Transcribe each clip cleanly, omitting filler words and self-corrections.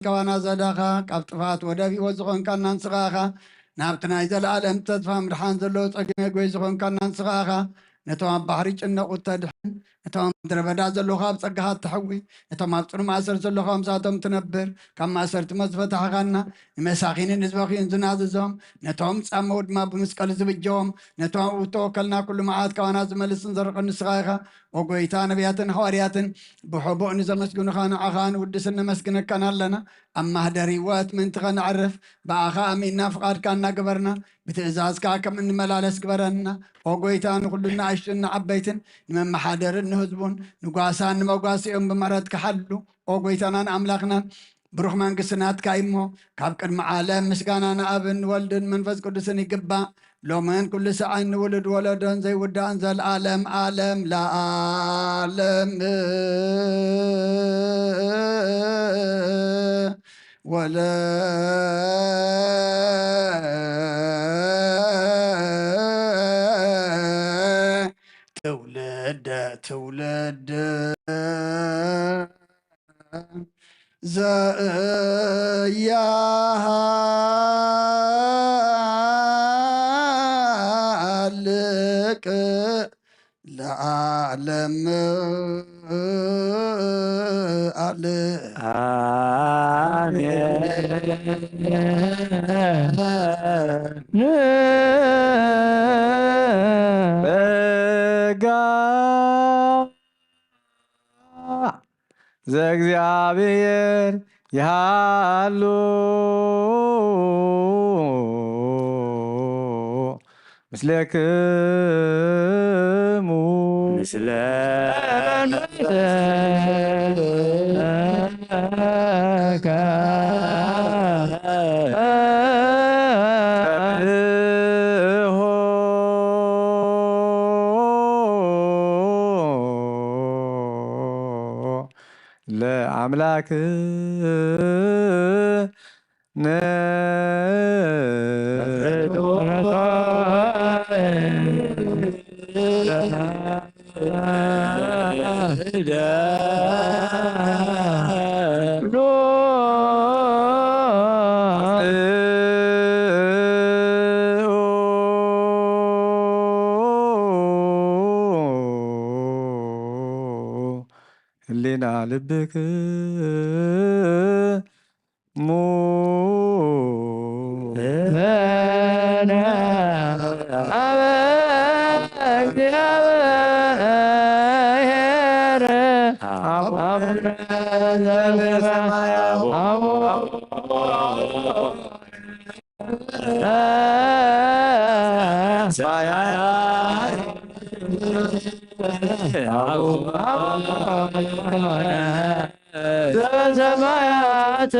كوانا زداخا كابتفات ودبي وزخون كان ننسخاخا نابتنا إذا العالم تدفع مرحان زلو تقيمي قويزخون كان ننسخاخا نتوان بحريج إنه قتدحن نتوان دربدا زلو خاب تقهات تحوي نتوان مابتنو ماسر زلو خام ساتم تنبر كم ماسر تمزفة حقانا مساخين نزبخين زناززهم نتوان تسامود ما بمسكال زبجوهم نتوان وتوكلنا كل معاد كوانا زملسن زرق النسخاخا وقويتان بياتن حوارياتن بحبو نزل مسكون خان عخان ودسن مسكن كان لنا أما هدريوات من تغن عرف بأخا أمينا فقاد كان قبرنا بتعزاز كاكا من ملالس قبرنا وقويتان كلنا عشتنا عبيتن من محادر النهزبون نقاسان موقاسيهم بمرد كحلو وقويتان أملاقنا بروح من قسنات كايمو كابكر معالم مسكانا أبن ولدن منفذ قدسن يقبا لو من كل ساعة نولد ولدن زي ودان زي العالم عالم لا عالم ولا تولد زيالك لعالم ዘእግዚአብሔር ያሉ ምስሌክሙ ምስለከ ለአምላክ ህሊና ልብክ ሙ ዘሰማያት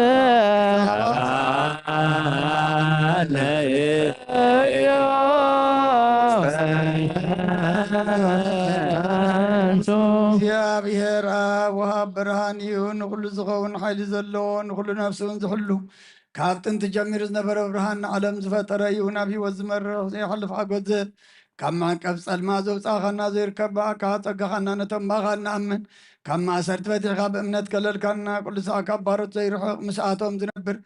እግዚአብሔር አብ ወሃብ ብርሃን ይሁን ኩሉ ዝኸውን ሓይሊ ዘለዎን ኩሉ ነፍስን ዝሕሉ ካብ ጥንቲ ጀሚሩ ዝነበረ ብርሃን ዓለም ዝፈጠረ እዩ ናብ ሂወት ዝመርሕ ዘይሓልፍ ሓጎት ዝህብ ካብ ማንቀፍ ጸልማ ዘውፃእኻና ዘይርከብ በኣካ ፀጋኻና ነቶም ባኻ ንኣምን ካብ ማእሰርቲ ፈቲሕካ ብእምነት ከለልካና ቅዱሳ ካብ ባሮት ዘይርሕቕ ምስኣቶም ዝነብር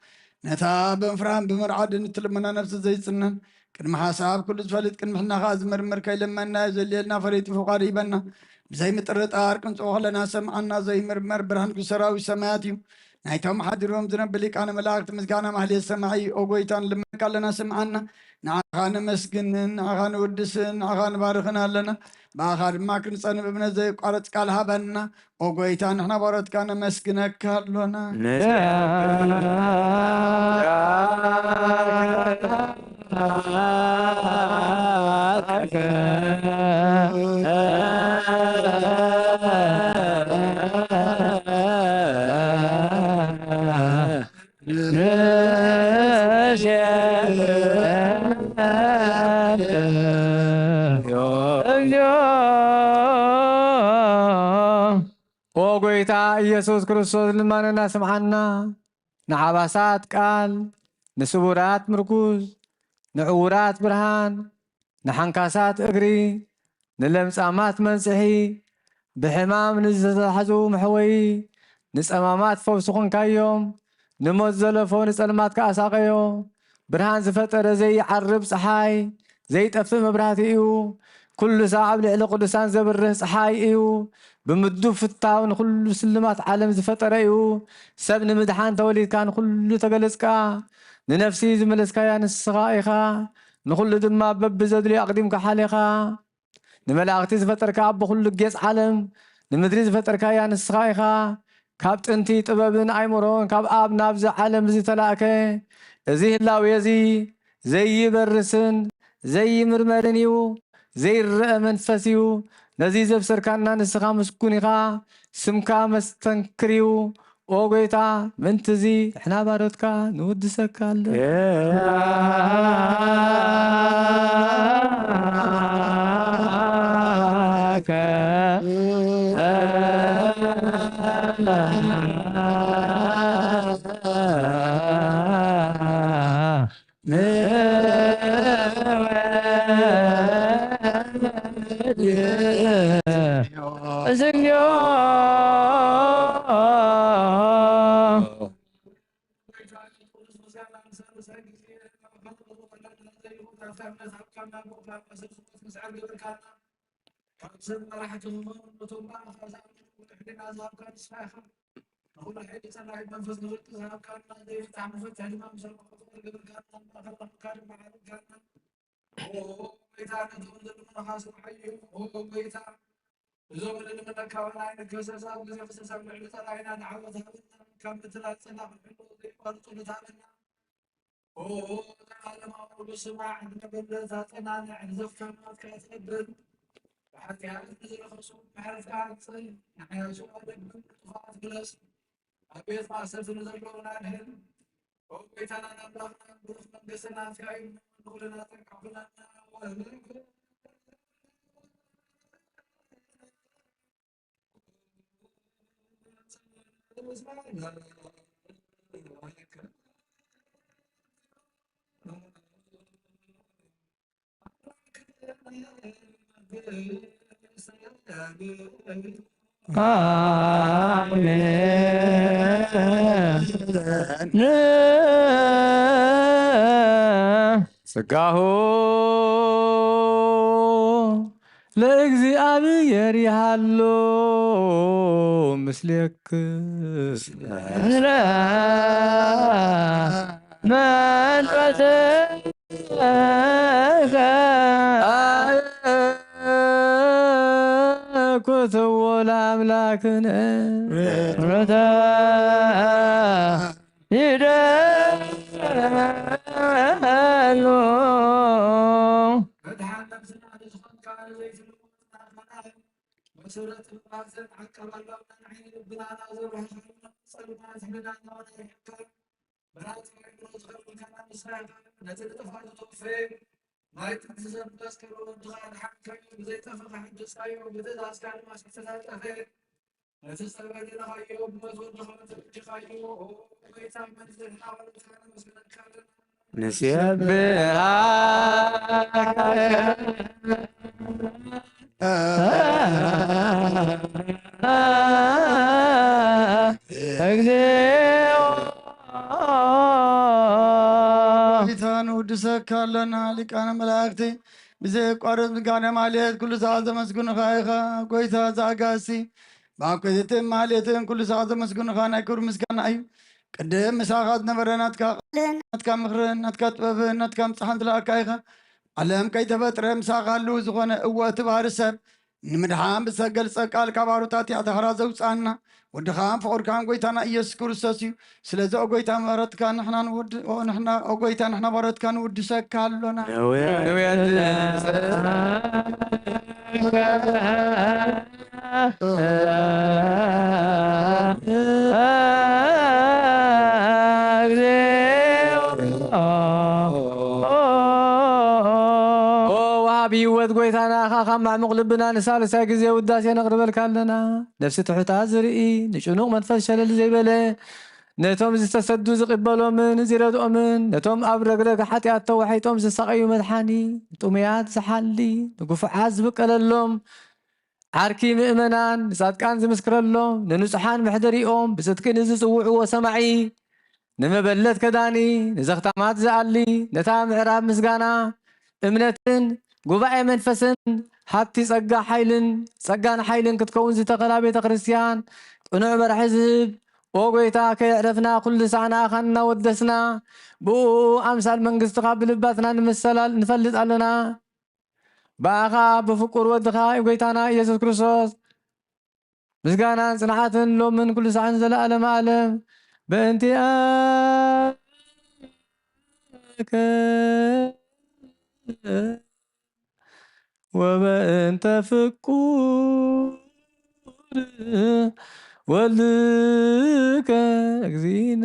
ነታ ብምፍራህን ብምርዓድን እትልመና ነፍሲ ዘይፅነን ቅድሚ ሓሳብ ኩሉ ዝፈልጥ ቅድሚ ሕናኻ ዝምርምር ከይለመና ዘልየልና ፈሪጡ ፍቓድ ይበና ብዘይ ምጥርጣር ቅንፅኦ ከለና ሰምዓና ዘይምርመር ብርሃን ሰራዊት ሰማያት እዩ ናይቶም ሓዲሮም ዝነብር ሊቃነ መላእክቲ ምስጋና ማህሌት ሰማዒ ኦጎይታን ልመካ ኣለና ስምዓና ንዓኻ ነመስግንን ንዓኻ ንውድስን ንዓኻ ንባርኽን ኣለና ብኣኻ ድማ ክንፀንብ እምነት ዘይቋረፅ ቃል ሃበና ኦጎይታ ንሕና ባሮትካ ነመስግነካ ኣሎና ጌታ ኢየሱስ ክርስቶስ ልመነና ስምዓና ንዓባሳት ቃል ንስቡራት ምርኩዝ ንዕውራት ብርሃን ንሓንካሳት እግሪ ንለምጻማት መንጽሒ ብሕማም ንዝተሓዙ መሕወይ ንጸማማት ፈውሲ ኾንካዮም ንሞት ዘለፎ ንጸልማት ከኣሳቀዮ ብርሃን ዝፈጠረ ዘይዓርብ ፀሓይ ዘይጠፍእ መብራህቲ እዩ ኩሉ ሰብ ኣብ ልዕሊ ቅዱሳን ዘብርህ ፀሓይ እዩ ብምዱብ ፍታው ንኩሉ ስልማት ዓለም ዝፈጠረ እዩ ሰብ ንምድሓን ተወሊድካ ንኩሉ ተገለጽካ ንነፍሲ ዝመለስካያ ንስኻ ኢኻ ንኩሉ ድማ በቢ ዘድልዮ ኣቅዲምካ ሓሊኻ ንመላእክቲ ዝፈጠርካ ኣብ ኩሉ ጌጽ ዓለም ንምድሪ ዝፈጠርካያ ንስኻ ኢኻ ካብ ጥንቲ ጥበብን ኣይምሮን ካብ ኣብ ናብዚ ዓለም ዝተላእከ እዚ ህላዌ እዚ ዘይበርስን ዘይምርመርን እዩ ዘይረአ መንፈስ እዩ ነዚ ዘብሰርካና ንስኻ ምስጉን ኢኻ ስምካ መስተንክር እዩ ኦ ጎይታ ምንቲ እዚ ንሕና ባሮትካ ንውድሰካ ስጋሁ ለእግዚአብሔር ይሃሎ ምስሌክ መንፈስ ኩትዎ ለአምላክነ ረታ ይደሉ ጌታን ውድሰካ ኣለና ሊቃነ መላእክቲ ብዘይቋረፅ ምስጋና ማልየት ኩሉ ሰዓት ዘመስግኑኻ ኢኻ ጎይታ ዘኣጋሲ ብኣኮቴትን ማልየትን ኩሉ ሰዓት ዘመስግኑኻ ናይ ክብሪ ምስጋና እዩ ቅድም ምሳኻ ዝነበረ ናትካ ምክርን ናትካ ጥበብን ናትካ ምፅሓን ዝለኣካ ኢኻ ዓለም ከይተፈጥረ ምሳኻ ኣልው ዝኾነ እወ ትባህሪ ሰብ ንምድሓን ብዝተገልፀ ቃል ካብ ኣሩታት ያተኸራ ዘውፃና ወድኻን ፍቑርካን ጎይታና ኢየሱስ ክርስቶስ እዩ ስለዚ ኦጎይታ መረትካ ንሕና ኦጎይታ ንሕና መረትካ ንውድሰካ ኣሎና ብህይወት ጎይታና ካብ ማዕሙቕ ልብና ንሳልሳይ ግዜ ውዳሴ ነቕርበልካ ኣለና ነፍሲ ትሑታት ዝርኢ ንጭኑቕ መንፈስ ሸለል ዘይበለ ነቶም ዝተሰዱ ዝቕበሎምን ዝረድኦምን ነቶም ኣብ ረግረግ ሓጢኣት ተዋሒጦም ዝሰቐዩ መድሓኒ ጥሙያት ዝሓሊ ንጉፉዓት ዝብቀለሎም ዓርኪ ምእመናን ንጻድቃን ዝምስክረሎም ንንጹሓን ምሕደሪኦም ብጽድቂ ንዝጽውዕዎ ሰማዒ ንመበለት ከዳኒ ንዘኽታማት ዝኣሊ ነታ ምዕራብ ምስጋና እምነትን ጉባኤ መንፈስን ሃብቲ ጸጋን ሓይልን ክትከውን ዝተኸላ ቤተ ክርስቲያን ቅኑዕ በርሒ ዝህብ ኦ ጎይታ ከየዕረፍና ኩሉ ሰዓና ኢኻ እናወደስና ብኡ ኣምሳል መንግስትኻ ብልባትና ንምሰላል ንፈልጥ ኣለና በኣኻ ብፍቁር ወድኻ ጎይታና ኢየሱስ ክርስቶስ ምስጋናን ጽንዓትን ሎምን ኩሉ ሰዓን ዘለዓለመ ዓለም በእንቲአከ ወበእንተ ፍቁር ወልድከ እግዚእነ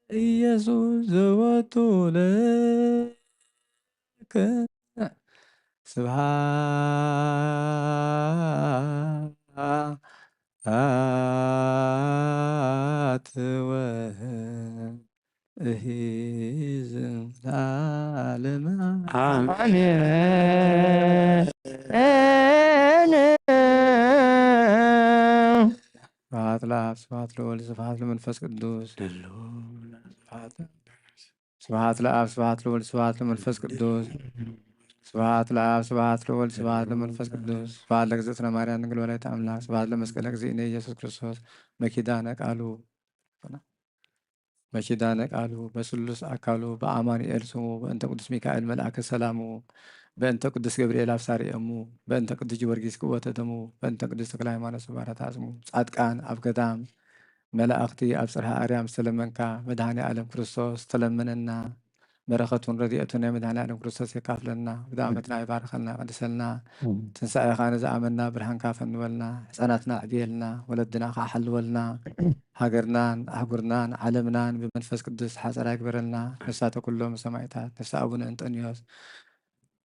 ኢየሱስ ዘወቱ ለከ ስብሐት ወእሂዝም ለዓለመ አሜን። ስብሐት ለአብ ስብሐት ለወልድ ስብሐት ለመንፈስ ቅዱስ ስብሐት ለአብ ስብሐት ለወልድ ስብሐት ለመንፈስ ቅዱስ ስብሐት ለአብ ስብሐት ለወልድ ስብሐት ለመንፈስ ቅዱስ ስብሐት ለእግዝእትነ ማርያም ድንግል ወላዲተ አምላክ ስብሐት ለመስቀለ እግዚእነ ኢየሱስ ክርስቶስ መኪዳነ ቃሉ በስሉስ አካሉ በአማኑኤል ስሙ በእንተ ቅዱስ ሚካኤል መልአከ ሰላሙ በእንተ ቅዱስ ገብርኤል አብሳሪ እሙ በእንተ ቅዱስ ጊዮርጊስ ቅወተ ደሙ በእንተ ቅዱስ ተክለ ሃይማኖት ስባራት አጽሙ ጻድቃን ኣብ ገዳም መላእክቲ ኣብ ጽርሐ አርያም ዝተለመንካ መድኃኔ ዓለም ክርስቶስ ተለመነና በረኸቱን ረድኤቱን ናይ መድኃኔ ዓለም ክርስቶስ የካፍለና ብዳመትና ይባርከልና ቀድሰልና ትንሣኤኻ ንዝኣመና ብርሃንካ ፈንበልና ሕፃናትና ዕብየልና ወለድና ከዓ ሓልወልና ሃገርናን ኣህጉርናን ዓለምናን ብመንፈስ ቅዱስ ሓፀራ ይግበረልና ነፍሳተ ኩሎም ሰማዕታት ነፍሲ ኣቡነ እንጦንዮስ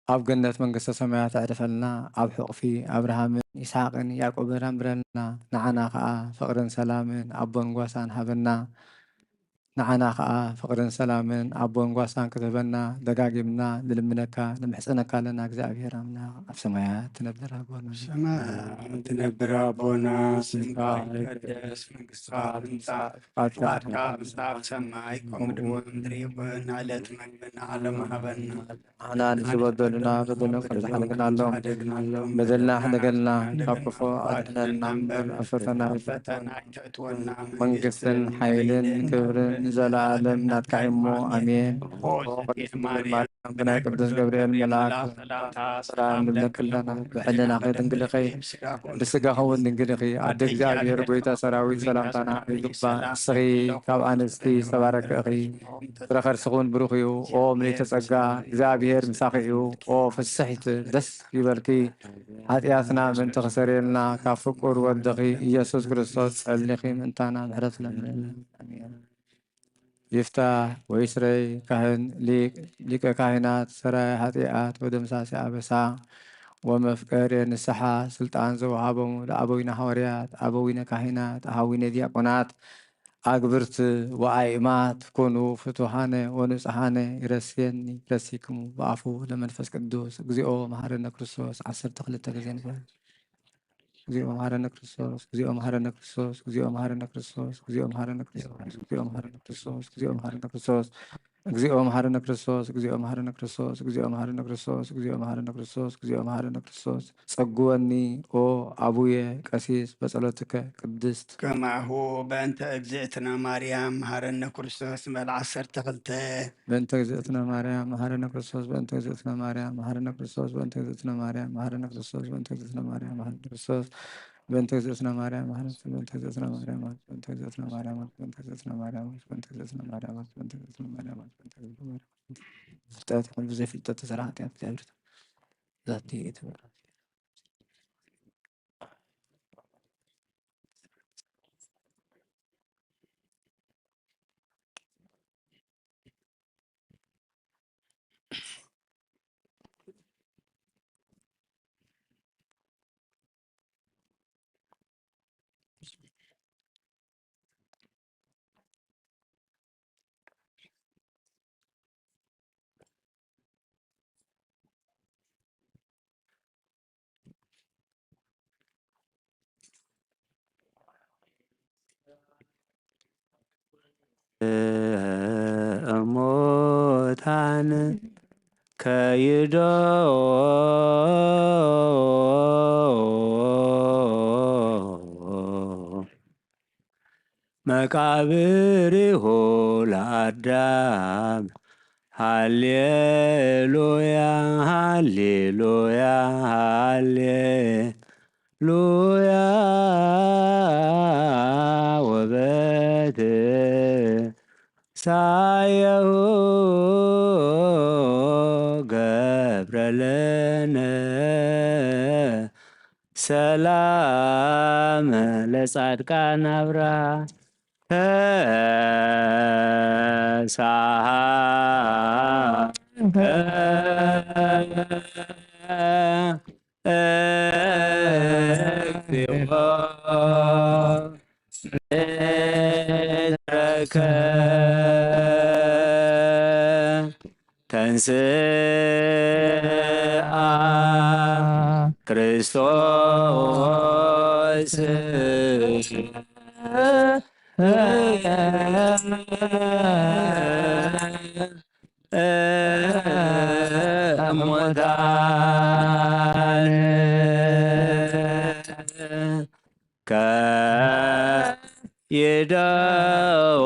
ኣብ ገነት መንግስተ ሰማያት ኣዕርፈልና ኣብ ሕቑፊ አብርሃምን ይስሐቅን ያዕቆብን ኣንብረልና ንዓና ከዓ ፍቅርን ሰላምን ኣቦን ጓሳን ሃበና ንዓና ከዓ ፍቅርን ሰላምን ኣቦን ጓሳን ክትህበና ደጋጊምና ንልምነካ ንምሕፀነካ ኣለና እግዚኣብሔር ኣምላኽ ኣብ ሰማያት ትነብር ኣቦና ትነብር ኣቦና ስምካ ይትቀደስ መንግስትካ ትምጻእ ፈቃድካ ኣብ ሰማይ ከምኡ እውን ምድሪ ይኩን ዕለት መግብና ዓለም ሃበና ንሕና ንዝበደሉና በደልና ሓደግናሎም በደልና ሕደገልና ካብ ክፉ ኣድሕነና እምበር ኣብ ፈተና ኣይተእትወና መንግስትን ሓይልን ክብርን ዘለዓለም ናትካ እሞ አሜን። ብናይ ቅዱስ ገብርኤል መልአክ ሰላም ንብለክለና ብዕልና ከይድንግልኺ ብስጋኸ እውን ድንግልኺ ኣደ እግዚኣብሔር ጎይታ ሰራዊት ሰላምታና ይግባእ እስኺ ካብ ኣንስቲ ዝተባረከ እኺ ፍረ ከርስኹን ብሩኽ እዩ ኦ ምልዕተ ጸጋ እግዚኣብሔር ምሳኺ እዩ ኦ ፍስሕቲ ደስ ይበልኪ ኃጢአትና ምእንቲ ክሰረየልና ካብ ፍቁር ወድኺ ኢየሱስ ክርስቶስ ጸልኺ ምእንታና ምሕረት ለምንና አሜን። ይፍታሕ ወይስረይ ካህን ሊቀ ካህናት ሰራይ ኃጢአት ወደምሳሴ አበሳ ወመፍቀር ንስሓ ስልጣን ዘወሃቦሙ ለአበዊነ ሐዋርያት አበዊነ ካህናት አሃዊነ ዲያቆናት አግብርት ወአይማት ኮኑ ፍቱሃነ ወንጽሐነ ይረስየኒ ይረሲክሙ በአፉ ለመንፈስ ቅዱስ እግዚኦ መሐረነ ክርስቶስ 12 ጊዜ ንበል እግዚኦ መሐረነ ክርስቶስ እግዚኦ መሐረነ ክርስቶስ እግዚኦ መሐረነ ክርስቶስ እግዚኦ መሐረነ ክርስቶስ እግዚኦ መሐረነ ክርስቶስ እግዚኦ መሐረነ ክርስቶስ እግዚኦ መሐረነ ክርስቶስ እግዚኦ መሐረነ ክርስቶስ እግዚኦ መሐረነ ክርስቶስ እግዚኦ መሐረነ ክርስቶስ እግዚኦ መሐረነ ክርስቶስ ጸግወኒ ኦ አቡየ ቀሲስ በጸሎትከ ቅድስት ከማሁ በእንተ እግዝእትና ማርያም መሐረነ ክርስቶስ በል 12 በእንተ እግዝእትና ማርያም መሐረነ ክርስቶስ በእንተ እግዝእትና ማርያም መሐረነ ክርስቶስ በእንተ እግዝእትና ማርያም መሐረነ ክርስቶስ በእንተ እግዝእትና ማርያም መሐረነ ክርስቶስ በእንተ እግዝእትና ማርያም በእንተ እግዝእትና ማርያም በእንተ እግዝእትና ማርያም በእንተ እግዝእትና ማርያም በእንተ እግዝእትና ማርያም በእንተ እግዝእትና ማርያም ፍልጠት ይኹን ብዘይፍልጠት ተሰራ ኃጢአት እግዚአብሔር ዛቲ የተበራ ጻድቃን ከይዶ መቃብሪሁ ለአዳም ሃሌሉያ ሃሌሉያ ሃሌሉያ ወበት ሳየሁ ገብረለነ ሰላም ለጻድቃን አብርሃ ተሳሃ እግዚኦ ምድረከ ተንስአ ክርስቶስ እሙታን ከይደው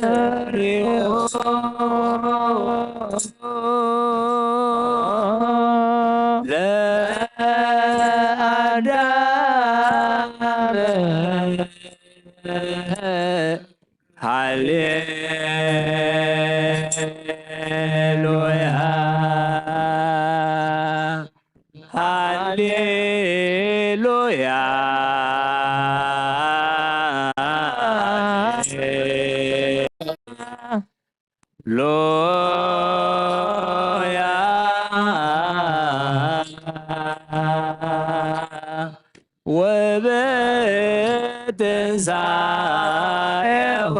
መቃብሪሁ ለአዳም ሃሌሉያ ሃሌሉያ ሎያ ወበትንሣኤሁ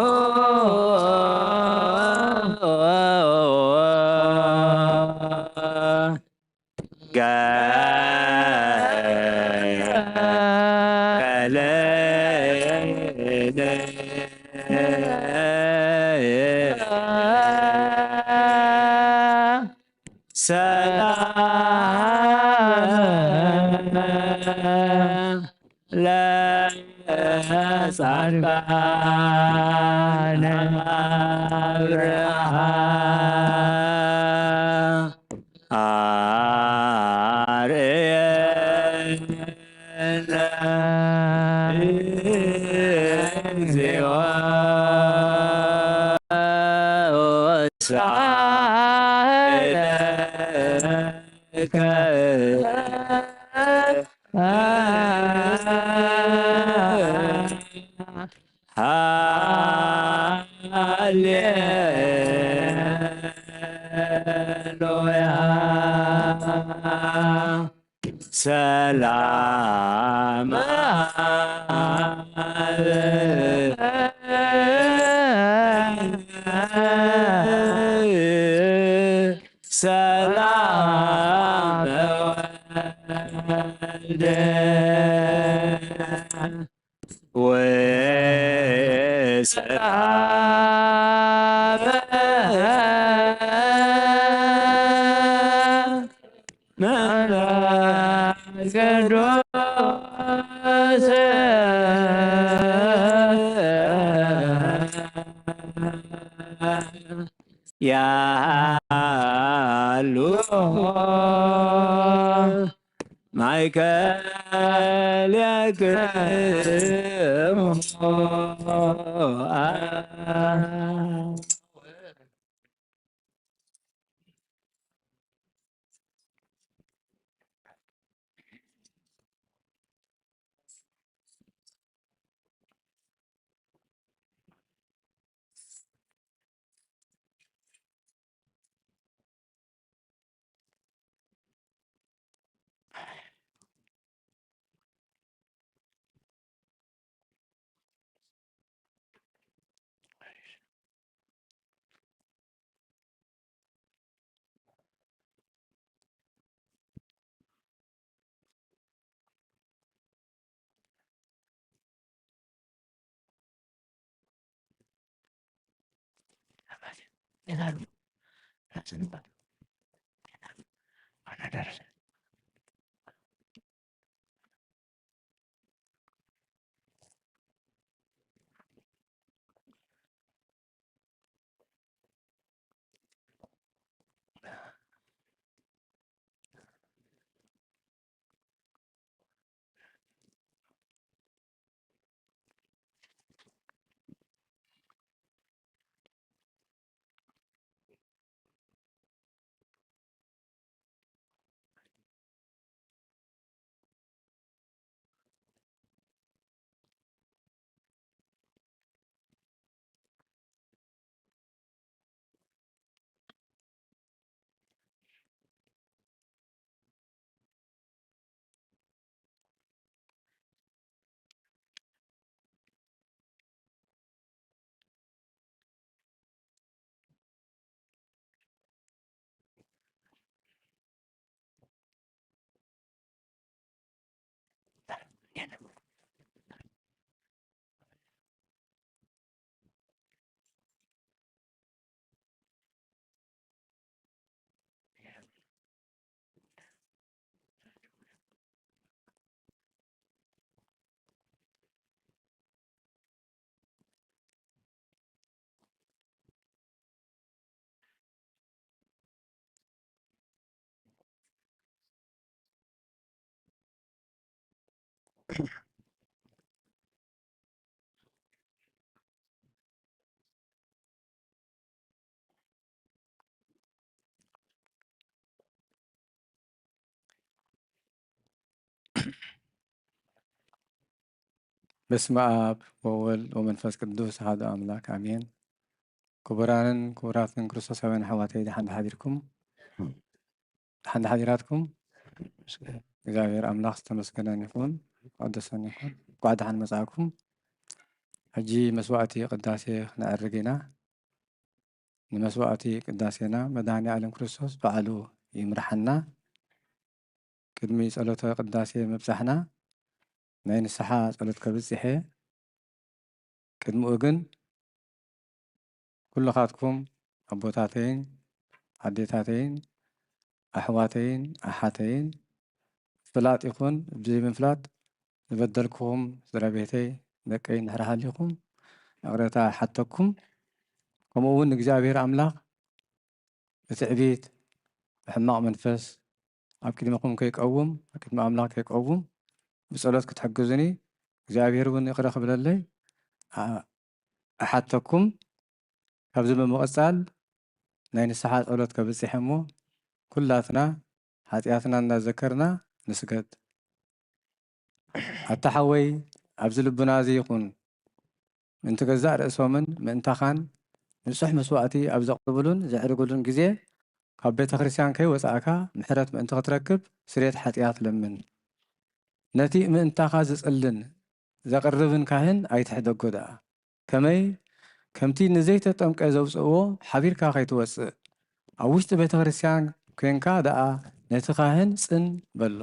ሰላም ለጻድቃነ አብርሃ አርየነ እግዚኦ ወሳዕለከ ሃሌሉያ ሰላም ሰላም ወልደ ወሰላም መንፈስ ቅዱስ ያሉ ማእከል ያክሙ بسم آب وولد ومنفس قدوس هذا أملاك آمين. كبرانن كبراتن ክርስቶሳውያን ኣሕዋተይ ድሓን ሓዲርኩም ድሓን ሓዲራትኩም እግዚአብሔር ኣምላኽ ዝተመስገነን ይኹን ቀደሰን ይኹን ጓዕ ድሓን መጻእኩም ሕጂ መስዋእቲ ቅዳሴ ክነዕርግ ኢና ንመስዋእቲ ቅዳሴና መድኃኒ ዓለም ክርስቶስ በዓሉ ይምርሐና ቅድሚ ጸሎተ ቅዳሴ መብጻሕና ናይ ንስሓ ጸሎት ከብጽሐ ቅድሚኡ ግን ኩልኻትኩም ኣቦታተይን ኣዴታተይን ኣሕዋተይን ኣሓተይን ፍላጥ ይኹን ብዘይምፍላጥ ዝበደልክኹም ስድራቤተይ ደቀይ እንድሕር ሃሊኹም ኣቕረታ ሓተኩም ከምኡውን እግዚአብሔር ኣምላኽ ብትዕቢት ብሕማቕ መንፈስ ኣብ ቅድሚኹም ከይቀውም ኣብ ቅድሚ ኣምላኽ ከይቀውም ብጸሎት ክትሕግዙኒ እግዚአብሔር እውን ይቅረ ክብለለይ ኣሓተኩም ካብዚ ብምቕጻል ናይ ንስሓ ጸሎት ከብጽሕ እሞ ኩላትና ኃጢአትና እናዘከርና ንስገድ ኣታሓወይ ኣብዚ ልቡና እዚ ይኹን ምእንቲ ገዛእ ርእሶምን ምእንታኻን ንጹሕ መስዋእቲ ኣብ ዘቕርብሉን ዘዕርግሉን ግዜ ካብ ቤተ ክርስቲያን ከይወጻእካ ምሕረት ምእንቲ ክትረክብ ስርየት ኃጢአት ለምን ነቲ ምእንታኻ ዝጽልን ዘቕርብን ካህን ኣይትሕደጎ ደኣ ከመይ ከምቲ ንዘይተጠምቀ ዘውፅእዎ ሓቢርካ ከይትወፅእ ኣብ ውሽጢ ቤተ ክርስቲያን ኮንካ ደኣ ነቲ ካህን ጽን በሎ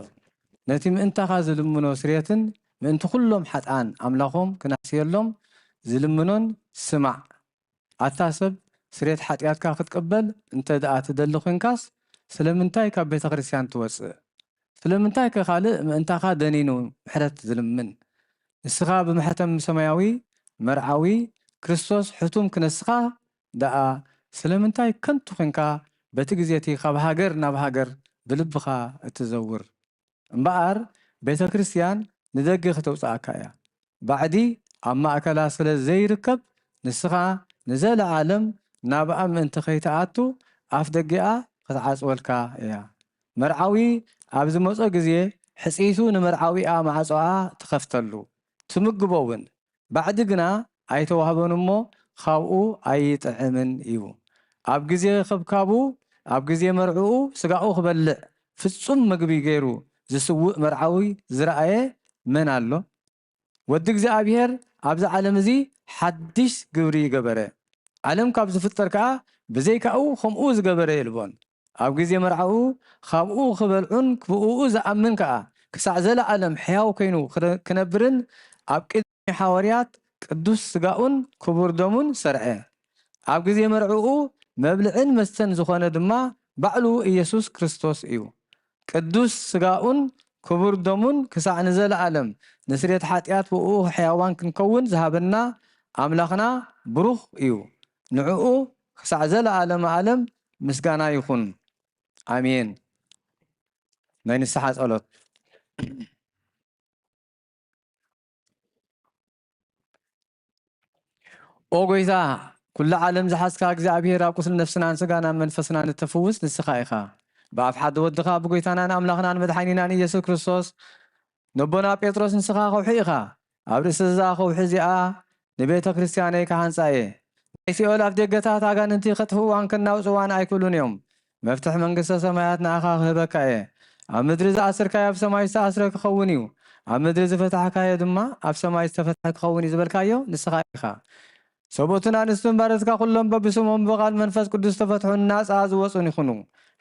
ነቲ ምእንታኻ ዝልምኖ ስርየትን ምእንቲ ኩሎም ሓጣን ኣምላኾም ክናሕስየሎም ዝልምኖን ስማዕ ኣታ ሰብ ስርየት ኃጢአትካ ክትቀበል እንተ ደኣ ትደሊ ኮንካስ ስለምንታይ ካብ ቤተ ክርስቲያን ትወፅእ ስለምንታይ ከኻልእ ምእንታኻ ደኒኑ ምሕረት ዝልምን ንስኻ ብማሕተም ሰማያዊ መርዓዊ ክርስቶስ ሕቱም ክነስኻ ደኣ ስለምንታይ ከንቱ ኮንካ በቲ ግዜቲ ካብ ሃገር ናብ ሃገር ብልብኻ እትዘውር እምበኣር ቤተ ክርስቲያን ንደገ ከተውፅኣካ እያ ባዕዲ ኣብ ማእከላ ስለ ዘይርከብ ንስኻ ንዘለዓለም ናብኣ ምእንቲ ከይተኣቱ ኣፍ ደጊኣ ክትዓጽወልካ እያ መርዓዊ ኣብ ዝመጾ ግዜ ሕጺቱ ንመርዓዊኣ ማዕጾኣ ትኸፍተሉ ትምግቦውን ባዕዲ ግና ኣይተዋህበን እሞ ካብኡ ኣይጥዕምን እዩ ኣብ ግዜ ኽብካቡ ኣብ ግዜ መርዑኡ ስጋኡ ክበልዕ ፍጹም ምግቢ ገይሩ ዝስውእ መርዓዊ ዝረአየ መን ኣሎ ወዲ እግዚአብሔር ኣብዚ ዓለም እዚ ሓድሽ ግብሪ ገበረ ዓለም ካብ ዝፍጠር ከዓ ብዘይካኡ ከምኡ ዝገበረ የልቦን ኣብ ግዜ መርዓኡ ካብኡ ክበልዑን ክብኡኡ ዝኣምን ከዓ ክሳዕ ዘለዓለም ሕያው ኮይኑ ክነብርን ኣብ ቅድሚ ሓዋርያት ቅዱስ ስጋኡን ክቡር ደሙን ሰርዐ ኣብ ግዜ መርዑኡ መብልዕን መስተን ዝኾነ ድማ ባዕሉ ኢየሱስ ክርስቶስ እዩ ቅዱስ ስጋኡን ክቡር ደሙን ክሳዕ ንዘለዓለም ንስርየት ሓጢአት ብኡ ሕያዋን ክንከውን ዝሃበና ኣምላኽና ብሩኽ እዩ ንዕኡ ክሳዕ ዘለዓለም ዓለም ምስጋና ይኹን ኣሜን ናይ ንስሓ ጸሎት ኦ ጎይታ ኩሉ ዓለም ዝሓዝካ እግዚኣብሔር ኣብ ቁስል ነፍስናን ስጋናን መንፈስናን እተፍውስ ንስኻ ኢኻ ብኣፍ ሓደ ወድኻ ብጎይታናን ኣምላኽናን መድሓኒናን ኢየሱስ ክርስቶስ ነቦና ጴጥሮስ ንስኻ ኸውሒ ኢኻ ኣብ ርእሲ እዛ ኸውሒ እዚኣ ንቤተ ክርስቲያነይ ካሃንፃ እየ ናይ ሲኦል ኣፍ ደገታት ኣጋንንቲ ከጥፍእዋን ከናውፅዋን ኣይክእሉን እዮም መፍትሒ መንግስተ ሰማያት ንኣኻ ክህበካ እየ ኣብ ምድሪ ዝኣስርካዮ ኣብ ሰማይ ዝተኣስረ ክኸውን እዩ ኣብ ምድሪ ዝፈታሕካዮ ድማ ኣብ ሰማይ ዝተፈትሐ ክኸውን እዩ ዝበልካዮ ንስኻ ኢኻ ሰቦትን ኣንስትን ባረትካ ኩሎም በብስሞም ብቓል መንፈስ ቅዱስ ተፈትሑን ናፃ ዝወፁን ይኹኑ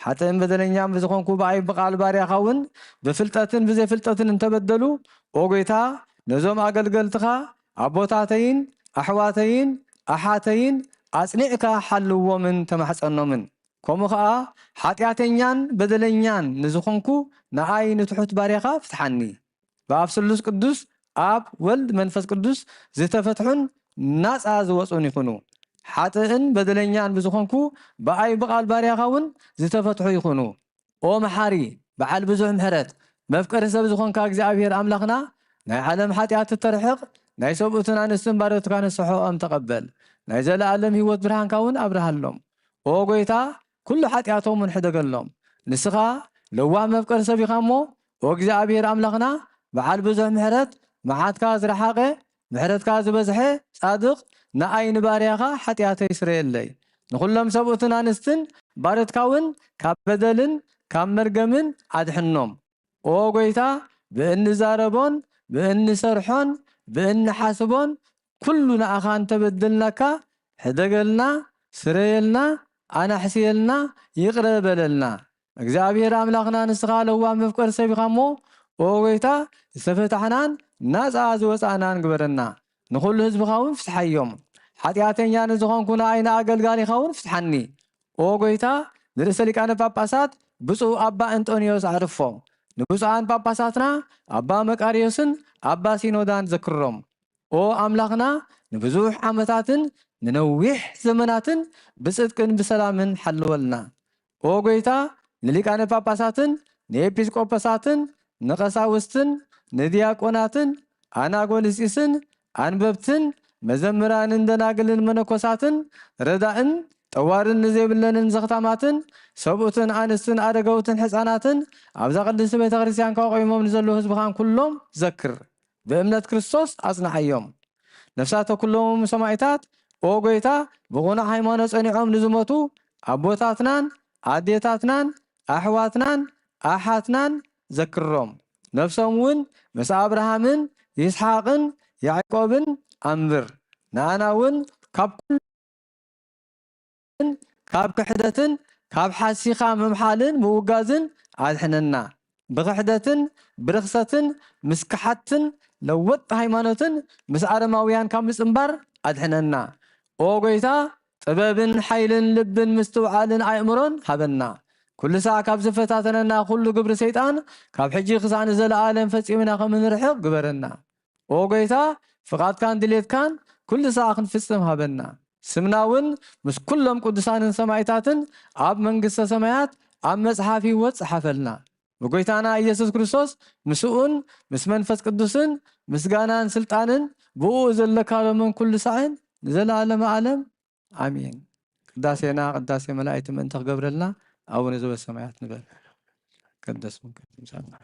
ሓጥእን በደለኛን ብዝኾንኩ ብኣይ ብቓል ባርያኻ እውን ብፍልጠትን ብዘይፍልጠትን እንተበደሉ ኦ ጎይታ ነዞም ኣገልገልትኻ ኣቦታተይን ኣሕዋተይን ኣሓተይን ኣጽኒዕካ ሓልዎምን ተማሕፀኖምን ከምኡ ከዓ ሓጢአተኛን በደለኛን ንዝኾንኩ ንኣይ ንትሑት ባርያኻ ፍትሓኒ ብኣብ ስሉስ ቅዱስ ኣብ ወልድ መንፈስ ቅዱስ ዝተፈትሑን ናፃ ዝወፁን ይኹኑ ሓጥእን በደለኛን ብዝኾንኩ ብኣይ ብቓል ባርያኻ እውን ዝተፈትሑ ይኹኑ ኦ መሓሪ በዓል ብዙሕ ምሕረት መፍቀሪ ሰብ ዝኾንካ እግዚኣብሔር ኣምላኽና ናይ ዓለም ሓጢአት እተርሕቕ ናይ ሰብኡትን ኣንስትን ባሮትካ ንስሕቖም ተቐበል ናይ ዘለዓለም ህይወት ብርሃንካ እውን ኣብርሃሎም ኦ ጎይታ ኩሉ ሓጢአቶምን ሕደገሎም ንስኻ ለዋህ መፍቀሪ ሰብ ኢኻ እሞ ኦ እግዚኣብሔር ኣምላኽና በዓል ብዙሕ ምሕረት መዓትካ ዝረሓቐ ምሕረትካ ዝበዝሐ ጻድቕ ንኣይ ንባርያኻ ሓጢአተይ ስረየለይ ንኹሎም ሰብኡትን ኣንስትን ባሮትካ እውን ካብ በደልን ካብ መርገምን ኣድሕኖም ኦ ጎይታ ብእንዛረቦን ብእንሰርሖን ብእንሓስቦን ኩሉ ንኣኻ እንተበድልናካ ሕደገልና ስረየልና ኣናሕስየልና ይቕረ በለልና እግዚኣብሔር ኣምላኽና ንስኻ ለዋህ መፍቀሪ ሰብ ኢኻ እሞ ኦ ጎይታ ዝተፈታሕናን ናፃ ዝወፃእናን ግበረና ንኹሉ ህዝብኻ እውን ፍትሓዮም ሓጢአተኛ ንዝኾንኩ ንኣይ ንኣገልጋሊኻ እውን ፍትሓኒ ኦ ጎይታ ንርእሰ ሊቃነ ጳጳሳት ብፁዕ ኣባ እንጦንዮስ ኣዕርፎ ንብፁዓን ጳጳሳትና ኣባ መቃርዮስን ኣባ ሲኖዳን ዘክሮም ኦ ኣምላኽና ንብዙሕ ዓመታትን ንነዊሕ ዘመናትን ብጽድቅን ብሰላምን ሓልወልና ኦ ጎይታ ንሊቃነ ጳጳሳትን ንኤጲስቆጶሳትን ንቐሳውስትን ንዲያቆናትን ኣናጎልሲስን ኣንበብትን መዘምራንን ደናግልን መነኮሳትን ረዳእን ጠዋርን ንዘይብለንን ዘኽታማትን ሰብኡትን ኣንስትን ኣደገውትን ሕፃናትን ኣብዛ ቅድስቲ ቤተ ክርስቲያን ካቆይሞም ንዘለዉ ህዝብኻን ኩሎም ዘክር ብእምነት ክርስቶስ ኣጽናዓዮም ነፍሳተ ኩሎም ሰማዕታት ኦ ጎይታ ብቑኑዕ ሃይማኖት ጸኒዖም ንዝሞቱ ኣቦታትናን ኣዴታትናን ኣሕዋትናን ኣሓትናን ዘክሮም ነፍሶም እውን ምስ ኣብርሃምን ይስሓቅን ያዕቆብን ኣንብር ንኣና እውን ካብ ክሕደትን ካብ ሓሲኻ ምምሓልን ምውጋዝን ኣድሕነና ብክሕደትን ብርክሰትን ምስ ክሓትን ለወጥ ሃይማኖትን ምስ ኣረማውያን ካብ ምፅምባር ኣድሕነና ኦ ጎይታ ጥበብን ሓይልን ልብን ምስትውዓልን ኣእምሮን ሃበና ኩሉ ሰዓት ካብ ዝፈታተነና ኩሉ ግብሪ ሰይጣን ካብ ሕጂ ክሳዕ ንዘለዓለም ፈፂምና ከም ንርሕቕ ግበረና ኦ ጎይታ ፍቓድካን ድሌትካን ኩሉ ሰዓት ክንፍፅም ሃበና ስምና እውን ምስ ኩሎም ቅዱሳንን ሰማዕታትን ኣብ መንግስተ ሰማያት ኣብ መጽሓፍ ሕይወት ጽሓፈልና ብጎይታና ኢየሱስ ክርስቶስ ምስኡን ምስ መንፈስ ቅዱስን ምስጋናን ስልጣንን ብኡ ዘለካሎምን ኩሉ ሰዓን ንዘለዓለም ዓለም ኣሜን ቅዳሴና ቅዳሴ መላእክት ምእንተ ክገብረልና أبونا ذو السماوات نبل قدس منك تمسحنا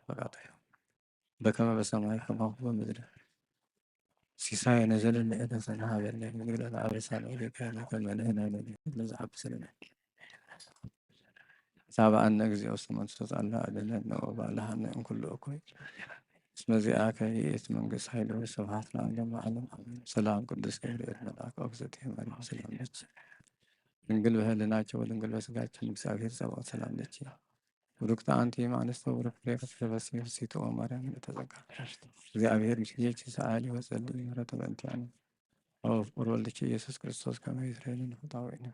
فقاطع بكما بسماء كما هو مدري سيساي نزل لنا سنها بالله نقول لا أرسل إليك كما نهنا نزعب سلنا سابع أن نجزي أصلا استطاع الله أدلنا وبعلها أن كل أكوي اسم زياك اسم قص حيله وسبحاتنا جمع علم سلام قدس كبير ملاك أقصتهم عليه السلام من قلبها لناچو ولن قلبها سقاچن እግዚአብሔር ሰብአ ሰላም ነች ወሩክታ አንቲ ማንስቶ ወሩክ ፍሬ ከተበሲ ሲቶ ማርያም ተዘጋ እግዚአብሔር ምሽየች ሰዓሊ ወጸልይ ምሕረተ በእንቲአነ አው ወልድች ኢየሱስ ክርስቶስ ከመ ይስራኤልን ፈታዊነ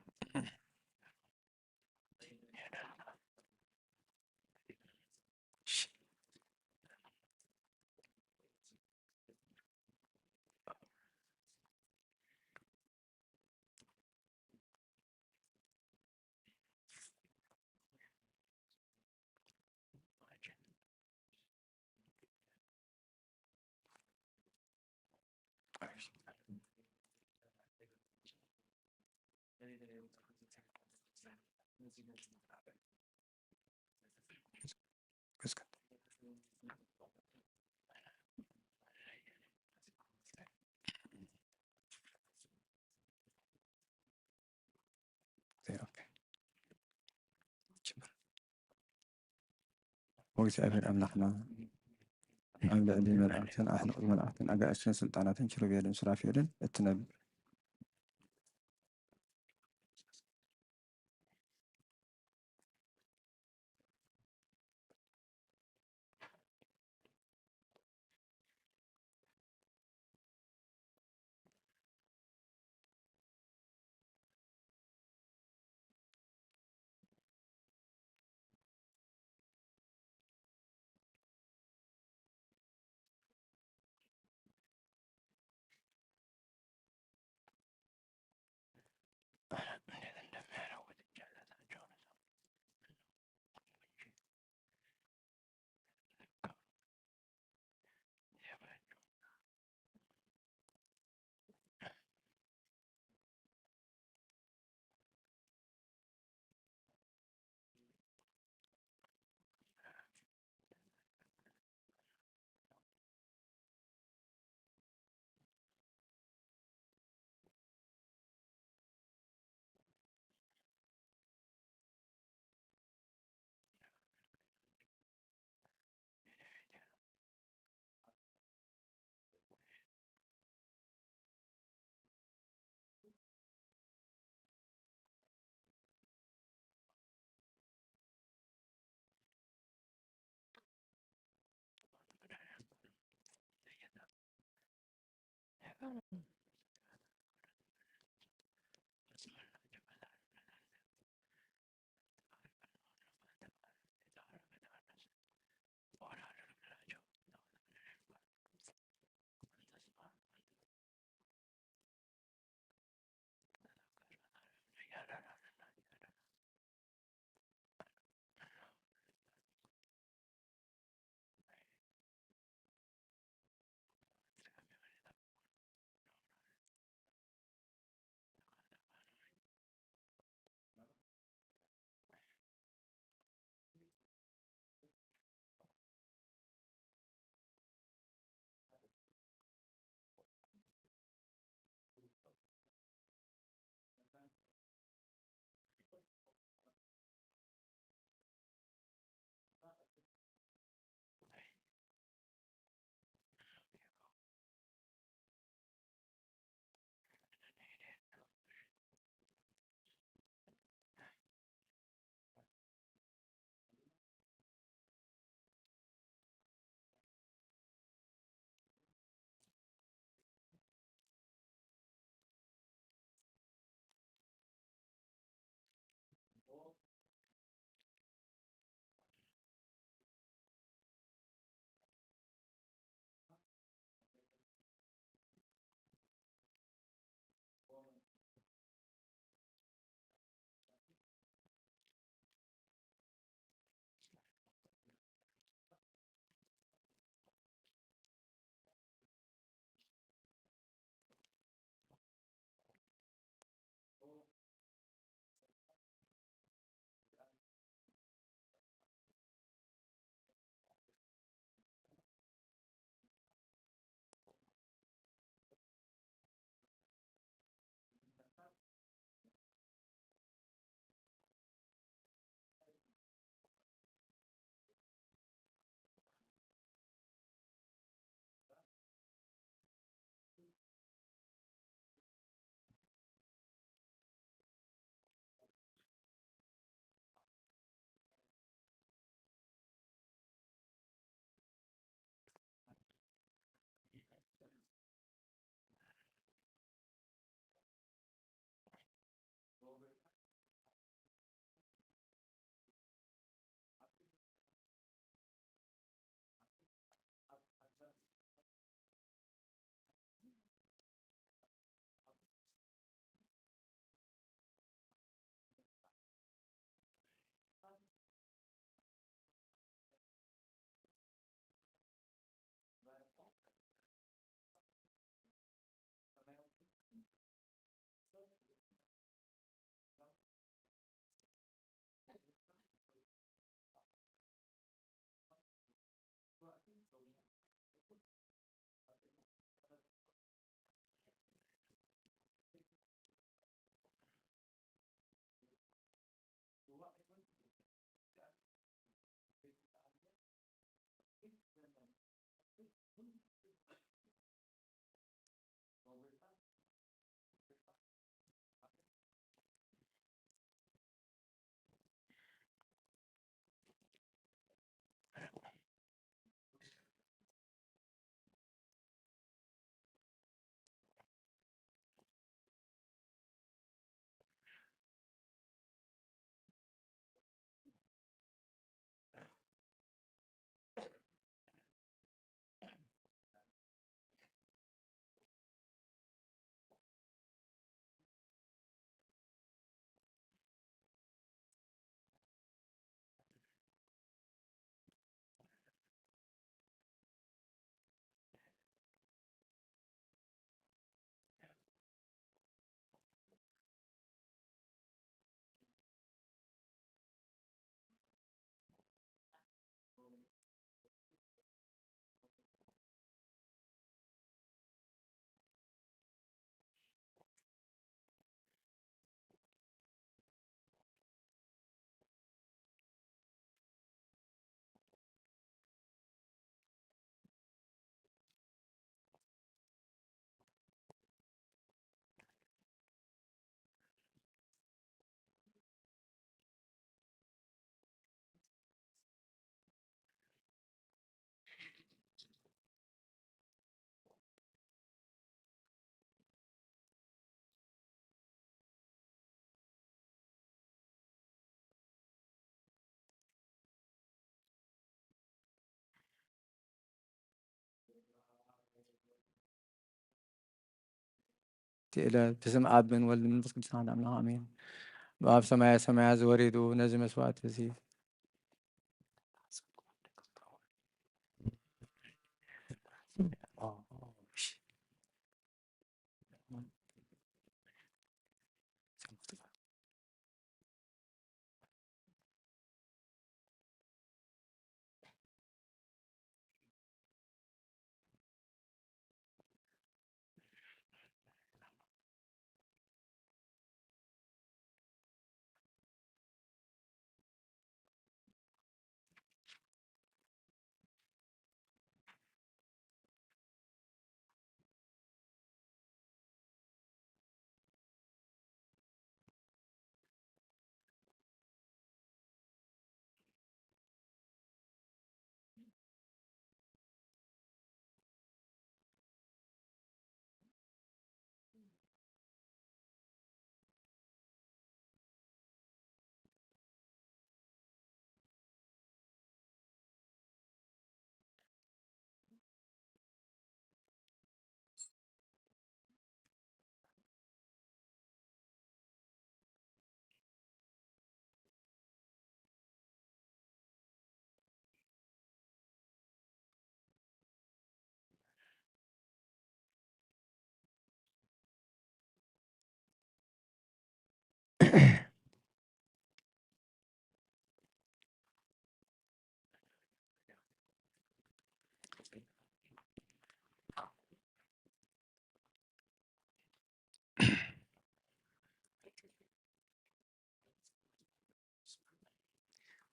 وእግዚአብሔር አምላክና ኣብ ልዕሊ መላእክትን ኣሕልቕ መላእክትን ኣጋእዝትን ስልጣናትን ኪሩቤልን ሱራፌልን እትነብር تقلت باسم اب من ولد من منفس قدس عند املاك امين. باب سمايا سمايا زوريدو نزل مسوات تزيد.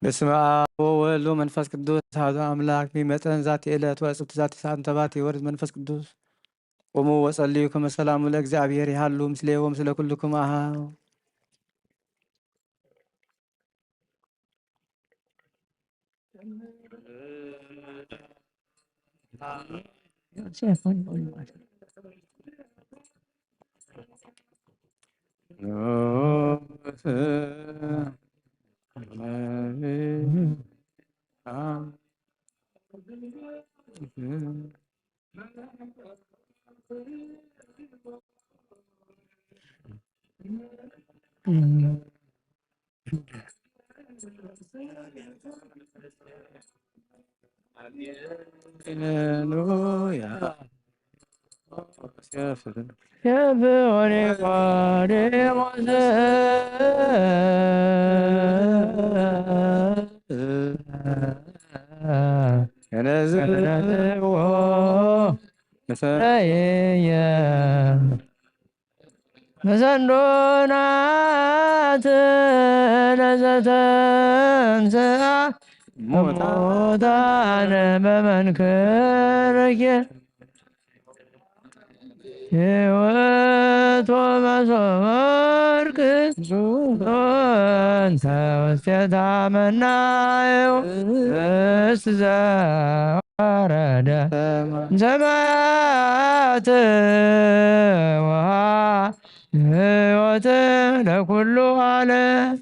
باسم اب وولد ومنفس قدوس هذا املاك بمتن ذات إلت وأصبت ذات ساعة تباتي ورد منفس قدوس. قوموا وصليكم السلام لእግዚአብሔር ይሃሉ ምስሌው ምስለ ኩልክم አሃው ሃሌሉያ የብሆኔ ቋዴሞስ የነዝዎ መሰረየ መሰንዶናት ለዘተንሥአ ሙታነ በመንክርኪ ሕይወት ወመሶበ ወርቅ እንተ ውስቴታ መናዮ ርስት ዘወረደ እምሰማያት ወሃ ሕይወት ለኩሉ ዓለም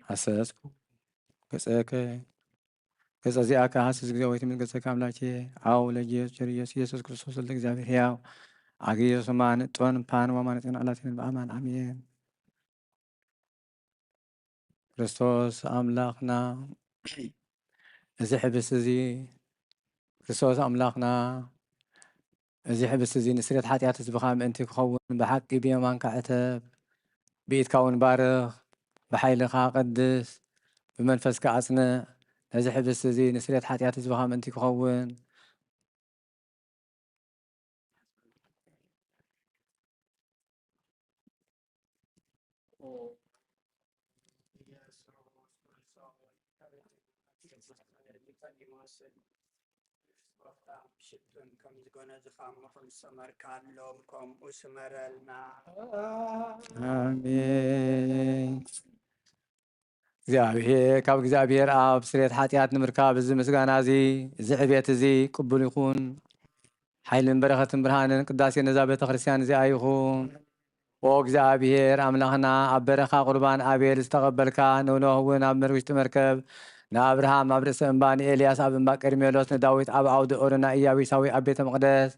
ሐሰስኩ ገጸከ ገጸ ዚአከ ሐሰስ ጊዜ ወይትም ገጸከ አምላኬ አው ለኢየሱስ ኢየሱስ ክርስቶስ ወልደ እግዚአብሔር ሕያው አግየ ሰማን ጦን ፓን ወማነጥን አላትን በአማን አሜን። ክርስቶስ አምላኽና እዚ ሕብስ እዚ ክርስቶስ አምላኽና እዚ ሕብስ እዚ ንስርየት ኃጢአት ህዝብኻ ምእንቲ ክኸውን ብሓቂ ብየማንካ ዕተብ ብኢድካ እውን ባርኽ ብሓይልኻ ቅድስ ብመንፈስካ አጽንዕ ነዚ ሕብስ እዚ ንስርየት ኃጢአት ህዝብኻ ምእንቲ ክኸውን አሜን። እግዚአብሔር ካብ እግዚአብሔር ኣብ ስርየት ሓጢአት ንምርካብ እዚ ምስጋና እዚ እዚ ዕብየት እዚ ቅቡል ይኹን። ሓይልን በረኸትን ብርሃንን ቅዳሴ ነዛ ቤተ ክርስቲያን እዚኣ ይኹን። ኦ እግዚአብሔር ኣምላኽና ኣብ በረኻ ቁርባን ኣቤል ዝተቐበልካ ንኖህ እውን ኣብ ውሽጢ መርከብ ንኣብርሃም ኣብ ርእሲ እምባ ንኤልያስ ኣብ እምባ ቀርሜሎስ ንዳዊት ኣብ ዓውዲ ኦርና ኢያቡሳዊ ኣብ ቤተ መቕደስ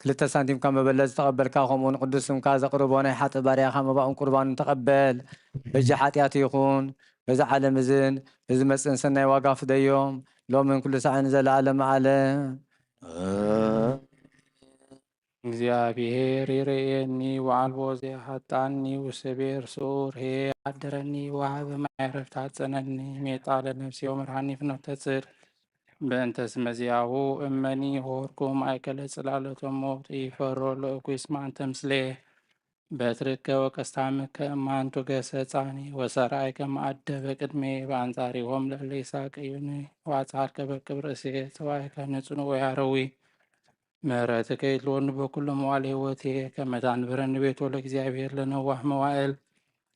2 ሳንቲም ካብ መበለት ዝተቐበልካ ከምኡውን ቅዱስ ስምካ ዘቕርቦ ናይ ሓጥእ ባርያኻ መባኡን ቁርባኑን ተቐበል። በጂ ሓጢአት ይኹን በዚ ዓለም እዝን እዚ መፅእን ሰናይ ዋጋ ፍደዮም ሎምን ኩሉ ሰዓን ዘለዓለም ዓለም እግዚአብሔር ይርኤኒ ወዓልቦ ዘያሃጣኒ ውስቤር ሱር ሄ አደረኒ ወሃበ ማዕረፍት አጸነኒ ሜጣ ለነፍሴ ወመርሃኒ ፍኖተ ጽድቅ በእንተ ስመ ዚአሁ እመኒ ሆርኩ ማእከለ ጽላለቶም ሞት ይፈሮ ለእኩይ እስመ አንተ ምስሌ በትርከ ወቀስታምከ እማንቱ ገሰጻኒ ወሰራይከ ማዕደ በቅድሜ በአንጻሪሆም ለእለ ይሳቅዩኒ ወአጽሐርከ በክብር እሴት ተዋይከ ንጽኑ ወያረዊ ምሕረትከ ይትለወኒ በኩሉ መዋዕለ ሕይወቴ ከመ ታንብረኒ ቤቶ ለእግዚአብሔር ለነዋህ መዋዕል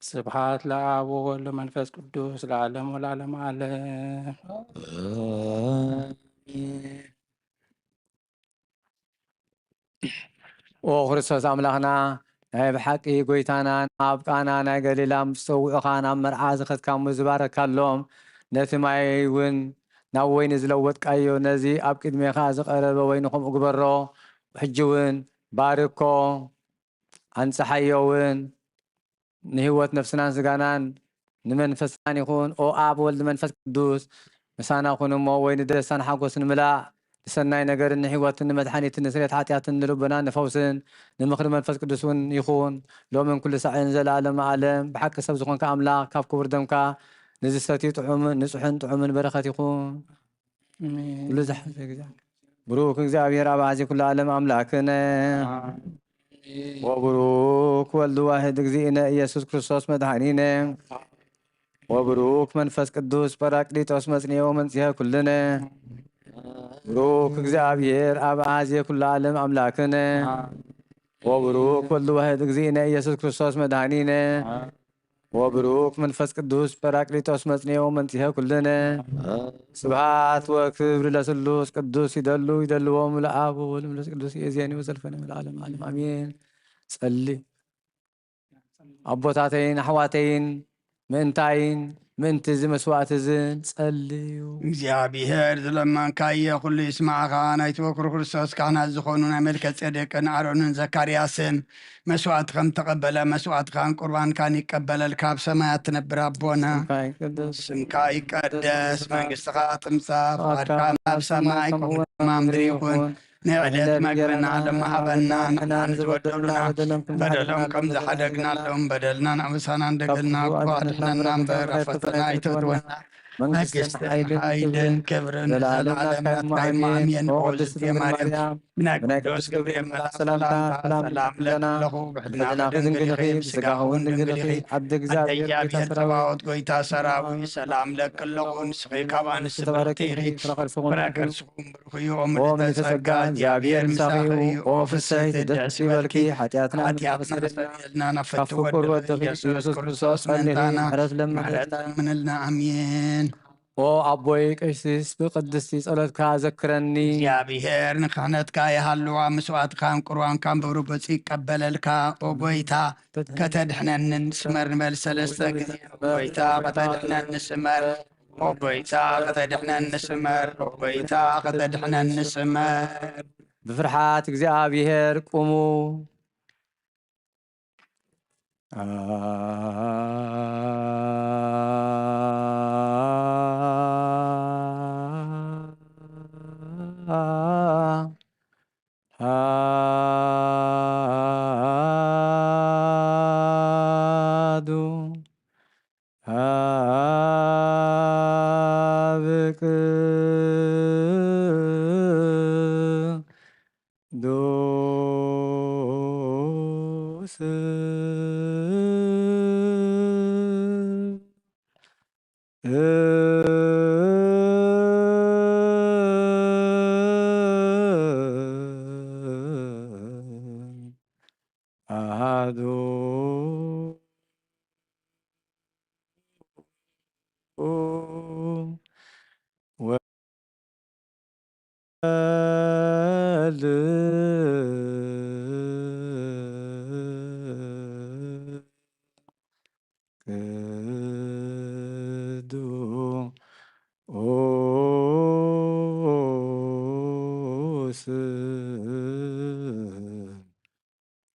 ስብሐት ለአብ ወወልድ ለመንፈስ ቅዱስ ለዓለም ወለዓለመ ዓለም። ኦ ክርስቶስ ኣምላኽና ናይ ብሓቂ ጎይታና ኣብ ቃና ናይ ገሊላ ምስ ፀውዑኻ ናብ መርዓ ዝኸድካ ዝባረካሎም ነቲ ማይ እውን ናብ ወይኒ ዝለወጥካዮ ነዚ ኣብ ቅድሜኻ ዝቐረበ ወይኒ ከምኡ ግበሮ ሕጂ እውን ባርኮ ኣንፀሓዮ እውን ንህይወት ነፍስናን ስጋናን ንመንፈስናን ይኹን። ኦ ኣብ ወልድ መንፈስ ቅዱስ ምሳና ኩን እሞ ወይኒ ደስታን ሓጎስን ምላእ ንሰናይ ነገርን ንህይወትን ንመድሓኒትን ንስርየት ሓጢአትን ንልቦናን ንፈውስን ንምኽሪ መንፈስ ቅዱስ እውን ይኹን ሎምን ኩሉ ሳዕን ዘለዓለም ዓለም። ብሓቂ ሰብ ዝኾንካ ኣምላኽ ካብ ክቡር ደምካ ንዝሰትዩ ጥዑምን ንጹሕን ጥዑምን በረኸት ይኹን ኩሉ ዝሓዘ ግዜ ብሩክ እግዚአብሔር ኣብ ኣዝዩ ኩሉ ዓለም ኣምላክነ ወብሩክ ወልድ ዋሕድ እግዚእነ ኢየሱስ ክርስቶስ መድኃኒነ ወብሩክ መንፈስ ቅዱስ ጰራቅሊጦስ መጽንዮ መንጽሔ ኩልነ ብሩክ እግዚአብሔር ኣብ ኣዝየ ኩሉ ዓለም ኣምላክነ ወብሩክ ወልድ ዋሕድ እግዚእነ ኢየሱስ ክርስቶስ መድኃኒነ ወብሩክ መንፈስ ቅዱስ ጰራቅሊጦስ መጽንዮ መንጽሔ ኩልነ ስብሐት ወክብር ለስሉስ ቅዱስ ይደሉ ይደልዎም ለአብ ወወልድ ወመንፈስ ቅዱስ የዚያኒ ወዘልፈነ ለዓለም ዓለም አሜን። ጸሊ ኣቦታተይን ኣሕዋተይን ምእንታይን ምእንቲ እዚ መስዋዕት እዝን ጸልዩ። እግዚአብሔር ዝለመንካዮ ኩሉ ይስማዕኻ። ናይቲ ወክሩ ክርስቶስ ካህናት ዝኾኑ ናይ መልከ ጼዴቅን ኣሮንን ዘካርያስን መስዋዕት ከም ተቐበለ መስዋዕትካን ቁርባንካን ይቀበለልካ። ኣብ ሰማያት ትነብር ኣቦና ስምካ ይቀደስ፣ መንግስትኻ ትምጻእ፣ ፈቃድካ ኣብ ሰማይ ከምኡ ድማ ምድሪ ይኹን። ንዕለት መግብና ለማሃበና ንሕና ንዝበደሉና በደሎም ከም ዝሓደግናሎም በደልናን ኣበሳናን ደገልና እኳ ድሕነና እምበር ኣብ ፈተና ኣይተእትወና መንግስትን ሓይልን ክብርን ዘለዓለም ናትካ እሞ ኣሜን። ቅድስቲ ማርያም ብናይ ቅዱስ ገብርኤል መልኣክ ሰላምታ ሰላም ለለኹ ብሕድናኸ ድንግል ኢኺ ብስጋኸ እውን ድንግል ኢኺ ዓብዲ እግዚአብሔር ጸባኦት ጎይታ ሰራዊት ሰላም ለክለኹ ንስኺ ካብ ኣንስቲ ተባረኪ ኢኺ ፍረከርስኹም ብሩኽ እዩ ኦ ምልዕተ ጸጋ እግዚአብሔር ምሳኺ እዩ። ኦ ፍስሕቲ ደስ ይበልኪ ሓጢኣትና ንስተሰርየልና ናብ ፍቲ ወዲ ኢየሱስ ክርስቶስ መንታና ምሕረት ለምንልና ኣሜን። ኦ ኣቦይ ቀሲስ ብቅድስቲ ጸሎትካ ዘክረኒ። እግዚአብሔር ንክህነትካ የሃልዋ መስዋዕትካን ቁርባንካን ብርግጽ ይቀበለልካ። ኦ ጎይታ ከተድሕነንን ስመር ንበል ሰለስተ ግዜ። ጎይታ ከተድሕነን ስመር፣ ኦ ጎይታ ከተድሕነን ስመር፣ ኦ ጎይታ ከተድሕነን ስመር። ብፍርሓት እግዚአብሔር ቁሙ።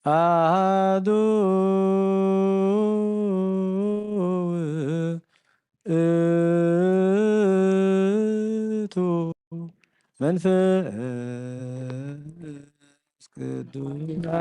አሐዱ ውእቱ መንፈስ ቅዱስ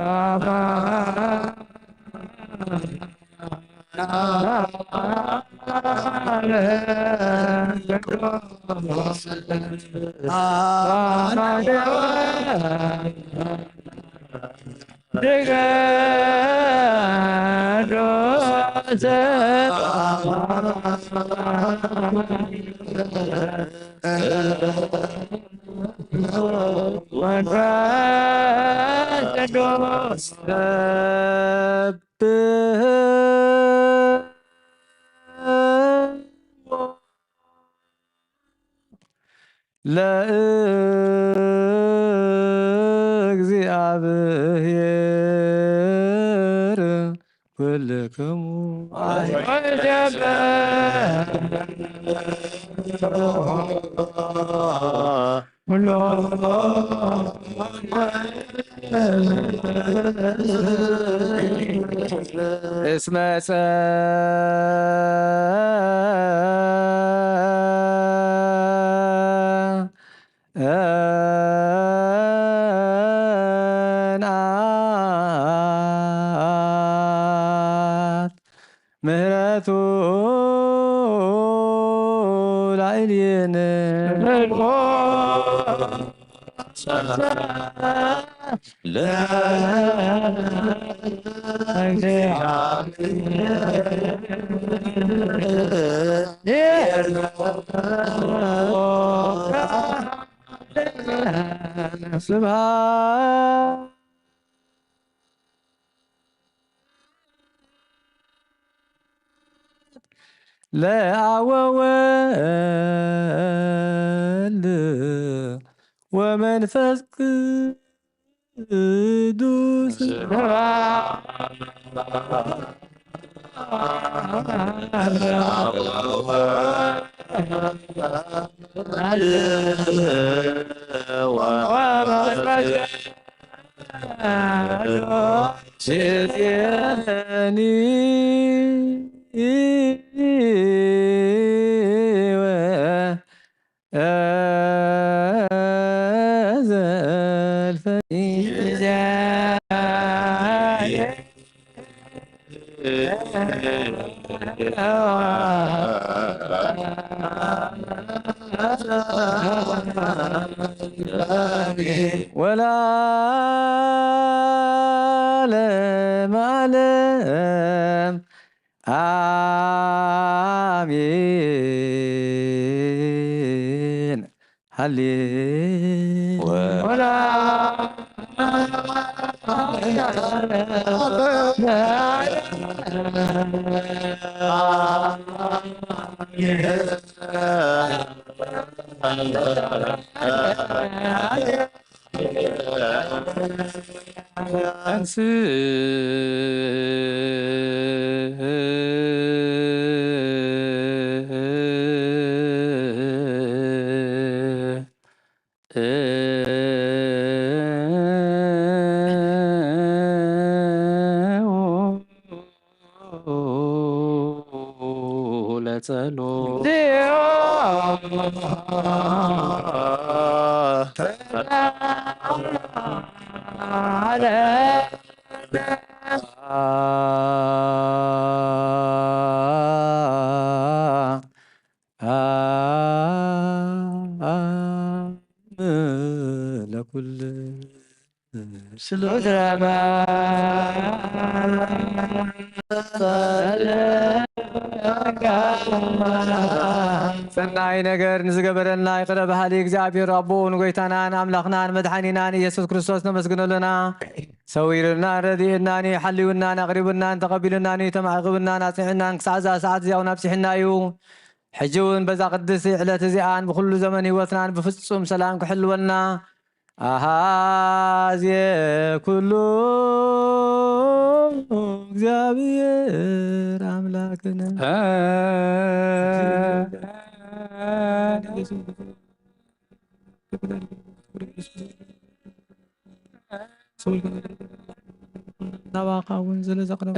ለእግዚአብሔር ኩልክሙ እስመ ጸንዐት ምህረቱ ላዕሌነ ስብሐት ለአብ ወወልድ ወመንፈስ ቅዱስ ሴቴኒ ወለዓለመ ዓለም አሜን። ሃሌሉያ አንስ ለጸሎት ለኩል ሰናይ ነገር ንዝገበረልና ይቅረ ባህሊ እግዚአብሔር አቦ ንጎይታናን አምላኽናን መድሓኒናን ኢየሱስ ክርስቶስ ነመስግነሉና ሰዊርናን ረዲእናኒ ሓልዩናን ኣቕሪቡናን ተቐቢሉናኒ ተማዕቕብናን ኣፅዕናን ክሳዕ ዛ ሰዓት እዚያው ናብፅሕና እዩ حجون بزا قدسي علت زيان بكل زمن هوتنا بفصم سلام كحلونا أهازي كله እግዚአብሔር አምላክነ ናባኻውን ዘለዘቕረበ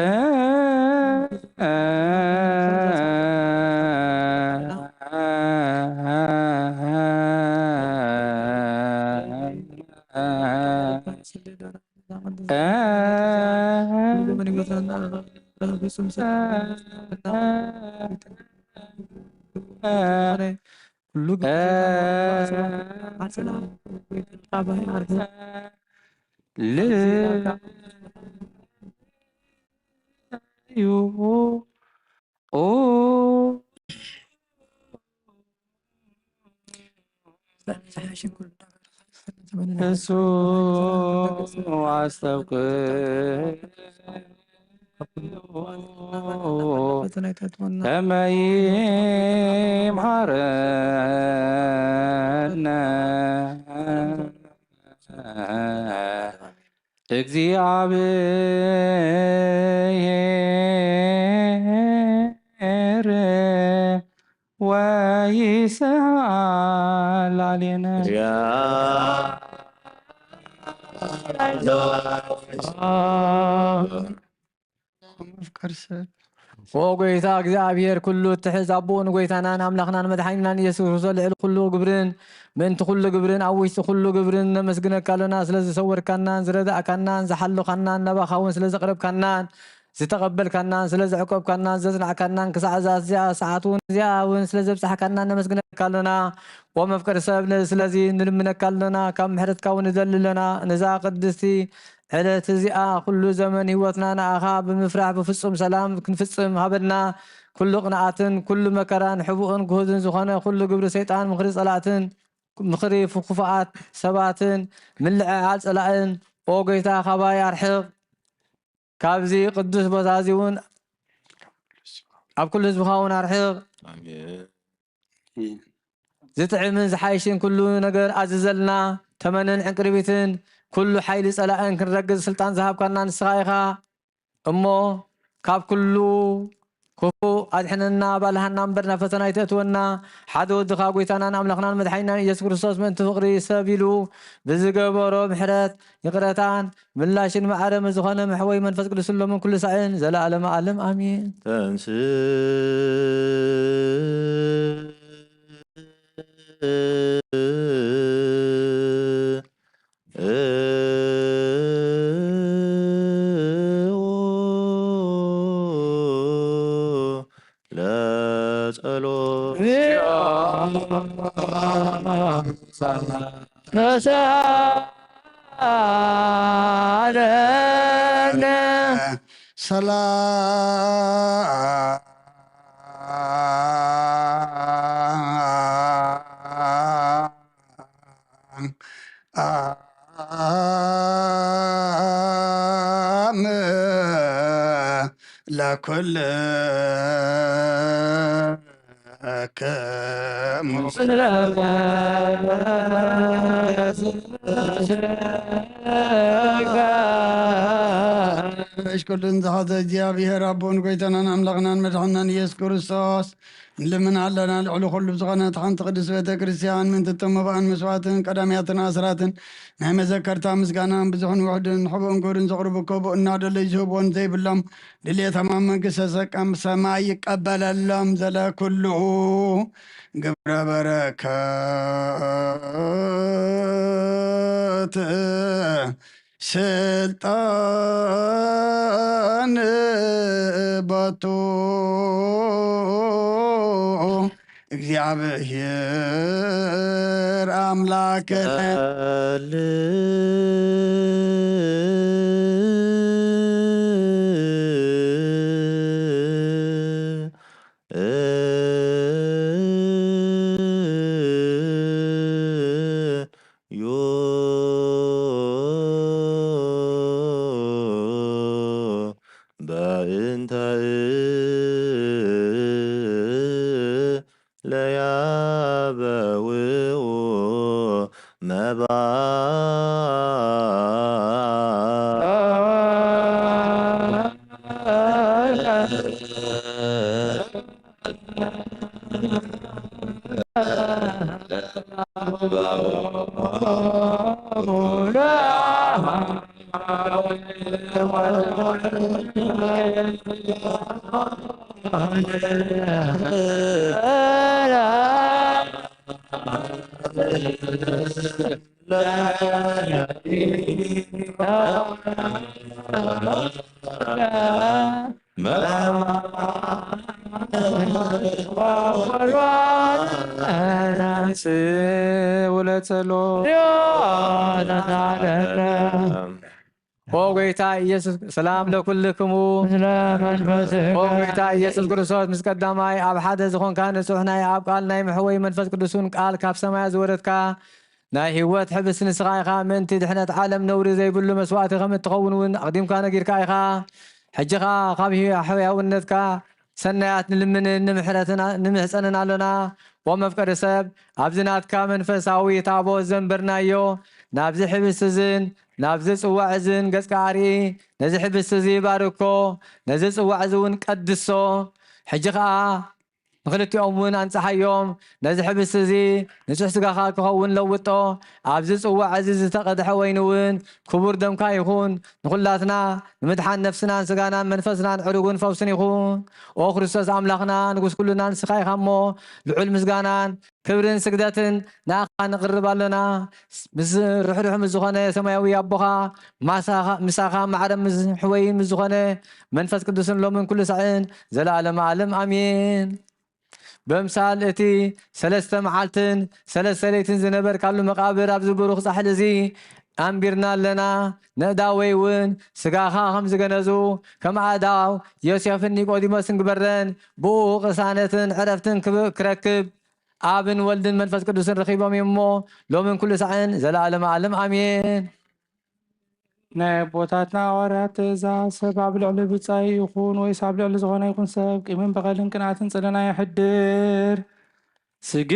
እሱ አስታውቅ ከመ ይምሃረነ እግዚአብሔር ወይስሐል አሌነ ወጎይታ እግዚአብሔር ኩሉ ትሕዝ አቦን ጎይታናን አምላኽናን መድሓኒናን ኢየሱስ ክርስቶስ ልዕሊ ኩሉ ግብርን ምእንቲ ኩሉ ግብርን ኣብ ውሽጢ ኩሉ ግብርን ነመስግነካ ኣለና ስለ ዝሰወርካናን ዝረዳእካናን ዝሓልኻናን ነባኻውን ስለ ዘቕረብካናን ዝተቐበልካናን ስለ ዘዕቆብካናን ዘጽናዕካናን ክሳዕ እዚኣ ሰዓት እውን እዚኣ እውን ስለ ዘብፅሓካናን ነመስግነካ ኣለና ወመፍቀሪ ሰብ ስለዚ ንልምነካ ኣለና ካብ ምሕረትካ እውን ንደሊ ኣለና ነዛ ቅድስቲ ዕለት እዚኣ ኩሉ ዘመን ህይወትና ንኣኻ ብምፍራሕ ብፍጹም ሰላም ክንፍጽም ሃበና ኩሉ ቅንዓትን ኩሉ መከራን ሕቡእን ግሁዝን ዝኾነ ኩሉ ግብሪ ሰይጣን ምኽሪ ጸላእትን ምኽሪ ክፉኣት ሰባትን ምልዕዓል ጸላእን ኦ ጎይታ ካባይ ኣርሕቕ ካብዚ ቅዱስ ቦታ እዚ እውን ኣብ ኩሉ ህዝብኻ እውን ኣርሕቕ ዝጥዕምን ዝሓይሽን ኩሉ ነገር ኣዝዘልና ተመንን ዕንቅርቢትን ኩሉ ሓይሊ ጸላእን ክንረግዝ ስልጣን ዝሃብካና ንስኻ ኢኻ እሞ ካብ ኩሉ ክፉእ ኣድሕነና ባልሃና እምበር ናብ ፈተና ይተእትወና ሓደ ወድኻ ጎይታናን ኣምላኽናን መድሓኒናን ኢየሱስ ክርስቶስ ምእንቲ ፍቕሪ ሰብ ኢሉ ብዝገበሮ ምሕረት ይቕረታን ምላሽን ማዕረም ዝኾነ መሕወይ መንፈስ ቅዱስ ሎምን ኩሉ ሳዕን ዘለኣለመ ዓለም ኣሚን ተንስ ለኩል እሽኩልን ዝሓዘ እግዚኣብሔር ኣቦን ጎይታናን ኣምላኽናን መድሓኒናን ኢየሱስ ክርስቶስ ንልምን ኣለና ልዕሊ ኩሉ ዝኾነት ሓንቲ ቅዱስ ቤተ ክርስቲያን ምእንቲ እተመባእን መስዋዕትን ቀዳምያትን ኣስራትን ናይ መዘከርታ ምስጋናን ብዙሕን ውሕድን ሕቡእን ግብርን ዘቕርቡ ከቡእ እናደለይ ዝህብዎን ዘይብሎም ድልየቶም ኣብ መንግስተ ሰማይ ይቀበለሎም ዘለኩሉ ግብረ በረከት ስልጣን ባቶ እግዚአብሔር አምላክ ለያበውኡ መባ ጌታ ኢየሱስ ሰላም ለኩልክሙ ጌታ ኢየሱስ ክርስቶስ ምስ ቀዳማይ ኣብ ሓደ ዝኾንካ ንጹሕ ናይ ኣብ ቃል ናይ ምሕወይ መንፈስ ቅዱስን ቃል ካብ ሰማይ ዝወረድካ ናይ ህይወት ሕብስ ንስኻ ኢኻ ምእንቲ ድሕነት ዓለም ነውሪ ዘይብሉ መስዋእቲ ከም እትኸውን እውን ኣቕዲምካ ነጊርካ ኢኻ ሕጂኻ ካብ ሕያውነትካ ሰናያት ንልምንን ንምሕፀንን ኣሎና ወመፍቀሪ ሰብ ኣብዚ ናትካ መንፈሳዊ ታቦት ዘንበርናዮ ናብዚ ሕብስቲ እዝን ናብዚ ጽዋዕ እዝን ገጽካ ኣርኢ ነዚ ሕብስቲ እዚ ባርኮ ነዚ ጽዋዕ እዚ እውን ቀድሶ ሕጂ ከዓ ንክልቲኦም እውን ኣንፀሓዮም ነዚ ሕብስቲ እዚ ንጹሕ ስጋኻ ክኸውን ለውጦ ኣብዚ ጽዋዕ እዚ ዝተቐድሐ ወይኒ እውን ክቡር ደምካ ይኹን ንኩላትና ንምድሓን ነፍስናን ስጋናን መንፈስናን ዕሩጉን ፈውስን ይኹን ኦ ክርስቶስ ኣምላኽና ንጉስ ኩሉና ንስኻ ኢኻ እሞ ልዑል ምስጋናን ክብርን ስግደትን ንኣኻ ንቕርብ ኣለና ምስ ርሕሩሕ ምስ ዝኾነ ሰማያዊ ኣቦኻ ምሳኻ ማዕረም ምስ ሕወይን ምስ ዝኾነ መንፈስ ቅዱስን ሎምን ኩሉ ሰዕን ዘለኣለመ ዓለም ኣሜን በምሳል እቲ 3 መዓልትን 3 ለይትን ዝነበርካሉ መቃብር ኣብ ዝብሩኽ ፃሕሊ እዚ ኣንቢርና ኣለና ንእዳወይ እውን ስጋኻ ከም ዝገነዙ ከም ኣእዳው ዮሴፍን ኒቆዲሞስን ግበረን ብኡ ቅሳነትን ዕረፍትን ክረክብ ኣብን ወልድን መንፈስ ቅዱስን ረኺቦም እዮም እሞ ሎምን ኩሉ ሰዕን ዘለኣለመ ዓለም ኣሜን ናይ ኣቦታትና ሐዋርያት ትእዛዝ ሰብ ኣብ ልዕሊ ብፃይ ይኹን ወይስ ኣብ ልዕሊ ዝኾነ ይኹን ሰብ ቂምን በቐልን ቅንዓትን ፅለና ይሕድር ስግዱ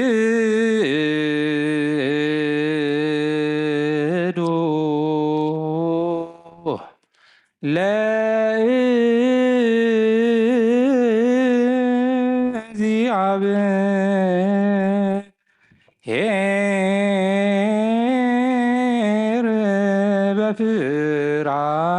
ለእግዚአብሔር በፍርሃት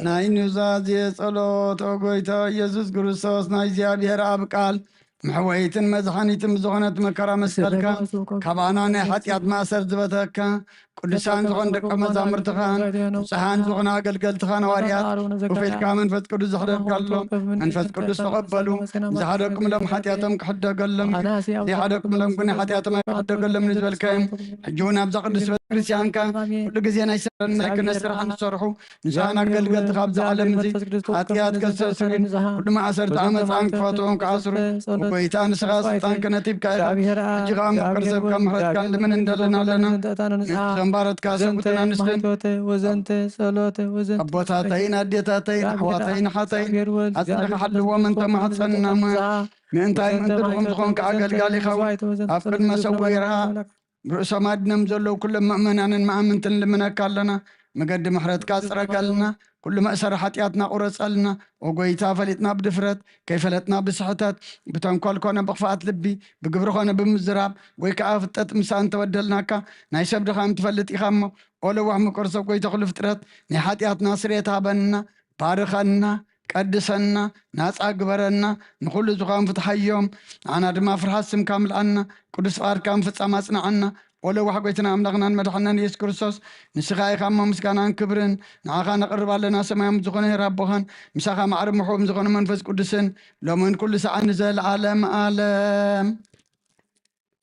ናይ ኑዛዜ ጸሎት ኦ ጎይታ ኢየሱስ ክርስቶስ ናይ እግዚኣብሔር ኣብ ቃል محويتن مزحانيتن بزغنت مكرا مسكركا كبانا ناي حتيات ماسر زبتكا قدسان زغن دق مزامرتخان سهان زغن اقلقلتخان واريات وفي الكامن فت قدس زحرق قلهم انفت قدس تقبلوا زحرقكم لهم حتياتهم كحدا قلهم زحرقكم لهم كنا حتياتهم كحدا قلهم نزل الكايم حجونا بزا قدس كريسيان كان كل قزينا يسرن لكن نسرحان نصرحوا نزانا قلقلت خابز عالم زي حتيات كسرسرين كل ما عسرت عمز عنك فاتوهم كعسروا ويتان سغاس تان كنتيب كايرا جغام كرسب كم حرد كان لمن اندلنا لنا زنبارت كاسم كتنا نسخن أبوتاتين أديتاتين حواتين حاتين أسرح حل ومن تمحت سنما من تاين من درهم تخون كعقل قالي خو أفقد ما سويرها برؤسا ما نمزلو كل مؤمنان مؤمنتن لمنا كالنا مقدم حرد كاسرة كالنا كل ما أسر حتياتنا قرص لنا وقويتا فلتنا بدفرت كيف فلتنا بصحتات بتنقل كونا بخفات لبي بقبرخونا بمزراب ويكاف تتمسان تودلناكا نايشب دخام تفلت إخامو أولو وحم قرصو قويتا خلو فترات نحاتياتنا سريتها بنا بارخنا قدسنا ناس أكبرنا نخل زغام فتحيوم أنا دما فرحسم كامل عنا قدس فاركام فتساماسنا عنا ولو حقيتنا أملغنا المدحنا يسوع كريستوس نسخاي خام مسكانان كبرن نعاقا نقرب لنا سمايا مزغون ربهن مسخا معرب محوب مزغون منفس قدسن لو من كل ساعة نزل عالم عالم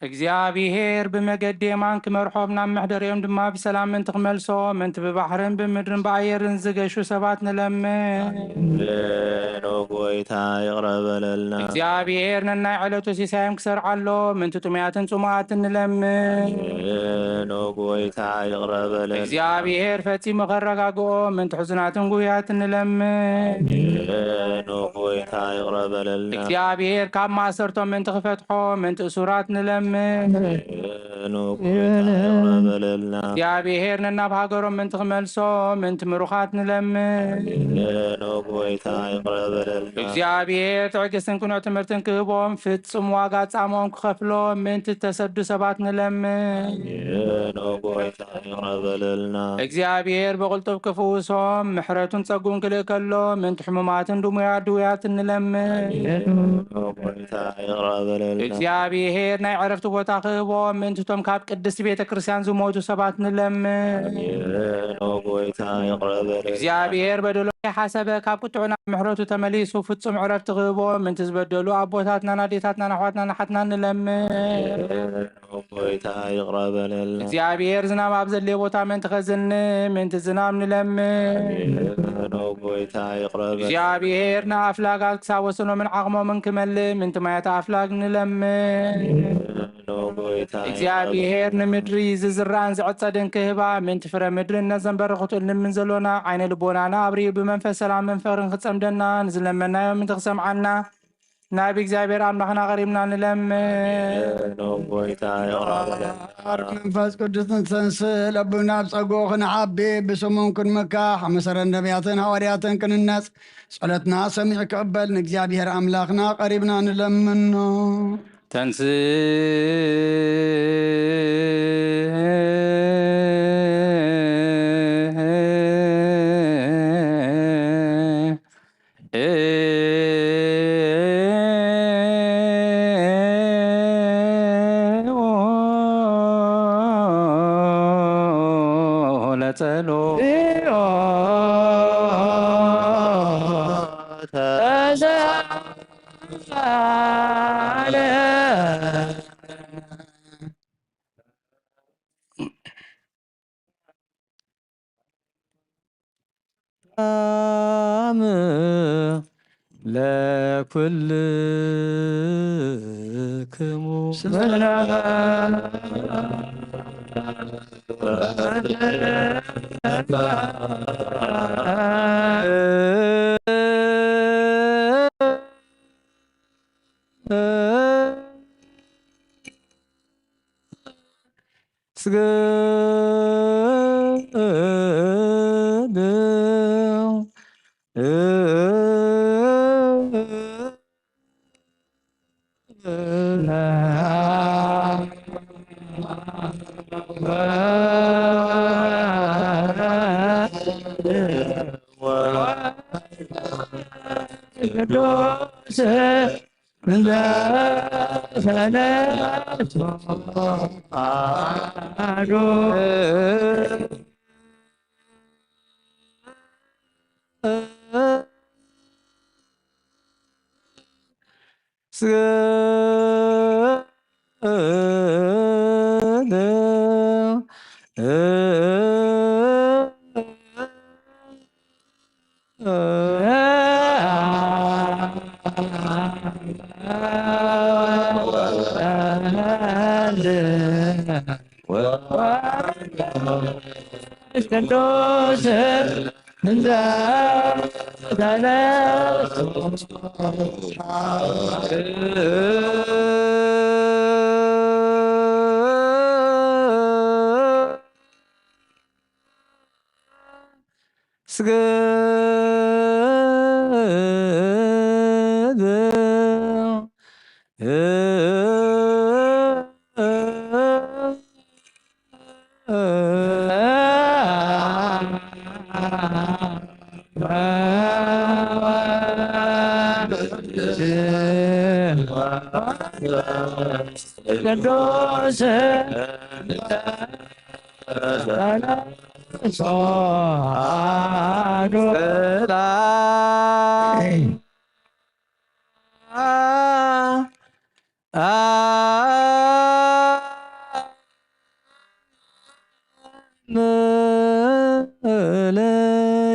እግዚአብሔር ብመገዲ የማን ክመርሖም ናብ መሕደሪኦም ድማ ብሰላም ምንቲ ክመልሶም ምንቲ ብባሕርን ብምድርን ብኣየርን ዝገሹ ሰባት ንለምን። ጎይታ ይቕረበለልና። እግዚአብሔር ነናይ ዕለቱ ሲሳዮም ክሰርዓሎ ምንቲ ጥሙያትን ጽሙኣትን ንለምን። ጎይታ ይቕረበለልና። እግዚአብሔር ፈጺሙ ከረጋግኦ ምንቲ ሕዙናትን ጉያትን ንለምን። ጎይታ ይቕረበለልና። እግዚአብሔር ካብ ማእሰርቶም ምንቲ ክፈትሖ ምንቲ እሱራት ንለምን። ይቕረበለልና። እግዚአብሔር ነናብ ሃገሮም ምንቲ ክመልሶ ምንቲ ምሩኻት ንለምን። ጎይታ ይቕረበለልና። እግዚአብሔር ትዕግስትን ቅኑዕ ትምህርትን ክህቦም ፍጹም ዋጋ ጻሞኦም ክኸፍሎም ምንቲ ተሰዱ ሰባት ንለምን። ጎይታ ይቕረበለልና። እግዚአብሔር ብቕልጡፍ ክፍውሶም ምሕረቱን ጸጉን ክልእ ከሎ ምንቲ ሕሙማትን ድውያትን ንለምን። ጎይታ ይቕረበለልና። እግዚአብሔር ናይ ዕረፍቲ ቦታ ክህቦም ምንትቶም ካብ ቅድስቲ ቤተ ክርስቲያን ዝሞቱ ሰባት ንለምን። ጎይታ ይቕረበለልና። እግዚአብሔር በደሎ ሓሰበ ካብ ቁጥዑና ምሕረቱ ተመሊሱ ፍጹም ዕረፍቲ ክህቦም ምንቲ ዝበደሉ ኣቦታትናን ኣዴታትናን ኣሕዋትናን ሓትና ንለምን። ጎይታ ይቕረበለልና። እግዚአብሔር ዝናብ ኣብ ዘድልዮ ቦታ ምንቲ ኸዝኒ ምንቲ ዝናብ ንለምን። ጎይታ ይቕረበለልና። እግዚአብሔር ንኣፍላጋት ክሳብ ወሰኖምን ዓቕሞምን ክመልእ ምንቲ ማያት ኣፍላግ ንለምን። እግዚአብሔር ንምድሪ ዝዝራእን ዝዕጸድን ክህባ ምንቲ ፍረ ምድሪ እነዘንበረኽቱ እንምን ዘሎና ዓይነ ልቦናና ኣብርዩ ብመንፈስ ሰላምን ፍቕርን ክጸምደና ንዝለመናዮም ምንቲ ክሰምዓና ናብ እግዚአብሔር ኣምላኽና ቀሪብና ንለምን። ጎይታ ይቕረበለልና። መንፈስ ቅዱስ ንሰንስል ኣቦና ኣብ ጸጉኡ ክንዓቢ ብስሙም ክንምካሕ መሰረት ነቢያትን ሐዋርያትን ክንነጽ ጸሎትና ሰሚዕ ክቕበል ንእግዚአብሔር ኣምላኽና ቀሪብና ንለምኖ። ተንስ ለኩልክሙ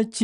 መቺ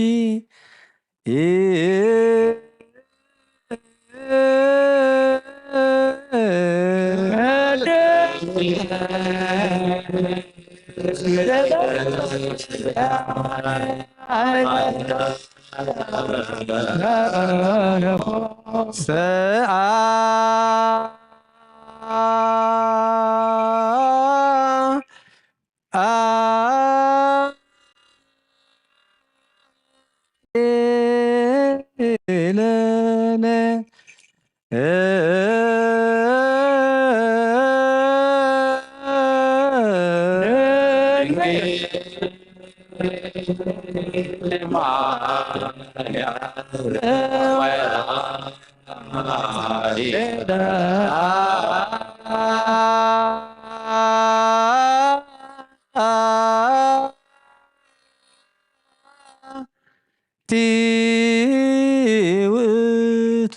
ውእቱ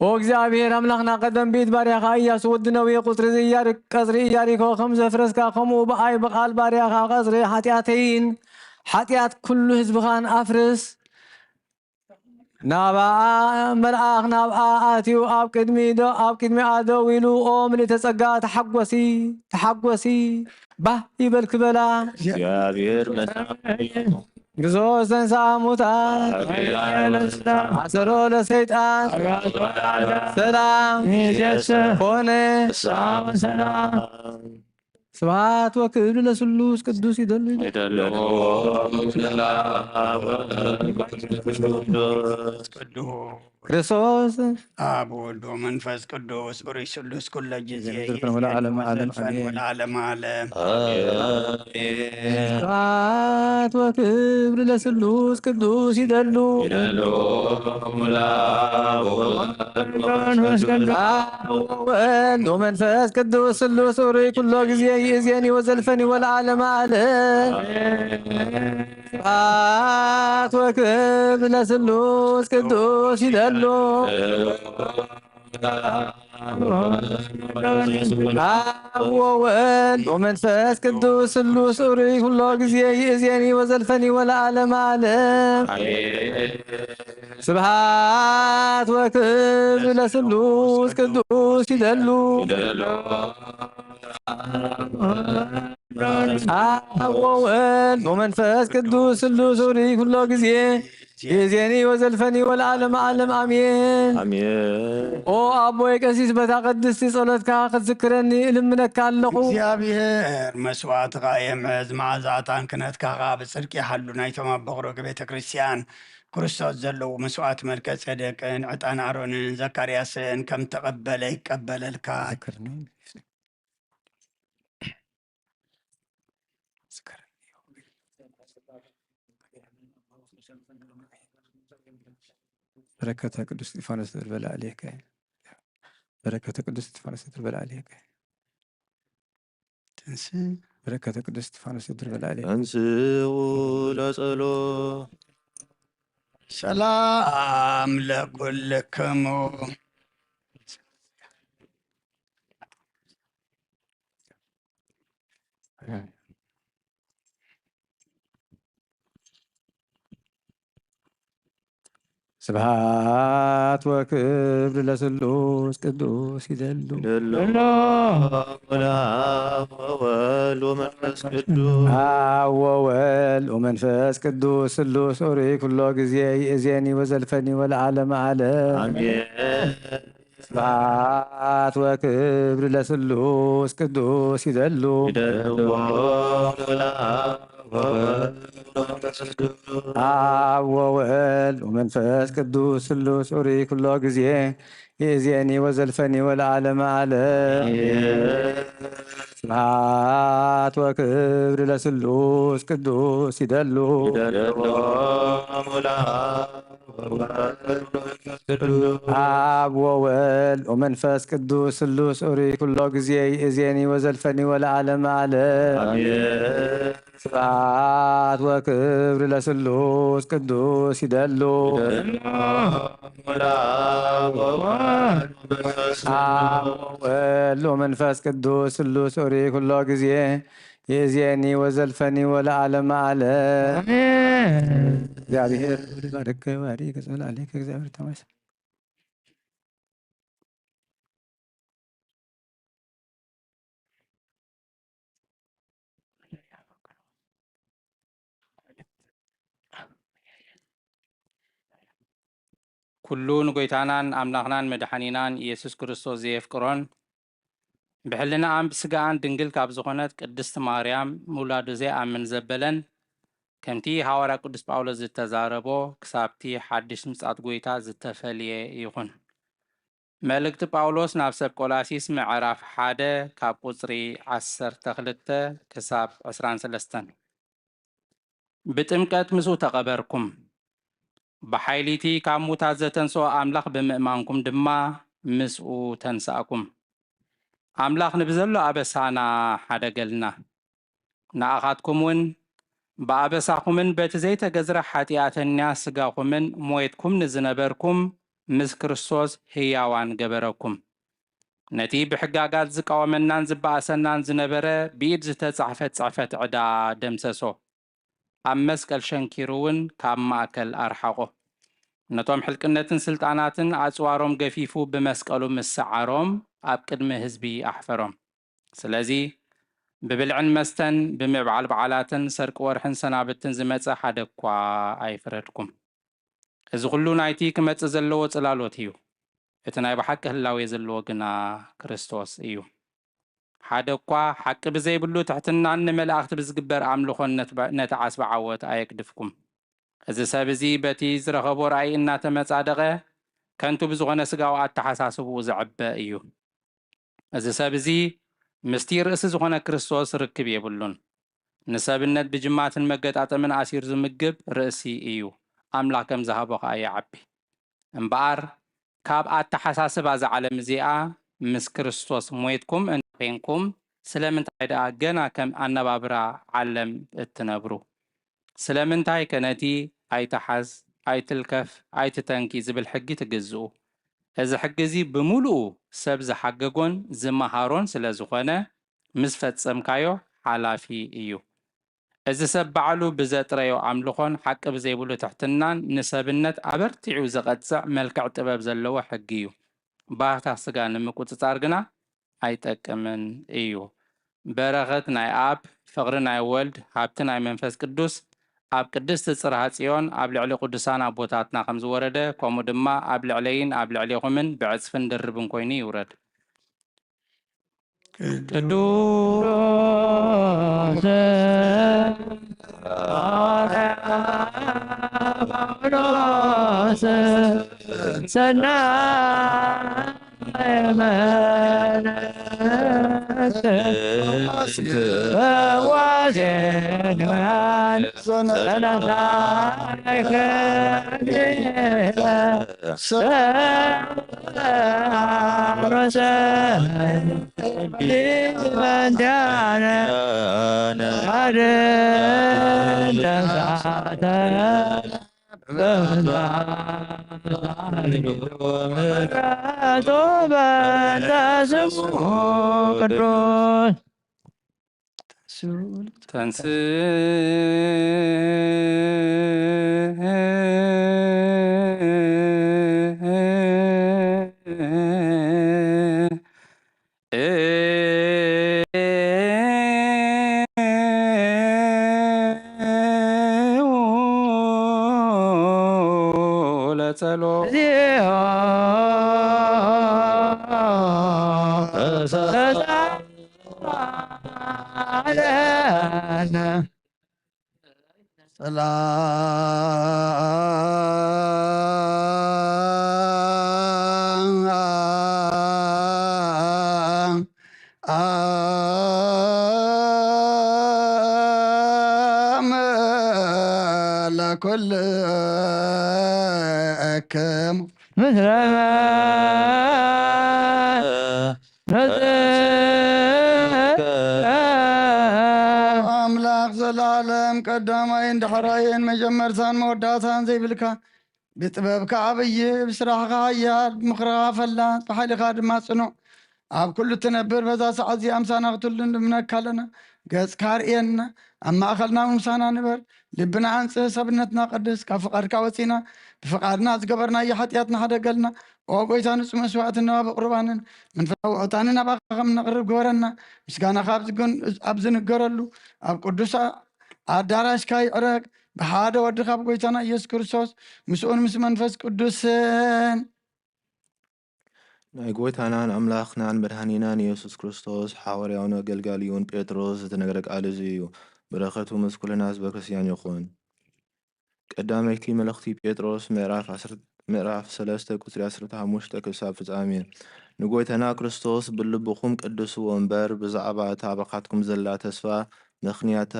እግዚአብሔር አምላክና ቀደም ቤት ባሪያኻ ኢያሱ ወዲ ነዌ ቁጽሪ ቀጽሪ ኢያሪኮ ከም ዘፍረስካ ከምኡ በአይ በቃል ባሪያኻ ቀጽሪ ኃጢአተይን ኃጢአት ኩሉ ህዝብኻን አፍርስ ናብኣ መልአኽ ናብኣ ኣትዩ ኣብ ቅድሚኣ ደው ኢሉ ኦ ምልዕተ ጸጋ ተሓጐሲ ባህ ይበል ክበላ እግዚአብሔር ግዞስ ተንሥአ እሙታን አሰሮ ለሰይጣን ሰላም ኮነ። ስብሐት ወክብር ለስሉስ ቅዱስ ይደሉ ክርስቶስ አብ ወልድ ወመንፈስ ቅዱስ ቡሩክ ስሉስ ኩለ ጊዜ ወለዓለመ ዓለም አሜን። ወለዓለመ ዓለም ስብሐት ወክብር ለስሉስ ቅዱስ ይደሉ ወወልድ ወመንፈስ ቅዱስ ስሉስ ቡሩክ ኩሎ ጊዜ ይእዜኒ ወዘልፈኒ ወለዓለመ ዓለም ስብሐት ወክብር ለስሉስ ቅዱስ ይደሉ አብ ወወልድ ወመንፈስ ቅዱስ ስሉስ ቡሩክ ኩሎ ጊዜ ይእዜኒ ወዘልፈኒ ወለዓለመ ዓለም ስብሐት ወክብር ለስሉስ ቅዱስ ይደሉ አብ ወወልድ ወመንፈስ ቅዱስ ስሉስ ቡሩክ ኩሎ ጊዜ ይእዜኒ ወዘልፈኒ ወለዓለመ ዓለም አሜን። ኦ አቦይ ቀሲስ በታ ቅድስቲ ጸሎትካ ክትዝክረኒ እልምነካ ኣለኹ። እግዚአብሔር መስዋዕትኻ የምሕዝ መዓዛታን ክነትካኻ ብጽድቂ ይሓሉ ናይቶም ኣብ በቕሮግ ቤተ ክርስቲያን ክርስቶስ ዘለዉ መስዋዕት መልከ ጼዴቅን ዕጣን አሮንን ዘካርያስን ከም ተቐበለ ይቀበለልካ። በረከተ ቅዱስ እስጢፋኖስ ትርበል አለከ በረከተ ቅዱስ እስጢፋኖስ ትርበል አለከ ትንስ በረከተ ቅዱስ እስጢፋኖስ ትርበል አለከ አንስኡ ለጸሎት ሰላም ለኩልክሙ ስብሐት ወክብር ለስሉስ ቅዱስ ይደሉ ለአብ ወወልድ ወመንፈስ ቅዱስ አብ ወወልድ ወመንፈስ ቅዱስ ስሉስ ኦሪ ኩሎ ጊዜ ይእዜኒ ወዘልፈኒ ወለዓለመ ዓለም አሜን። ስብሐት ወክብር ለስሉስ ቅዱስ ይደሉ ይደልዎ ለአብ ወወልድ ወመንፈስ ቅዱስ አብ ወወልድ ወመንፈስ ቅዱስ ስሉስ ኦሪ ኩሎ ጊዜ ይእዜኒ ወዘልፈኒ ወለዓለመ ዓለም ስብሐት ወክብር ለስሉስ ቅዱስ ይደሉ ይደልዎ ለአብ ወወልድ ወመንፈስ ቅዱስ አብ ወወልድ ወመንፈስ ቅዱስ ስሉስ ኦሪ ኩሎ ጊዜ ይእዜኒ ወዘልፈኒ ወለዓለመ ዓለም አሜን። ስብሐት ወክብር ለስሉስ ቅዱስ ይደሉ ለአብ ወወልድ ወመንፈስ አብ ወወልድ ወመንፈስ ቅዱስ ስሉስ ኦሪ ኩሎ ጊዜ ይእዜኒ ወዘልፈኒ ወለዓለመ ዓለም እግዚአብሔር ባርከ ባሪክ ዘላለከ እግዚአብሔር ተመስገን። ኩሉ ንጎይታናን አምላኽናን መድኃኒናን ኢየሱስ ክርስቶስ ዘየፍቅሮን ብሕልናኣን ብስጋኣን ድንግል ካብ ዝኾነት ቅድስቲ ማርያም ምውላዱ ዘይኣምን ዘበለን ከምቲ ሐዋርያ ቅዱስ ጳውሎስ ዝተዛረቦ ክሳብቲ ሓድሽ ምጽኣት ጎይታ ዝተፈልየ ይኹን። መልእክቲ ጳውሎስ ናብ ሰብ ቆላሲስ ምዕራፍ 1 ካብ ቁጽሪ 12 ክሳብ 23 ብጥምቀት ምስኡ ተቐበርኩም ብሓይሊቲ ካብ ሙታት ዘተንስኦ ኣምላኽ ብምእማንኩም ድማ ምስኡ ተንሳእኩም። ኣምላኽ ንብዘሎ ኣበሳና ሓደገልና ንኣኻትኩምን ብኣበሳኹምን በቲ ዘይተገዝረ ሓጢኣተኛ ስጋኹምን ሞየትኩም ንዝነበርኩም ምስ ክርስቶስ ህያዋን ገበረኩም። ነቲ ብሕጋጋት ዝቃወመናን ዝበኣሰናን ዝነበረ ብኢድ ዝተጻሕፈት ጽሕፈት ዕዳ ደምሰሶ ኣብ መስቀል ሸንኪሩ እውን ካብ ማእከል ኣርሓቆ። ነቶም ሕልቅነትን ስልጣናትን ኣጽዋሮም ገፊፉ ብመስቀሉ ምስዓሮም ኣብ ቅድሚ ህዝቢ ኣሕፈሮም። ስለዚ ብብልዕን መስተን ብምብዓል በዓላትን ሰርቂ ወርሕን ሰናብትን ዝመፀ ሓደ እኳ ኣይፍረድኩም። እዚ ኩሉ ናይቲ ክመፅእ ዘለዎ ጽላሎት እዩ። እቲ ናይ ብሓቂ ህላዌ ዘለዎ ግና ክርስቶስ እዩ። ሓደ እኳ ሓቂ ብዘይብሉ ትሕትናን ንመላእኽቲ ብዝግበር ኣምልኾን ነቲ ዓስቢ ዓወት ኣየግድፍኩም። እዚ ሰብ እዚ በቲ ዝረኸቦ ራእይ እናተመጻደቐ ከንቱ ብዝኾነ ስጋዊ ኣተሓሳስብኡ ዝዕበ እዩ። እዚ ሰብ እዚ ምስቲ ርእሲ ዝኾነ ክርስቶስ ርክብ የብሉን። ንሰብነት ብጅማትን መገጣጠምን ኣሲር ዝምግብ ርእሲ እዩ። ኣምላኽ ከም ዝሃቦ ከዓ ይዓቢ እምበኣር ካብ ኣተሓሳስባ ዝዓለም እዚኣ ምስ ክርስቶስ ሞየትኩም እንኮንኩም ስለምንታይ ደኣ ገና ከም ኣነባብራ ዓለም እትነብሩ? ስለምንታይ ከነቲ ኣይተሓዝ ኣይትልከፍ ኣይትተንኪ ዝብል ሕጊ ትግዝኡ? እዚ ሕጊ እዚ ብምሉኡ ሰብ ዝሓገጎን ዝመሃሮን ስለ ዝኾነ ምስ ፈጸምካዮ ሓላፊ እዩ። እዚ ሰብ ባዕሉ ብዘጥረዮ ኣምልኾን ሓቂ ብዘይብሉ ትሕትናን ንሰብነት ኣበርቲዑ ዘቐጽዕ መልክዕ ጥበብ ዘለዎ ሕጊ እዩ። ባህታ ስጋ ንምቁፅጻር ግና ኣይጠቅምን እዩ። በረኸት ናይ ኣብ ፍቕሪ ናይ ወልድ ሃብቲ ናይ መንፈስ ቅዱስ ኣብ ቅድስቲ ጽርሐ ጽዮን ኣብ ልዕሊ ቅዱሳን ኣቦታትና ከም ዝወረደ ከምኡ ድማ ኣብ ልዕለይን ኣብ ልዕሌኹምን ብዕጽፍን ድርብን ኮይኑ ይውረድ። ቅዱስ ጳውሎስ ሰናይ መለክት በዋዜንያን ሰነታይ ከሊለ ሰረሰ ሊበንዳነ አደለሳተ በንተ ስሙ ቅዱስ ተንስ ለጸሎት ለኩልክሙ አምላክ ዘላለም ቀዳማይን ዳሕራይን መጀመርታን መወዳእታን ዘይብልካ ብጥበብካ ዓብይ ብስራሕካ ሃያል ብምኽርኻ ፈላጥ ብሓይልኻ ድማ ጽኑዕ ኣብ ኩሉ ትነብር በዛ ሰዓት እዚ ኣምሳና ክትሉ ንምነካ ኣለና ገጽካ ርእየና ኣብ ማእኸልና ምሳና ንበር ልብና ኣንጽህ ሰብነትና ቅድስ ካብ ፍቓድካ ወፂና ብፍቓድና ዝገበርናዮ ሓጢኣትና ሓደገልና ኦ ጎይታ ንጹህ መስዋዕትን ነዋብቕ ቁርባንን መንፈሳዊ ዕጣንን ናባኻ ከም ነቕርብ ግበረና ምስጋናኻ ኣብ ዝንገረሉ ኣብ ቅዱስ ኣዳራሽካ ይዕረግ ብሓደ ወድኻ ብጎይታና ኢየሱስ ክርስቶስ ምስኡን ምስ መንፈስ ቅዱስን ናይ ጎይታናን ኣምላኽናን መድሃኒናን ኢየሱስ ክርስቶስ ሓዋርያውን ኣገልጋሊውን ጴጥሮስ ዝተነገረ ቃል እዚ እዩ። በረኸቱ ምስ ኩልና ህዝበ ክርስቲያን ይኹን። ቀዳመይቲ መልእኽቲ ጴጥሮስ ምዕራፍ 3 ቁጽሪ 15 ክሳብ ፍጻሜ ንጎይታና ክርስቶስ ብልብኹም ቅድስዎ እምበር ብዛዕባ እታ ኣብኻትኩም ዘላ ተስፋ ምኽንያታ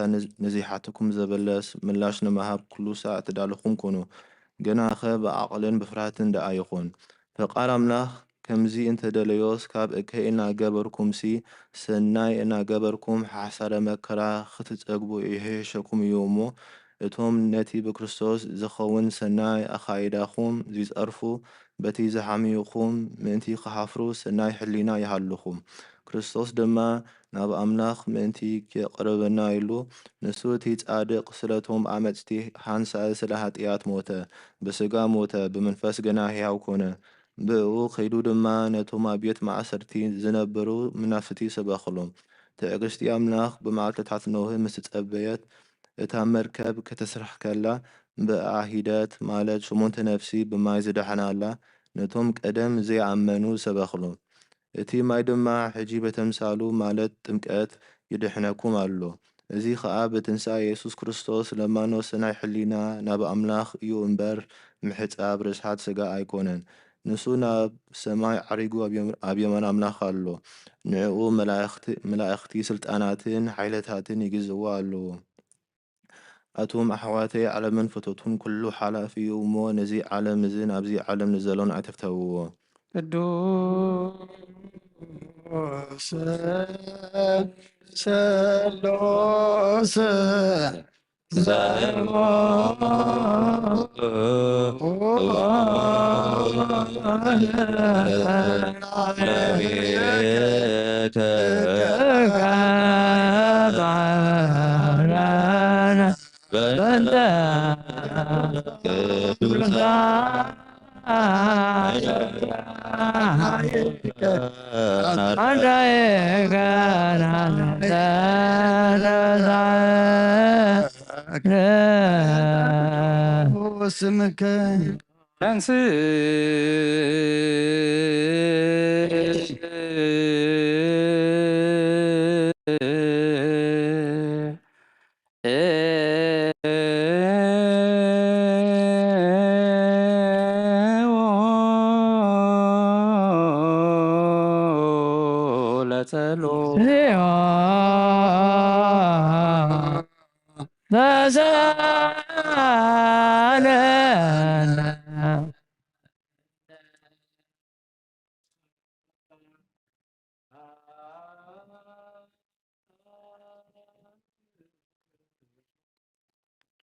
ነዚሓትኩም ዘበለስ ምላሽ ንምሃብ ኩሉ ሳዕ ትዳልኹም ኩኑ። ገናኸ ብዓቕልን ብፍርሃትን ደኣ ይኹን። ፈቃድ ኣምላኽ ከምዚ እንተደለዮስ ካብ እከይ እናገበርኩምሲ ሰናይ እናገበርኩም ሓሳረ መከራ ክትጸግቡ ይሕሸኩም እዩ እሞ እቶም ነቲ ብክርስቶስ ዝኸውን ሰናይ ኣኻይዳኹም ዝጸርፉ በቲ ዝሓምዩኹም ምእንቲ ክሓፍሩ ሰናይ ሕሊና ይሃልኹም። ክርስቶስ ድማ ናብ ኣምላኽ ምእንቲ የቕርበና ኢሉ ንሱ እቲ ጻድቕ ስለቶም ኣመጽቲ ሓንሳእ ስለ ኃጢኣት ሞተ፣ ብስጋ ሞተ፣ ብመንፈስ ገና ሕያው ኮነ። ብኡ ከይዱ ድማ ነቶም ኣብ ቤት ማእሰርቲ ዝነበሩ መናፍስቲ ሰበኽሎም። ትዕግስቲ ኣምላኽ ብመዓልትታት ኖህ ምስ ጸበየት እታ መርከብ ከተስርሕ ከላ ብኣ ሂደት ማለት 8 ነፍሲ ብማይ ዝደሕናላ ነቶም ቀደም ዘይኣመኑ ሰበኽሎም። እቲ ማይ ድማ ሕጂ በተምሳሉ ማለት ጥምቀት ይድሕነኩም ኣሎ። እዚ ከዓ ብትንሣኤ ኢየሱስ ክርስቶስ ለማኖ ሰናይ ሕሊና ናብ ኣምላኽ እዩ እምበር ምሕጻብ ርስሓት ስጋ ኣይኮነን። ንሱ ናብ ሰማይ ዓሪጉ ኣብ የማን ኣምላኽ ኣሎ። ንዕኡ መላእኽቲ ስልጣናትን ሓይለታትን ይግዝዎ ኣለዎ። ኣቶም ኣሕዋተይ ዓለምን ፈተቱን ኩሉ ሓላፊ እዩ እሞ ነዚ ዓለም እዚ ናብዚ ዓለም ንዘሎን ኣይተፍተውዎ። ቅዱስ ሰሎስ ስምከ ተንስ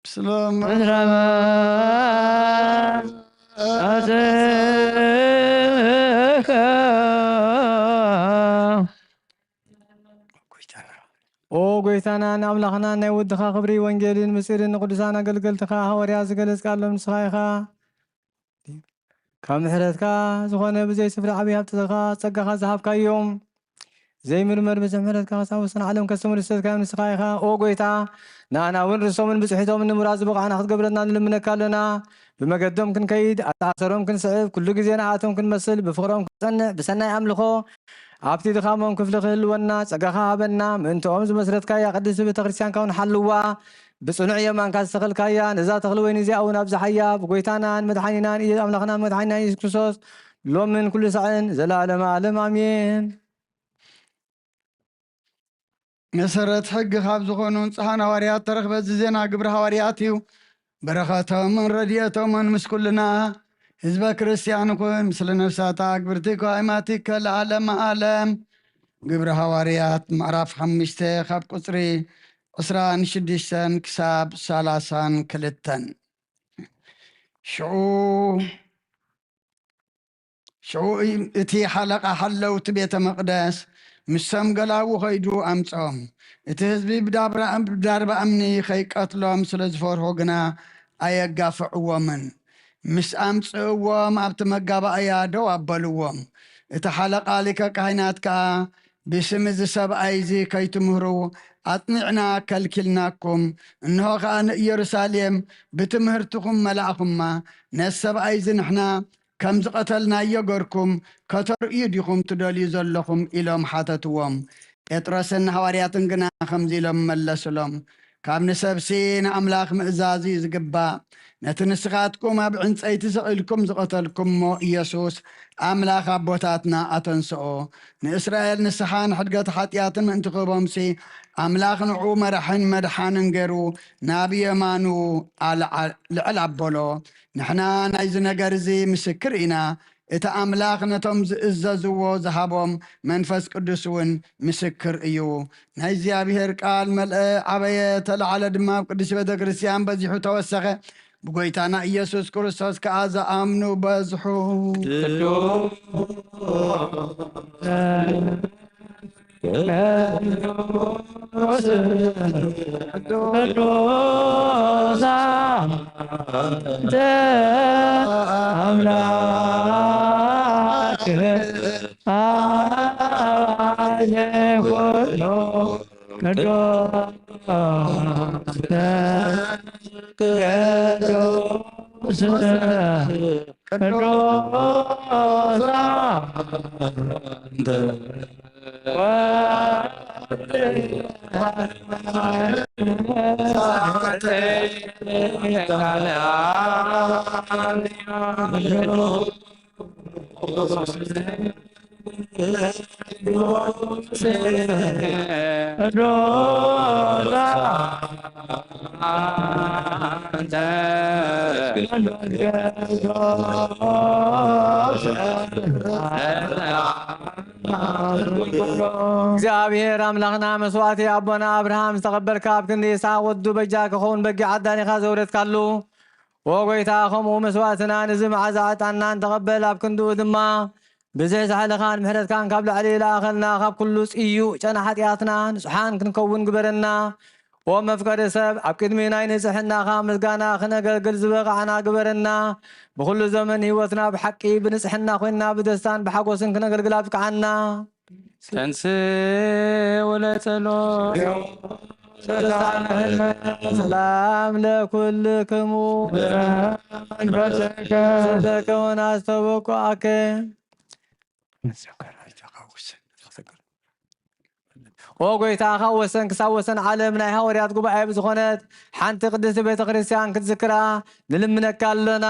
سلام ኦ ጎይታና ንኣምላኽና ናይ ወድኻ ክብሪ ወንጌልን ምስጢርን ንቅዱሳን ኣገልገልትኻ ሃዋርያት ዝገለጽካሎም ንስኻ ኢኻ ካብ ምሕረትካ ዝኾነ ብዘይ ስፍሪ ዓብዪ ሃብትኻ ጸጋኻ ዝሃብካዮም ዘይምርመር በዝሒ ምሕረትካ ክሳብ ዓለም ከስተምር ዝተትካዮም ንስኻ ኢኻ ኦ ጎይታ ንኣና እውን ርሶምን ብፅሒቶምን ንምራዝ ዝበቕዓና ክትገብረና ንልምነካ ኣለና ብመገዶም ክንከይድ ኣተኣሰሮም ክንስዕብ ኩሉ ግዜ ንኣቶም ክንመስል ብፍቕሮም ክንጸንዕ ብሰናይ ኣምልኾ ኣብቲ ድኻሞም ክፍሊ ክህልወና ጸጋኻ ሃበና ምእንትኦም ዝመስረትካያ ቅድስቲ ቤተ ክርስቲያንካ እውን ሓልዋ ብጽኑዕ የማንካ ዝተኸልካያ ነዛ ተኽሊ ወይኒ እዚኣ እውን ኣብዝሓያ ብጎይታናን መድሓኒናን ኢየሱስ ኣምላኽናን መድሓኒናን ኢየሱስ ክርስቶስ ሎምን ኩሉ ሰዕን ዘለዓለመ ዓለም ኣሜን። መሰረት ሕጊ ካብ ዝኾኑ ንጽሓን ሃዋርያት ተረኽበ ዜና ግብሪ ሃዋርያት እዩ። በረኸቶምን ረድኤቶምን ምስ ኩልና ህዝበ ክርስቲያን ኩን ምስለ ነፍሳታ ግብርቲ ሃይማኖቲከ ለዓለመ ዓለም። ግብሪ ሃዋርያት ምዕራፍ 5 ካብ ቁፅሪ 26 ክሳብ 32 ሽዑ እቲ ሓለቓ ሓለውቲ ቤተ መቕደስ ምሰም ገላቡ ኸይዱ ኣምጾም እቲ ህዝቢ ብዳርባ እምኒ ኸይቀትሎም ስለ ዝፈርሆ ግና ኣየጋፍዕዎምን ምስ ኣምጽእዎም ኣብቲ መጋባእያ ደው ኣበልዎም። እቲ ሓለቓ ሊቀ ካህናት ከዓ ብስም እዚ ሰብኣይ እዚ ከይትምህሩ ኣጥኒዕና ከልኪልናኩም እንሆ ከዓ ንኢየሩሳሌም ብትምህርትኩም መላእኹማ ነዚ ሰብኣይ እዚ ንሕና ከም ዝቐተልናዮ ገርኩም ከተርእዩ ዲኹም ትደልዩ ዘለኹም ኢሎም ሓተትዎም። ጴጥሮስን ሃዋርያትን ግና ከምዚ ኢሎም መለስሎም ካብ ንሰብሲ ንኣምላኽ ምእዛዝ እዩ ዝግባእ ነቲ ንስኻትኩም ኣብ ዕንፀይቲ ሰቒልኩም ዝቐተልኩምሞ ኢየሱስ ኣምላኽ ኣቦታትና ኣተንስኦ ንእስራኤል ንስሓን ሕድገት ሓጢኣትን ምእንቲ ክህቦምሲ ኣምላኽ ንዑ መራሕን መድሓንን ገይሩ ናብ የማኑ ልዕል ኣበሎ። ንሕና ናይዚ ነገር እዚ ምስክር ኢና። እቲ ኣምላኽ ነቶም ዝእዘዝዎ ዝሃቦም መንፈስ ቅዱስ እውን ምስክር እዩ። ናይ እግዚኣብሔር ቃል መልአ ዓበየ ተለዓለ ድማ ኣብ ቅዱስ ቤተ ክርስቲያን በዚሑ ተወሰኸ። ብጎይታና ኢየሱስ ክርስቶስ ከዓ ዝኣምኑ በዝሑ እግዚአብሔር አምላክና መስዋዕት አቦና አብርሃም ዝተቀበልካ ኣብ ክንዲ ይስሐቅ ወዱ በጃ ክኸውን በጊዕ ዓዳኒኻ ዘውረድካሉ ወጎይታ ከምኡ መስዋዕትና ነዚ መዓዛ ዕጣንናን ተቐበል ኣብ ክንድኡ ድማ ብዝሕ ዝሓለኻን ምሕረትካን ካብ ላዕሊ ለኣኸልና ካብ ኩሉ ጽዩቕ ጨና ሓጢኣትና ንጹሓን ክንከውን ግበረና። ኦ መፍቀሪ ሰብ ኣብ ቅድሚ ናይ ንጽሕናኻ ምስጋና ክነገልግል ዝበቕዓና ግበረና። ብኩሉ ዘመን ህይወትና ብሓቂ ብንጽሕና ኮይንና ብደስታን ብሓጎስን ክነገልግል ኣብቅዓና። ተንስ ወለጸሎ ሰላም ለኩልክሙ ዘተከውን አስተበቋከ ኦ ጎይታ ካብ ወሰን ክሳብ ወሰን ዓለም ናይ ሃዋርያት ጉባኤ ብዝኾነት ሓንቲ ቅድስቲ ቤተ ክርስቲያን ክትዝክራ ንልምነካ ኣለና።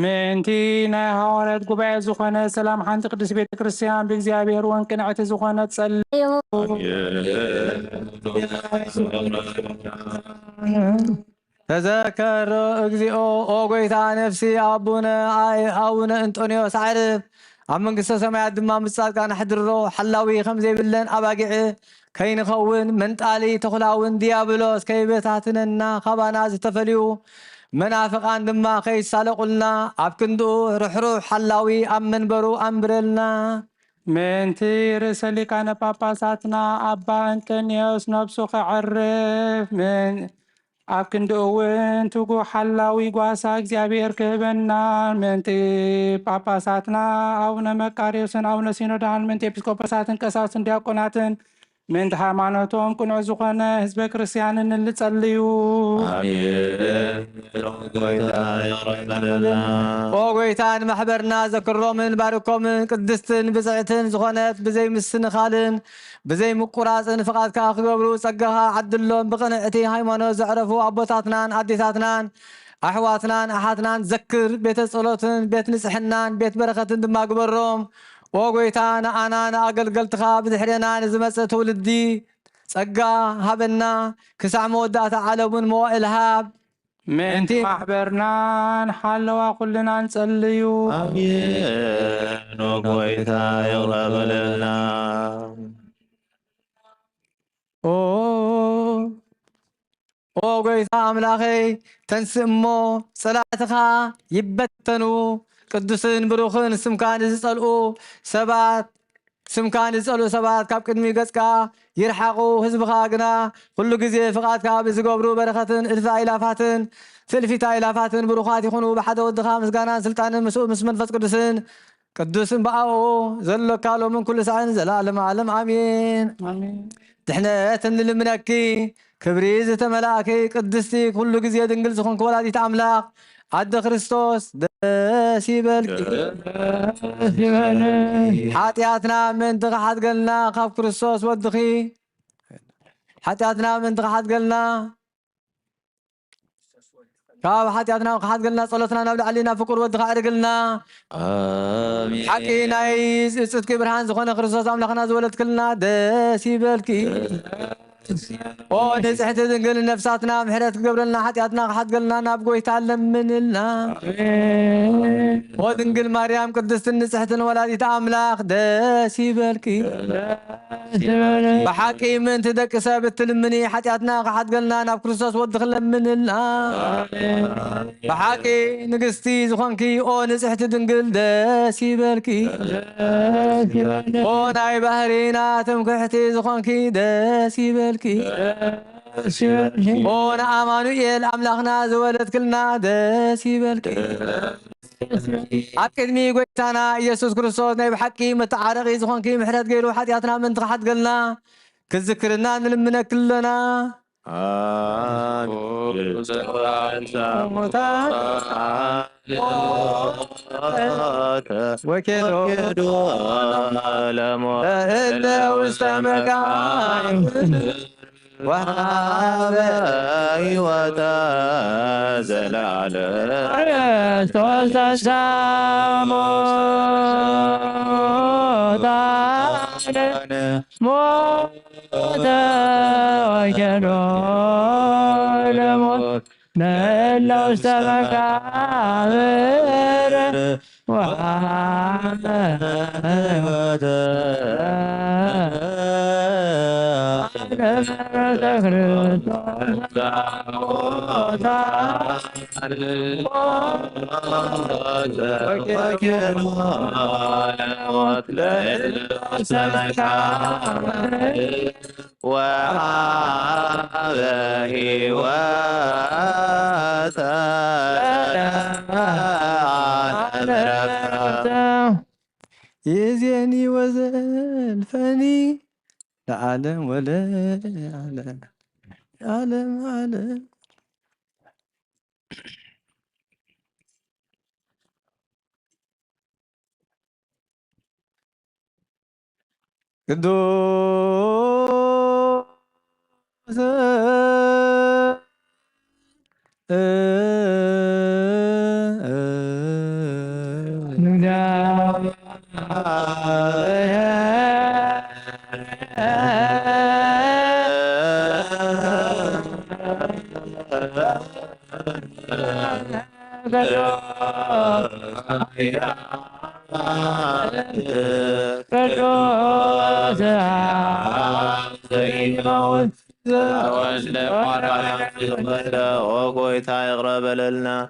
ምእንቲ ናይ ሃዋርያት ጉባኤ ዝኾነ ሰላም ሓንቲ ቅድስቲ ቤተ ክርስቲያን ብእግዚአብሔር ወንቅንዕቲ ዝኾነት ጸልዩ። ተዘከሮ እግዚኦ ኦ ጎይታ ነፍሲ አቡነ እንጦንዮስ ዓርብ ኣብ መንግስተ ሰማያት ድማ ምስ ጻድቃን ሕድሮ ሓላዊ ከም ዘይብለን ኣባጊዕ ከይንኸውን መንጣሊ ተኹላውን ዲያብሎስ ከይበታትነና ካባና ዝተፈልዩ መናፍቃን ድማ ከይሳለቁልና ኣብ ክንድኡ ርሕሩሕ ሓላዊ ኣብ መንበሩ ኣንብረልና። ምንቲ ርእሰ ሊቃነ ጳጳሳትና ኣባ እንጦንዮስ ነብሱ ክዕርፍ ኣብ ክንዲ እውን ትጉህ ሓላዊ ጓሳ እግዚኣብሔር ክህበና ምንቲ ጳጳሳትና ኣቡነ መቃርዮስን ኣቡነ ሲኖዳን ምንቲ ኤጲስቆጶሳትን ቀሳውስትን ዲያቆናትን ምንቲ ሃይማኖቶም ቅኑዕ ዝኾነ ህዝበ ክርስቲያንን ንጸልዩ። ኦ ጎይታ ንማሕበርና ዘክሮምን ባርኮምን ቅድስትን ብፅዕትን ዝኾነት ብዘይ ምስንኻልን ብዘይ ምቁራፅን ፍቓድካ ክገብሩ ጸጋኻ ዓድሎም ብቕንዕቲ ሃይማኖት ዘዕረፉ ኣቦታትናን ኣዴታትናን ኣሕዋትናን ኣሓትናን ዘክር ቤተ ጸሎትን ቤት ንጽሕናን ቤት በረኸትን ድማ ግበሮም። ኦ ጎይታ ንኣና ንኣገልገልትኻ ብድሕርና ንዝመጽእ ትውልዲ ጸጋ ሃበና ክሳዕ መወዳእታ ዓለሙን መዋእል ሃብ ምንቲ ማሕበርናን ሓለዋ ኩልና ንጸልዩ። አሜን። ጎይታ ይቕረበለና። ኦ ጎይታ ኣምላኸይ ተንስእ እሞ ጸላእትኻ ይበተኑ ቅዱስን ብሩኽን ስምካ ንዝጸልኡ ሰባት ካብ ቅድሚ ገጽካ ይርሓቑ። ህዝብኻ ግና ኩሉ ግዜ ፍቓድካ ብዝገብሩ በረኸትን እልፊ ኣእላፋትን ትእልፊት ኣእላፋትን ብሩኻት ይኹኑ። ብሓደ ወድኻ ምስጋናን ስልጣንን ምስኡ ምስ መንፈስ ቅዱስን ቅዱስን በኣኡ ዘሎካ ሎምን ኩሉ ሰዓን ዘለዓለመ ዓለም ኣሜን። ድሕነት እንልምነኪ ክብሪ ዝተመላእኪ ቅድስቲ ኩሉ ግዜ ድንግል ዝኾንክ ወላዲት ኣምላኽ ዓዲ ክርስቶስ ደስ ይበልኪ። ሓጢኣትና ምእንቲ ከሓድገልና ካብ ክርስቶስ ወድኺ ሓጢኣትና ምእንቲ ከሓድገልና ካብ ሓጢኣትና ከሓድገልና ጸሎትና ናብ ላዕሊ ናብ ፍቁር ወድኻ ዕርግልና። ሓቂ ናይ ጽድቂ ብርሃን ዝኾነ ክርስቶስ ኣምላኽና ዝወለድክልና ደስ ይበልኪ። ኦ ንጽሕቲ ድንግል ነፍሳትና ምሕረት ክገብረልና ሓጢኣትና ክሓድገልና ናብ ጎይታ ለምንልና። ኦ ድንግል ማርያም ቅድስትን ንጽሕትን ወላዲት ኣምላኽ ደስ ይበልኪ። ብሓቂ ምእንቲ ደቂ ሰብ እትልምኒ ሓጢኣትና ክሓድገልና ናብ ክርስቶስ ወዲ ክለምንልና። ብሓቂ ንግስቲ ዝኾንኪ ኦ ንጽሕቲ ድንግል ደስ ይበልኪ። ኦ ናይ ባህሪና ትምክሕቲ ዝኾንኪ ደስ ይበልኪ። ኦ ንኣማኑኤል ኣምላኽና ዝወለድክልና ደስ ይበልኪ። ኣብ ቅድሚ ጎይታና ኢየሱስ ክርስቶስ ናይ ብሓቂ መተዓረቒ ዝኾንኪ ምሕረት ገይሩ ሓጢኣትና ምእንቲ ከሓድገልና ክዝክርና ንልምነክ ኣለና። ወኬዶ ለእለ ውስተ መቃብር ወሃበ ሕይወተ ዘለዓለም ክርስቶስ ተሳሞታነ ሞተ ወኬዶ ለሞት ለእለ ውስተ መቃብር ወሃበ ሕይወተ يزيني وزلفني لعالم ولا عالم عالم قدوس وقويتا يغرب لنا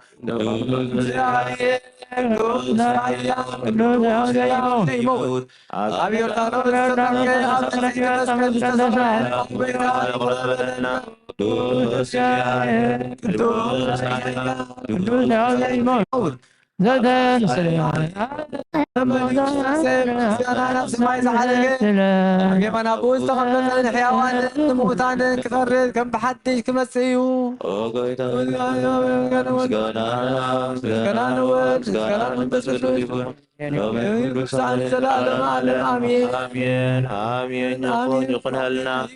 سماي زعلك كمان ابوز تخبط حيوان موتان كفرد كم بحدش كمسيو آمين آمين يكون هلنا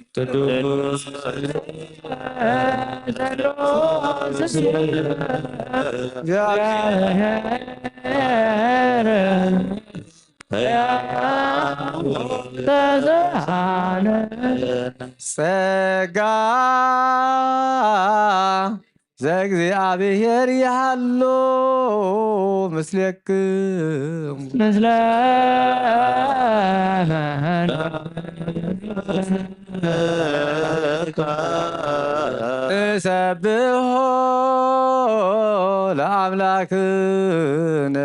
ሰጋ ዘእግዚአብሔር ያሎ ምስሌክም እሰብሖ ለአምላክነ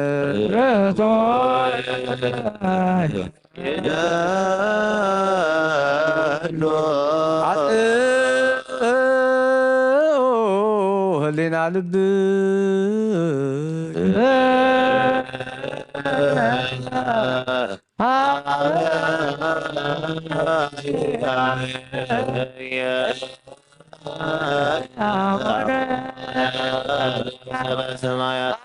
ህሊና ልብ ሰማያት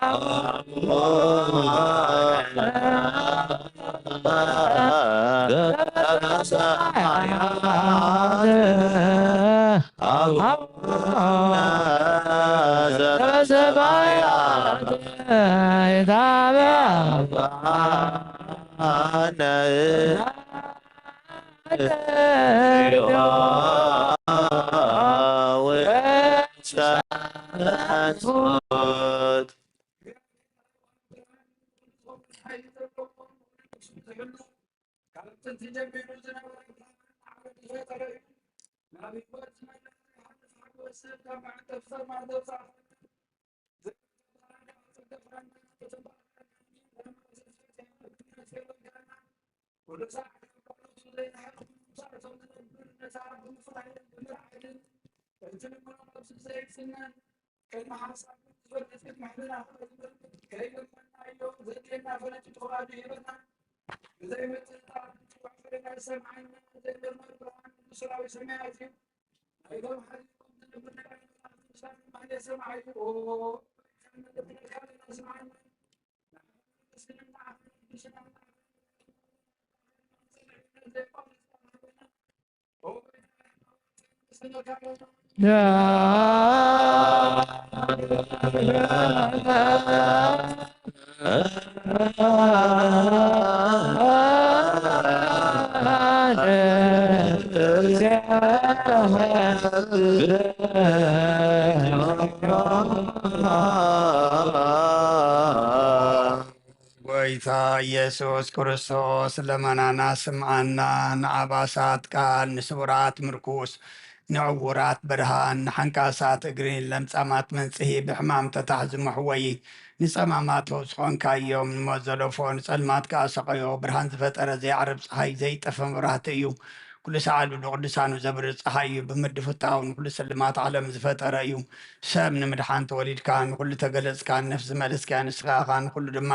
ጎይታ ኢየሱስ ክርስቶስ ለመናና ስምዓና ንዓባሳት ቃል ንስውራት ምርኩስ ንዕውራት ብርሃን ንሓንቃሳት እግሪ ለምጻማት መንጽሂ ብሕማም ተታሕ ዝመሕወይ ንጸማማት ዝኮንካዮም ንሞት ዘለፎ ንጸልማት ከኣሰቐዮ ብርሃን ዝፈጠረ ዘይዓርብ ፀሓይ ዘይጠፈ መብራህቲ እዩ ኩሉ ሰዓል ብቅዱሳኑ ዘብርህ ፀሓይ እዩ ብምድፍታው ንኩሉ ስልማት ዓለም ዝፈጠረ እዩ ሰብ ንምድሓን ተወሊድካ ንኩሉ ተገለጽካ ነፍሲ ዝመለስካ ንስኻኻ ንኩሉ ድማ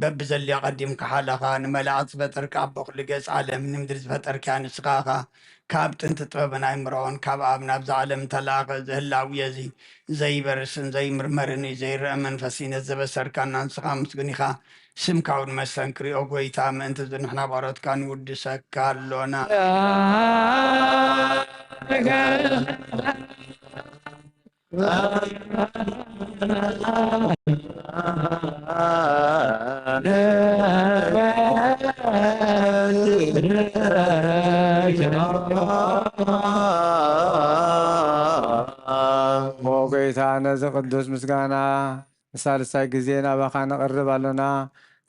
በቢ ዘልዮ ቀዲምካ ሓለኻ ንመላእክት ዝፈጠርካ ኣቦ ኩሉ ገጽ ዓለም ንምድሪ ዝፈጠርካ ንስኻኻ ካብ ጥንቲ ጥበብን ኣይምሮን ካብ ኣብ ናብዚ ዓለም ተላኸ ዝህላው እዚ ዘይበርስን ዘይምርመርን እዩ ዘይርአ መንፈሲ ነቲ ዘበሰርካና ንስኻ ምስግን ኢኻ ስምካ እውን መስተንክሪኦ ጎይታ ምእንቲ ዝንሕና ባሮትካ ንውድሰካ ኣሎና ጌታ ነዚ ቅዱስ ምስጋና ንሳልሳይ ግዜ ናባኻ ነቕርብ ኣሎና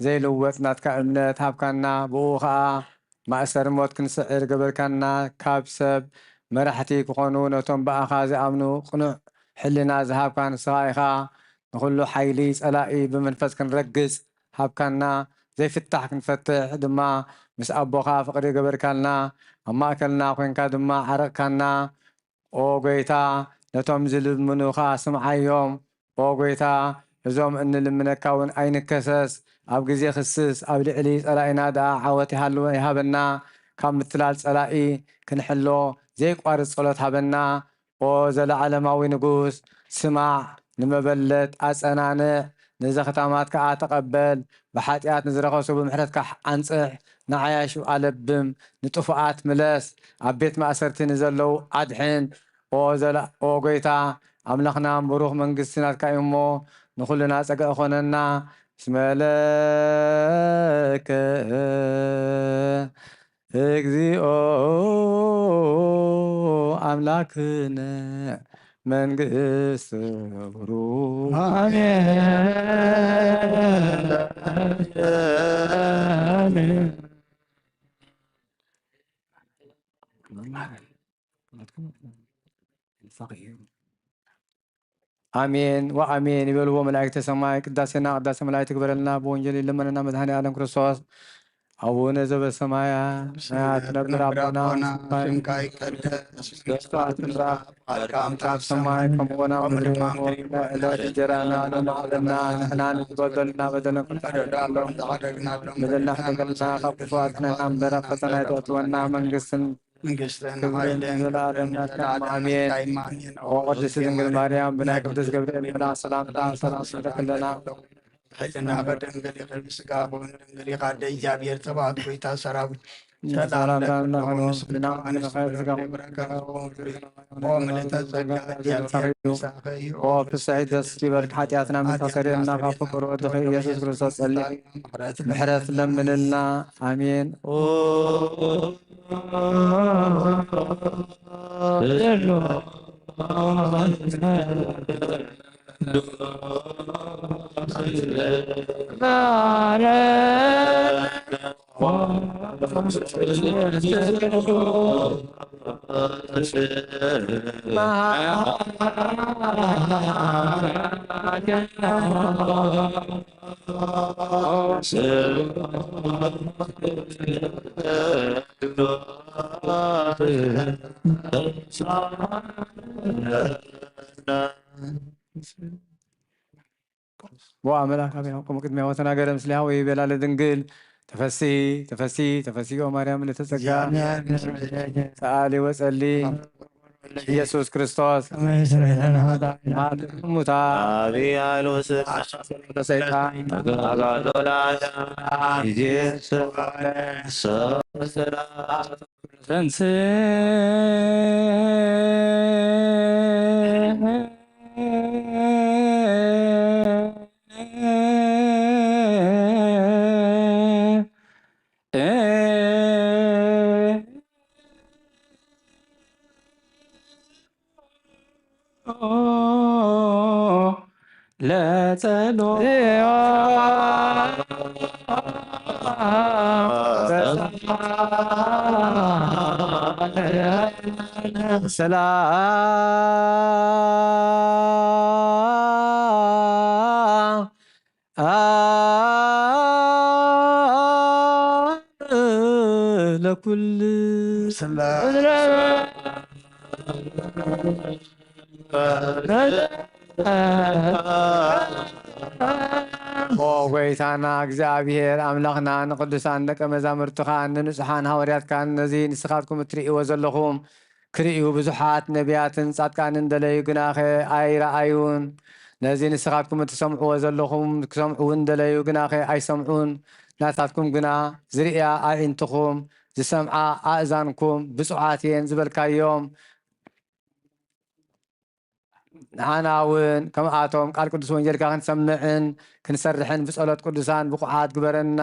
ዘይልወጥ ናትካ እምነት ሃብካና ብኡ ከዓ ማእሰር ሞት ክንስዕር ገበርካና ካብ ሰብ መራሕቲ ክኾኑ ነቶም በኣኻ ዝኣምኑ ቅኑዕ ሕሊና ዝሃብካ ንስኻ ኢኻ ንኩሉ ሓይሊ ጸላኢ ብመንፈስ ክንረግጽ ሃብካና ዘይፍታሕ ክንፈትሕ ድማ ምስ ኣቦኻ ፍቕሪ ገበርካልና ኣብ ማእከልና ኮንካ ድማ ዓረቕካና ኦ ጎይታ ነቶም ዝልምኑኻ ስምዓዮም ኦ ጎይታ እዞም እንልምነካ እውን ኣይንከሰስ ኣብ ግዜ ክስስ ኣብ ልዕሊ ጸላኢና ደኣ ዓወት ይሃልወ ይሃበና ካብ ምትላል ጸላኢ ክንሕሎ ዘይቋርጽ ጸሎት ሃበና ኦ ዘለዓለማዊ ንጉስ ስማዕ ንመበለት ኣጸናንዕ ንዘኸታማት ከዓ ተቐበል ብሓጢኣት ንዝረኸሱ ብምሕረትካ ኣንጽሕ ንዓያሹ ኣለብም ንጥፉኣት ምለስ ኣብ ቤት ማእሰርቲ ንዘለዉ ኣድሕን ኦ ጎይታ ኣምላኽና ብሩኽ መንግስቲ ናትካ እዩ እሞ ንኹልና ጸጋእ ኾነና ስመለከ እግዚኦ ኣምላክነ መንግስት ብሩኽ አሜን ወአሜን ይበልዎ መላእክተ ሰማይ ቅዳሴና ቅዳሴ መላእክት ግበረልና በወንጌል ይለመነና መድኃኔ ዓለም ክርስቶስ አቡነ ዘበሰማያት ነብር አባና ስምካ ይቀደስ ካብ ሰማይ ከምኡውን ኣብ ምድሪ ዕለት እንጀራና ለማዕለና ንሕና ንበደልና በደልና ክንፈርዶም በደልና ክደገልና ካብ ክፉ አድሕነና እምበር ኣብ ፈተና ይተእትወና መንግስትን መንግስትን ክብርን ዘለዓለም ናትካ አሜን። ኦ ቅድስት ድንግል ማርያም ብናይ ቅዱስ ገብርኤል መልአክ ሰላምታ ሰላም ንብለክለና ኃይልና በድንግል ይኽል ስጋ በሆነ ድንግል የካደ እግዚአብሔር ተባዕት ጎይታ ሰራዊት ሰላም ፍስሕት ደስ ይበልክ ሓጢአትና ምታሰሪና ካብ ፍቅሩ ወድኺ ኢየሱስ ክርስቶስ ጸሊም ምሕረት ለምንልና አሜን። ወአምላክ አብያውኩም ቅድሚያ ወተናገረ ምስሊሃ ወይ በላለ ድንግል ተፈሲ ተፈሲ ተፈሲ ኦ ማርያም ለተጸጋ ሰአሊ ወጸሊ ኢየሱስ ክርስቶስ ሙታ አብያሎስ ሰይጣን ረንስ ሰላም ለኩል ኦ ጎይታና እግዚአብሔር አምላኽና ንቅዱሳን ደቀ መዛሙርትኻ ንንጹሓን ሃዋርያትካ ነዚ ንስኻትኩም እትርእይዎ ዘለኹም ክርእዩ ብዙሓት ነቢያትን ጻድቃንን ደለዩ ግናኸ ኣይረኣዩን ነዚ ንስኻትኩም እትሰምዕዎ ዘለኹም ክሰምዑ እውን ደለዩ ግናኸ ኣይሰምዑን ናታትኩም ግና ዝርእያ ኣዒንትኹም ዝሰምዓ ኣእዛንኩም ብፁዓት እየን ዝበልካዮም ንዓና እውን ከምኣቶም ቃል ቅዱስ ወንጌልካ ክንሰምዕን ክንሰርሕን ብጸሎት ቅዱሳን ብቑዓት ግበረና።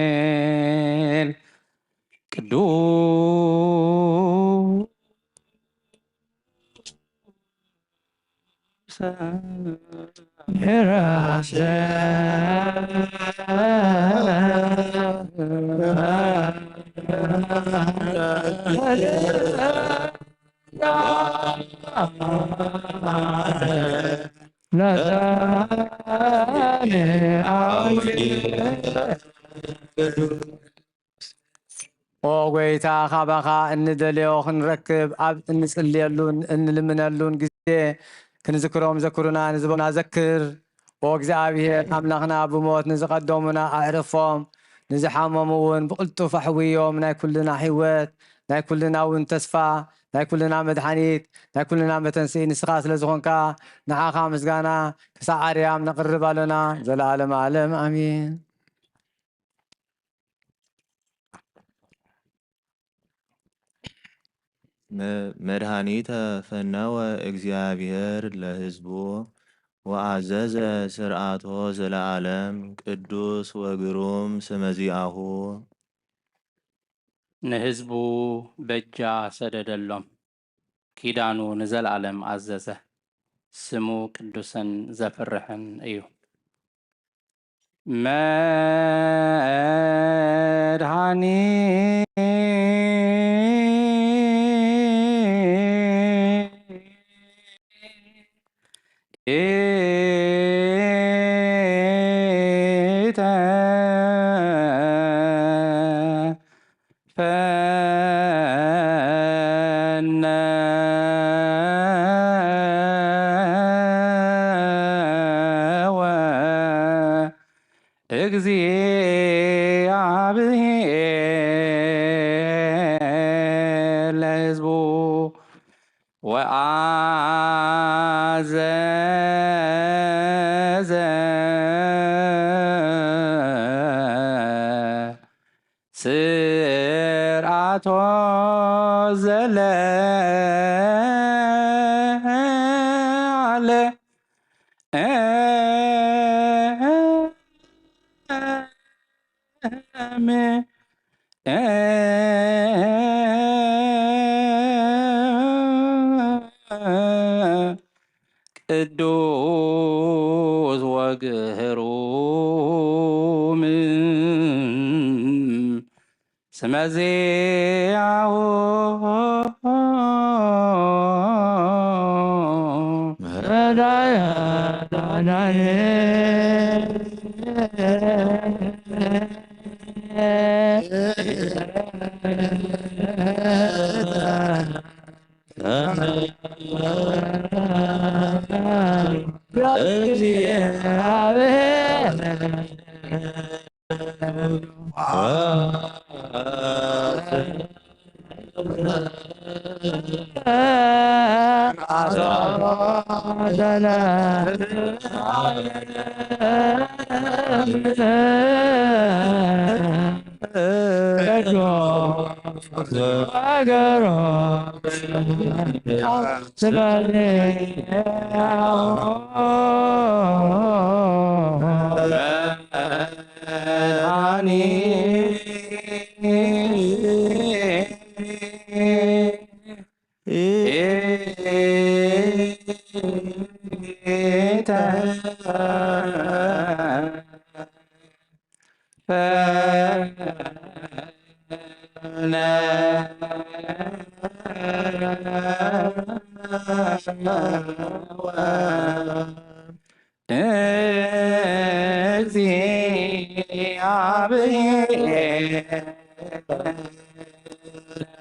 ወንጌል ቅዱስ ወጎይታ ካባኻ እንደልዮ ክንረክብ ኣብ እንጽልየሉን እንልምነሉን ግዜ ክንዝክሮም ዘክሩና ንዝቦና ዘክር ኦ እግዚኣብሔር ኣምላኽና ብሞት ንዝቐደሙና ኣዕርፎም ንዝሓመሙ እውን ብቕልጡፍ ኣሕውዮም ናይ ኩልና ህይወት ናይ ኩልና እውን ተስፋ ናይ ኩልና መድሓኒት ናይ ኩልና መተንስኢ ንስኻ ስለ ዝኾንካ ንዓኻ ምስጋና ክሳብ ኣርያም ነቕርብ ኣለና ዘለዓለመ ዓለም ኣሚን። መድኃኒተ ፈነወ እግዚአብሔር ለሕዝቡ ወአዘዘ ስርዓቶ ዘለዓለም ቅዱስ ወግሩም ስመዚአሁ ንህዝቡ በጃ ሰደደሎም ኪዳኑ ንዘለዓለም አዘዘ ስሙ ቅዱስን ዘፍርሕን እዩ። እግዚአብሔር ለሕዝቡ ወአዘዘ ስርዓቶ ዘለዓለም ቅዱስ ወግሩም ስመዚአሁ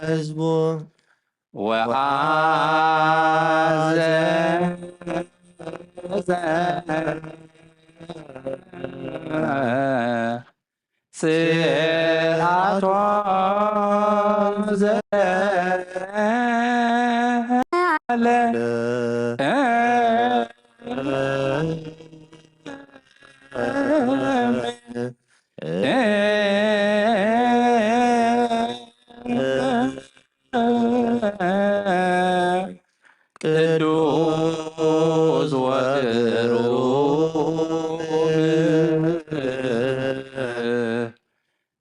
ሕዝቡ ወአዘዘ ስርዓቶ ዘለዓለም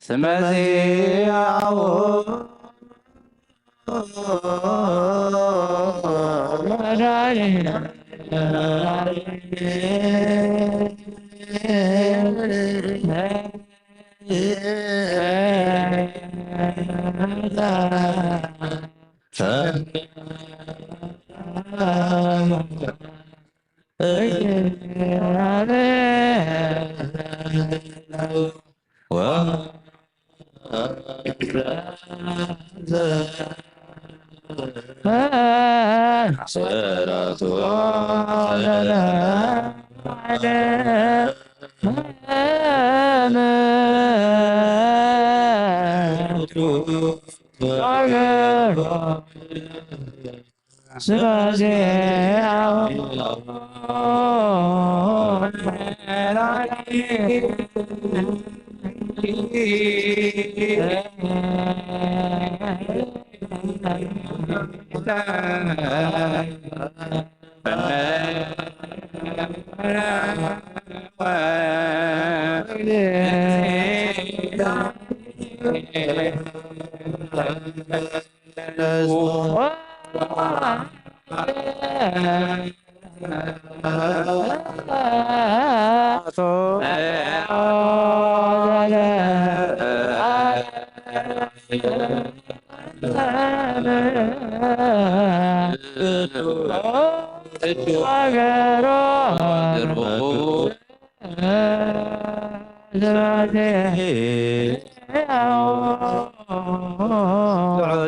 ስመዚያው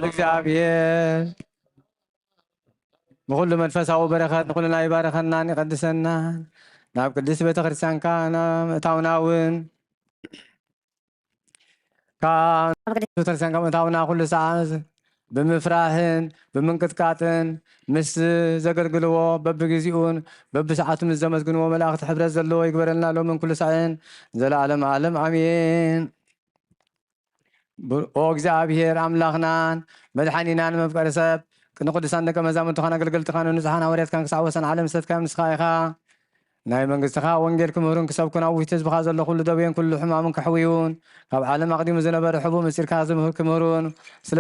እግዚአብሔር ብኩሉ መንፈሳዊ በረኸት ንኩልና ይባረኸናን ይቀድሰናን ናብ ቅድስት ቤተ ክርስቲያንካ ምእታውና እውን ቤተክርስቲያንካ ምእታውና ኩሉ ሰዓት ብምፍራህን ብምንቅጥቃጥን ምስ ዘገልግልዎ በብግዚኡን በብሰዓቱ ምስ ዘመስግንዎ መላእኽቲ ሕብረት ዘለዎ ይግበረልና ሎምን ኩሉ ሰዕን ዘለዓለም ዓለም አሜን። ኦ እግዚአብሔር አምላኽናን መድሓኒናን መፍቀሪ ሰብ ንቅዱሳን ደቀ መዛሙርትኻ ኣገልገልትኻ ንንጹሓን ሃዋርያትካን ክሳብ ወሰን ዓለም ሰትካ ምስኻ ኢኻ ናይ መንግስትኻ ወንጌል ክምህሩን ክሰብኩን ኣብ ውሽጢ ህዝብኻ ዘሎ ኩሉ ደብየን ኩሉ ሕማምን ክሕውዩን ካብ ዓለም ኣቕዲሙ ዝነበረ ሕቡእ ምስጢርካ ክምህሩን ስለ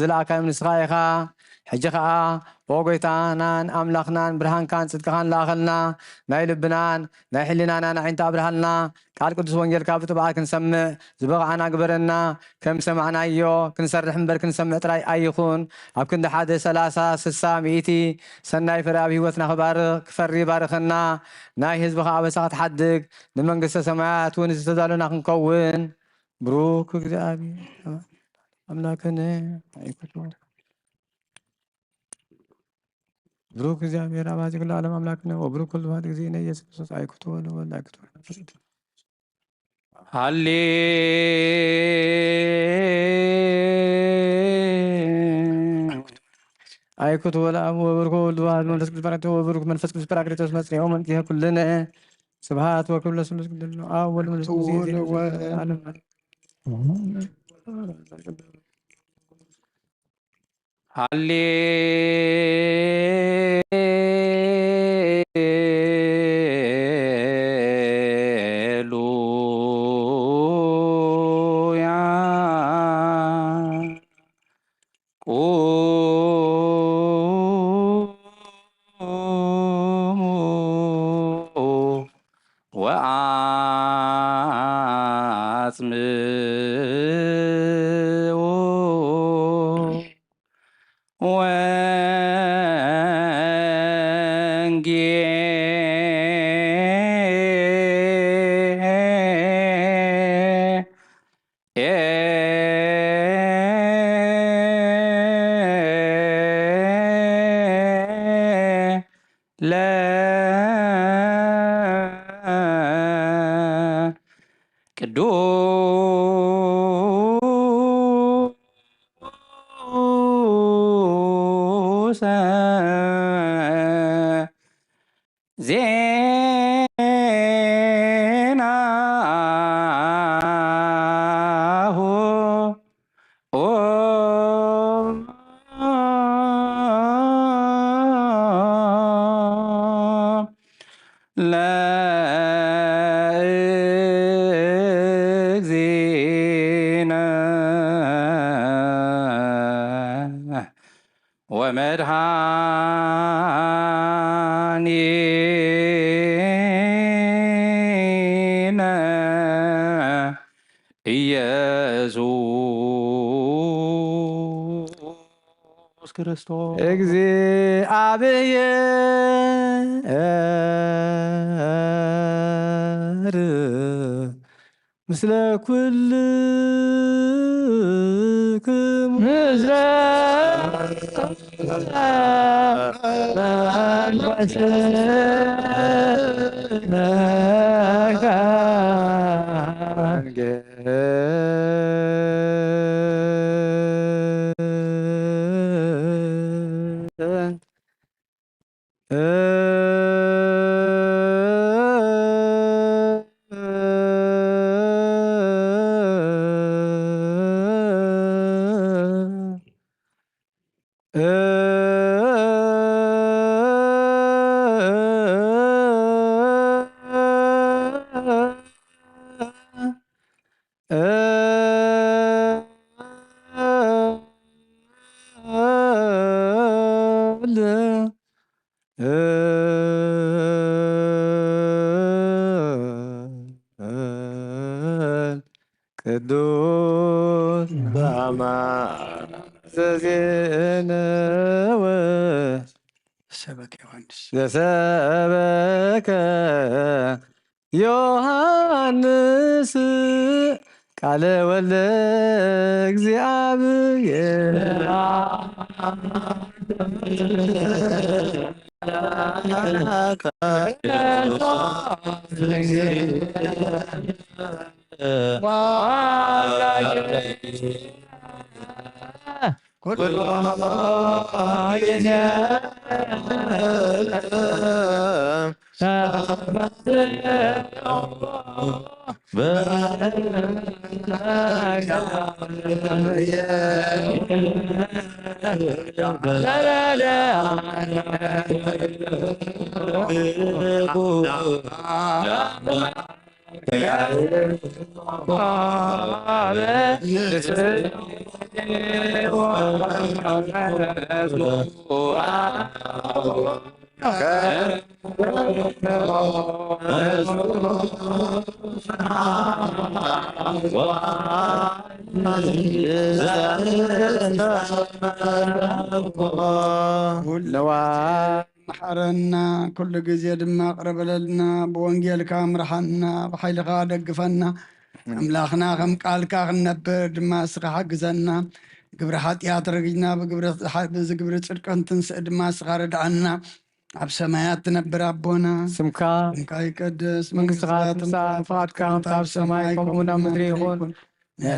ዝለኣካዮም ንስኻ ኢኻ ሕጂ ከዓ ኦ ጎይታናን ኣምላኽናን ብርሃንካን ጽድቅኻን ላኸልና ናይ ልብናን ናይ ሕሊናናን ዓይንታ ኣብርሃልና ቃል ቅዱስ ወንጌልካ ብጥብዓት ክንሰምዕ ዝበቕዓና ግበረና ከም ሰማዕናዮ ክንሰርሕ እምበር ክንሰምዕ ጥራይ ኣይኹን ኣብ ክንዲ 1 30 60 100 ሰናይ ፍረ ኣብ ሂወትና ክፈሪ ባርኸና ናይ ህዝብኻ ኣበሳ ክትሓድግ ንመንግስተ ሰማያት እውን ዝተዳለና ክንከውን ብሩክ እግዚአብሔር ኣምላክነ ኣይኩቱ ብሩክ እግዚአብሔር አባዚ ኩሉ ዓለም አምላክነ ወብሩክ ኩሉ ዋህድ ጊዜነ ኢየሱስ ክርስቶስ አይኩቱ ወለወልድ አይኩቱ ሃሌ አይኩቱ ወለአብ ወብሩክ ወልድ ዋህድ መንፈስ ቅዱስ ባረከቱ ወብሩክ መንፈስ ቅዱስ ጰራቅሊጦስ መጽንዖ መንቲሀ ኩልነ ስብሐት ወክብር ለስሉስ ቅዱስ አብ ወልድ መንፈስ ቅዱስ ዓለም ሃሌ ወመድኃኒነ ኢየሱስ ክርስቶስ እግዚአብሔር ምስለ ኩልክሙ ምስለ ቅዱስ ዘዜነወ ሰበከ ዮሐንስ ዘሰበከ ዮሐንስ ቃለ ወልደ እግዚአብሔር መሐረና ኩሉ ግዜ ድማ ቅረበለልና ብወንጌልካ ምርሓና ብሓይልካ ደግፈና ኣምላኽና ከም ቃልካ ክንነብር ድማ እስኻ ሓግዘና ግብሪ ሓጢኣት ረጊጅና ብዝግብሪ ፅድቅን ትንስእ ድማ እስኻ ረድዓና ኣብ ሰማያት ትነብር ኣቦና ስምካ ይቀድስ መንግስትኻ ትምጻእ ፍቓድካ ከምቲ ኣብ ሰማይ ከምኡውን ኣብ ምድሪ ይኹን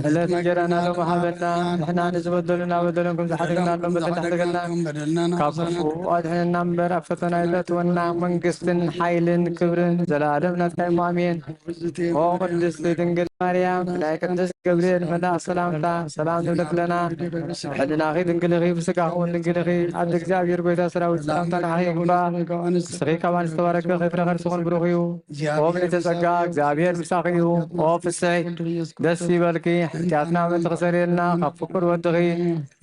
ዕለት እንጀራና ሎሚ ሃበና ንሕና ንዝበደሉና በደሎም ከም ዝሓደግናሎም በደል ተሕደገልና ካብ ክፉ ኣድሕነና እምበር ኣብ ፈተና ይተእትወና መንግስትን ሓይልን ክብርን ዘለኣለም ናትካ ኢሞ ኣሜን ኦ ቅድስቲ ድንግል ማርያም ናይ ቅዱስ ገብርኤል መልኣክ ሰላምታ ሰላም ንብለክለና ሕድናኺ ድንግልኺ ብስጋኺ እውን ድንግልኺ ኣደ እግዚአብሔር ጎይታ ሰራዊት ሰላምታ ንዓኺ ይግባእ ንስኺ ካብ ኣንስቲ ተባረክቲ ከይፍረኸር ስኹን ብሩኽ እዩ ኦ ምልዕተ ጸጋ እግዚአብሔር ምሳኺ እዩ ኦ ፍስሕት ደስ ይበልኪ ሓጢኣትና መትኽሰሪየልና ካብ ፍቁር ወድኺ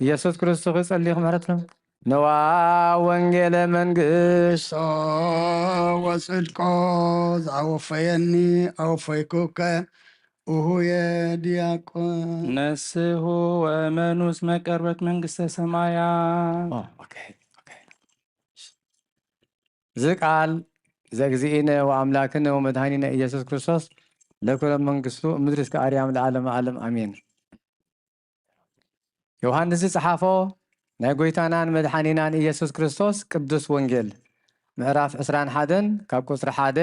ኢየሱስ ክርስቶስ ጸሊኽ ምሕረትሎም ነዋ ወንጌለ መንግስት ወጽድቆ ዝኣወፈየኒ ኣወፈይኩከ እሁየ ዲያቆን ነስሑ ወመኑስ መቀርበት መንግስተ ሰማያት እዚ ቃል ዘግዚእነ ወአምላክነ ወመድኃኒነ ኢየሱስ ክርስቶስ ለኩለ መንግስቱ ምድሪ እስከ ኣርያም ለዓለም ዓለም አሜን። ዮሐንስ ዝፀሓፎ ናይ ጎይታናን መድኃኒናን ኢየሱስ ክርስቶስ ቅዱስ ወንጌል ምዕራፍ 21 ካብ ቁፅሪ 1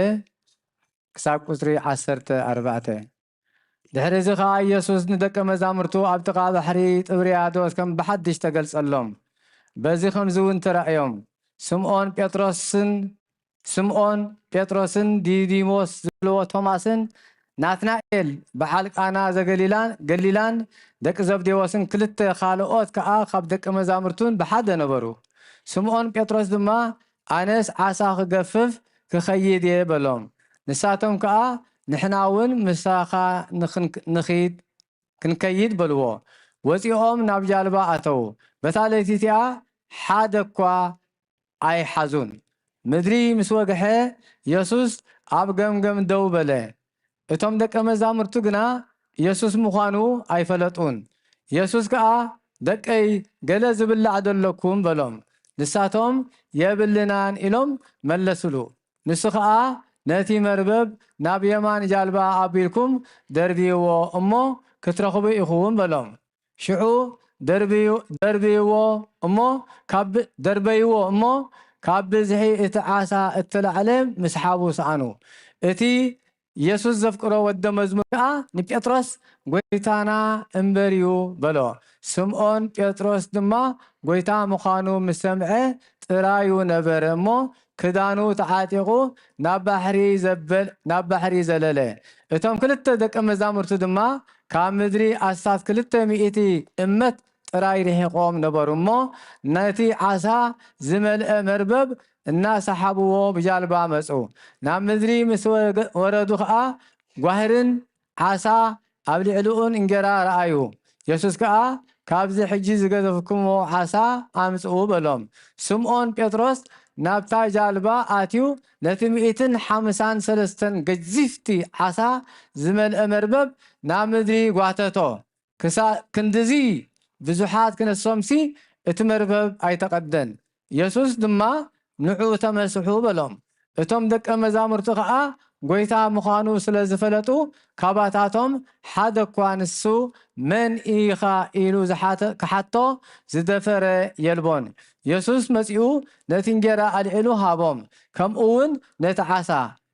ክሳብ ቁፅሪ 14 ድሕሪ እዚ ከዓ ኢየሱስ ንደቀ መዛሙርቱ ኣብ ጥቓ ባሕሪ ጥብርያዶስ ከም ብሓድሽ ተገልጸሎም በዚ ከምዚ እውን ተራእዮም ስምዖን ጴጥሮስን ዲዲሞስ ዝብልዎ ቶማስን ናትናኤል በዓል ቃና ዘገሊላን ደቂ ዘብዴዎስን ክልተ ካልኦት ከዓ ካብ ደቂ መዛሙርቱን ብሓደ ነበሩ። ስምዖን ጴጥሮስ ድማ ኣነስ ዓሳ ክገፍፍ ክኸይድ እየ በሎም። ንሳቶም ከዓ ንሕና እውን ምሳኻ ክንከይድ በልዎ። ወፂኦም ናብ ጃልባ ኣተው። በታ ለይቲ እቲኣ حادكوا أي حزون مدري مسوقح يسوس أب جمجم دوبله እቶም ደቀ መዛሙርቱ ግና ኢየሱስ ምዃኑ ኣይፈለጡን ኢየሱስ ከዓ ደቀይ ገለ ዝብላዕ ዘለኩም በሎም ንሳቶም የብልናን ኢሎም መለስሉ ንሱ ከዓ ነቲ መርበብ ናብ የማን ጃልባ ኣቢልኩም ደርቢይዎ እሞ ክትረኽቡ ኢኹም በሎም ሽዑ ደርቢይዎ እሞ ካብ ብዝሒ እቲ ዓሳ እትላዕለ ምስሓቡ ሰኣኑ እቲ ኢየሱስ ዘፍቅሮ ወደ መዝሙር ከዓ ንጴጥሮስ ጎይታና እምበርዩ በሎ ስምዖን ጴጥሮስ ድማ ጎይታ ምዃኑ ምስ ሰምዐ ጥራዩ ነበረ እሞ ክዳኑ ተዓጢቑ ናብ ባሕሪ ዘለለ እቶም ክልተ ደቀ መዛሙርቱ ድማ ካብ ምድሪ ኣስታት 200 እመት ጥራይ ርሒቆም ነበሩ እሞ ነቲ ዓሳ ዝመልአ መርበብ እናሰሓብዎ ብጃልባ መፁ ናብ ምድሪ ምስ ወረዱ ከዓ ጓህርን ዓሳ ኣብ ልዕሊኡን እንጀራ ረኣዩ ኢየሱስ ከዓ ካብዚ ሕጂ ዝገዘፍኩሞ ዓሳ ኣምፅኡ በሎም ስምዖን ጴጥሮስ ናብታ ጃልባ ኣትዩ ነቲ 153 ገዚፍቲ ዓሳ ዝመልአ መርበብ ናብ ምድሪ ጓተቶ ክንድዚ ብዙሓት ክነሶምሲ እቲ መርበብ ኣይተቐደን ኢየሱስ ድማ ንዑ ተመስሑ በሎም እቶም ደቀ መዛሙርቱ ከዓ ጎይታ ምዃኑ ስለ ዝፈለጡ ካባታቶም ሓደ እኳ ንሱ መን ኢኻ ኢሉ ክሓቶ ዝደፈረ የልቦን ኢየሱስ መፂኡ ነቲ እንጀራ ኣልዒሉ ሃቦም ከምኡውን ነቲ ዓሳ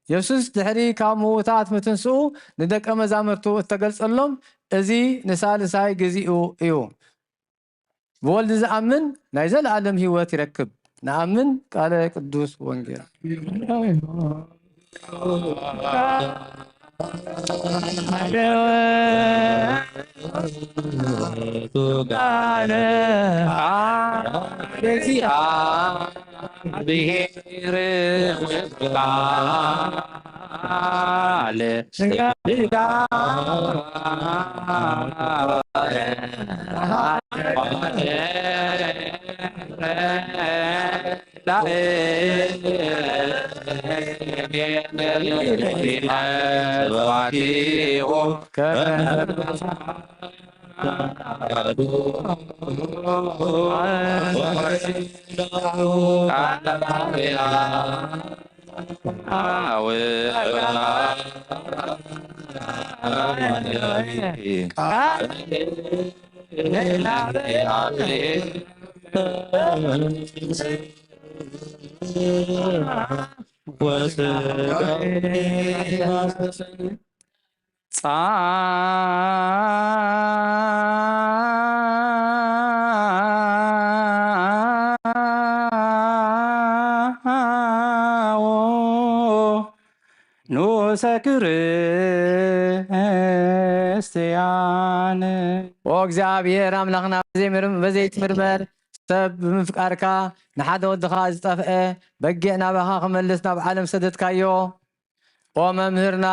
ኢየሱስ ድሕሪ ካብ ምዉታት ምትንስኡ ንደቀ መዛሙርቱ እተገልጸሎም እዚ ንሳልሳይ ግዚኡ እዩ ብወልዲ ዝኣምን ናይ ዘለዓለም ህይወት ይረክብ نأمن قال قدوس وانجيل ክርስቲያን ወእግዚአብሔር አምላኽና በዘይትምርመር ሰብ ብምፍቃርካ ንሓደ ወድኻ ዝጠፍአ በጊዕ ናባኻ ክመልስ ናብ ዓለም ሰደድካዮ ኦ መምህርና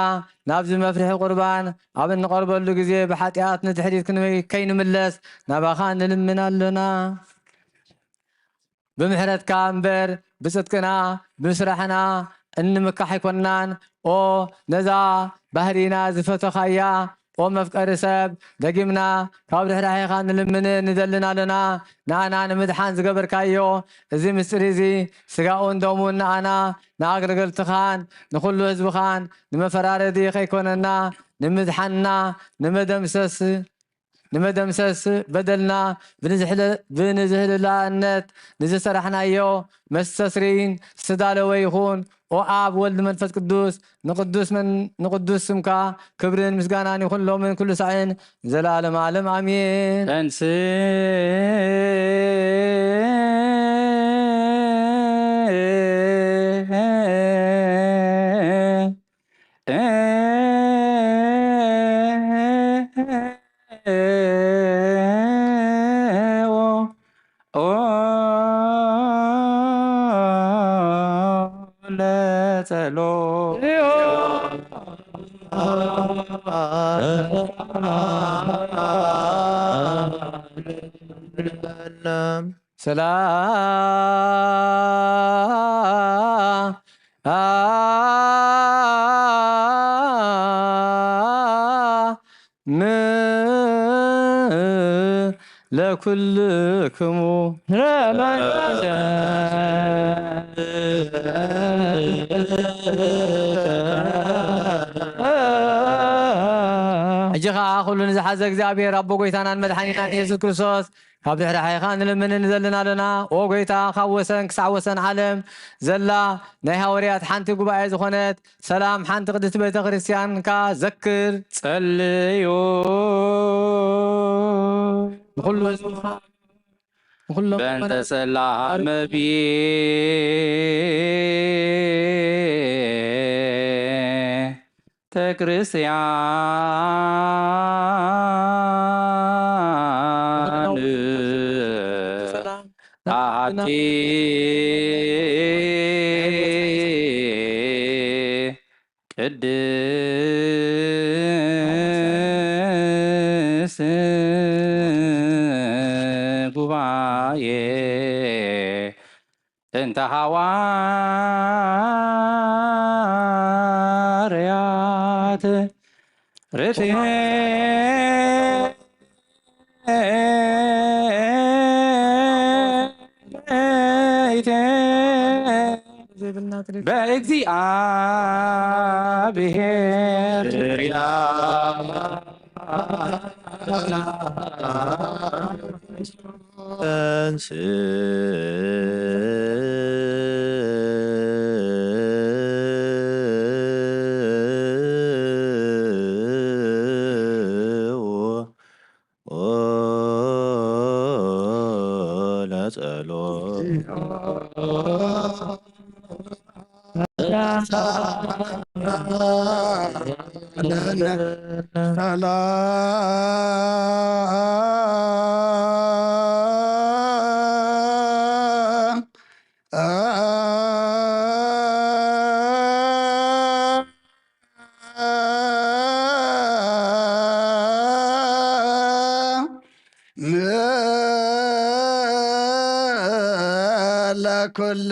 ናብዚ መፍርሒ ቁርባን ኣብ እንቐርበሉ ግዜ ብሓጢኣት ንድሕሪት ከይንምለስ ናባኻ ንልምን ኣለና ብምሕረትካ እምበር ብፅድቅና ብስራሕና እንምካሕ ኣይኮንናን ኦ ነዛ ባህሪና ዝፈተኻያ ኦ መፍቀሪ ሰብ ደጊምና ካብ ርሕራሕኻ ንልምን ንደልን ኣለና ንኣና ንምድሓን ዝገበርካዮ እዚ ምስጢር እዚ ስጋኡን ደሙን ንኣና ንኣገልገልትኻን ንኩሉ ህዝብኻን ንመፈራረዲ ከይኮነና ንምድሓንና ንመደምሰስ በደልና ብንዝህልላነት ንዝሰራሕናዮ መስተስሪን ዝተዳለወ ይኹን ኦ አብ ወልድ መንፈስ ቅዱስ ንቅዱስ ስምካ ክብርን ምስጋናን ይኹን ሎምን ኩሉ ሰዓን ዘላለም ዓለም አሜን። ተንስ ሰላም ለኩልክሙ ሕጂ ከዓ ኩሉ ንዝሓዘ እግዚኣብሔር ኣቦ ጎይታናን መድሓኒትናን ኢየሱስ ክርስቶስ ካብ ድሕሪ ሓይኻ ንልምንን ዘለና ኣለና። ኦ ጎይታ ካብ ወሰን ክሳዕ ወሰን ዓለም ዘላ ናይ ሃዋርያት ሓንቲ ጉባኤ ዝኾነት ሰላም ሓንቲ ቅድስቲ ቤተ ክርስቲያንካ ዘክር ጸልዩ ንኩሉ ንኩሎም በእንተ ሰላም ቤተ ክርስቲያን አሐቲ ቅድስት ጉባኤ እንተ ሐዋርያት በእግዚአብሔር ለኩልክሙ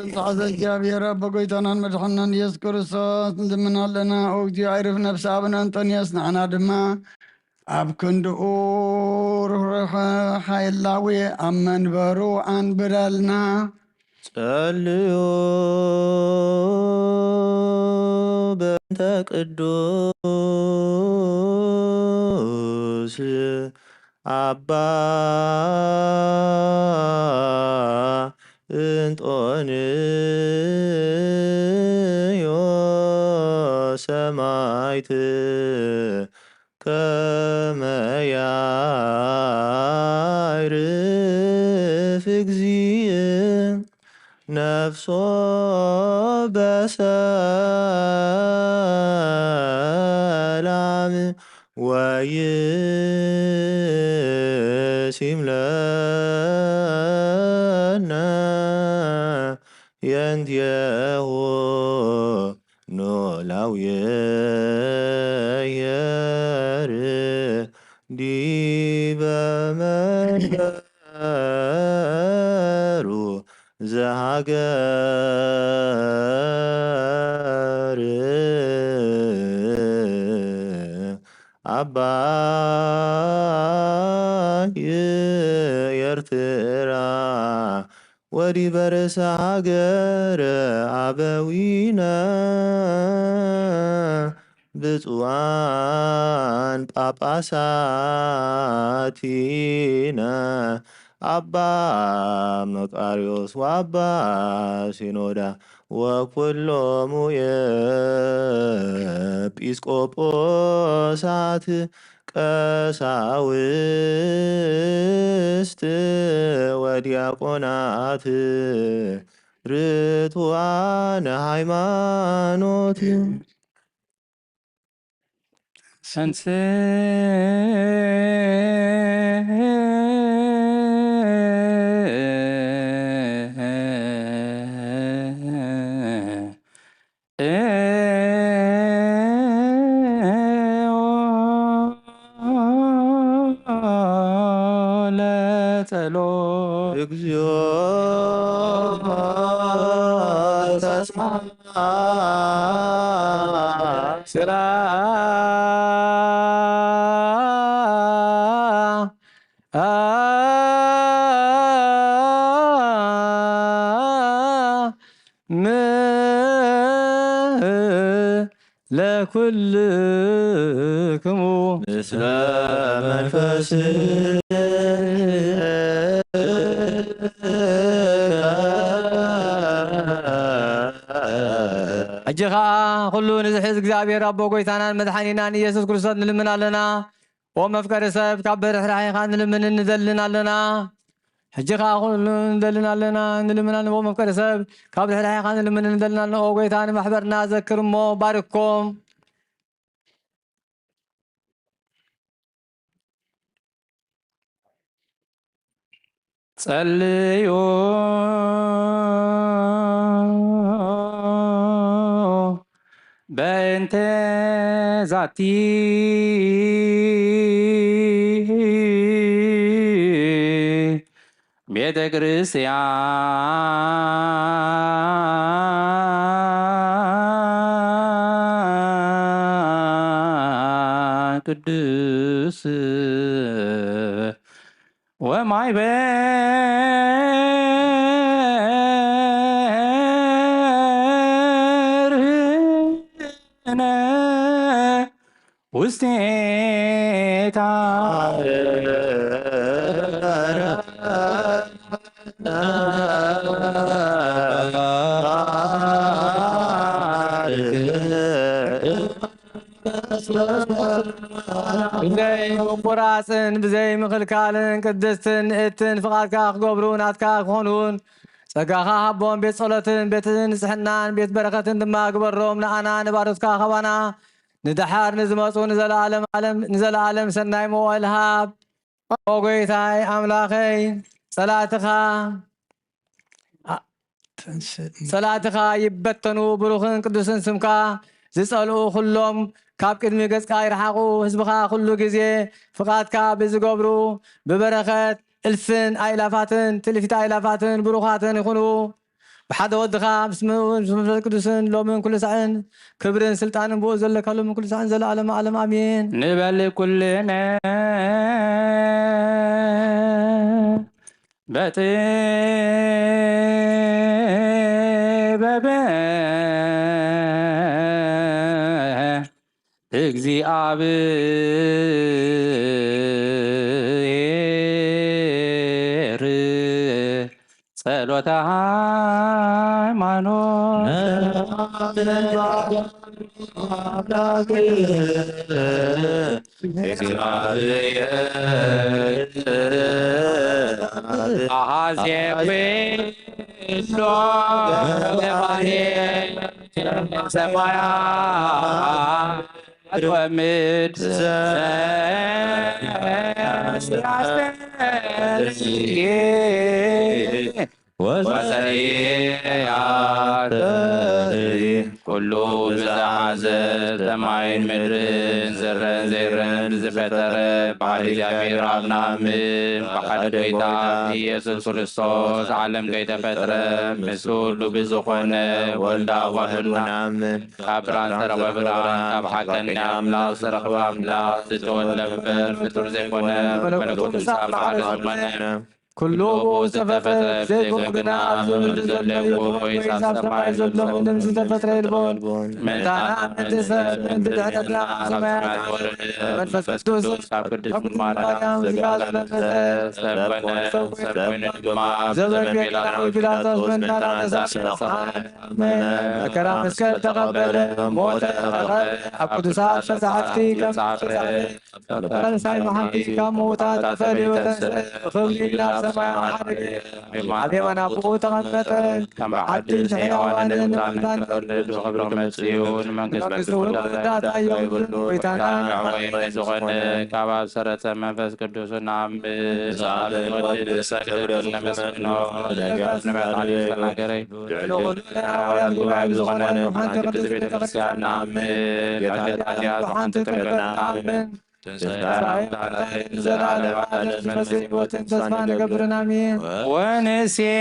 ዝሓዘ እግዚአብሔር ኣቦ ጎይታናን መድሓኒትናን ኢየሱስ ክርስቶስ ንልምና ኣለና። ኦ እግዚኦ ኣይርፍ ነፍሲ ኣቡነ አንጦንዮስ ንዓና ድማ ኣብ ክንድኡ ርኅሩኅ ሓይላዊ ኣብ መንበሩ አንብረልና። ጸልዩ በእንተ ቅዱስ አባ እንጦንዮስ ሰማዕት ከመ ያዕርፍ እግዚእ ነፍሶ በሰላም ወይሲም ለነ የንትየሁ ኖላውየር ዲበ መንበሩ ዘሃገር አባይ ኤርትራ ወዲበ ርእሰ ሃገረ አበዊነ ብፁዓን ጳጳሳቲነ አባ መቃርዮስ ወአባ ሲኖዳ ወኩሎሙ ኤጲስቆጶሳት ቀሳውስት ወዲያቆናት ርቱዓነ ሃይማኖት ሰንስ ጸሎት እግዚኦ ተስማ ስራ ለኩልክሙ ምስለ መንፈስ ሕጂ ከዓ ኩሉ ንዝሕዝ እግዚአብሔር ኣቦ ጎይታናን መድሓኒናን ኢየሱስ ክርስቶስ ንልምን ኣለና። ኦ መፍቀሪ ሰብ ካብ በርሕራሒኻ ንልምን ንዘልን ኣለና። ሕጂ ከዓ ኩሉ ንደልን ኣለና ንልምን ኣለና። ኦ መፍቀሪ ሰብ ካብ ርሕራሒኻ ንልምን ንደልን ኣለና። ኦ ጎይታ ንማሕበርና ዘክር እሞ ባርኮም ጸልዩ በእንተ ዛቲ ቤተ ክርስቲያን ቅዱስ ወማይበርህነ ውስቴታ ብዘይ ምቁራፅን ብዘይ ምክልካልን ቅድስትን ንእትን ፍቓድካ ክገብሩ ናትካ ክኾኑን ጸጋኻ ሃቦም ቤት ጸሎትን ቤት ንጽሕናን ቤት በረኸትን ድማ ግበሮም ንኣና ንባሮትካ ኸባና ንድሓር ንዝመፁ ንዘለዓለም ሰናይ መዋዕል ሃብ ኦ ጎይታይ ኣምላኸይ ጸላእትኻ ይበተኑ ብሩኽን ቅዱስን ስምካ ዝጸልኡ ኩሎም ካብ ቅድሚ ገጽካ ይረሓቑ ህዝብኻ ኩሉ ግዜ ፍቓድካ ብዝገብሩ ብበረኸት እልፍን ኣእላፋትን ትልፊት ኣእላፋትን ብሩኻትን ይኹኑ ብሓደ ወድኻ ምስ መንፈስ ቅዱስን ሎምን ኩሉ ሰዕን ክብርን ስልጣንን ብኡ ዘለካ ሎምን ኩሉ ሰዕን ዘለዓለመ ዓለም ኣሜን ንበል ኩልነ በጥበበ እግዚአብሔር ጸሎተ ሰማያት ወምድር ወሰያት ኩሉ ዝሓዘ ሰማይን ምድርን ዘረን ዘይረን ዝፈጠረ በዓል እግዚአብሔር ኣብና ምን ብሓደ ጎይታ ኢየሱስ ክርስቶስ ዓለም ከይተፈጥረ ምስ ኩሉ ብዝኾነ ወልዳ ዋህዱ ናምን ካብ ብርሃን ዝተረኸበ ብርሃን ካብ ሓቀኛ ኣምላኽ ዝተረኸበ ኣምላኽ ዝተወለደ ፍጡር ዘይኮነ መለኮት ኣብ ሓደ ዝኾነ ኩሉ ዝተፈጥረ ዘይኮነ ኣብ ምድሪ ዘለዎ ወይሳብ ሰማይ ዘሎ ምንም ዝተፈጥረ የልቦን ምእንታና ምእንቲ ሰብ ምእንቲ ድሕነትና ሰማያት መንፈስ ቅዱስ ካብ ቅድስት ማርያም ስጋ ዝለበሰ ሰብ ኮነ ሰብ ኮይኑ ድማ ዘበርቤና ጲላጦስ ምንታና ተሳሰረ መከራ መስቀል ተቐበለ ሞተ ኣብ ቅዱሳት መጻሕፍቲ ከም ፈሪሳይ መሓምቲ ካብ ምዉታት ተፈልዩ ክብሪ ናብ ሰማይ ኣብ የማነ ኣቦኡ ተቐመጠ ከም ዓዲስ ሕያዋንን ሙታንን ክወልድ ብክብሪ ክመጽእ ንመንግስቲ ውዳታ የብሉ ጎይታና ዝኾነ ካብ ኣብ ሰረፀ መንፈስ ቅዱስ ንኣምን ወዲ ሰግድ ነመስግኖ ደጋፍ ንመጣሊ ተናገረይ ሐዋርያት ጉባኤ ዝኾነ ሓንቲ ቅድስት ቤተክርስቲያን ንኣምን ሓንቲ ትቅበል ንኣምን زلالة وعالم المسيح وتنتصفى نقبرنا آمين ونسيف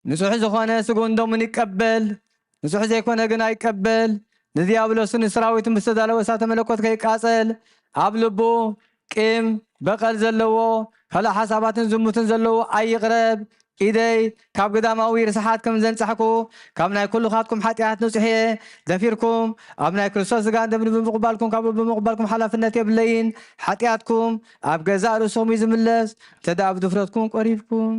ንጹሕ ዝኾነ ስጉን ደሙን ይቀበል ንጹሕ ዘይኮነ ግን ኣይቀበል ንዲያብሎስን ሰራዊትን ብዝተዳለወ እሳተ መለኮት ከይቃፀል ኣብ ልቡ ቂም በቀል ዘለዎ ካልእ ሓሳባትን ዝሙትን ዘለዎ ኣይቕረብ ኢደይ ካብ ገዳማዊ ርስሓት ከም ዘንጻሕኩ ካብ ናይ ኩሉኻትኩም ሓጢኣት ንጹሕ እየ ደፊርኩም ኣብ ናይ ክርስቶስ ስጋን ደምን ብምቕባልኩም ካብ ብምቕባልኩም ሓላፍነት የብለይን ሓጢኣትኩም ኣብ ገዛእ ርእሶም እዩ ዝምለስ እንተደኣ ብድፍረትኩም ቆሪብኩም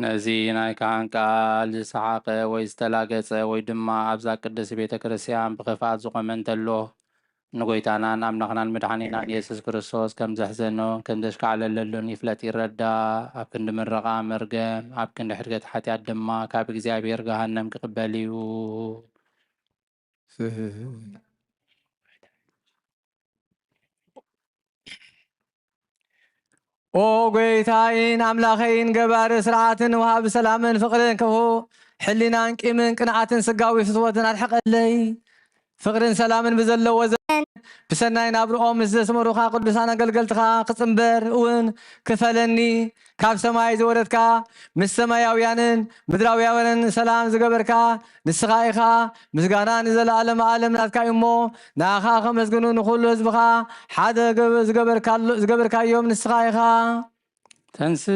ነዚ ናይ ካህን ቃል ዝሰሓቐ ወይ ዝተላገፀ ወይ ድማ ኣብዛ ቅድስቲ ቤተ ክርስቲያን ብኽፍኣት ዝቆመ እንተሎ ንጎይታናን ኣምላኽናን መድሓኒናን ኢየሱስ ክርስቶስ ከም ዘሕዘኖ ከም ዘሽካዕለለሉን ይፍለጥ ይረዳእ ኣብ ክንዲ ምረቓ መርገም ኣብ ክንዲ ሕድገት ሓጢኣት ድማ ካብ እግዚኣብሔር ገሃነም ክቕበል እዩ ኦ ጎይታይን ኣምላኸይን ገባሪ ስርዓትን ወሃቢ ሰላምን ፍቕርን ክሁ ሕሊናን ቂምን ቅንዓትን ስጋዊ ፍትወትን ኣድሕቐለይ ፍቕርን ሰላምን ብዘለዎ ብሰናይ ናብርኦም ምስ ዘስመሩኻ ቅዱሳን ኣገልገልትኻ ክፅምበር እውን ክፈለኒ ካብ ሰማይ ዝወረድካ ምስ ሰማያውያንን ምድራውያንን ሰላም ዝገበርካ ንስኻ ኢኻ ምስጋና ንዘለኣለም ዓለም ናትካ እሞ ንኣኻ ከመስግኑ ንኩሉ ህዝብኻ ሓደ ዝገበርካዮም ንስኻ ኢኻ ተንስኡ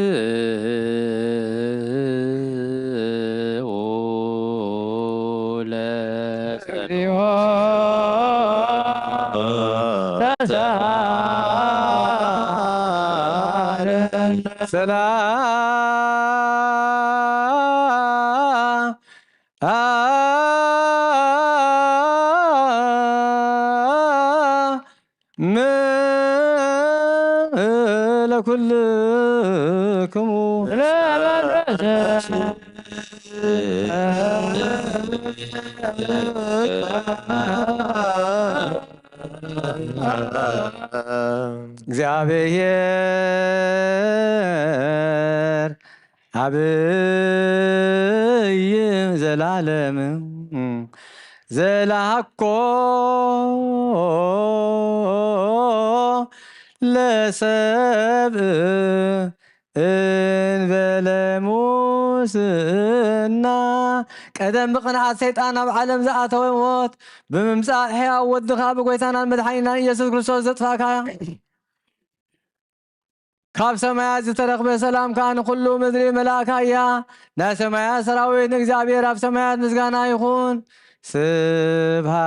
ለጸሪሆ ሰላም ለኩልክሙ እግዚአብሔር አብይ ዘላለም ዘላኮ ለሰብእ እንበለ ሙስና ቀደም ብቕንዓት ሰይጣን ኣብ ዓለም ዝኣተወ ሞት ብምምፃእ ሕያው ወድኻ ብጎይታናን መድሓኒናን ኢየሱስ ክርስቶስ ዘጥፋእካ ካብ ሰማያት ዝተረኽበ ሰላምካ ንኩሉ ምድሪ መላእካ እያ ናይ ሰማያት ሰራዊት ንእግዚኣብሔር ኣብ ሰማያት ምስጋና ይኹን ስብሃት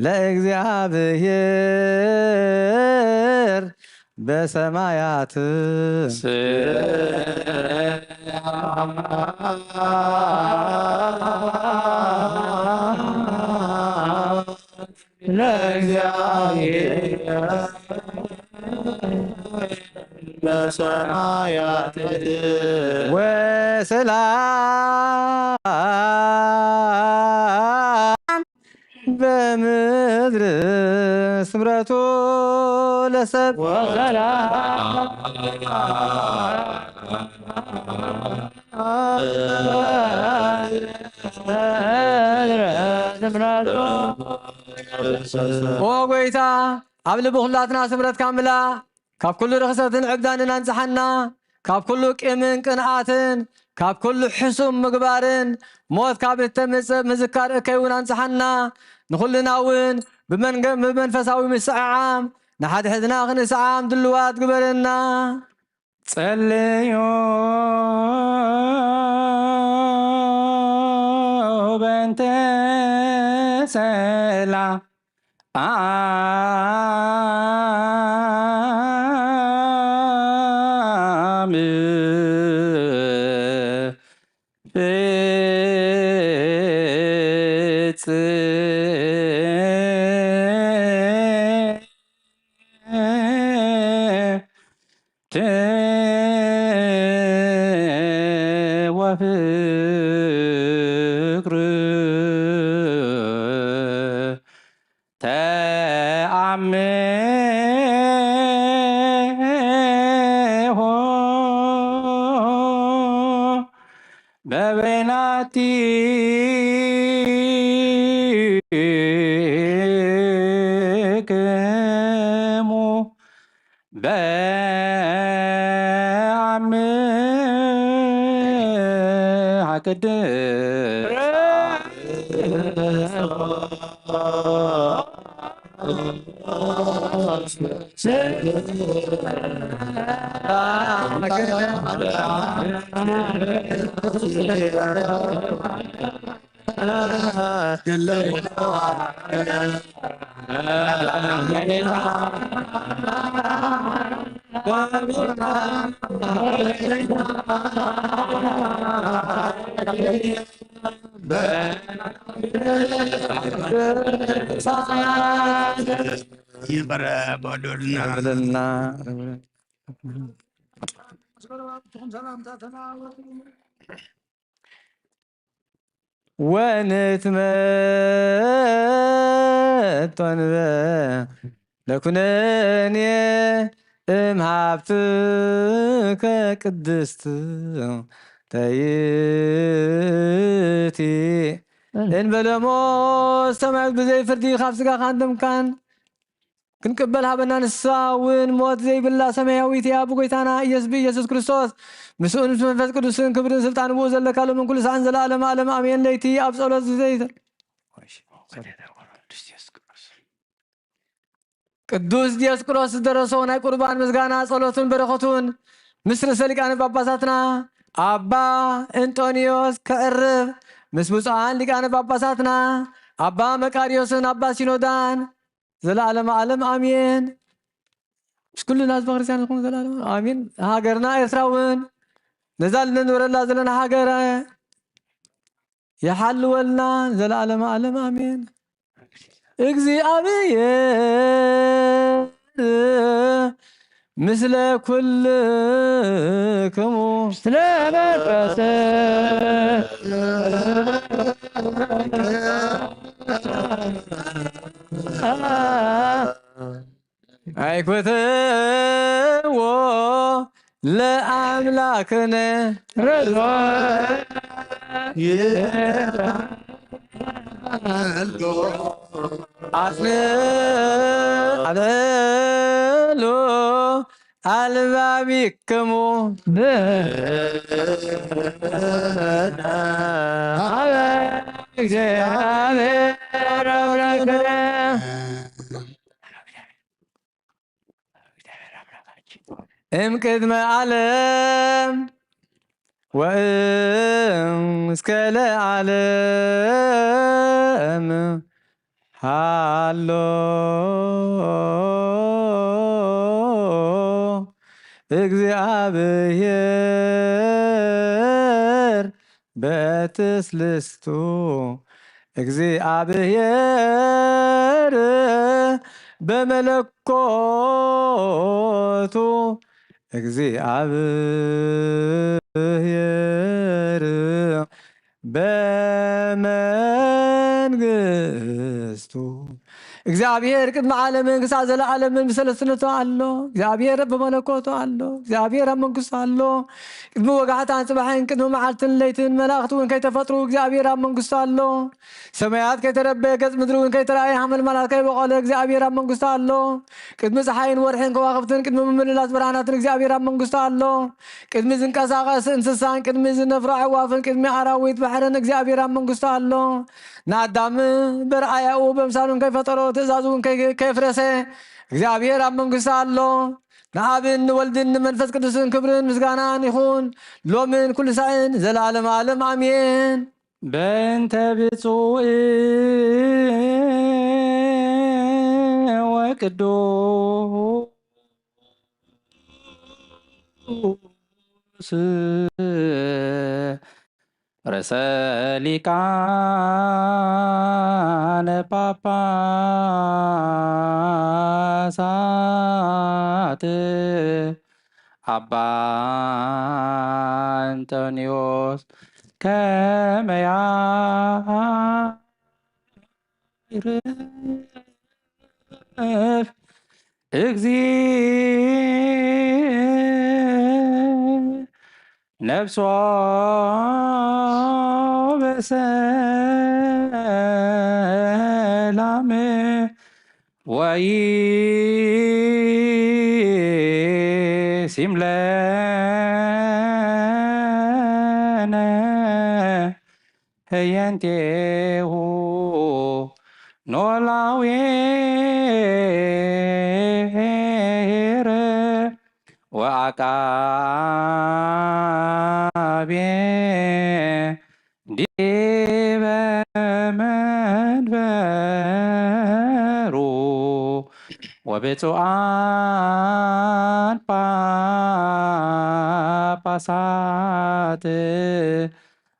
ለእግዚአብሔር በሰማያት በሰማያት ወሰላም በምድር ስምረቱ ለሰብ ኦ ጎይታ ኣብ ልቢ ኩላትና ስምረትካ ምላእ ካብ ኩሉ ርክሰትን ዕብዳንን አንጽሐና ካብ ኩሉ ቂምን ቅንዓትን ካብ ኩሉ ሕሱም ምግባርን ሞት ካብ እተምጽእ ምዝካር እከይውን አንጽሐና ንኩልና እውን ብመንፈሳዊ ምስዓዓም ንሓደ ሕዝና ክንስዓም ድልዋት ግበረና ጸልዩ በእንተ ሰላም ፍጽም በበይናቲ ክሙ በአምሃ ወንትመቶንበ ለኩነኔ እምሃብትከ ቅድስት ተይቲ እንበለሞት ሰማያዊት ብዘይ ፍርዲ ካብ ስጋኻ እንደምካን ክንቅበል ሃበና ንሳ እውን ሞት ዘይብላ ሰማያዊት እያ ብጎይታና ኢየሱስ ክርስቶስ ምስኡን ምስ መንፈስ ቅዱስን ክብርን ስልጣን ብኡ ዘለካ ሎምን ኩሉ ሰዓን ዘለዓለመ ዓለመ አሜን። ለይቲ ኣብ ጸሎት ዘይተ ቅዱስ ዲዮስቆሮስ ዝደረሶ ናይ ቁርባን ምስጋና ጸሎትን በረኸቱን ምስ ርእሰ ሊቃነ ጳጳሳትና አባ እንጦንዮስ ከዕርብ ምስ ብፁዓን ሊቃነ ጳጳሳትና አባ መቃርዮስን አባ ሲኖዳን ዘለዓለመ ዓለም አሜን። ምስ ኩልና ህዝበ ክርስቲያን ይኹን ዘለዓለመ አሜን። ሃገርና ኤርትራውን ነዛ ልንነብረላ ዘለና ሃገረ ይሓልወልና ዘለዓለመ ዓለም አሜን። እግዚአብሔር ምስለ ኩልክሙ ምስለ መንፈስ አይኮተዎ ለአምላክነ ረድኦ አለሎ አልባቢክሙ እግዚአብሔር አምላክነ እምቅድመ ዓለም ወእስከ ለዓለም ሃሎ እግዚአብሔር በትስልስቱ እግዚአብሔር በመለኮቱ እግዚአብሔር በመንግስቱ እግዚአብሔር ቅድመ ዓለምን ክሳብ ዘለዓለምን ብሰለስነቱ ኣሎ። እግዚአብሔር በመለኮቱ ኣሎ። እግዚአብሔር ኣብ መንግስቱ ኣሎ። ቅድሚ ወጋሕታን ጽባሕን ቅድሚ መዓልትን ለይትን መላእኽቲ እውን ከይተፈጥሩ እግዚአብሔር ኣብ መንግስቱ ኣሎ። ሰማያት ከይተረበየ ገጽ ምድሪ እውን ከይተረኣየ ሓመልማላት ከይበቆለ እግዚአብሔር ኣብ መንግስቱ ኣሎ። ቅድሚ ፀሓይን ወርሕን ከዋኽብትን ቅድሚ ምምልላስ ብርሃናትን እግዚአብሔር ኣብ መንግስቱ ኣሎ። ቅድሚ ዝንቀሳቐስ እንስሳን ቅድሚ ዝነፍሩ ኣዕዋፍን ቅድሚ ኣራዊት ባሕርን እግዚአብሔር ኣብ መንግስቱ ኣሎ። ንኣዳም በረኣያኡ በምሳሉን ከይፈጠሮ ትእዛዙ እውን ከይፍረሰ እግዚአብሔር ኣብ መንግስቱ ኣሎ። ንኣብን ንወልድን ንመንፈስ ቅዱስን ክብርን ምስጋናን ይኹን ሎምን ኩሉ ሳዕን ዘለዓለመ ዓለም አሜን። በእንተ ብፁዕ ወቅዱስ ርእሰ ሊቃነ ጳጳሳት አባ አንጦንዮስ ከመ ያዕርፍ እግዚእ ነፍሶ በሰላም ወይ ሲምለነ ህየንቴሁ ኖላዌረ ወአቃቤ ዲበ መንበሩ ወብፁዓን ጳጳሳት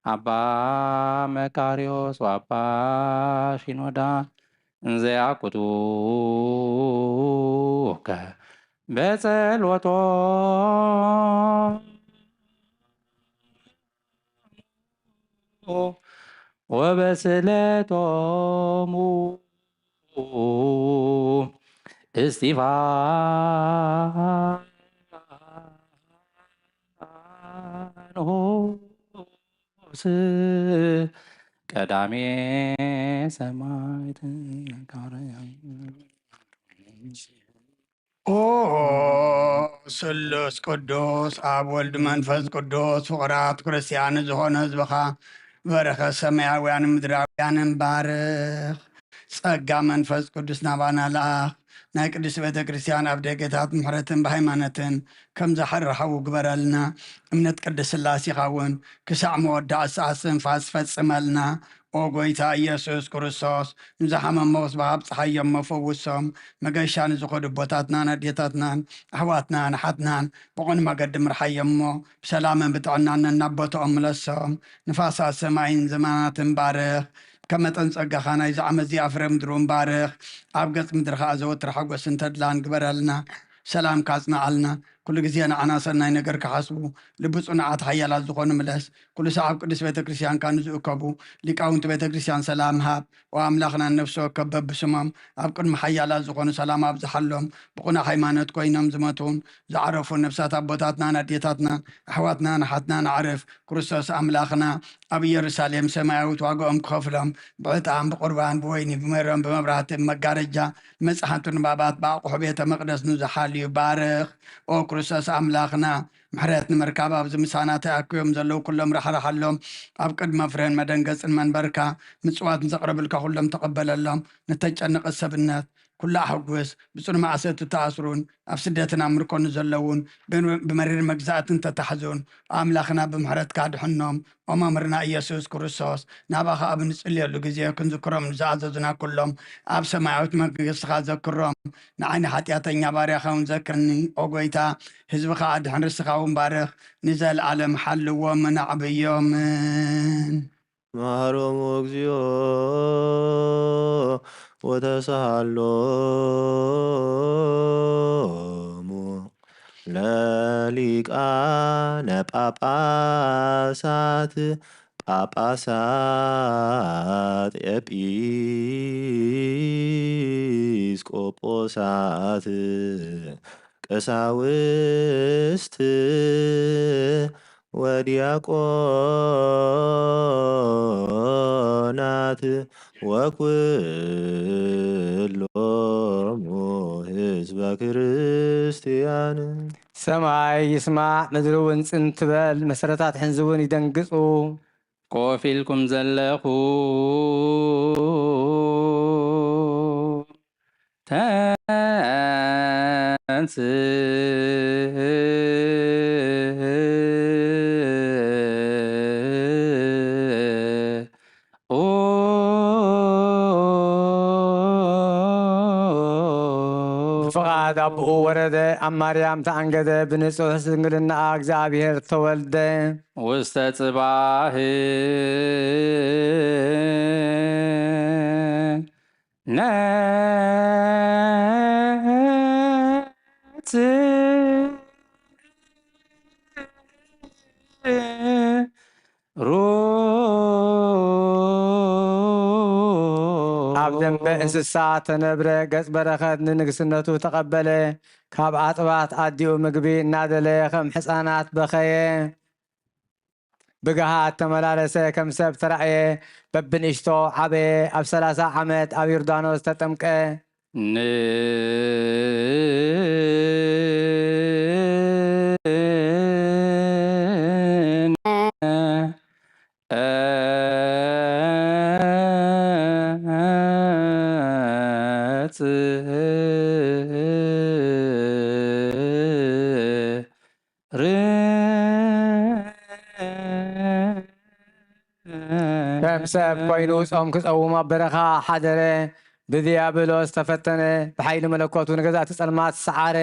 አባ መቃርዮስ ወአባ ሺኖዳ እንዘያቁቱከ በጸሎቶ ወበስለቶሙ እስጢፋኖስ ቀዳሜ ሰማዕት ኦ ስሉስ ቅዱስ አብ ወልድ መንፈስ ቅዱስ ፍቁራት ክርስቲያን ዝኾነ ህዝብኻ በረኸ ሰማያውያን ምድራውያንን ባርኽ ጸጋ መንፈስ ቅዱስ ናባና ለኣኽ ናይ ቅዱስ ቤተ ክርስቲያን ኣብ ደገታት ምሕረትን ብሃይማኖትን ከም ዝሓርሓው ግበረልና እምነት ቅዱስ ስላሴ ኢኻ እውን ክሳዕ መወዳእ ሰዓት ስንፋስ ፈጽመልና ኦ ጎይታ ኢየሱስ ክርስቶስ ንዝሓመሞስ ብሃብፅሓዮም መፈውሶም መገሻ ንዝኸዱ ቦታትናን ኣዴታትናን ኣሕዋትናን ሓትናን ብቑኑ መገዲ ምርሓዮም እሞ ብሰላምን ብጥዕናን እናቦቶኦም ምለሶም ንፋሳት ሰማይን ዘመናትን ባርኽ ከም መጠን ፀጋኻ ናይ ዝዓመት እዚኣ ፍረ ምድሩን ባርኽ ኣብ ገፅ ምድርኻ ዘወትር ሓጎስን ተድላን ግበረልና ሰላም ካጽናዓልና ኩሉ ግዜ ንዓና ሰናይ ነገር ክሓስቡ ልቢ ጽኑዓት ሓያላት ዝኾኑ ምለስ ኩሉ ሰዓብ ኣብ ቅዱስ ቤተ ክርስቲያንካ ንዝእከቡ ሊቃውንቲ ቤተ ክርስቲያን ሰላም ሃብ ወኣምላኽና ነፍሲ ወከብ በብስሞም ኣብ ቅድሚ ሓያላት ዝኾኑ ሰላም ኣብዝሓሎም ብቑና ሃይማኖት ኮይኖም ዝመቱን ዝዓረፉ ነፍሳት ኣቦታትናን ኣዴታትናን ኣሕዋትናን ሓትናን ኣዕርፍ ክርስቶስ ኣምላኽና ኣብ ኢየሩሳሌም ሰማያዊት ዋግኦም ክኸፍሎም ብዕጣን ብቁርባን ብወይኒ ብመሮም ብመብራህቲ መጋረጃ መፅሓንቱ ንባባት ብኣቑሑ ቤተ መቅደስ ንዝሓልዩ ባርኽ ኦ ክርስቶስ ኣምላኽና ምሕረት ንምርካብ ኣብዚ ምሳና ተኣኪቦም ዘለዉ ኩሎም ረሓርሓሎም ኣብ ቅድመ ፍረን መደንገፅን መንበርካ ምፅዋት ንዘቕርብልካ ኩሎም ተቐበለሎም ንተጨነቐ ሰብነት ኩላ ሕጉስ ብፅኑ ማዕሰት ተኣስሩን ኣብ ስደትን ኣብ ምርኮኑ ዘለውን ብመሪር መግዛእትን ተታሕዙን ኣምላኽና ብምሕረትካ ድሕኖም ኦ መምህርና ኢየሱስ ክርስቶስ ናባኻ ኣብ ንፅልየሉ ግዜ ክንዝክሮም ንዝኣዘዙና ኩሎም ኣብ ሰማያዊት መንግስትኻ ዘክሮም ንዓይኒ ሓጢኣተኛ ባርያኻ እውን ዘክርኒ ኦ ጎይታ ህዝብኻ ኣድሕን ርስኻ እውን ባርኽ ንዘለዓለም ሓልዎምን ኣዕብዮምን መሃሮሙ እግዚኦ ወተሳሃሎሙ ለሊቃነ ጳጳሳት ጳጳሳት ኤጲስቆጶሳት ቀሳውስት ወዲያቆናት ወኩሎሙ ህዝበ ክርስቲያን ሰማይ ይስማዕ ምድሪ እውን ጽን ትበል መሰረታት ሕንዚ እውን ይደንግጹ ኮፍ ኢልኩም ዘለኹ ተንስ ፍቓድ ኣቦኡ ወረደ ኣብ ማርያም ተኣንገደ ብንጹህ ድንግልና እግዚኣብሔር ተወልደ ውስተ ጽባህ ነጽ ኣብ ደንበ እንስሳ ተነብረ ገጽ በረኸት ንንግስነቱ ተቐበለ ካብ ኣጥባት ኣዲኡ ምግቢ እናደለየ ከም ሕፃናት በኸየ ብግሃት ተመላለሰ ከም ሰብ ተራእየ በብንእሽቶ ዓበየ ኣብ 30 ዓመት ኣብ ዮርዳኖስ ተጠምቀ ከም ሰብ ኮይኑ ጾም ክጸውም ኣብ በረኻ ሓደረ ብዲያብሎስ ተፈተነ ብሓይሊ መለኮቱ ንገዛእቲ ጸልማት ሰዓረ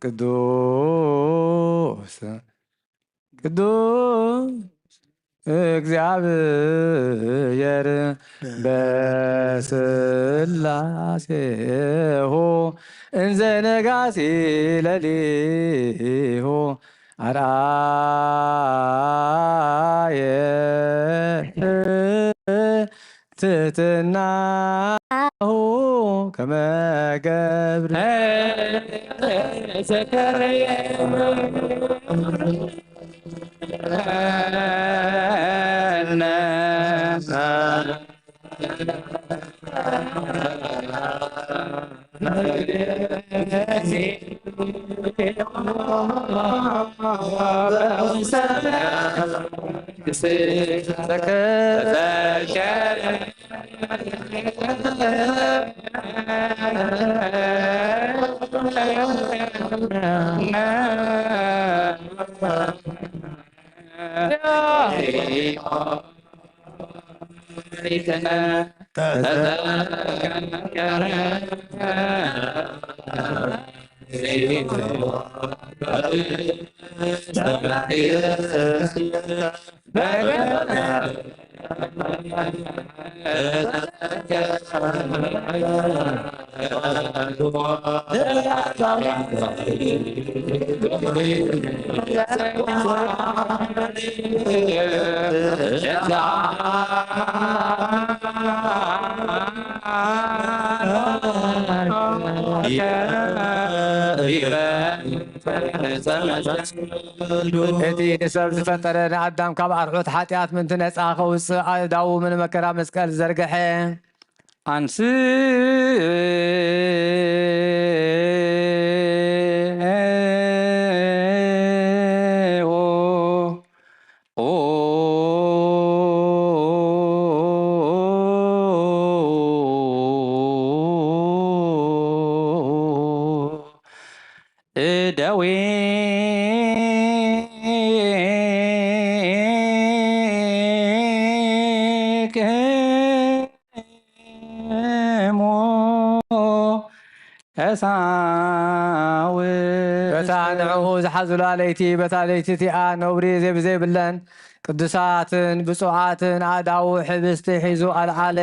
ቅዱስ ቅዱስ እግዚአብሔር በስላሴሁ እንዘ ነጋሲ ለሊሁ አርአየ ትሕትናሁ ከመ ገብር ዘከርየ እቲ ንሰብ ዝፈጠረ ንኣዳም ካብ ኣርዑት ሓጢኣት ምንቲ ነፃ ከውፅእ ኣእዳዉ ምን መከራ መስቀል ዘርግሐ ኣንስ ደዌ በታ ንዕኡ ዝሓዝላ ለይቲ በታ ለይቲ እቲኣ ነውሪ ዘይብዘይብለን ቅዱሳትን ብፁዓትን ኣእዳዉ ሕብስቲ ሒዙ ኣልዓለ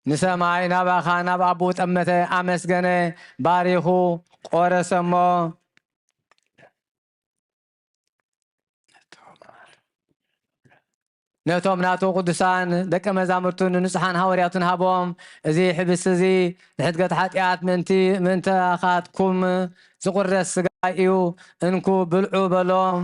ንሰማይ ናባኻ ናብ ኣቦ ጠመተ ኣመስገነ ባሪኹ ቆረሰሞ ነቶም ናቱ ቅዱሳን ደቀ መዛሙርቱን ንጹሓን ሃዋርያቱን ሃቦም እዚ ሕብስቲ እዚ ንሕድገት ሓጢኣት ምእንታኻትኩም ዝቁረስ ስጋ እዩ እንኩ ብልዑ በሎም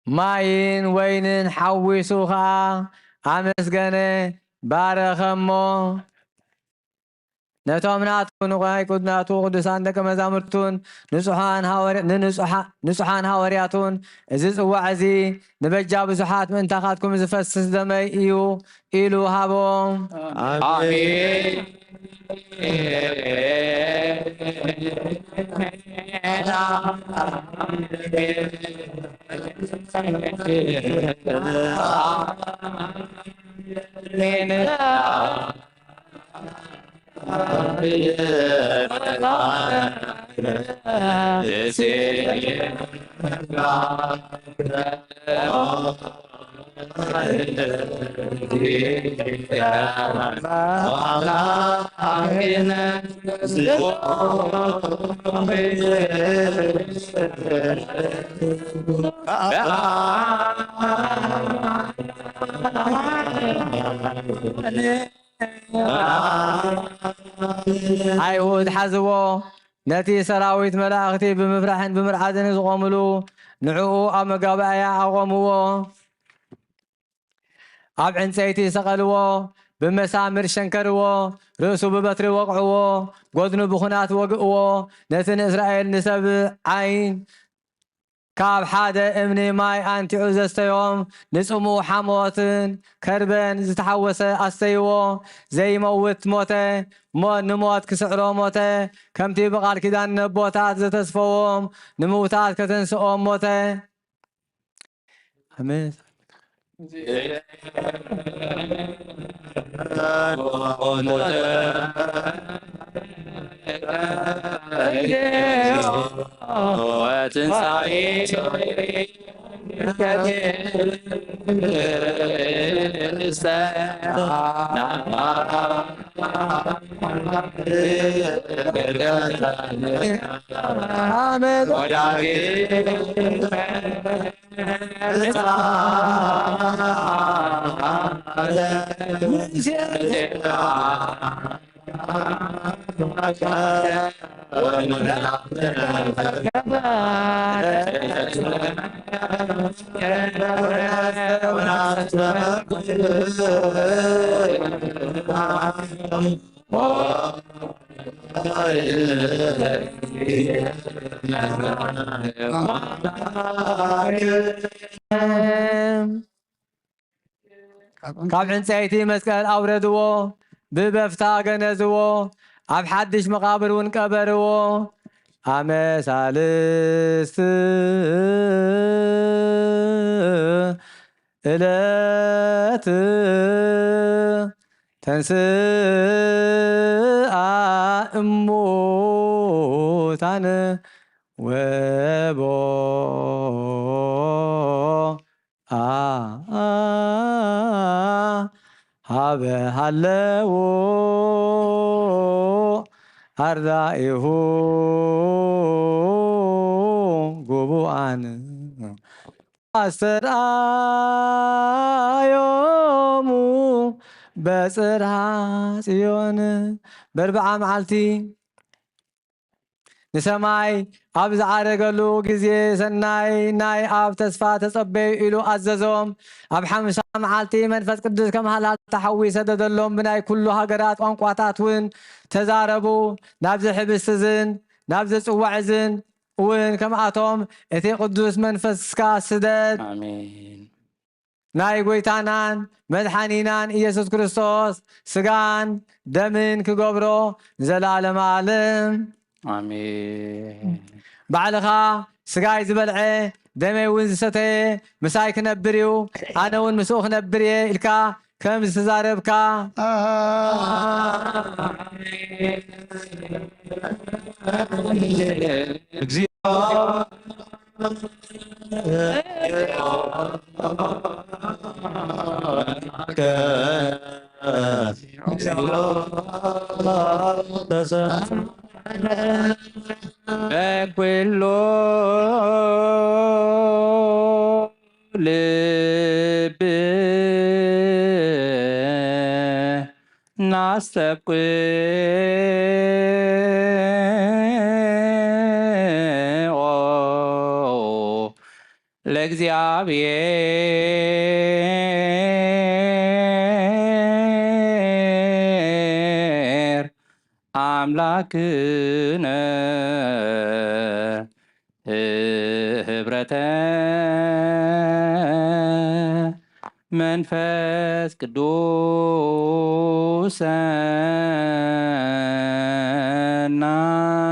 ማይን ወይንን ሓዊሱ ከዓ ኣመስገነ ባረኸሞ ነቶም ናቱ ናቱ ቅዱሳን ደቀ መዛሙርቱን ንጹሓን ሃዋርያቱን እዚ ጽዋዕ እዚ ንበጃ ብዙሓት ምእንታኻትኩም ዝፈስስ ደመይ እዩ ኢሉ ሃቦም። አሜን። አይሁድ ሓዝቦ ነቲ ሰራዊት መላእኽቲ ብምፍራሕን ብምርዓድን ዝቆምሉ ንዕኡ ኣብ መጋባእያ ኣቆምዎ ኣብ ዕንፀይቲ ሰቐልዎ ብመሳምር ሸንከርዎ ርእሱ ብበትሪ ወቅዕዎ ጎድኑ ብኹናት ወግእዎ ነቲ ንእስራኤል ንሰብ ዓይን ካብ ሓደ እምኒ ማይ አንቲዑ ዘስተዮም ንጽሙዕ ሓሞትን ከርበን ዝተሓወሰ ኣስተይዎ ዘይመውት ሞተ ንሞት ክስዕሮ ሞተ ከምቲ ብቓል ኪዳን ነቦታት ዘተስፈዎም ንምውታት ከተንስኦም ሞተ። አሜን። ካብ ዕንፀይቲ መስቀል ኣውረድዎ ብበፍታ ገነዝዎ ኣብ ሓድሽ መቃብር እውን ቀበርዎ ኣመሳልስት እለት ተንስአ እሙታን ወቦ ሃበ ሃለዎ አርዳኢሁ ጉቡአን አስተርአዮሙ በጽርሐ ጽዮን በርብዓ መዓልቲ ንሰማይ ኣብ ዝዓረገሉ ግዜ ሰናይ ናይ ኣብ ተስፋ ተጸበዩ ኢሉ ኣዘዞም። ኣብ ሓሙሳ መዓልቲ መንፈስ ቅዱስ ከመሃላል ተሓዊ ሰደደሎም ብናይ ኩሉ ሃገራት ቋንቋታት እውን ተዛረቡ። ናብዚ ሕብስቲ ዝን ናብዚ ጽዋዕ ዝን እውን ከምኣቶም እቲ ቅዱስ መንፈስካ ስደድ። አሜን። ናይ ጎይታናን መድሓኒናን ኢየሱስ ክርስቶስ ስጋን ደምን ክገብሮ ዘለዓለመ ዓለም አሜን። ባዕልኻ ስጋይ ዝበልዐ ደመይ እውን ዝሰተየ ምሳይ ክነብር እዩ ኣነ እውን ምስኡ ክነብር እየ ኢልካ ከም ዝተዛረብካ በኩሎ ልብ ናስተብቅዖ ለእግዚአብሔር አምላክነ ህብረተ መንፈስ ቅዱስ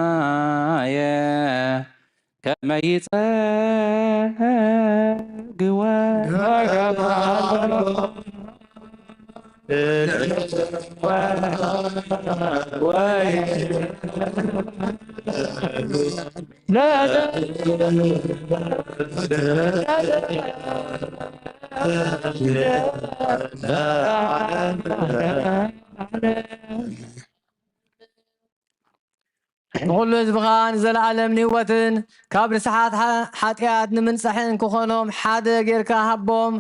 ሰናየ ከመ ይጸግወ ንኩሉ ህዝብኻ ንዘለዓለም ንህወትን ካብ ንስሓት ሓጢኣት ንምንጻሕን ክኾኖም ሓደ ጌርካ ሃቦም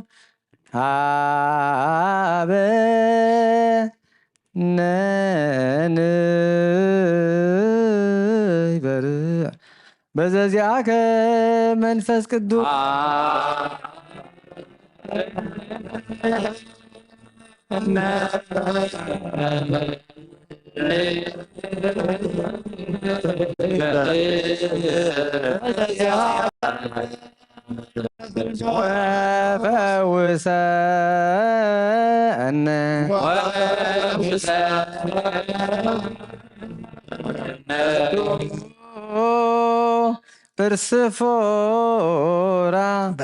ሃበ ነንበርዕ በዘዚኣከ መንፈስ ቅዱስ وفوسأن برسفورا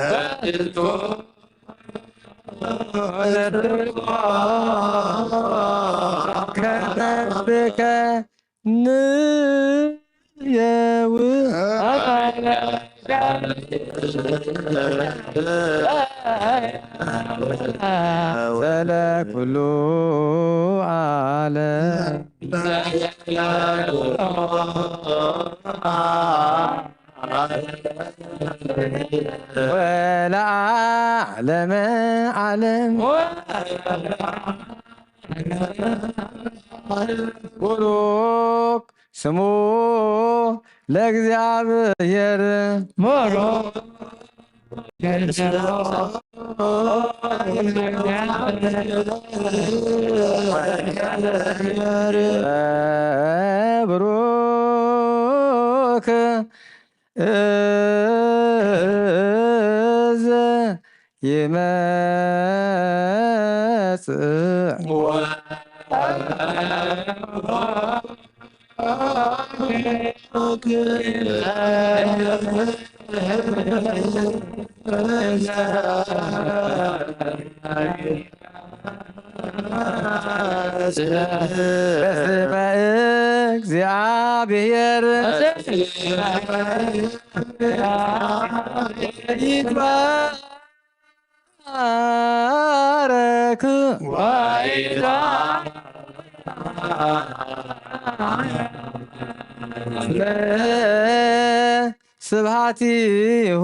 كنبك نيوي سلا كل عالم ولا عالم عالم بروك سمو ለእግዚአብሔር ሞሮ ብሩክ እዝ ይመጽእ በስመ እግዚአብሔር ይትባረክ ስብሐቲሁ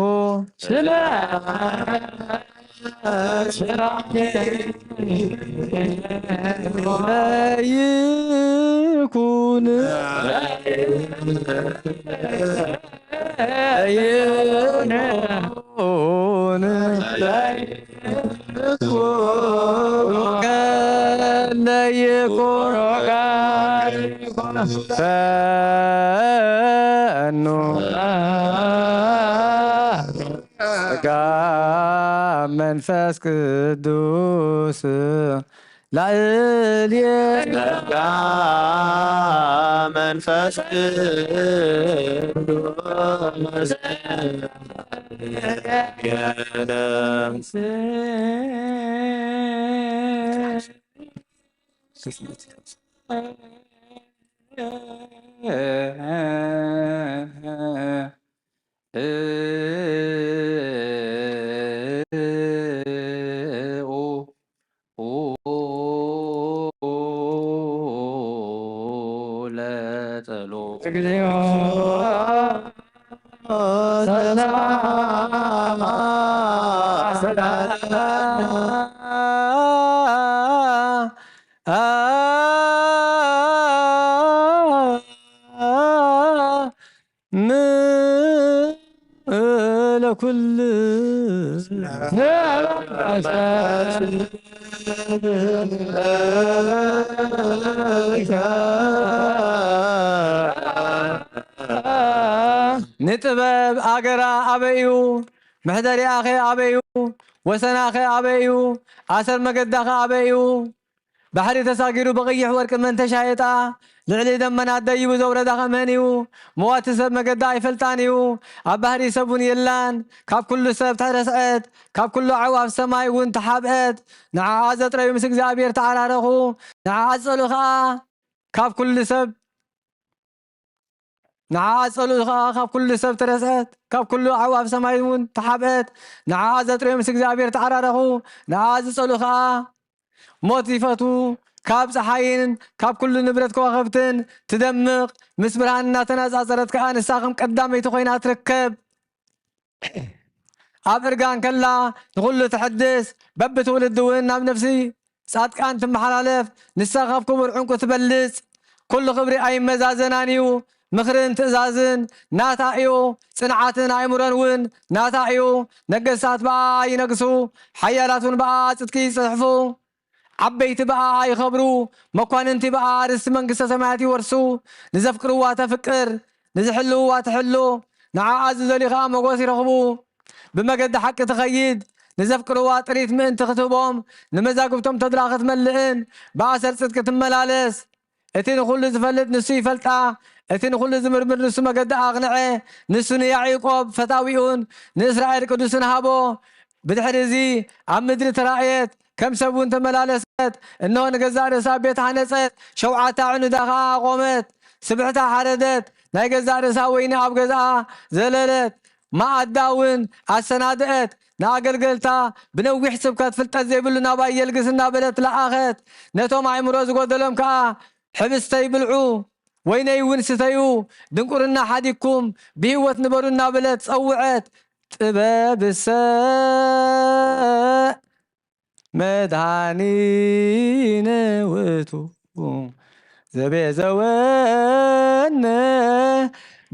ይኩን ፈኑ መንፈስ ቅዱስ ላዕልየ ጸጋ መንፈስ ቅዱስ የለም ለጸሎት እግዚኦ ለኩል ንጥበብ ኣገራ ኣበይኡ ምሕደሪኣኸ ኣበይኡ ወሰናኸ ኣበይኡ ኣሰር መገዳኸ ኣበይኡ ባሕሪ ተሳጊሩ ብቐይሕ ወርቂ መንተሻየጣ ልዕሊ ደመናት ደይቡ ዘውረዳ ኸመን እዩ መዋቲ ሰብ መገዳ ኣይፈልጣን እዩ ኣብ ባህሪ ሰብ እውን የላን ካብ ኩሉ ሰብ ተረስዐት ካብ ኩሉ ዓዋፍ ሰማይ እውን ተሓብአት ንዓዓ ዘጥረዩ ምስ እግዚኣብሔር ተዓራረኹ ንዓዓ ፀሉ ከዓ ካብ ኩሉ ሰብ ንዓዓ ፀሉ ከዓ ካብ ኩሉ ሰብ ተረስዐት ካብ ኩሉ ዓዋፍ ሰማይ እውን ተሓብአት ንዓዓ ዘጥረዩ ምስ እግዚኣብሔር ተዓራረኹ ንዓዓ ዝፀሉ ከዓ ሞት ይፈቱ ካብ ፀሓይን ካብ ኩሉ ንብረት ከዋኸብትን ትደምቕ ምስ ብርሃን እናተነፃፀረት ከዓ ንሳ ከም ቀዳመይቲ ኮይና ትርከብ ኣብ እርጋን ከላ ንኩሉ ትሕድስ በብትውልድ እውን ናብ ነፍሲ ጻድቃን ትመሓላለፍ ንሳ ካብ ክቡር ዕንቁ ትበልፅ ኩሉ ክብሪ ኣይመዛዘናን እዩ ምኽርን ትእዛዝን ናታ እዩ ፅንዓትን ኣእምሮን እውን ናታ እዩ ነገስታት በኣ ይነግሱ ሓያላት እውን በኣ ጽድቂ ይፅሕፉ ዓበይቲ በኣ ይኸብሩ መኳንንቲ በኣ ርስቲ መንግስተ ሰማያት ይወርሱ ንዘፍቅርዋ ተፍቅር ንዝሕልውዋ ትሕሉ ንዓዓ ዝደልዩ ከዓ መጎስ ይረኽቡ ብመገዲ ሓቂ ትኸይድ ንዘፍቅርዋ ጥሪት ምእንቲ ክትህቦም ንመዛግብቶም ተድላ ክትመልእን ብኣሰር ጽድቂ ትመላለስ እቲ ንኩሉ ዝፈልጥ ንሱ ይፈልጣ እቲ ንኩሉ ዝምርምር ንሱ መገዲ ኣቕንዐ ንሱ ንያዕቆብ ፈታዊኡን ንእስራኤል ቅዱስን ሃቦ ብድሕሪ እዚ ኣብ ምድሪ ተራእየት ከም ሰብ እውን ተመላለሰት እነሆ ንገዛእ ርእሳ ቤት ሃነፀት ሸውዓተ ኣዕኑዳ ከዓ ቆመት ስብሕታ ሓረደት ናይ ገዛእ ርእሳ ወይኒ ኣብ ገዝኣ ዘለለት ማኣዳ እውን ኣሰናድአት ንኣገልገልታ ብነዊሕ ስብከት ፍልጠት ዘይብሉ ናባ የልግስ እናበለት ለኣኸት ነቶም ኣእምሮ ዝጎደሎም ከዓ ሕብስተይ ብልዑ ወይነይ እውን ስተዩ ድንቁርና ሓዲግኩም ብህይወት ንበሩ እናበለት ፀውዐት ጥበብሰ መድኃኒነ ውእቱ ዘቤዘወነ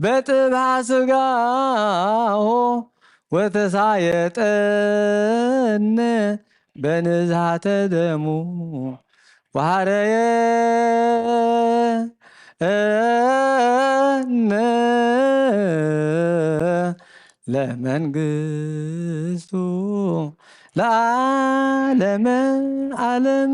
በጥብሐ ሥጋሁ ወተሳየጠነ በንዝሃተ ደሙ ወሐረየ ለመንግስቱ ለዓለመ ዓለም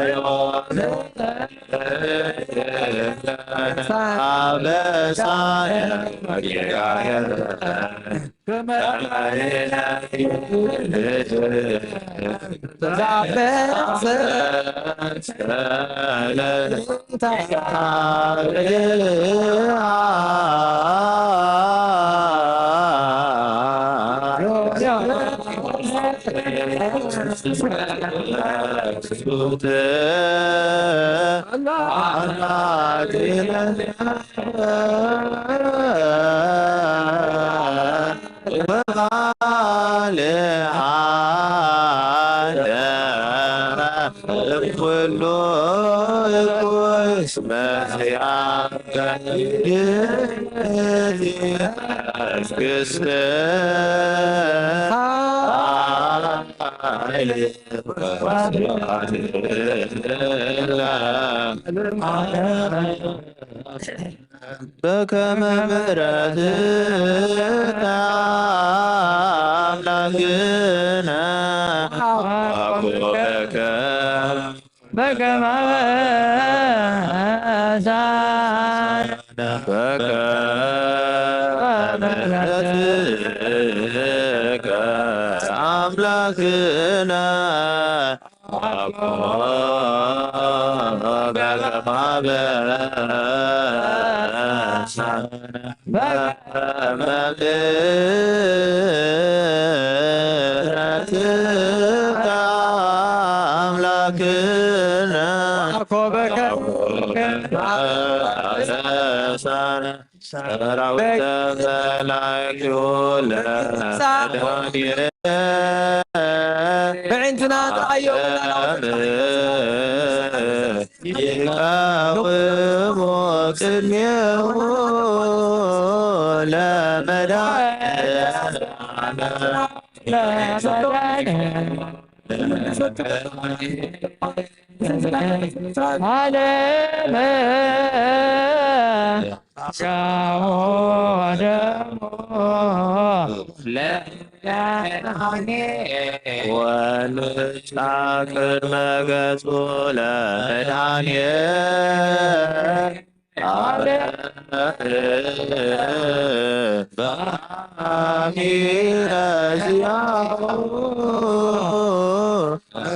Amen. በከመ ምሕረትከ አምላክነ አኮበከ በከመ በከመ ምሕረትከ አምላክነ ሰራዊተ መላእክቱ ለዳንኤል ብዕንትና ተራእዮ ይቃወሙ ቅድሜሁ ወንጫ ቅድመ ገጹ ለዳንኤል በአሚረ ዚአሁ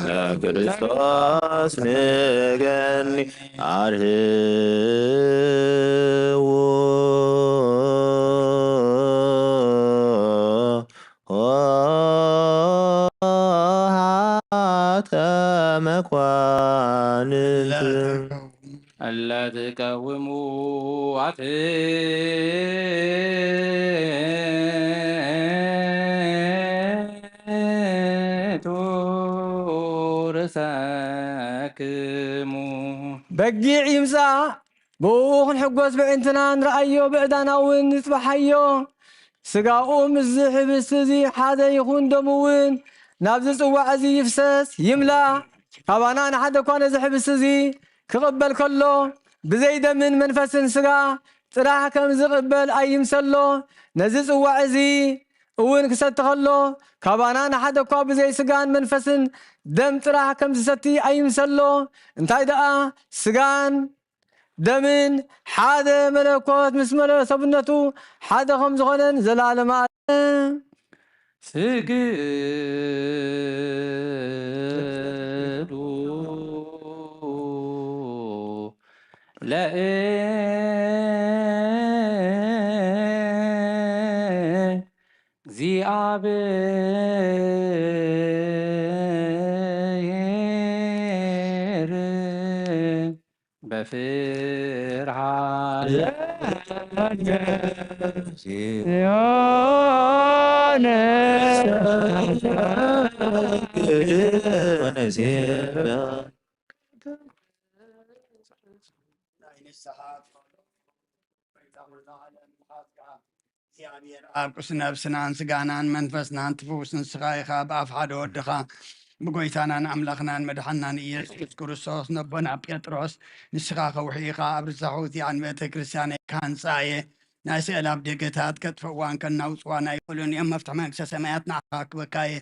ለክርስቶስ ንገኒ አርህዎ ሆሃተ መኳንንት እለ ትቀውሙ አትቱ ርእሰክሙ በጊዕ ይምፃእ ብኡ ክንሕጐስ ብዕንትና ንረአዮ ብዕዳና እውን ንፅባሓዮ ስጋኡ ምስ ህብስቲ እዚ ሓደ ይኹን ደሙ እውን ናብዚ ጽዋዕ እዚ ይፍሰስ ይምላእ ካባና ንሓደ እኳ ነዚ ህብስቲ እዚ ክቕበል ከሎ ብዘይ ደምን መንፈስን ስጋ ጥራሕ ከም ዝቕበል ኣይምሰሎ ነዚ ጽዋዕ እዚ እውን ክሰቲ ከሎ ካባና ንሓደ እኳ ብዘይ ስጋን መንፈስን ደም ጥራሕ ከም ዝሰቲ ኣይምሰሎ እንታይ ደኣ ስጋን ደምን ሓደ መለኮት ምስ መለ ሰብነቱ ሓደ ከም ዝኾነን ዘላለማ ስግዱ ለእግዚአብሔር በፍርሃት ሲሆን ኣብ ቁስ ነብስናን ስጋናን መንፈስናን ትፍውስን ስኻ ኢኻ ብኣፍ ሓደ ወድኻ ብጎይታናን ኣምላኽናን መድሓናን ኢየሱስ ክርስቶስ ነቦና ጴጥሮስ ንስኻ ከውሒኻ ኣብ ርሳሑትያን ቤተ ክርስቲያን ካንፃየ ናይ ስእላብ ደገታት ከጥፈዋን ከናውፅዋን ኣይኽእሉን እዮም መፍትሒ መንግስተ ሰማያት ንዓኻ ክበካየ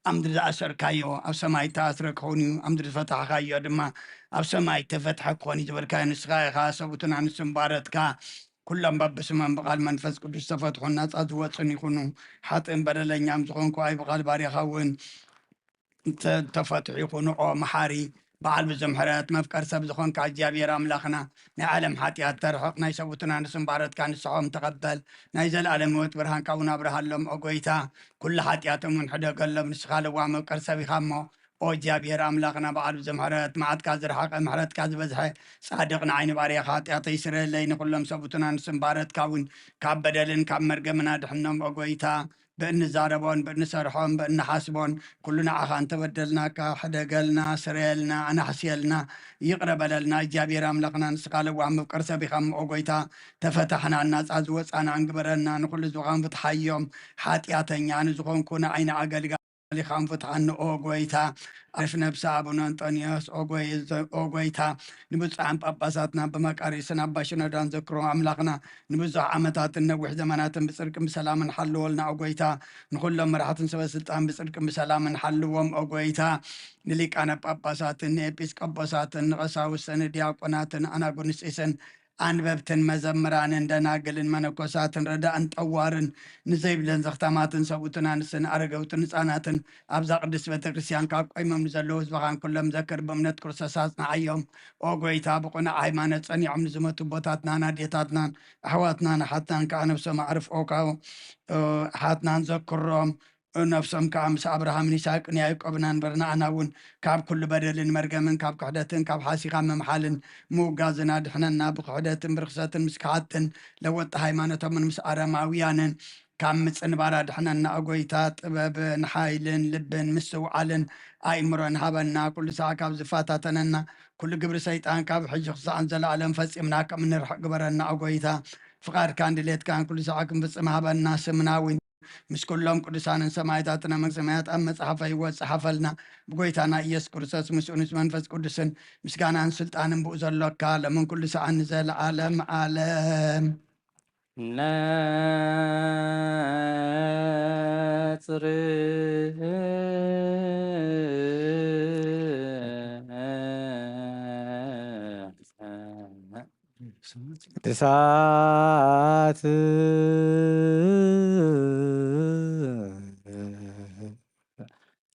أمدر زأسركايو أو سماي تأسرك خوني أمدر فتح خايو دما أو سماي تفتح خوني زبركاي نسخاي خاصة بتنا نسمبارتك كلهم ببسمان بقال منفس قدس تفتحوا الناس أزوات يكونوا حتى بدل نعم زغون كواي بقال باري خاون تفتح يكونوا محاري بعل بزمحرات مفكر سب زخون كعجاب أملاخنا نعلم حتى ترحقنا يسوتنا نسم بارد كان الصعوم تقبل نايزل على موت برهان كونا برهان لهم أقويتا كل حتياتهم من حدا قلب نسخال وعمل كرسا بخامو او جابير أملاخنا بعل بزمحرات معد كازر حق محرات كاز بزحي صادقنا عين باري خاطئات يسر اللين كلهم سبوتنا نسم بارد كون كاب بدلن كاب مرقمنا دحنهم أقويتا بأن زاربون بأن سرحون بأن حاسبون كلنا عخان تبدلنا كحدا قالنا سريلنا أنا حسيلنا يقرب لنا جابير أملقنا نسقال وعم بكرسة بخم أوقيتا تفتحنا الناس أزوز أنا أنقبرنا نقول زغان فتحيهم حاتياتن يعني زغان كنا عين عقل اللي خان فتحن أوقيتا عرف نفس أبونا أنطونيوس أوقيتا نبص عن باباساتنا بمكاريسنا باشنا دان ذكرو أملقنا نبص عمتات النوح زمانات بصرك بسلام حلو لنا أوقيتا نقول لهم راحت نسوي سلطان بصرك بسلام حلوهم أوقيتا نليك أنا باباسات إبيسكوبوسات غساوسن دياقونات أنا قنسيسن أنببتن مزمران دناقلن منكوسات رداءن طوارن نزيبلن زختاماتن سبوتنا نسن أرقوتن نساناتن أبزا قدس بتكريسيان كاب قيمم نزلوز بغان كلهم ذكر بمنت كرساساتنا عيوم أوغويتا بقنا عيمانت صنيعم نزمتو بوتاتنا ناديتاتنا أحواتنا حتى كأنا بسما عرف أوكاو حاتنا نذكرهم نفسهم كامس أبراهام نساق يعقوب برنا عناون كاب كل بدل مرقمن كاب قعدتن كاب حاسي قام محالن مو غازنا دحنا بقعدتن برخصتن مسكعتن لوط هيمانتهم من مسعرة معويانن كام مصنبارا دحنا أقويتا طبب نحايلن لبن مسوعلن أيمرن هبنا كل ساعة كاب زفاتاتنا كل قبر سيطان كاب حج خصان زلالن فسئمنا كم نرحق قبرنا أقويتا فقار كان دليت كان كل ساعة كم بسمها بالناس مناوين مش كلهم قدسان سمايتاتنا من سمايات أما صحفة يوصحف لنا بقويتانا إيس كرساس مسؤونس منفس قدسن مسكانا سلطان بؤزر لك من كل ساعة نزل عالم عالم ناصر እሳት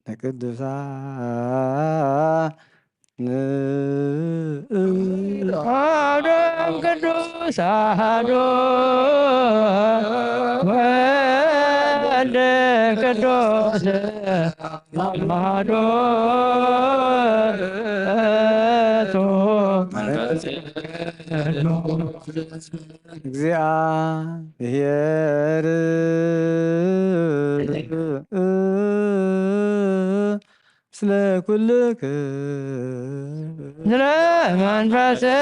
ለቅዱሳን አደም ቅዱሳን ወልደ ቅዱስ አሐዱ እግዚአብሔር ስለ ኩልክ ስለ መንፈስከ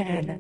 መሐረነ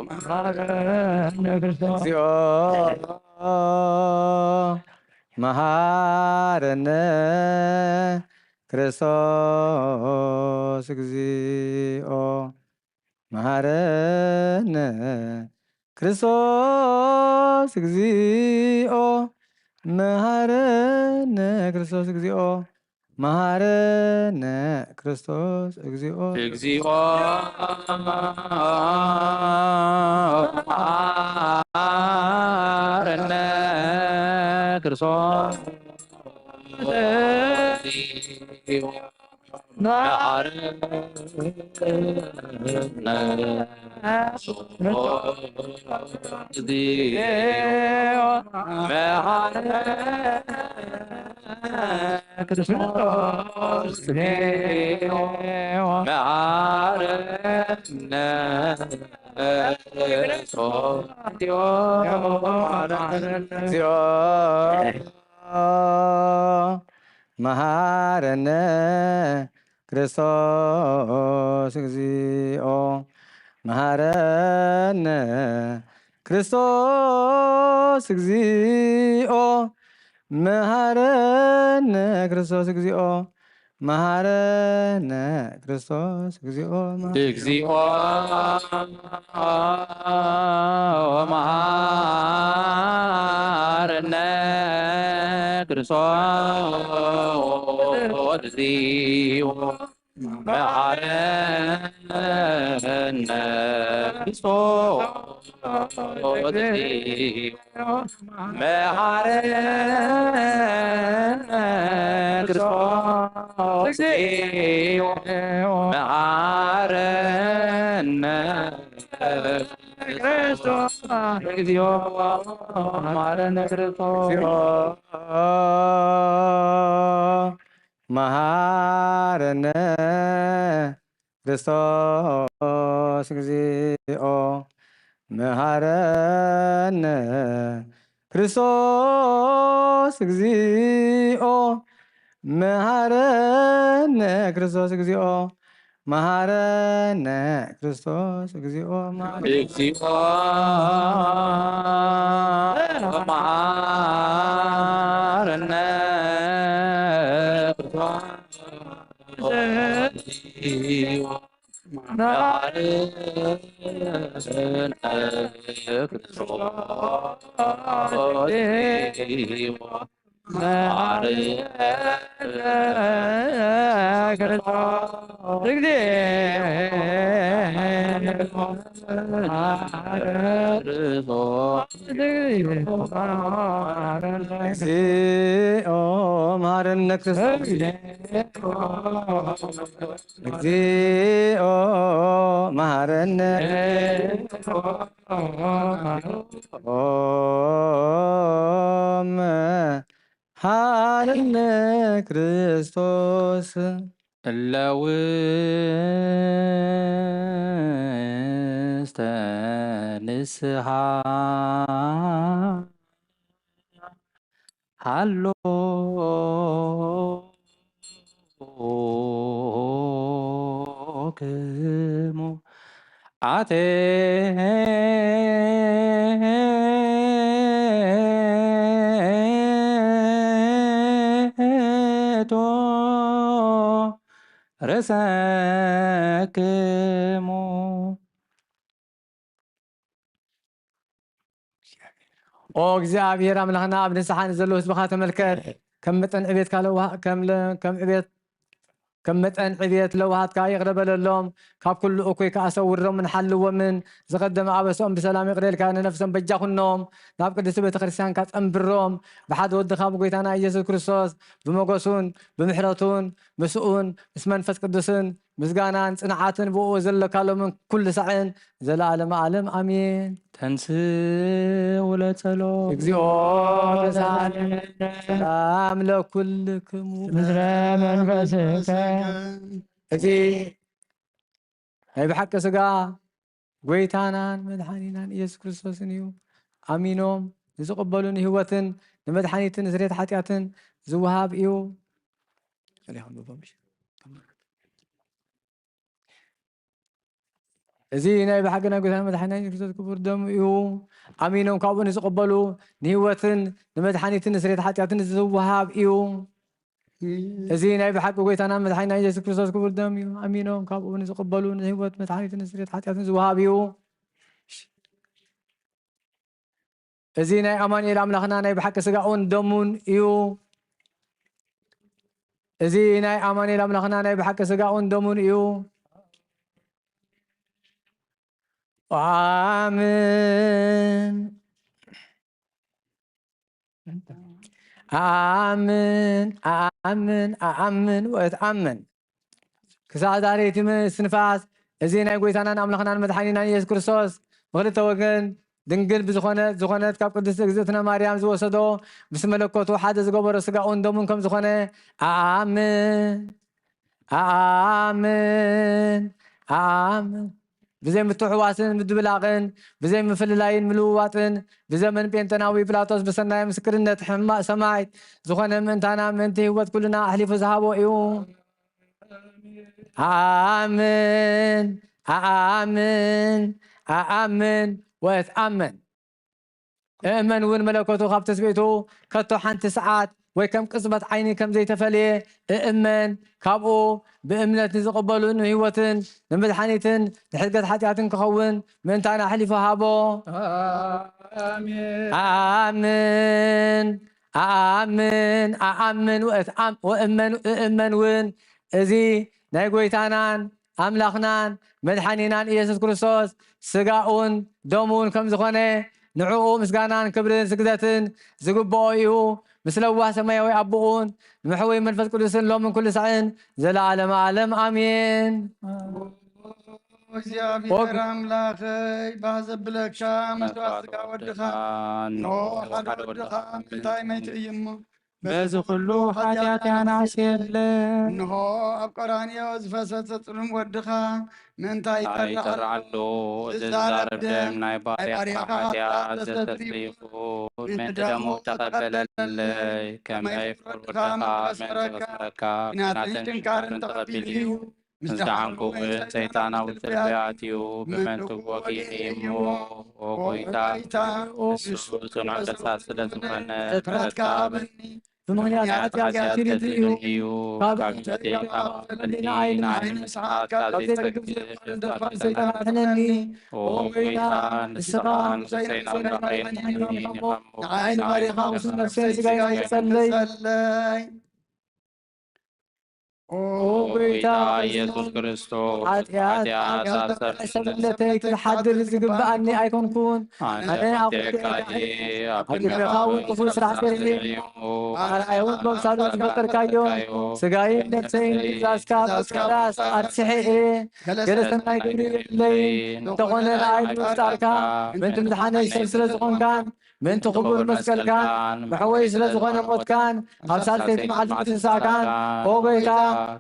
መሃረነ ክርስቶስ መሃረነ ክርስቶስ እግዚኦ መሃረነ ክርስቶስ እግዚኦ መሃረነ ክርስቶስ እግዚኦ መሃረነ ክርስቶስ እግዚኦ እግዚኦ መሃረነ ክርስቶስ መሃረነ ክርስቶስ እግዚኦ መሃረነ ክርስቶስ እግዚኦ መሃረነ ክርስቶስ እግዚኦ መሃረነ ክርስቶስ እግዚኦ እግዚኦ መሃረነ ክርስቶስ እግዚኦ መሃረነ ክርስቶስ እግዚኦ መሃረነ ክርስቶስ እግዚኦ መሃረነ ክርስቶስ እግዚኦ መሃረነ ክርስቶስ መሃረነ ክርስቶስ እግዚኦ መሃረነ ክርስቶስ እግዚኦ መሃረነ ክርስቶስ እግዚኦ መሃረነ ክርስቶስ እግዚኦ እግዚኦ መሃረነ እግዚኦ መሐረነ ክርስቶስ እግዚኦ መሐረነ መሐረነ ክርስቶስ እለውስተ ንስሐ ሃሎ ክሙ አቴቶ ርእሰክሙ ኦ እግዚአብሔር አምላክና ኣብ ንስሓን ዘለዎ ህዝብኻ ተመልከት ከም መጠን ዕቤት ከም መጠን ዕቤት ለውሃትካ ይቕረበለሎም ካብ ኩሉ እኩይ ከኣሰውሮም ንሓልዎምን ዝቐደመ ኣበሶም ብሰላም ይቕረልካ ንነፍሶም በጃኹኖም ናብ ቅድስቲ ቤተ ክርስቲያንካ ፀንብሮም ብሓደ ወድኻ ብጎይታና ኢየሱስ ክርስቶስ ብመጎሱን ብምሕረቱን ምስኡን ምስ መንፈስ ቅዱስን ምስጋናን ፅንዓትን ብኡ ዘለካሎምን ኩሉ ሳዕን ዘለዓለመ ዓለም ኣሜን ተንስ ወለጸሎት እግዚኦ ሰላም ለኩልክሙ ምስለ መንፈስከ እዚ ናይ ብሓቂ ስጋ ጎይታናን መድሓኒናን ኢየሱስ ክርስቶስን እዩ ኣሚኖም ንዝቕበሉን ህይወትን ንመድሓኒትን ስርየት ሓጢኣትን ዝውሃብ እዩ እዚ ናይ ብሓቂ ናይ ጎይታና መድሓኒና ኢየሱስ ክርስቶስ ክቡር ደሙ እዩ ኣሚኖም ካብኡ ንዝቕበሉ ንህይወትን ንመድሓኒትን ስርየት ሓጢኣትን ዝውሃብ እዩ እዚ ናይ ብሓቂ ጎይታና መድሓኒና ኢየሱስ ክርስቶስ ክቡር ደም እዩ ኣሚኖም ካብኡ ንዝቕበሉ ንህይወት መድሓኒትን ስርየት ሓጢኣትን ዝውሃብ እዩ እዚ ናይ ኣማኑኤል ኣምላኽና ናይ ብሓቂ ስጋኡን ደሙን እዩ እዚ ናይ ኣማኑኤል ኣምላኽና ናይ ብሓቂ ስጋኡን ደሙን እዩ አሜን አሜን አሜን አሜን ወተአመን ክሳዕ ዛሬ እቲ ስንፋስ እዚ ናይ ጎይታናን ኣምላኽናን መድሓኒናን ኢየሱስ ክርስቶስ ብክልተ ወገን ድንግል ዝኾነት ካብ ቅድስቲ እግዝእትነ ማርያም ዝወሰዶ ምስ መለኮቱ ሓደ ዝገበሮ ስጋኡን ደሙን ከም ዝኾነ አሜን አሜን አሜን ብዘይ ምትሕዋስን ምድብላቕን ብዘይ ምፍልላይን ምልውዋጥን ብዘመን ጴንጠናዊ ጲላጦስ ብሰናይ ምስክርነት ሕማቕ ሰማይ ዝኾነ ምእንታና ምእንቲ ህይወት ኩልና ኣሕሊፉ ዝሃቦ እዩ ኣሜን ኣሜን ኣሜን ወእትኣመን እእመን እውን መለኮቱ ካብ ተስቢቱ ከቶ ሓንቲ ሰዓት ወይ ከም ቅጽበት ዓይኒ ከም ዘይተፈልየ እእመን ካብኡ ብእምነት ንዝቕበሉ ንህይወትን ንመድሓኒትን ንሕድገት ሓጢኣትን ክኸውን ምእንታና ኣሕሊፉ ሃቦ ኣሜን ኣሜን ኣሜን ወእመን እውን እዚ ናይ ጎይታናን ኣምላኽናን መድሓኒናን ኢየሱስ ክርስቶስ ስጋኡን ደሙን ከም ዝኾነ ንዕኡ ምስጋናን ክብርን ስግደትን ዝግብኦ እዩ ምስ ለዋህ ሰማያዊ ኣቦኡን ንምሕወይ መንፈስ ቅዱስን ሎምን ኩሉ ሳዕን ዘለዓለመ ዓለም ኣሜን እግዚአብሔር አምላኸይ ባዘብለካ መስዋዕት ስጋ ወድኻ ሓደ ወድኻ ምንታይ መይትእይ እሞ በዚ ኩሉ ኃጢአትያን አስየለን እንሆ ኣብ ቀራንዮ ዝፈሰሰ ጽሉም ወድኻ ምንታይ ይጠርዓሉ ዝዛረብ ደም ናይ ባርያካ ኃጢአት ዘስተስሪፉ ምእንቲ ደሙ ተቐበለለይ ከመይ ፍቁር ወድኻ መንፈስረካ ናትን ጭንካርን ተቐቢል እዩ ምስ ደዓንኩ ሰይጣናዊ ትርቢያት እዩ ብመንቱ ወጊዕ እሞ ጎይታ እሱ ጽኑዕ ቅሳት ስለ ዝኾነ ምሕረትካ በኒ ብምክንያት ኃጢአት እዩ ካብ ሕሊና ዓይን ምስዓት ካብ ዘይጸግብ ሰይጣን ኣሕነኒ ጎይታ ንስኻ ንሰይናዊ ረኸይን ንዓይን ባሪኻ ውስን ነፍሰይ ስጋይ ይጸለይ ጎይታ ኢየሱስ ክርስቶስ ኃጢአት ሰብነተይ ክትሓድር ዝግብኣኒ ኣይኮንኩን ኣነ ኣብ ቅድሜኻ እውን ክፉእ ስራሕ ሰሪሐ ኣርኣይ እውን በምሳሉ ዝፈጠርካዮ ስጋይን ነፍሰይን ትእዛዝካ ብስካራስ ኣርሲሐ እየ ገለ ሰናይ ግብሪ የብለይ እንተኾነ ንኣይ ንምፍጣርካ ምእንቲ ምድሓነይ ሰብ ስለ ዝኾንካን ምእንቲ ክቡር መስቀልካን ብሕወይ ስለ ዝኾነ ሞትካን ኣብ ሳልሰይቲ መዓልቲ ምትንሳእካን ኦ ጎይታ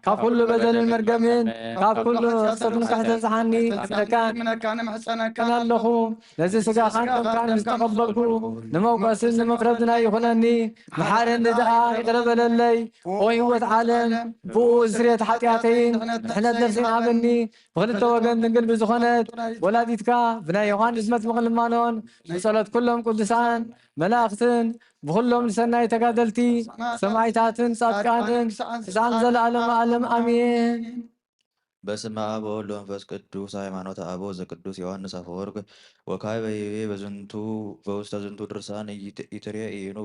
ካብ ኩሉ በደልን መርገምን ካብ ኩሉ ክሰትን ከሕተንፅሓኒ ምነካን ንምሕፀነካን ኣለኹ ነዚ ስጋኻን ደምካን ዝተቐበልኩ ንመውቀስን ንመፍረድና ይኹነኒ መሓረኒ ድኣ ይቅረ በለለይ ኦ ህይወት ዓለም ብኡ ስርየት ሓጢኣተይን ድሕነት ነፍሰይን ሃበኒ ብክልተ ወገን ድንግል ብዝኾነት ወላዲትካ ብናይ ዮሃንስ መጥምቕ ልማኖን ብጸሎት ኩሎም ቅዱሳን መላእኽትን ብኩሎም ንሰናይ ተጋደልቲ ሰማዕታትን ጻድቃንን ክሳን ዘለዓለም ዓለም አሜን። በስመ አብ ወወልድ ወመንፈስ ቅዱስ ሃይማኖተ አበው ዘቅዱስ ዮሐንስ አፈወርቅ ወካዕበ ይቤ በዝንቱ በውስተ ዝንቱ ድርሳን ኢትሬኢኑ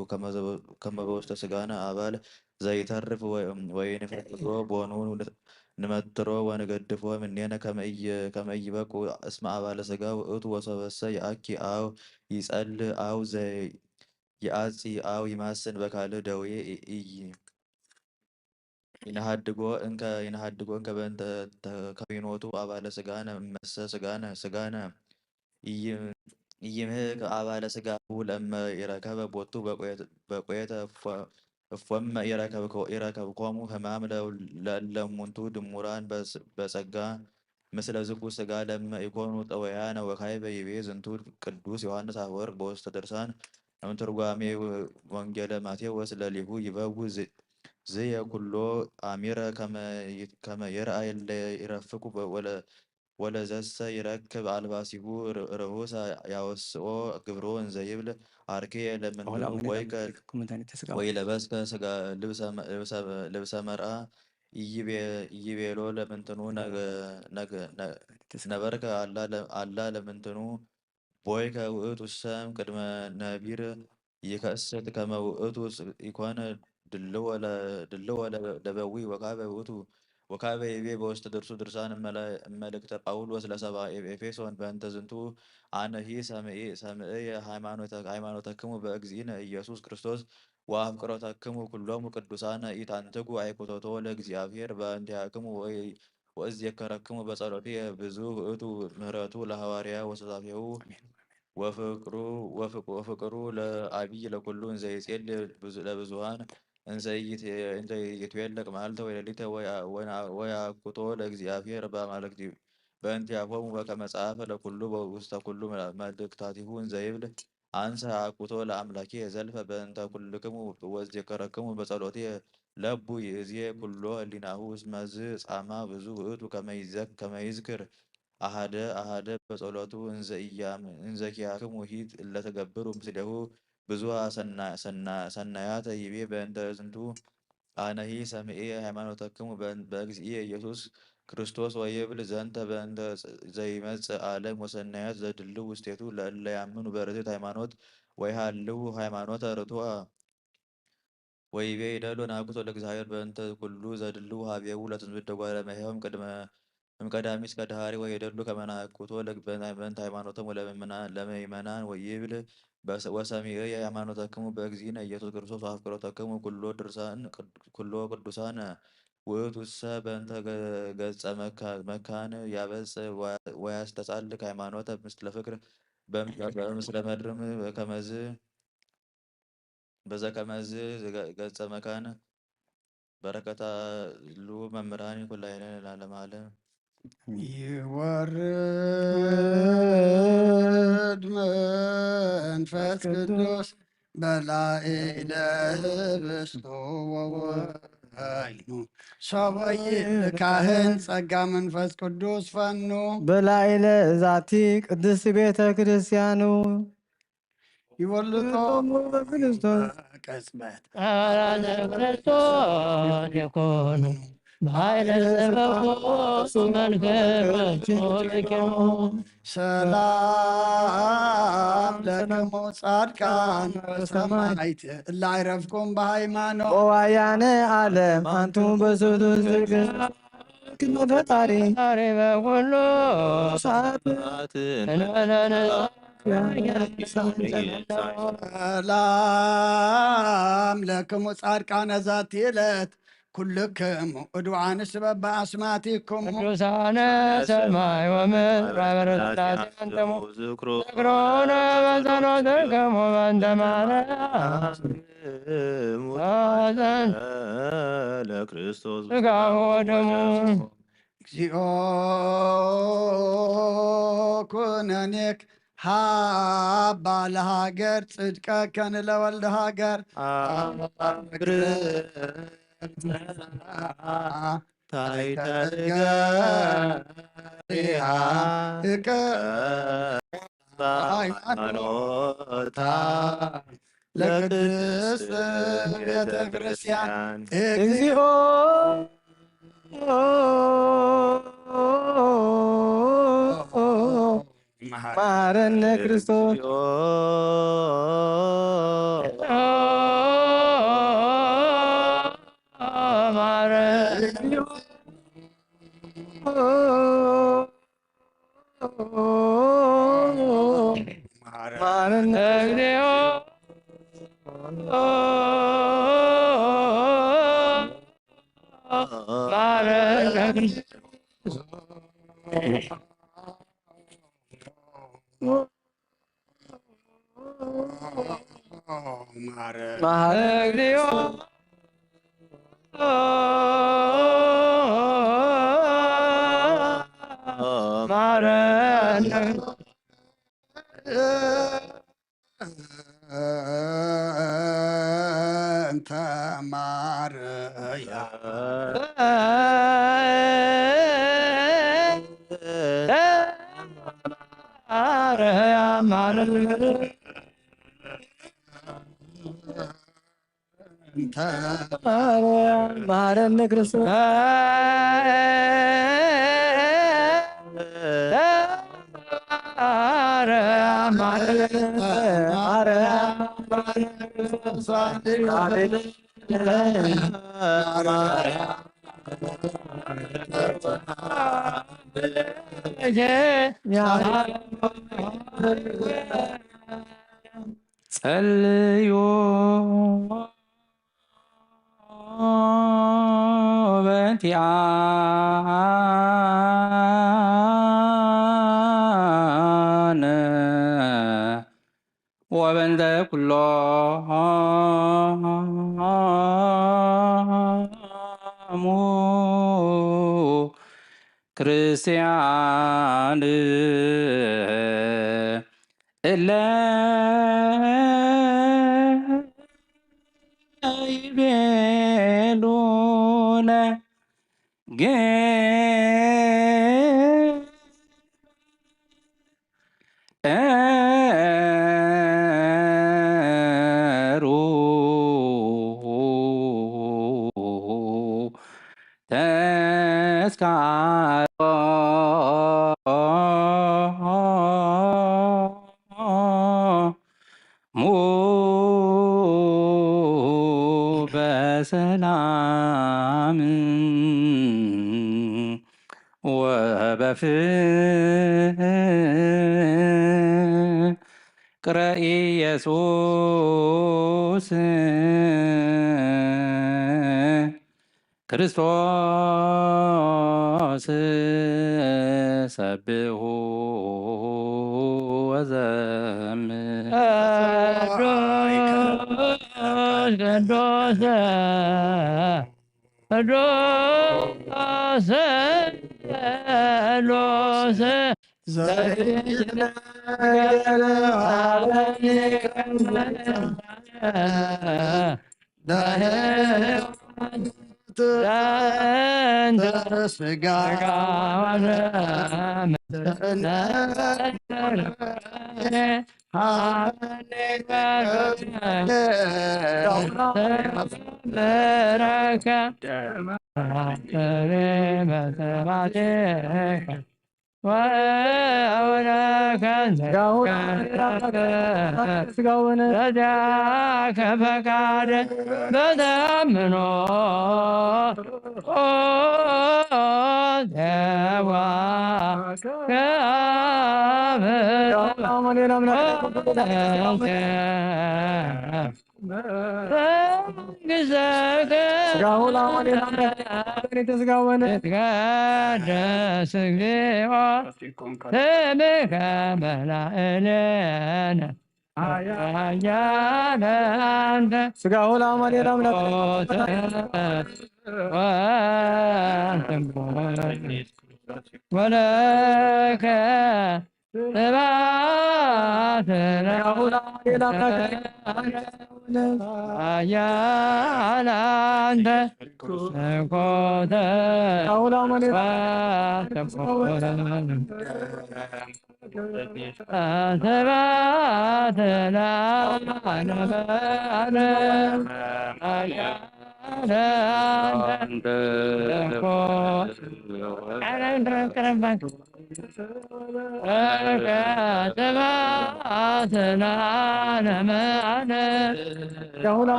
ከመ በውስተ ስጋነ አባል ዘይተርፍ ወይንፈቅዶ ቦኑ ንመትሮ ወንገድፎ እምኔነ ከመ ኢይበቁ እስመ አባለ ስጋ ውእቱ ወሰበሰ ይአኪ አው ይጸልእ አው ይአጽ አው ይማስን በካልእ ደዌ ይነሃድጎ እንከ በእንተ ከዊኖቱ አባለ ስጋነ እመሰ ስጋነ ኢይምህክ አባለ ስጋሁ ለእመ ይረከበ ቦቱ በቆየተ እፎመ ይረከብኮሙ ሕማም ለእለ እሙንቱ ድሙራን በጸጋ ምስለ ዝኩ ስጋ ለእመ ኢኮኑ ጠወያነ ወካዕበ ይቤ ዝንቱ ቅዱስ ዮሐንስ አፈወርቅ በውስተ ድርሳን እምትርጓሜ ወንጌለ ማቴዎስ ለሊሁ ይበው ዝየ ኩሎ አሚረ ከመ የርአይ እለ ይረፍቁ ወለዘሰ ይረክብ አልባሲሁ ርሁሰ ያወስኦ ግብሮ እንዘ ይብል አርኬየ ለምንቱ ወይ ለበስከ ስጋ ልብሰ መርአ ኢይቤሎ ለምንትኑ ነበርከ አላ ለምንትኑ ቦይከ ውእቱ ሰም ቅድመ ነቢር ይከስት ከመ ውእቱ ኢኮነ ድልዎ ለበዊ ወካዕበ ይቤ በውስተ ድርሱ ድርሳን መልእክተ ጳውሎስ ለሰብአ ኤፌሶን በእንተ ዝንቱ አነሂ ሰምዕየ ሃይማኖተክሙ በእግዚእነ ኢየሱስ ክርስቶስ ወአፍቅሮተክሙ ኩሎሙ ቅዱሳነ ኢታንትጉ አይኩቶቶ ለእግዚአብሔር በእንቲአክሙ ወእዜከረክሙ በጸሎትየ ብዙ ውእቱ ምህረቱ ለሐዋርያ ወሰሳፊሁ ወፍቅሩ ለአቢይ ለኩሉ እንዘ ይጼልይ ለብዙኃን እንዘ ይትዌለቅ መዓልተ ወሌሊተ ወያኩቶ ለእግዚአብሔር በአማልክቲሁ በእንቲአኮሙ በከመ ጸሐፈ ለኩሉ ውስተ ኩሉ መልእክታቲሁ እንዘ ይብል አንሰ አኩቶ ለአምላኪየ ዘልፈ በእንተ ኩልክሙ ወእዜከረክሙ በጸሎትየ ለቡ ይእዜ ኩሎ ህሊናሁ እስመ ጻማ ብዙ ውእቱ ከመ ይዝክር አሃደ በጸሎቱ እንዘ ኪያክሙ ሂት እለተገብሩ ምስሌሁ ብዙኃ ሰናያተ ይቤ በእንተ ዝንቱ አነሂ ሰምዕየ ሃይማኖተክሙ በእግዚእየ ኢየሱስ ክርስቶስ ወይብል ዘንተ በእንተ ዘይመጽእ ዓለም ወሰናያት ዘድልው ውስቴቱ ለእለ ያምኑ በርትዕት ሃይማኖት ወይሃልው ሃይማኖተ ርቱዐ ወይቤ ይደሉ ናኩቶ ለእግዚአብሔር በእንተ ኩሉ ዘድልው ሀቤሁ ለትንቢተ ጓለ እመሕያው እምቀዳሚ እስከ ዳህሪ ወይደሉ ከመ ናኩቶ በእንተ ሃይማኖቶሙ ለምእመናን ወይብል ወሰምዕየ ሃይማኖተክሙ በእግዚእነ ኢየሱስ ክርስቶስ ወአፍቅሮተክሙ ኩሎ ቅዱሳነ ውእቱሰ በእንተ ገጸ መካን ያበጽሕ ወያስተጻልቅ ሃይማኖተ ምስለ ፍቅር በምስለ መድርም በዘከመዝ ገጸ መካን በረከታ ሉ መምህራን ኩላይነ ለዓለመ ዓለም ይወርድ መንፈስ ቅዱስ በላዕለ ህብስቱ ወወይኑ ሰበይ ካህን ጸጋ መንፈስ ቅዱስ ፈኑ በላዕለ ዛቲ ቅድስት ቤተ ክርስቲያኑ ይወልጦሙ በክርስቶስ ቅጽበት ቃለ ክርስቶስ የኮኑ በኃይለ ዘበቦቱ መንፈስ ልክሙ ሰላም ለክሙ ጻድቃን ወሰማዕት እለ አይረፍኩም በሃይማኖት ወዋያነ ዓለም አንቱ በስሉስ ዝክር ክመ ፈጣሪ በኩሉ ሰዓት እንበለን ሰላም ለክሙ ጻድቃነ ዛቲ ዕለት ኩልክሙ ዕዱዓን ስበብ አስማቲክሙ ቅዱሳነ ሰማይ ወምድር ማኅበረ ሥላሴ አንትሙ ዝክሮነ በጸሎትክሙ በእንተ ማርያም ለክርስቶስ ሥጋሁ ወደሙ እግዚኦ ኩነኔክ ሃባ ለሃገር ጽድቀ ከን ለወልደ ሃገር ሃይማኖታ ለቅድስት ቤተ ክርስቲያን እግዚኦ ማረነ ክርስቶስ ማረነ እንተ ማርያም ማረነ ክርስቶስ ጸልዩ በእንቲአነ ወበእንተ ኩሎሙ ክርስቲያን እለ ይቤሉነ ገሩ ተስካሮ ሙ በሰላም ወበፍቅረ ኢየሱስ ክርስቶስ ሰብሑ ወዘምር ቅዱስ ስጋ ስጋውን በተምኖ ስጋሁ ለአማኑኤል አምላክ ወለከ ስብሐት ኃያል አንተ ኮተ ስብሐት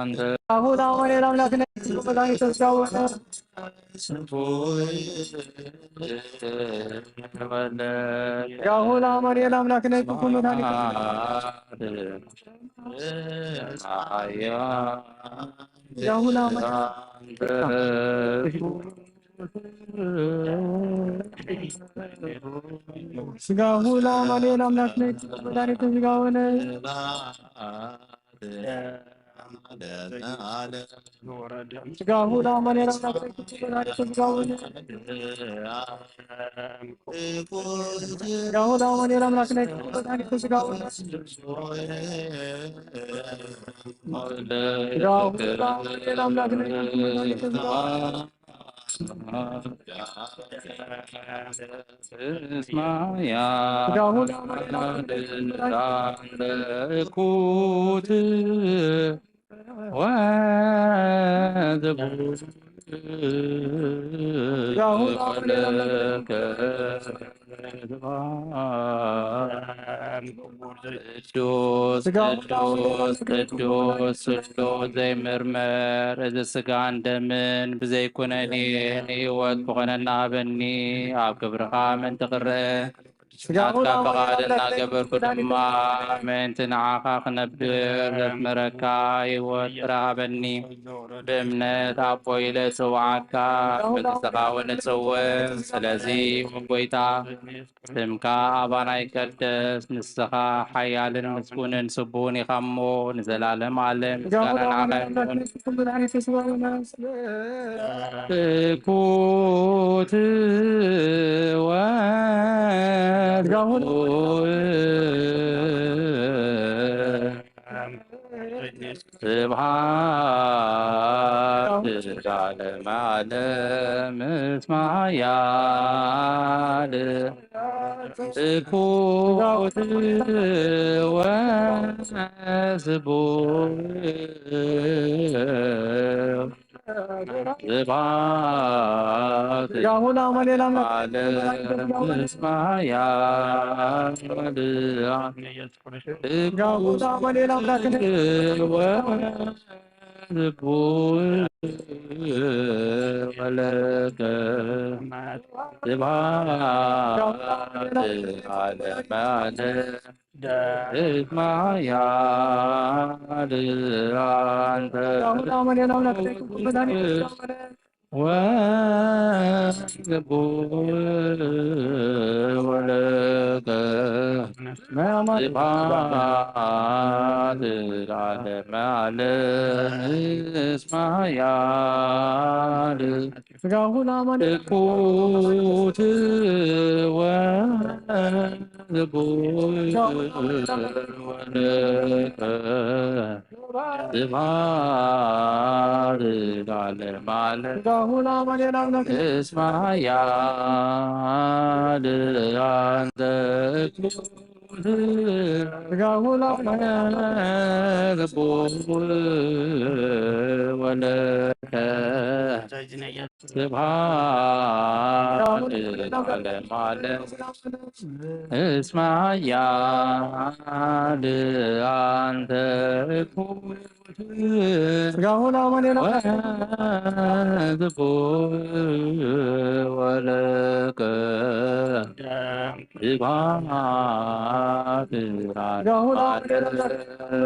ስጋሁ ለአማኑኤል አምላክ ነች መድኃኒተ ስጋው ነች ስጋሁ ለአማኑኤል አምላክ ነች መድኃኒተ ስጋው ነች ስጋሁ ለአማኑኤል አምላክ ነች መድኃኒተ ስጋው ነች ስጋሁ ለአማኑኤል አምላክ ነች መድኃኒተ ስጋው ነች ቅዱስ ስሉስ ዘይምርመር እዚ ስጋ እንደምን ብዘይኩነኒ ንህይወት ብኾነና በኒ ኣብ ክብርኻ ምንቲ ክርአ ናትካ ፈቓድና ገበርኩ ድማ ምእንቲ ንዓኻ ክነብር ዘትመረካ ህይወት ረሃበኒ ብእምነት ኣቦ ኢለ ጽዋዓካ ብንስኻ እውን እጽውዕ ስለዚ ጎይታ ስምካ ኣባና ይቀደስ ንስኻ ሓያልን ምስጉንን ስቡን ኢኻ እሞ ንዘላለም ዓለም ምስጋና እኩት ስብሐት ለዓለመ ዓለም እስማያል እኩት ወስቡሕ ስብሐት ለዓለመ እስማያል ወለከ ስብሐት ለዓለመ እስማያል አንተ ولك صفات العالم علم اسمع يا القوت والبوت ولك صفات العالم علم اسمع يا أنت ولك سبحان العالم اسمع يا أنت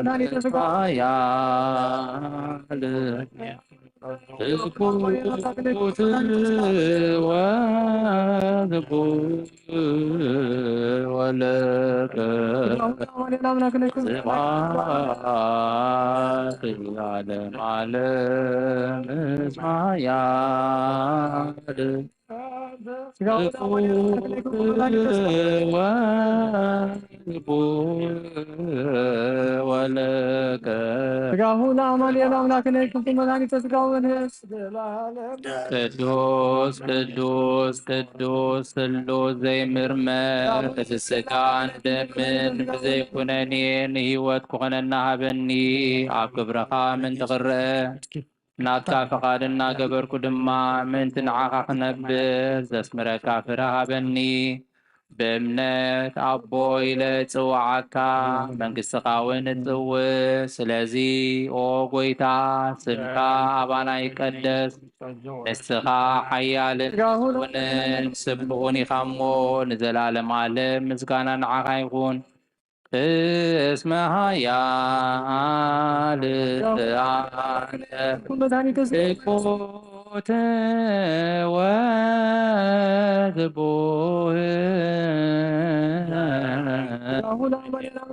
ولك سبحان العالم القوت والقوت ولك صفات العالم علم اسمع يا ولك ቅዱስ ቅዱስ ቅዱስ ስሉስ ዘይምርመር እስስቃን ደምን ብዘይኩነኔን ህይወት ኩኾነና ሃበኒ ኣብ ክብረኻ ምንቲ ክርአ ናትካ ፈቓድና ገበርኩ ድማ ምንቲ ንዓኻ ክነብር ዘስምረካ ፍረ ሃበኒ በእምነት ኣቦ ኢለ ጽዋዓካ መንግሥትኻ እውን እጽውዕ ስለዚ ኦ ጐይታ ስምካ ኣባና ይቀደስ ንስኻ ሓያልን ውንን ስቡቕን ኢኻ እሞ ንዘላለም ዓለም ምስጋና ንዓኻ ይኹን እስመ ሃያል አንተ ልቁት ወዝቡህ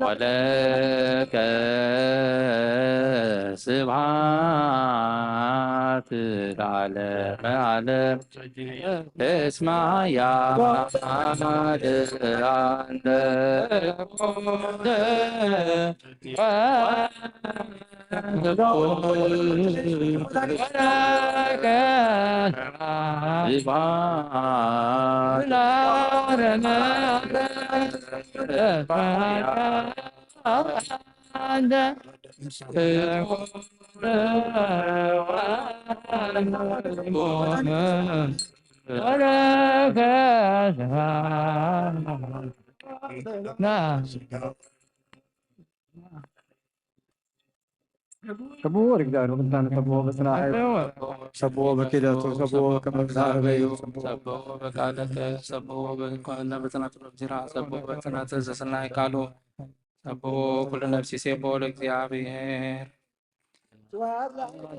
ወለከ ስብሐት ለዓለመ ዓለም እስመ ሃያል አንተ سبوه رجال وقدام سبوه بصناعي سبوه بكيدته سبوه كما بزعربيه سبوه بكالك سبوه بكالنا بصناعة الابتراع سبوه بصناعة الزسناعي قالوا سبوه كل نفسي سيبوه لك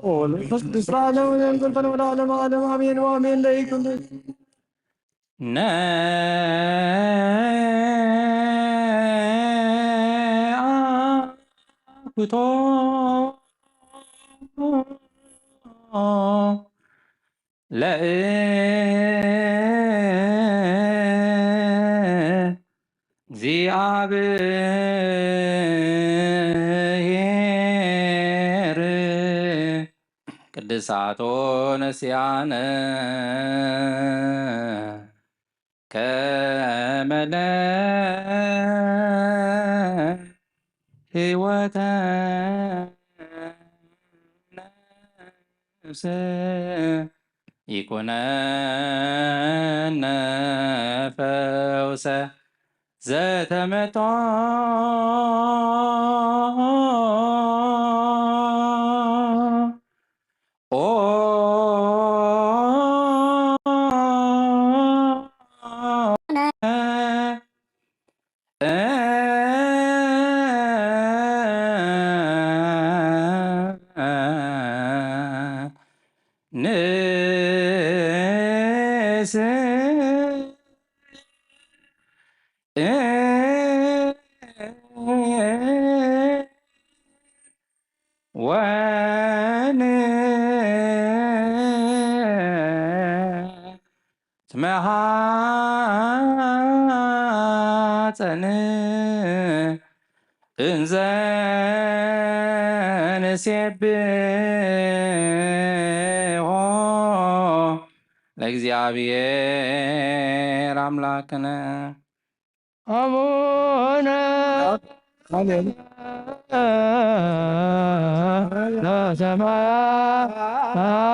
قول إسراء له ينقل فنولا علم آدم آمين وآمين ليكم እግዚአብሔር ቅድሳቶ ነስያነ ከመለ ሕይወተ ነፍስ ይኩነነ ፈውሰ ዘተመጣ ተመሃፀን እንዘ ንሴብሖ ለእግዚአብሔር አምላክነ አቡነ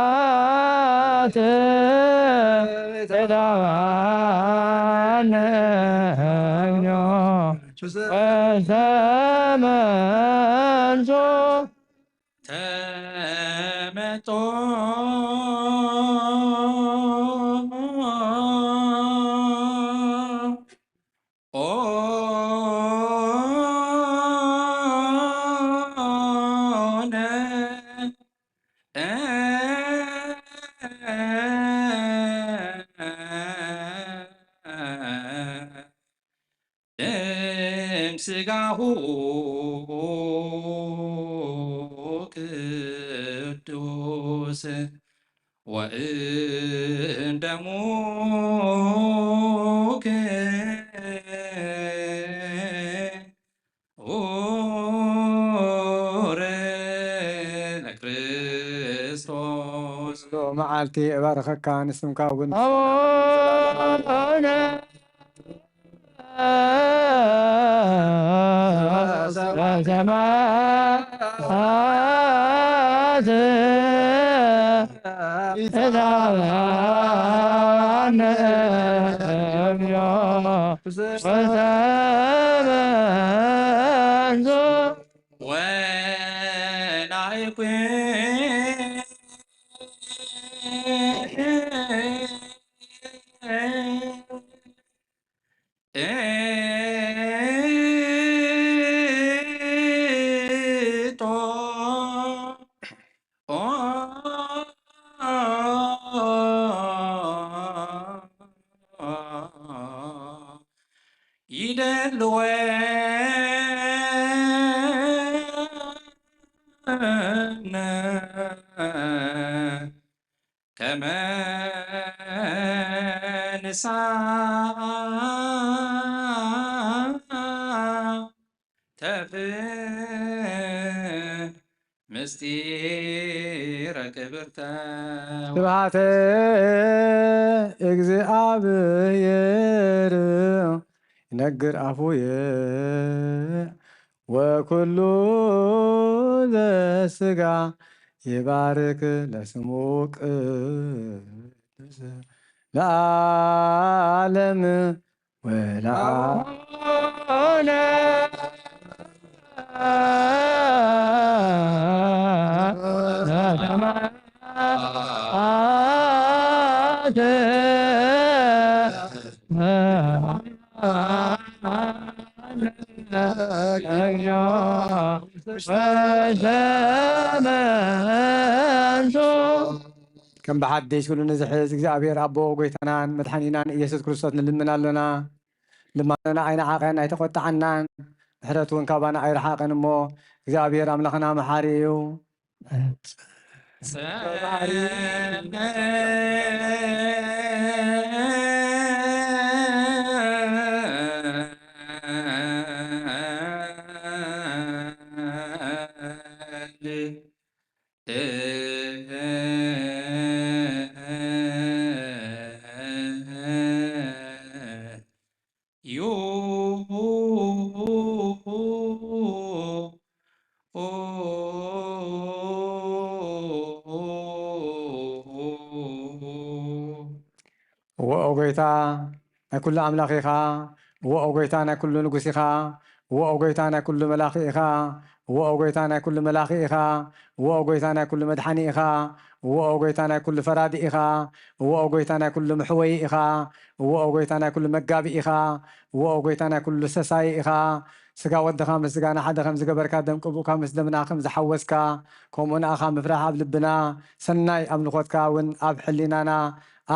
ዘበሰማያት ይትባረክ ወዘመንሶ ተመጦ ስጋሁ ቅዱስ ወእንደሙ ክቡር ለክርስቶስ መዓልቲ እባረኸካ ንስምካ እውን አቡነ ዘበሰማያት ይትባረክ ወዘመንሶ ወላይኩ ይደልወነ ከመ ንሳተፍ ምስጢረ ክብርተ ስብሐተ እግዚአብሔር ይነግር አፉየ ወኩሉ ዘሥጋ ይባርክ ለስሙ ቅዱስ ለዓለም ወለዓለም ከም ብሓድሽ ኩሉ ንዝሕዝ እግዚኣብሔር ኣቦ ጎይታናን መድሓኒናን ኢየሱስ ክርስቶስ ንልምን ኣሎና ልማኖና ኣይነዓቐን ኣይተቆጣዓናን ምሕረት እውን ካባና ኣይረሓቐን እሞ እግዚኣብሔር ኣምላኽና መሓሪ እዩ ወኦ ጎይታ ናይ ኩሉ ኣምላኽ ኢኻ ወኦ ጎይታ ናይ ኩሉ ንጉስ ኢኻ ወኦ ጎይታ ናይ ኩሉ መላኺ ኢኻ ወኦ ጎይታ ናይ ኩሉ መላኺ ኢኻ ወኦ ጎይታ ናይ ኩሉ መድሓኒ ኢኻ ወኦ ጎይታ ናይ ኩሉ ፈራዲ ኢኻ ወኦ ጎይታ ናይ ኩሉ ምሕወይ ኢኻ ወኦ ጎይታ ናይ ኩሉ መጋቢ ኢኻ ወኦ ጎይታ ናይ ኩሉ ሰሳይ ኢኻ ስጋ ወድኻ ምስ ስጋና ሓደ ከም ዝገበርካ ደም ቅቡእካ ምስ ደምና ከም ዝሓወስካ ከምኡ ንኣኻ ምፍራሕ ኣብ ልብና ሰናይ ኣምልኾትካ እውን ኣብ ሕሊናና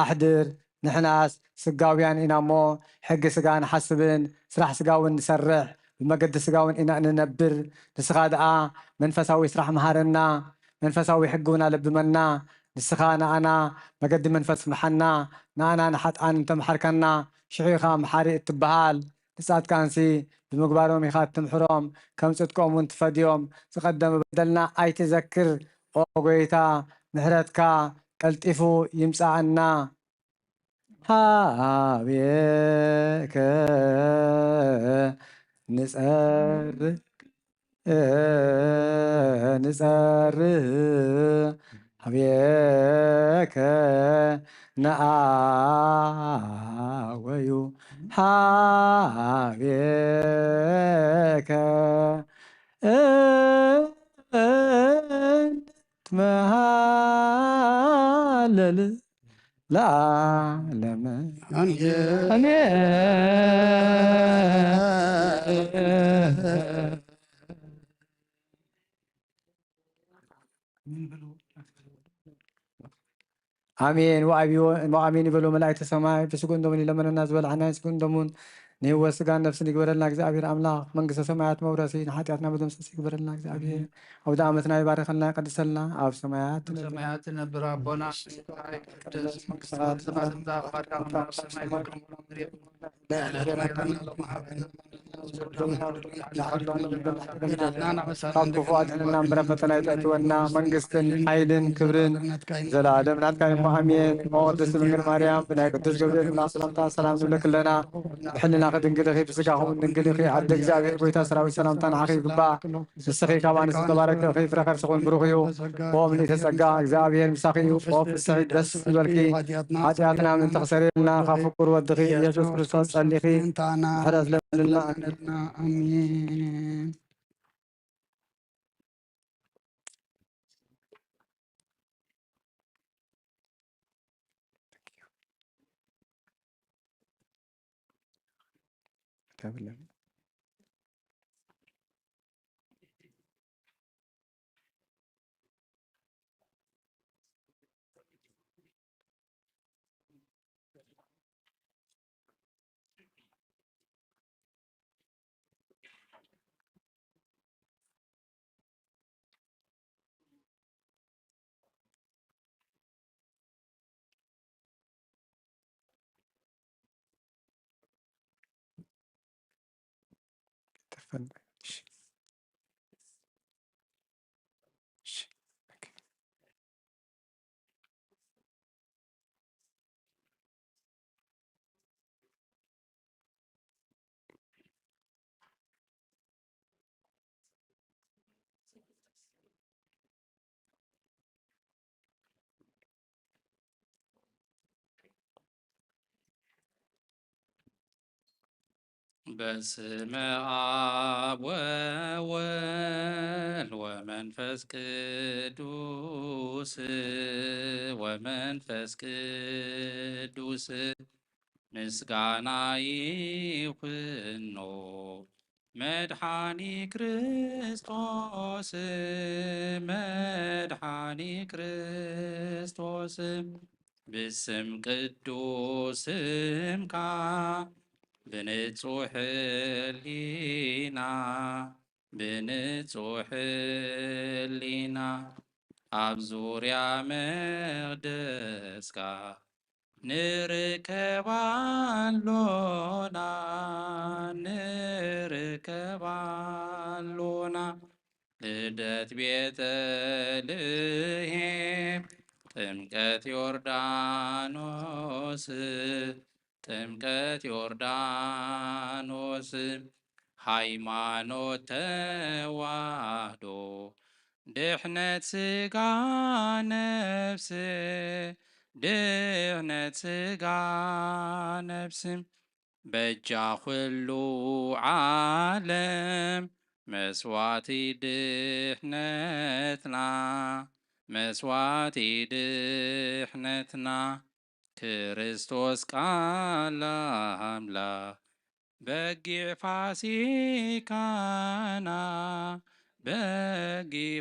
ኣሕድር ንሕናስ ስጋውያን ኢና እሞ ሕጊ ስጋ ንሓስብን ስራሕ ስጋ እውን ንሰርሕ بمجد سجاون إنا ننبر نسخا دقا منفساوي سرح مهارنا منفساوي حقونا لبمنا نسخانا أنا مجد منفس محنا نانا نحط أن أنت محركنا شعيخا محاري التبهال نسات كانسي بمقبارهم يخات تمحرهم كم صدقهم وانتفاديهم تقدم بدلنا أي تذكر أوغيتا محرتك قلتفو يمسعنا هابيك نسأر نسأر هابيك نآويو هابيك تمهلل لا لما آمين وآمين يبلو ملائكة السماء بسكون دومني لمن الناس والعناء سكون دومون نيو سجان نفسني قبرنا እግዚአብሔር አምላክ መንግስተ ሰማያት መውረሲን ኃጢአትና በደምሰስ ይቅበረልና እግዚአብሔር አውደ ዓመትና ይባርከልና ቀድሰልና አብ ሰማያት ሰማያት ነብር አቦና ቅዱስ መንግስት ተባረክና ባርካና ሰማይ ካብ ክፉ አድነና እምበረ ፈተና ይጠትወና መንግስትን ኃይልን ክብርን ዘላለም ናትካ እሞ አሜን። መቅድስት ድንግል ማርያም ብናይ ቅዱስ ገብርኤል ብና ሰላምታ ሰላም ንብለክለና ብሕልና ክድንግል ኺ ብስጋኹም ድንግል ኺ ዓደ እግዚአብሔር ጎይታ ሰራዊት ሰላምታ ንዓኺ ይግባእ። ንስኺ ካብ ኣንስቲ ዝተባረክቲ ኺ ፍረ ከርስኹን ብሩኽ እዩ። ኦ ምልዕተ ጸጋ እግዚአብሔር ምሳኺ እዩ። ኦ ፍስሕት ደስ ይበልኪ ኃጢአትና ምንተ ክሰሪልና ካብ ፍቁር ወድኺ ኢየሱስ ክርስቶስ ጸሊኺ ምሕረት ለምንልና አሜን። በስመ አብ ወወልድ ወመንፈስ ቅዱስ ምስጋና ይሁኖ መድኃኒ ክርስቶስ ብስም ቅዱስምካ በንጹሕ ሕሊና ኣብ ዙርያ መቅደስካ ንርከባሎና ልደት ቤተልሔም ጥምቀት ዮርዳኖስ ሃይማኖት ተዋህዶ ድሕነት ስጋ ነፍስ በጃ ኩሉ ዓለም መስዋዕቲ ድሕነትና ክርስቶስ ቃል አምላክ በጊዕ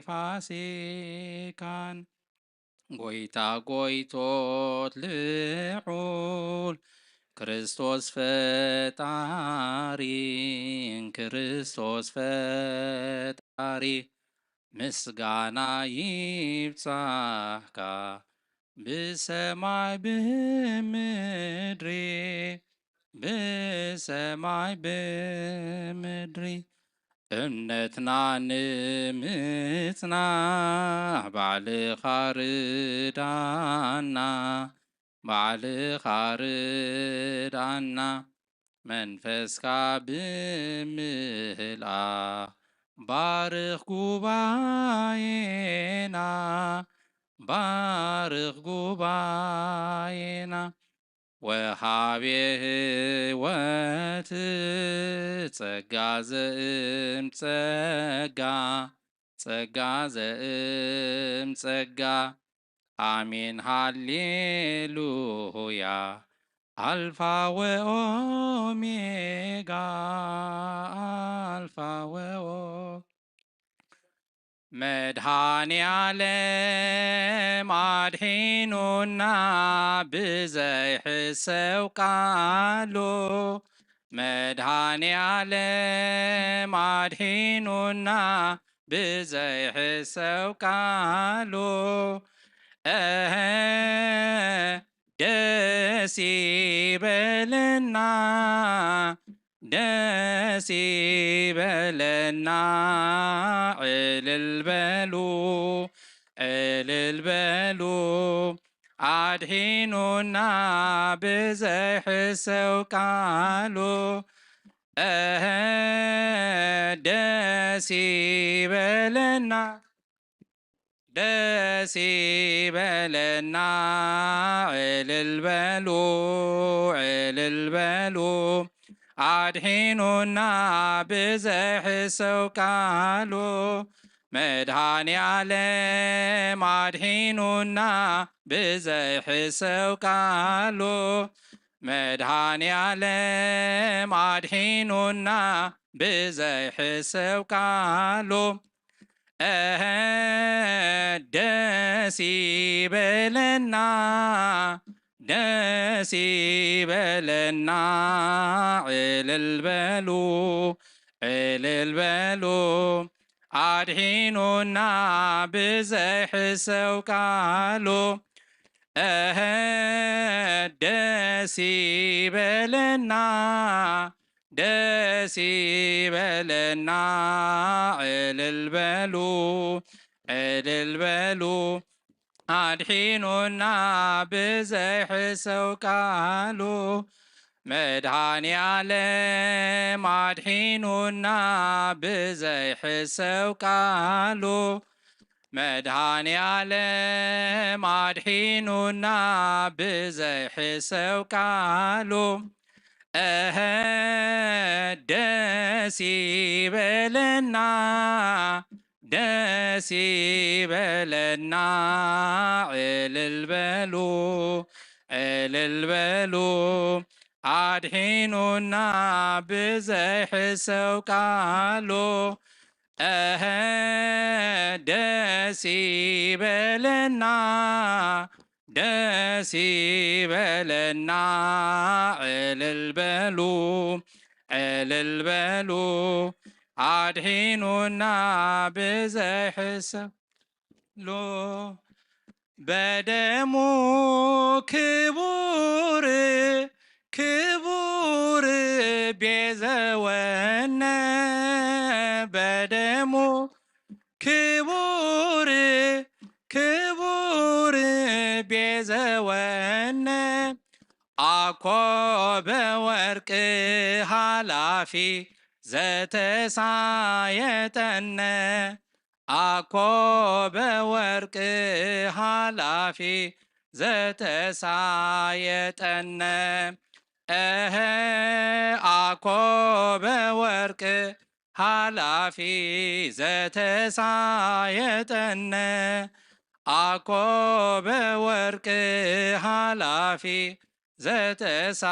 ፋሲካን ጎይታ ጎይቶት ልዑል ክርስቶስ ፈጣሪ ክርስቶስ ፈጣሪ ምስጋና ይብጻሕካ ብሰማይ ብምድሪ ብሰማይ ብምድሪ እምነትና ንምጽና ባዕልኻ ርዳና ባዕልኻ ርዳና መንፈስካ ብምልአ ባርኽ ጉባኤና ባርኽ ጉባኤና ወሃቤ ሕይወት ጸጋ ዘእም ጸጋ ጸጋ ዘእም ጸጋ አሜን ሃሌሉያ አልፋ ወኦሜጋ አልፋ መድኃኔ ዓለም አድሒኑና ብዘይሕሰው ቃሉ መድኃኔ ዓለም አድሒኑና ብዘይሕሰው ቃሉ ደስ ይበለና ደስ ይበለና እልል በሉ እልል በሉ አድሒኑና ብዘይሕሰው ቃሉ ደስ ይበለና ደስ ይበለና እልል በሉ እልል በሉ አድሒኑና ብዘይሕሰው ቃሉ መድኃኔ ዓለም አድሒኑና ብዘይሕሰው ቃሉ መድኃኔ ዓለም አድሒኑና ብዘይሕሰው ቃሉ ደስ ይበለና ደስ ይበለና እልል በሉ እልል በሉ አድሒኑና ብዘይሕሰው ቃሉ ደስ ይበለና ደስ ይበለና እልል በሉ እልል በሉ አድሒኑና ብዘይሕሰው ቃሉ መድኃኔ ዓለም አድሒኑና ብዘይሕሰው ቃሉ መድኃኔ ዓለም አድሒኑና ብዘይሕሰው ቃሉ ደስ ይበለና ደስ ይበለና እልል በሉ እልል በሉ አድሒኑና ብዘይሕሰው ቃሉ ደስ ይበለና ደስ ይበለና እልል በሉ እልል በሉ አድሒኑና ብዘይሕሰው ሎ በደሙ ክቡር ክቡር ቤዘወነ በደሙ ክቡር ክቡር ቤዘወነ አኮ በወርቅ ሃላፊ ዘተሳየጠነ አኮ በወርቅ ሃላፊ ዘተሳየጠነ አኮ በወርቅ ሃላፊ ዘተሳየጠነ አኮ በወርቅ ሃላፊ ዘተሳየጠነ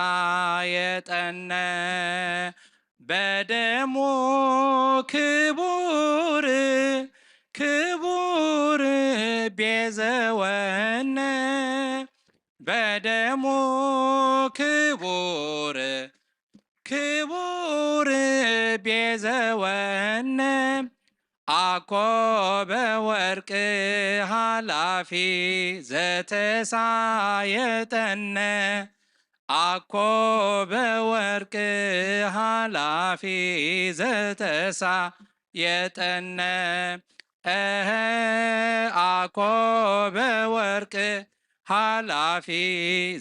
በደሙ ክቡር ክቡር ቤዘወነ በደሙ ክቡር ክቡር ቤዘወነ አኮ በወርቅ ኃላፊ ዘተሳየጠነ አኮ በወርቅ ኃላፊ ዘተሳየጠነ አኮ በወርቅ ኃላፊ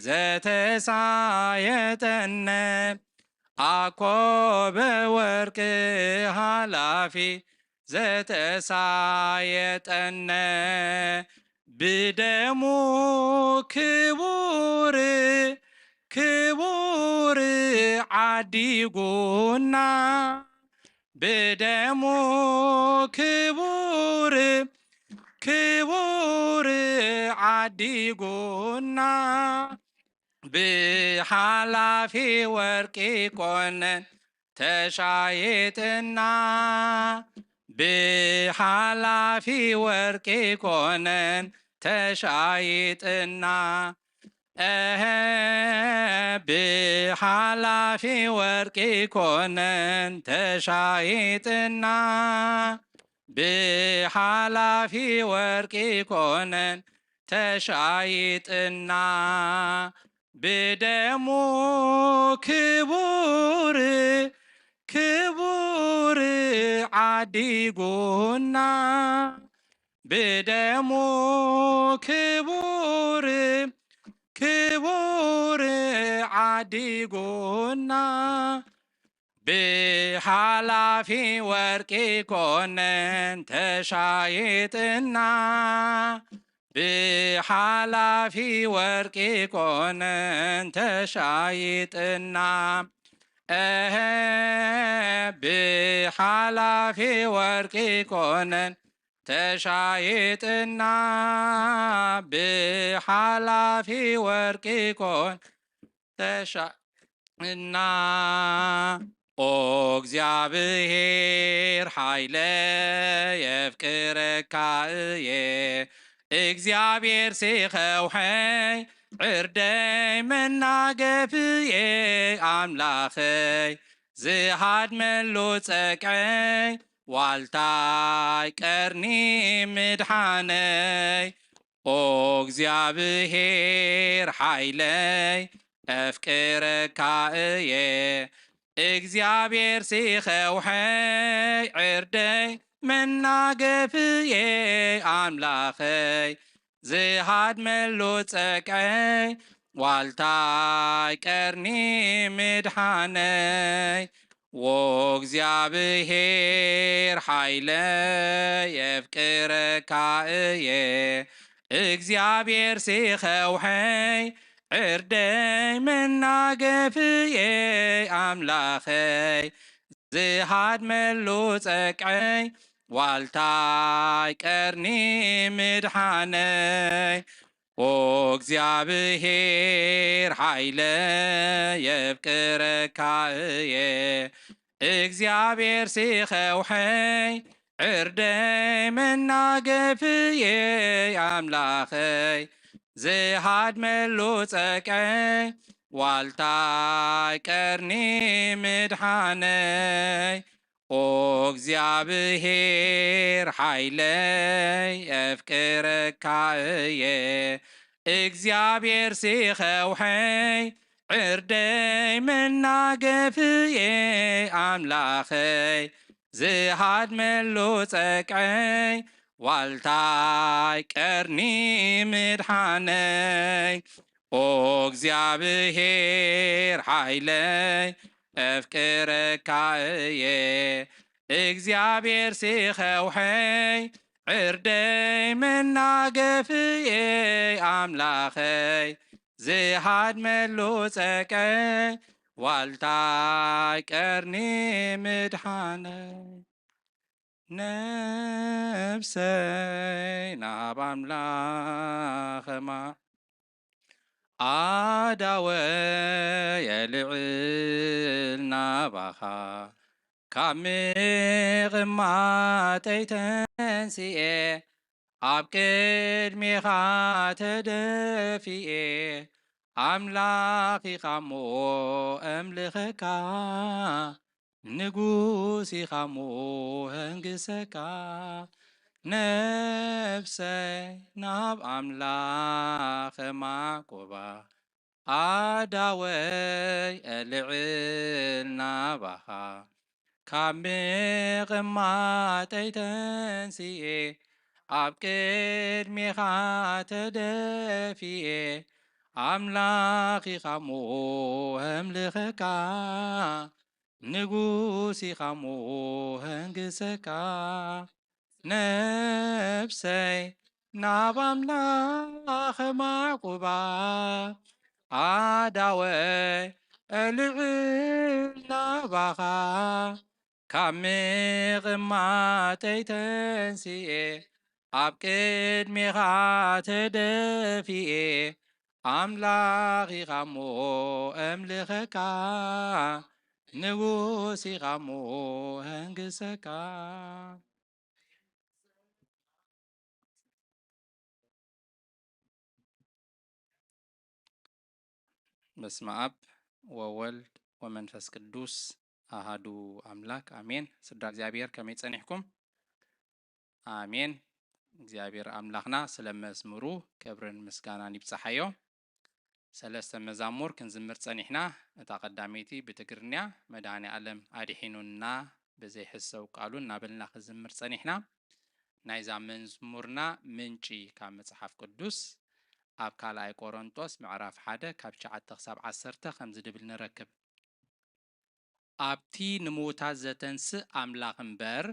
ዘተሳየጠነ አኮ በወርቅ ኃላፊ ዘተሳየጠነ ብደሙ ክቡር ክቡር ዓዲጉና ብደሙ ክቡር ክቡር ዓዲጉና ብሓላፊ ወርቂ ኮነን ተሻይጥና ብሓላፊ ወርቂ ኮነን ተሻይጥና ብሓላፊ ወርቂ ኮነን ተሻይጥና ብሓላፊ ወርቂ ኮነን ተሻይጥና ብደሙ ክቡር ክቡር ዓዲጉና ብደሙ ክቡር ክቡር ዓዲጉና ብሓላፊ ወርቂ ኮነን ተሻይጥና ብሓላፊ ወርቂ ኮነን ተሻይጥና ብሓላፊ ወርቂ ኮነን ተሻይጥና ብሓላፊ ወርቂ ኮን ተሻይጥና ኦ እግዚአብሔር ኃይለ የፍቅረካ እየ እግዚአብሔር ሲኸውሐይ ዕርደይ መናገፍየ አምላኸይ ዝሃድመሉ ፀቅዐይ ዋልታይ ቀርኒ ምድሓነይ ኦ እግዚአብሔር ኃይለይ አፍቅረካ እየ እግዚአብሔር ሲኸውሐይ ዕርደይ መናገፍየ አምላኸይ ዝሃድመሉ ፀቅዐይ ዋልታይ ቀርኒ ምድሓነይ ወእግዚአብሔር ኃይለይ የፍቅረካ እየ እግዚአብሔር ሲኸውሐይ ዕርደይ መናገፍየ አምላኸይ ዝሃድመሉ ፀቅዐይ ዋልታይ ቀርኒ ምድሓነይ ወእግዚአብሔር ኃይለይ የፍቅረካ እየ እግዚአብሔር ሲኸውሐይ ዕርደይ መናገፍየ አምላኸይ ዝሃድመሉ ፀቅዐይ ዋልታይ ቀርኒ ምድሓነይ ወእግዚአብሔር ኃይለይ የፍቅረካ እየ እግዚአብሔር ሲኸውሐይ ዕርደይ መናገፍየ አምላኸይ ዝሃድመሉ ፀቅዐይ ዋልታይ ቀርኒ ምድሓነይ ወእግዚአብሔር ኃይለይ አፍቅረካ እየ እግዚአብሔር ሲኸውሐይ ዕርደይ መናገፍየ አምላኸይ ዝሃድመሉ ፀቅዐይ ዋልታይ ቀርኒ ምድሓነይ ነፍሰይ ናብ አምላኸማ አዳወ የልዕል ናባኻ ካብ ምቕማጠይ ተንስኤ ኣብ ቅድሜኻ ተደፊኤ ኣምላኽ ኢኻ እሞ ኣምልኸካ ንጉስ ኢኻ እሞ ህንግሰካ ነፍሰይ ናብ ኣምላኽ ማዕቆባ ኣዳወይ ኣልዕል ናባኻ ካብ ምቕማጠይ ተንስኤ ኣብ ቅድሜኻ ተደፊኤ ኣምላኽ ኢኻ እሞ ኣምልኸካ ንጉስ ኢኻ እሞ ህንግሰካ ነፍሰይ ናብ ኣምላኽ ማዕቁባ ኣዳወይ ኣልዕል ናባኻ ካብ ምቕማጠይ ተንስኤ ኣብ ቅድሜኻ ተደፊኤ ኣምላኽ ኢኻ እሞ ኣምልኸካ ንጉስ ኢኻ እሞ ህንግሰካ በስመ አብ ወወልድ ወመንፈስ ቅዱስ አሃዱ አምላክ አሜን። ስድራ እግዚአብሔር ከመይ ጸኒሕኩም? አሜን። እግዚአብሔር አምላኽና ስለ መዝሙሩ ክብርን ምስጋናን ይብጽሓዮ። ሰለስተ መዛሙር ክንዝምር ጸኒሕና እታ ቀዳመይቲ ብትግርኛ መድኃኔ ዓለም አድሒኑና ብዘይሕሰው ቃሉ እናበልና ክዝምር ጸኒሕና ናይዛ መዝሙርና ምንጪ ካብ መጽሓፍ ቅዱስ ኣብ ካልኣይ ቆሮንጦስ ምዕራፍ 1 ካብ 9 ክሳብ 10 ከም ዝድብል ንረክብ። ኣብቲ ንምውታት ዘተንስእ ኣምላኽ እምበር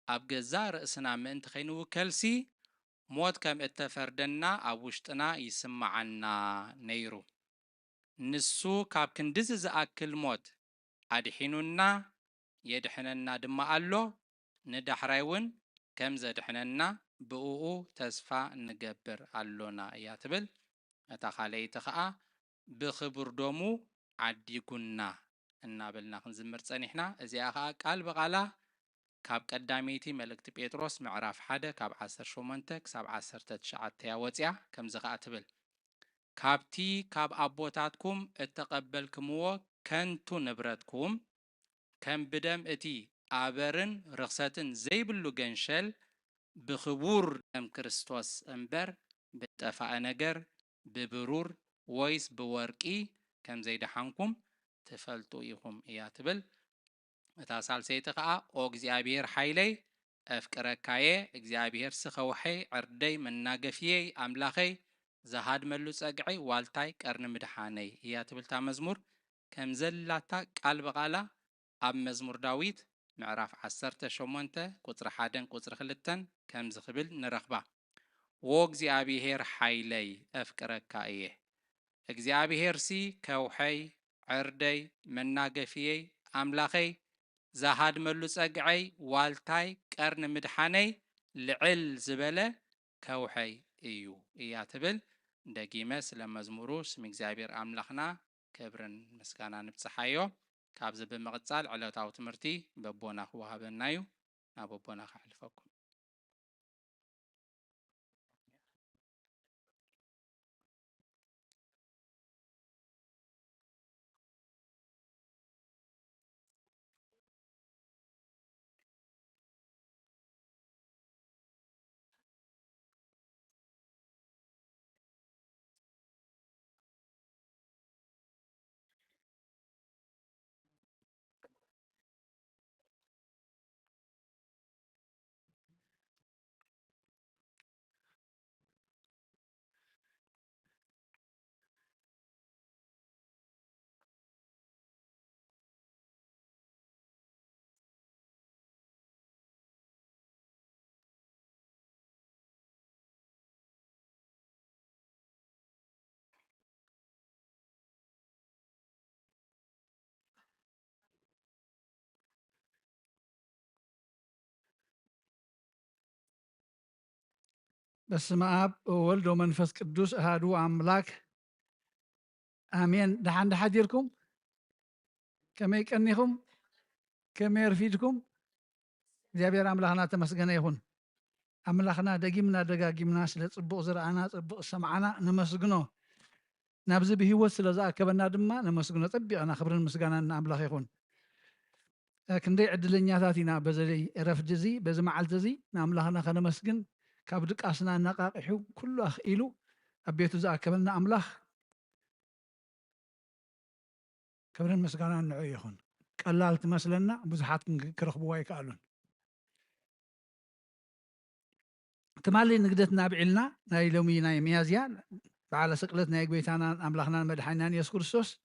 ኣብ ገዛ ርእስና ምእንቲ ከይንውከልሲ ሞት ከም እተፈርደና ኣብ ውሽጥና ይስማዓና ነይሩ። ንሱ ካብ ክንድዚ ዝኣክል ሞት ኣድሒኑና የድሕነና ድማ ኣሎ። ንዳሕራይ እውን ከም ዘድሕነና ብኡኡ ተስፋ ንገብር ኣሎና እያ ትብል። እታ ካልአይቲ ከዓ ብክቡር ደሙ ዓዲጉና እናበልና ክንዝምር ጸኒሕና። እዚኣ ከዓ ቃል በቃላ ካብ ቀዳመይቲ መልእክቲ ጴጥሮስ ምዕራፍ 1 ካብ 18 ክሳብ 19 ወፅያ ከምዚ ከዓ ትብል። ካብቲ ካብ ኣቦታትኩም እተቐበልክምዎ ከንቱ ንብረትኩም ከም ብደም እቲ ኣበርን ርክሰትን ዘይብሉ ገንሸል ብክቡር ደም ክርስቶስ እምበር ብጠፋአ ነገር ብብሩር ወይስ ብወርቂ ከም ዘይደሓንኩም ትፈልጡ ኢኹም እያ ትብል። እታ ሳልሰይቲ ከዓ ኦ እግዚአብሔር ሓይለይ ኣፍቅረካየ እግዚአብሔር ስኸውሐይ ዕርደይ መናገፍየይ ኣምላኸይ ዝሃድመሉ ጸግዐይ ዋልታይ ቀርኒ ምድሓነይ እያ ትብልታ መዝሙር ከም ዘላታ ቃል በቃላ ኣብ መዝሙር ዳዊት ምዕራፍ 18 ቁጽሪ 1 ቁጽሪ 2 ከም ዝኽብል ንረኽባ። ዎ እግዚአብሔር ሓይለይ ኣፍቅረካ እየ እግዚአብሔር ሲ ከውሐይ ዕርደይ መናገፍየይ ኣምላኸይ ዝሃድመሉ ጸግዐይ ዋልታይ ቀርኒ ምድሓነይ ልዕል ዝበለ ከውሐይ እዩ እያ ትብል። ደጊመ ስለ መዝሙሩ ስም እግዚአብሔር ኣምላኽና ክብርን ምስጋና ንብጽሓዮ። ካብዚ ብምቕጻል ዕለታዊ ትምህርቲ በቦና ክወሃበና እዩ። ናብ በቦና ክሕልፈኩም። በስመ አብ ወወልድ ወመንፈስ ቅዱስ አሐዱ አምላክ አሜን። ደሓን ሓዲርኩም ከመይ ቀኒኹም ከመይ ረፊድኩም? እግዚአብሔር አምላኽና ተመስገነ ይኹን። አምላኽና ደጊምና ደጋጊምና ስለ ጽቡቕ ዝረአና ጽቡቕ ሰማዓና ነመስግኖ። نابز بهيوت سلازا كبنا دما نمسكنا طبي أنا خبرنا مسكنا نعمل يكون لكن دي عدلنيا ذاتنا بزي رف جزي بز معل جزي نعمل هنا خنا مسكن كابدك أصلا نقاقحو كل أخ إلو أبيتو زا كبنا أملاخ كبرنا مسكنا نعي يكون قلالت مثلنا بزحات كرخبوا يكالون تمالي نقدتنا بعلنا ناي لومي ناي ميازيا فعلى سقلتنا يقبيتانا أملاخنا مدحينان يسوع كريستوس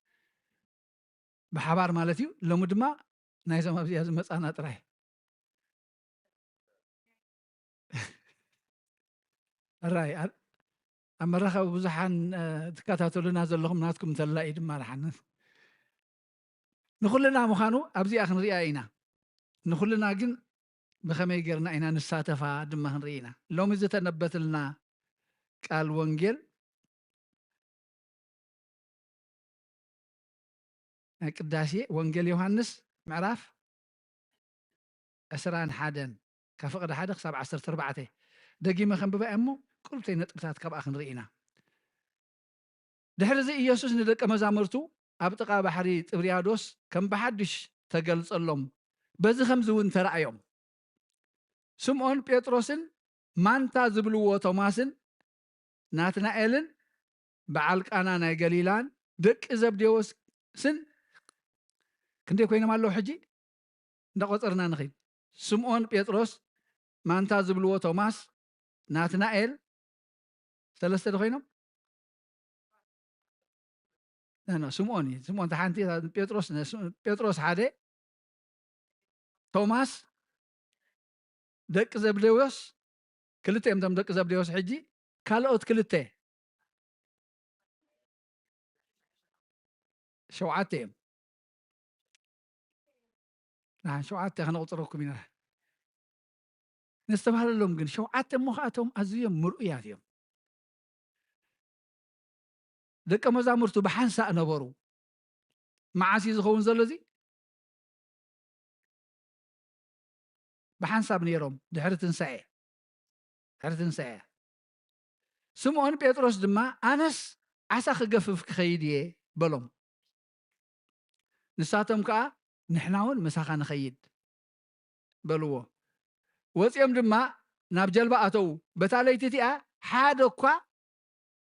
بحبار مالتيو لو مدما ناي زما بزياز مصانا طراي الراي أمرخ بزحان تكاتاتلنا زلهم ناتكم تلاقي دما رحنا نخلنا مخانو أبزي أخن رئينا نخلنا جن بخمي جرنا إنا نساتفا دما رئينا لو مزت نبت لنا قال ونجل قداسي ونجل يوحنس معراف أسران حادن كفقد حادق 17 دقي ما خنببا أمو قلتين نطبتات كب أخن رئينا دحر زي إيسوس ندق مزامرتو أبتقى بحري تبريادوس كم بحدش تقلص اللهم بزي خمزون ترأيهم سمعون بيتروسن مانتا زبلو توماسن ناتنائيلن بعالك أنا ناي قليلان دك زبديوس سن كنتي كوينة مالو حجي ندقوت أرنا نخيل سمعون بيتروس مانتا زبلو توماس ناتنائيل ثلاثة دخينهم لا سمعوني سمعون تحانتي بيتروس حادي توماس دك زبديوس كلتي امتم دك زبديوس حجي كالوت كلتي شوعاتهم نعم شوعاتي خنا أطرقكم منها نستبهل لهم قن شوعاتهم مخاتهم أزيهم مرؤياتهم دك مزامرتو بحنسا نبرو معاسي زخون زلزي بحنسا بنيرهم دحر تنسعي سمعون بيتروس دما أنس عسا خقفف كخيديه بلوم نساتهم كا نحناون مساخا نخيد بلوه وصيام دما ناب جلبا أتو بتاليتي حادو كا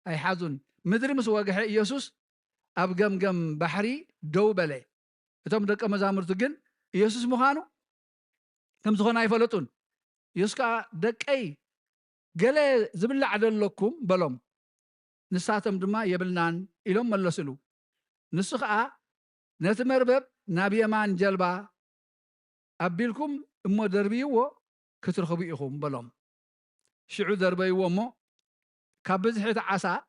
أي حازون مدري مسواقح إيسوس أب قم بحري دو بلي اتم دك مزامرتو جن إيسوس مخانو كم زخونا يفلتون يسكا دك أي قال زبل عدل لكم بلوم نساتم دما يبلنان إلهم ملسلو نسخة نتمربب نبي مان جلبا أبيلكم أمو دربيو كترخبيهم بلوم شعو دربيو مو كابز حيت عسى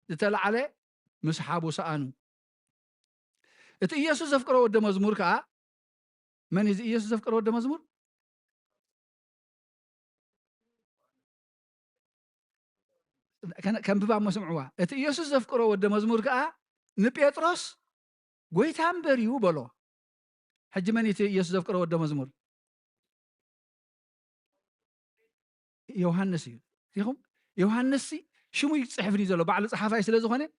تطلع عليه مسحابو سأنو إت إيسوس أفكره ود مزمور كا من إذا إيسوس أفكره ود مزمور كان ببا مسمعوا إت إيسوس أفكره ود مزمور كا نبيتروس قويتام بريو بلو حج من إت إيسوس أفكره ود مزمور يوحنسي يخم يوحنسي شو يصحفني زلو بعد صحافة سلازخانة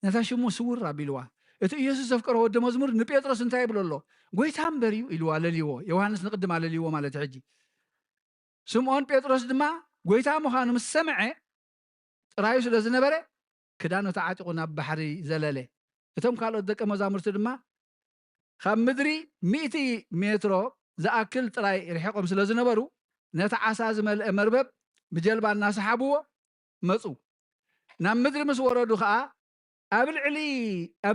نتا شو سور رابيلوا إت إيسوس أفكره ود مزمور نبيتروس انتهي بلو قويتام بريو إلوا لليو يوحنس نقدم على لليو مالت حجي سمعون بيتروس دما قويتام مخانو مسمعه رايوس لزنبره كدانو تعاتقنا بحري زلله اتم قالوا دقه مزامرت دما خام مدري 100 متر زاكل طراي رحقهم سلازنبرو نتعاسا زمل مربب بجلبا الناس حابو مصو نام مدري مس وردو خا ابل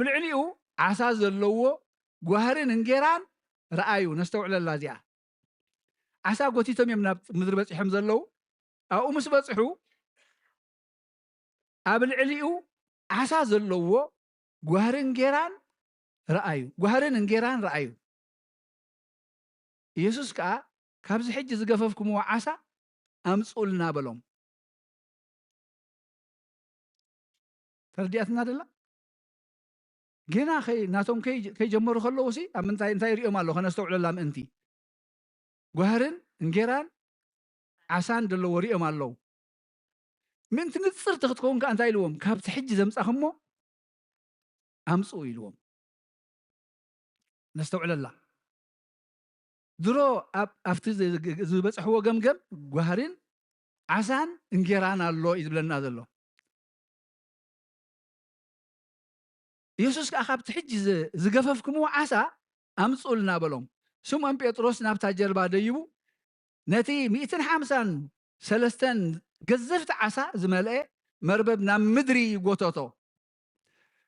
عليو عسا زلوو غهرن انجيران رايو نستوعل اللازيا عسا غوتيتم يمنا مدري بصحم زلو او مس بصحو ابل عليو عسا زلوو غهرن انجيران رايو يسوس كا كابز حج زغففكم وعسا امصولنا بلوم تردياتنا دلا جينا خي ناتهم كي جمرو خلو سي امنتاي ريو مالو خنستوعل لام انتي غهرن انجيران عسان دلو ريو مالو من تنصر تختكون كأنت إلوهم كابت حج زمس أخمو أمسو إلوهم نستوعل الله درو أفتز زبس هو جم جوهرين عسان إنجران الله إذ بلنا ذلو يسوس كأخابت حج زجففكمو عسا أمسو لنا بلهم ثم أم بيتروس نبت جربا ديو نتي 250 سلستن جزفت عسا زملئ مربب نام مدري قوتوتو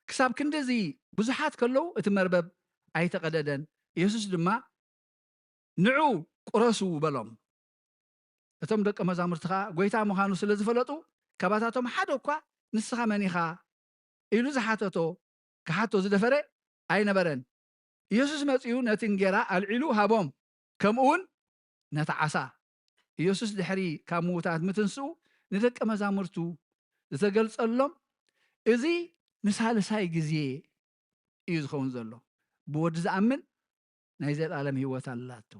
كساب كندزي بزحات كلو اتمربب أيتقددن يسوس دما نعو قرسو بلوم اتم دق مزامرتخا غويتا مخانو سلازفلطو كباتاتهم حدو كوا نسخا منيخا إلو زحاتتو كحاتو زدفره أي نبرن يسوس مصيو نتنجرا العلو هابوم كمون نتعسى يسوس دحري كاموتات متنسو ندق مزامرتو زتገልጸሎም እዚ ንሳልሳይ ግዜ እዩ ዝኸውን ዘሎ ብወዲ ዝኣምን ናይ ዘለኣለም ህይወት ኣላቶ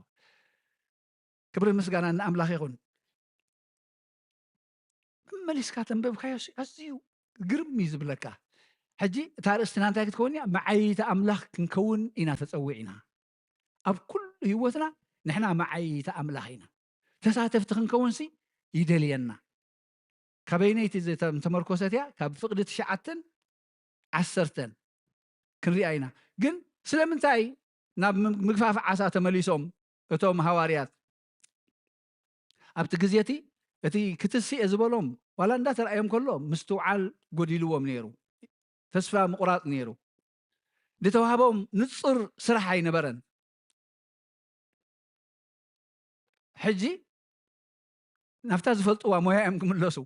ክብሪ ምስጋና ንኣምላኽ ይኹን መሊስካ ተንበብካዮ ኣዝዩ ግርም እዩ ዝብለካ ሕጂ እታ ርእስትና እንታይ ክትከውን እያ መዓይተ ኣምላኽ ክንከውን ኢና ተፀዊዕና ኣብ ኩሉ ህይወትና ንሕና መዓይተ ኣምላኽ ኢና ተሳተፍቲ ክንከውንሲ ይደልየና كابينيتي زي تمركوساتيا كاب فقدت شعتن عسرتن كنرياينا جن سلامنتاي ناب مغفاف عسا تمليسوم اتوم حواريات ابت غزيتي اتي كتسي ازبلوم ولا اندا ترايم كلهم مستوعال غديلوم نيرو تسفا مقراط نيرو دتوهابهم نصر سرح ينبرن حجي نفتاز فلطوا مويا ام كملسو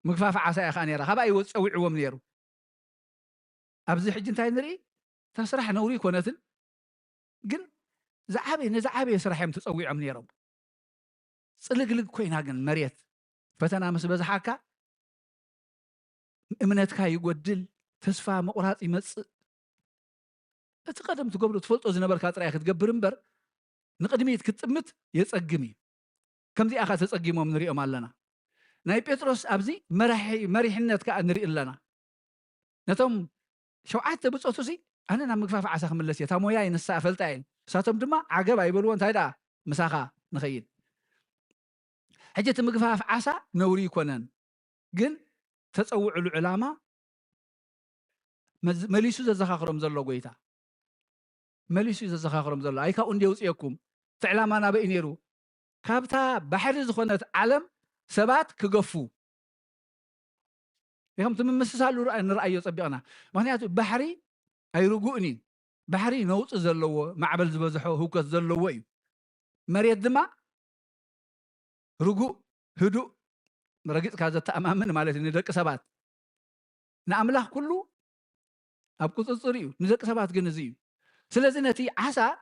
مغفاف عسى يا خانيرا خبا يوصوعوم نيرو ابزي حج انتاي نري تسرح نوري كونتن جن زعابي سرح يم تصويعم نيرو صلقلق كوينا جن مريت فتنا مس بزحاكا امنتكا يغدل تسفا مقراط يمص اتقدم تقبلوا تفلطو زنبركا طريا كتغبر امبر نقدميت كتصمت يصقمي كمزي اخا تصقيمهم نريهم علنا ناي بيتروس ابزي مريحنت كا نري لنا نتم شوعات بصوتوسي انا نا مغفاف عسا خملس يتا مويا ينسا فلطاين ساتم دما عجب ايبلو انتايدا مساخا نخيد حجه مغفاف عسا نوري كونن جن تصوعوا العلامه مليسو زخاخرم زلو غويتا مليسو زخاخرم زلو ايكا اندي وصيكم تعلامانا بينيرو كابتا بحر زخونت عالم سبات كغفو يهم تممسسالو نرأيو صبيقنا معناتو بحري اي رجوعني بحري نوص زلو معبل زبزحو هوكس زلو ايو مريت دما رجوع هدوء مرقيت كازا تأمامن مالتي ندق سبات نأملاح كله أبقو تصريو ندق سبات جنزيو سلازنتي عسى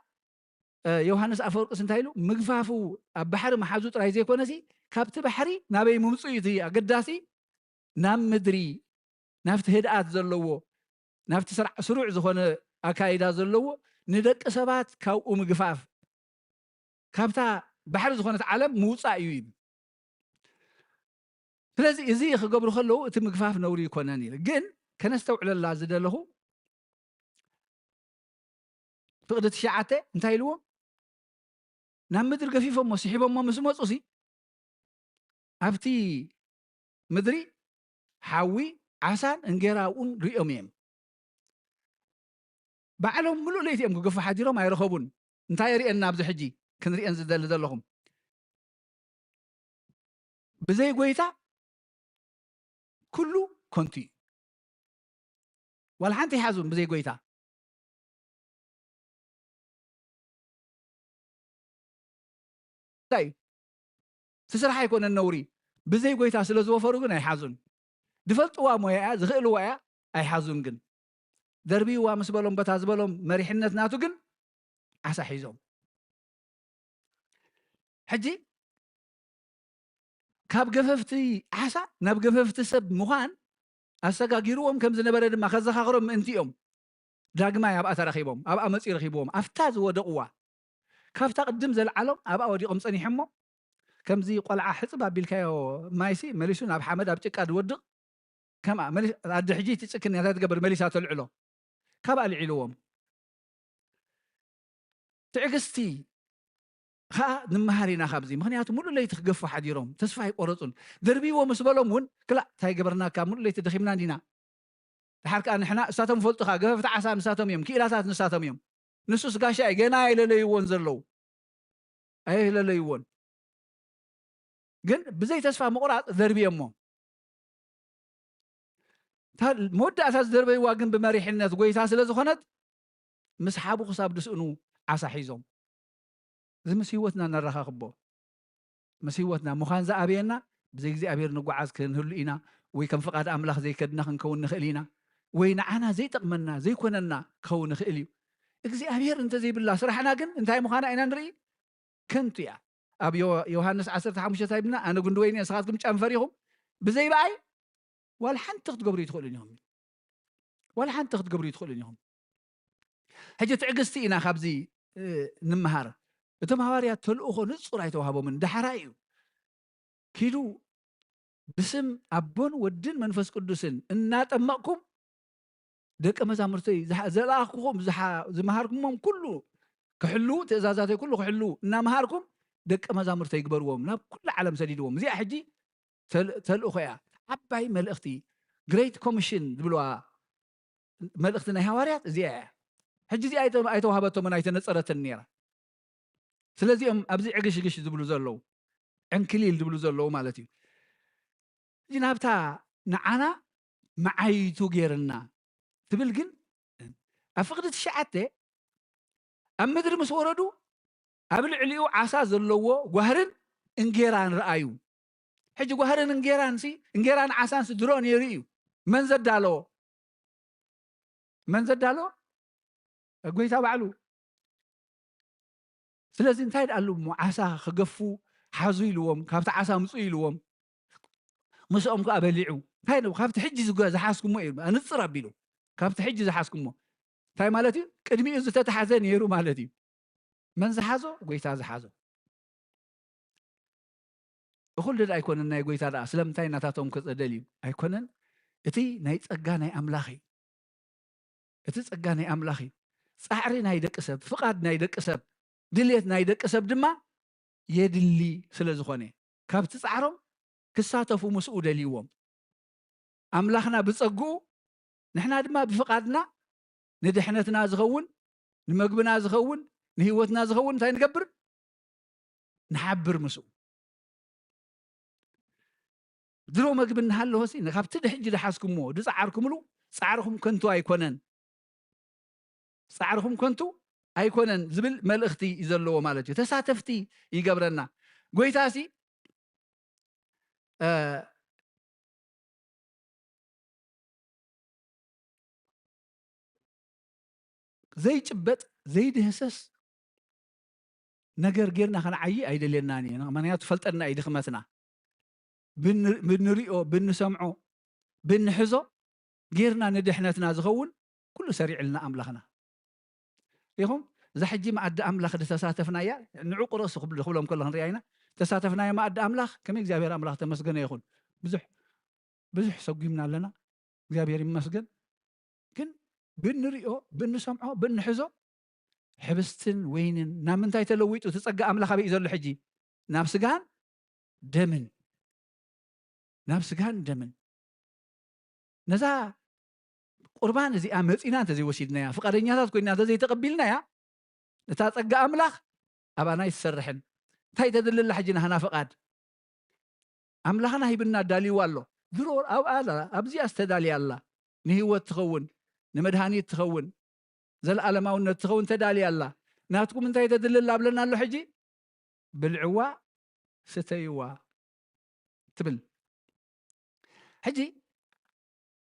يوحنس أفورق سنتايلو مغفافو بحر محازو طراي زي كونسي كابت بحري نابي ممصيتي قداسي نام مدري نافت هدات زلوو نافت سروع زخونه اكايدا زلوو ندق سبات كاو مغفاف كابتا بحر زخونه عالم موصا يويب فلازي ازي خغبرو خلو ات مغفاف نوري يكونني جن كنستوعل الله زدلهو فقدت شعاته انتايلو نام مدر غفيفو مسحيبو مسمصوسي أفتي مدري حاوي عسان انجراون ريوميم بعلهم ملو ليتيم كغف حديرهم يرخبون انتاي رينا بز حجي كنري انزدل دلهم بزي غويتا كله كونتي ولا حنتي حازون بزي غويتا طيب تسرح يكون النوري بزي غويتا سلازوفرو غن يحزن دفلطوا مويا زخلوا يا اي حزن غن دربي وا مسبلهم بتازبلهم مريحنت ناتو غن عسى حيزهم حجي كاب غففتي عسى ناب غففتي سب مخان اسغاغيروم كم زنبره دما خزخاخرم انتيوم داغما يابا ترخيبهم ابا مصي رخيبهم افتاز ودقوا كافتا قدم زلعلم ابا وديقم صنيحمو كمزي قلعة حسب بالكايو مايسي مليسون أب حمد أب تكاد ودق كما مليس عاد حجي تسكن هذا تقبل مليسات العلو كبا العلوم تعقستي خا نمهارينا خابزي مخنياتو مولو لي تخقفوا حديروم تسفاي قرصون دربيو مسبلهم ون كلا تاي قبرنا كامل لي تدخمنا دينا الحركة أن إحنا ساتهم فلتخا قفت عسى نساتهم يوم كيلاسات نساتهم يوم نسوس قاشا جينا إلى لي يون زلو أي إلى لي يون جن بزي تسفى مقرات دربي أمه تال مدة أساس دربي واقن بمريح الناس قوي أساس لزخنت مسحابو خصاب دسؤنو عسى حيزهم زي مسيوتنا نرخا خبو مسيوتنا مخانزة أبينا بزي أبير نقعاز كنهلئنا ويكم فقاد أملاخ زي كدنا خنكون نخلينا وينعنا زي تقمنا زي كوننا كون نخليو زي أبير انت زي بالله صراحة قن انت هاي مخانا اينا نري كنت يا أبي يوهانس 15 سايبنا أنا قندو ويني أسخاتكم كم فريقهم بزي باي ولا حن تاخد قبر يدخلون يوم ولا حن تاخد قبر يدخلون يوم هجت عقستي إنا خابزي نمهار تم هواريات تلقوا نصر يتوهبوا من دحرايو كيلو بسم أبون ودين منفس قدسن النات أمكم دك مزامرتي زلاخكم زمهاركم كله كحلو تأزازاتي كله كحلو نامهاركم دك مزامرتي يقبروهم لا كل عالم سديدهم زي حجي تلقوا خيا عباي ملأختي Great Commission بلوا ملأختنا هواريات زي حجي زي أيتو هبتو من أيتو نصرت النيرة سلازي أبزي عقش دبلو زلو عنكليل دبلو زلو مالتي جنابتا نعنا معايتو غيرنا تبلغن أفقدت شعته أمدر مسوردو أبل عليو عسى زلوو غهرن انجيران رأيو حجي غهرن انجيران سي انجيران عسان سدرون يريو من زدالو قويتا بعلو سلازي انتايد قالو عسى خقفو حازو يلوم كابتا عسى مصو يلوم مسؤوم كأبليعو هاي لو كابتا حجي زحاسكم مو إيرو أنا نصر أبيلو كابتا حجي زحاسكم مو تاي مالتي قدمي إذا تتحزن يرو مالتي من زحازو قويتا زحازو أقول لدى أيكونن ناي قويتا دا سلام تاي نتاتهم كتدليو أيكونن إتي ناي تسقى ناي أملاخي إتي تسقى ناي أملاخي سعري ناي دك أسب فقاد ناي دك أسب دليت ناي دك أسب دما يدلي سلازخوني كابتا سعرهم كساتفو مسؤول اليوم أملاخنا بتصقو نحنا دما بفقادنا ندحنتنا زغون نمقبنا زغون نهيوتنا زغون تاي نقبر نحبر مسؤول درو مقبنا هالو هسي نخاف تدحجي لحاسكم مو دو سعركم لو سعركم كنتو أيكونن سعركم كنتو أيكونن زبل ملأختي يزلو مالتي تساتفتي يقبرنا قويتاسي زي جبت زي دهسس نجر غيرنا خنا عي ايد لناني انا مانيات فلطنا ايد خمتنا بنريو بنسمعو بنحزو غيرنا ندحنتنا زخون كله سريع لنا املاخنا يهم زحجي ما عد املاخ تساتفنا يا نعوق راسو خبلهم كلهم رياينا تساتفنا يا ما عد املاخ كم اغزابير املاخ تمسغن يكون بزح سقيمنا لنا اغزابير يمسغن كن بنريو بنسمعو بنحزو حبستن وينن نامنتاي تلويطو تصقى املاخ بي يزل حجي نابسغان دمن نابسغان دمن نزا قربان زي امصينا انت زي وسيدنا يا فقدنياتات كوينا زي تقبلنا يا نتصقى املاخ ابانا يسرحن تاي تدلل حجنا هنا فقاد املاخنا هيبنا داليو الله درور او الا ابزي استدالي الله نهيوت تخون نمدهاني تخون زل علماوነት تخون تدالي الله ناتكم انت يتدلل لابلنا له حجي بالعوا ستيوا تبل حجي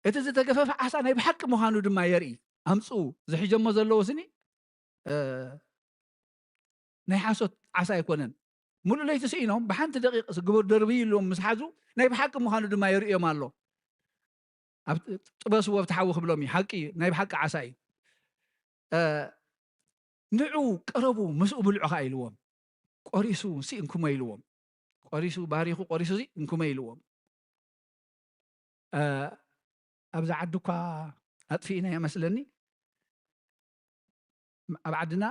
اتز تقفف عساني بحق مهانو دما يري امصو زحجمو زلو سني ناي حاسوت عسا يكونن مولو ليت سينهم بحنت دقيقه سغبر دربي لهم مسحازو ناي بحق مهانو دما يري مالو طبسو بتحوخ بلومي حقي ناي بحق عساي نعو قربو مسؤ بلعو خايلوم قريسو سينكم يلوم ቆሪሱ ባሪኹ ቆሪሱ እዚ እንኩመ ኢልዎም ኣብዛ ዓዲ እኳ ኣጥፊእና ይመስለኒ ኣብ ዓድና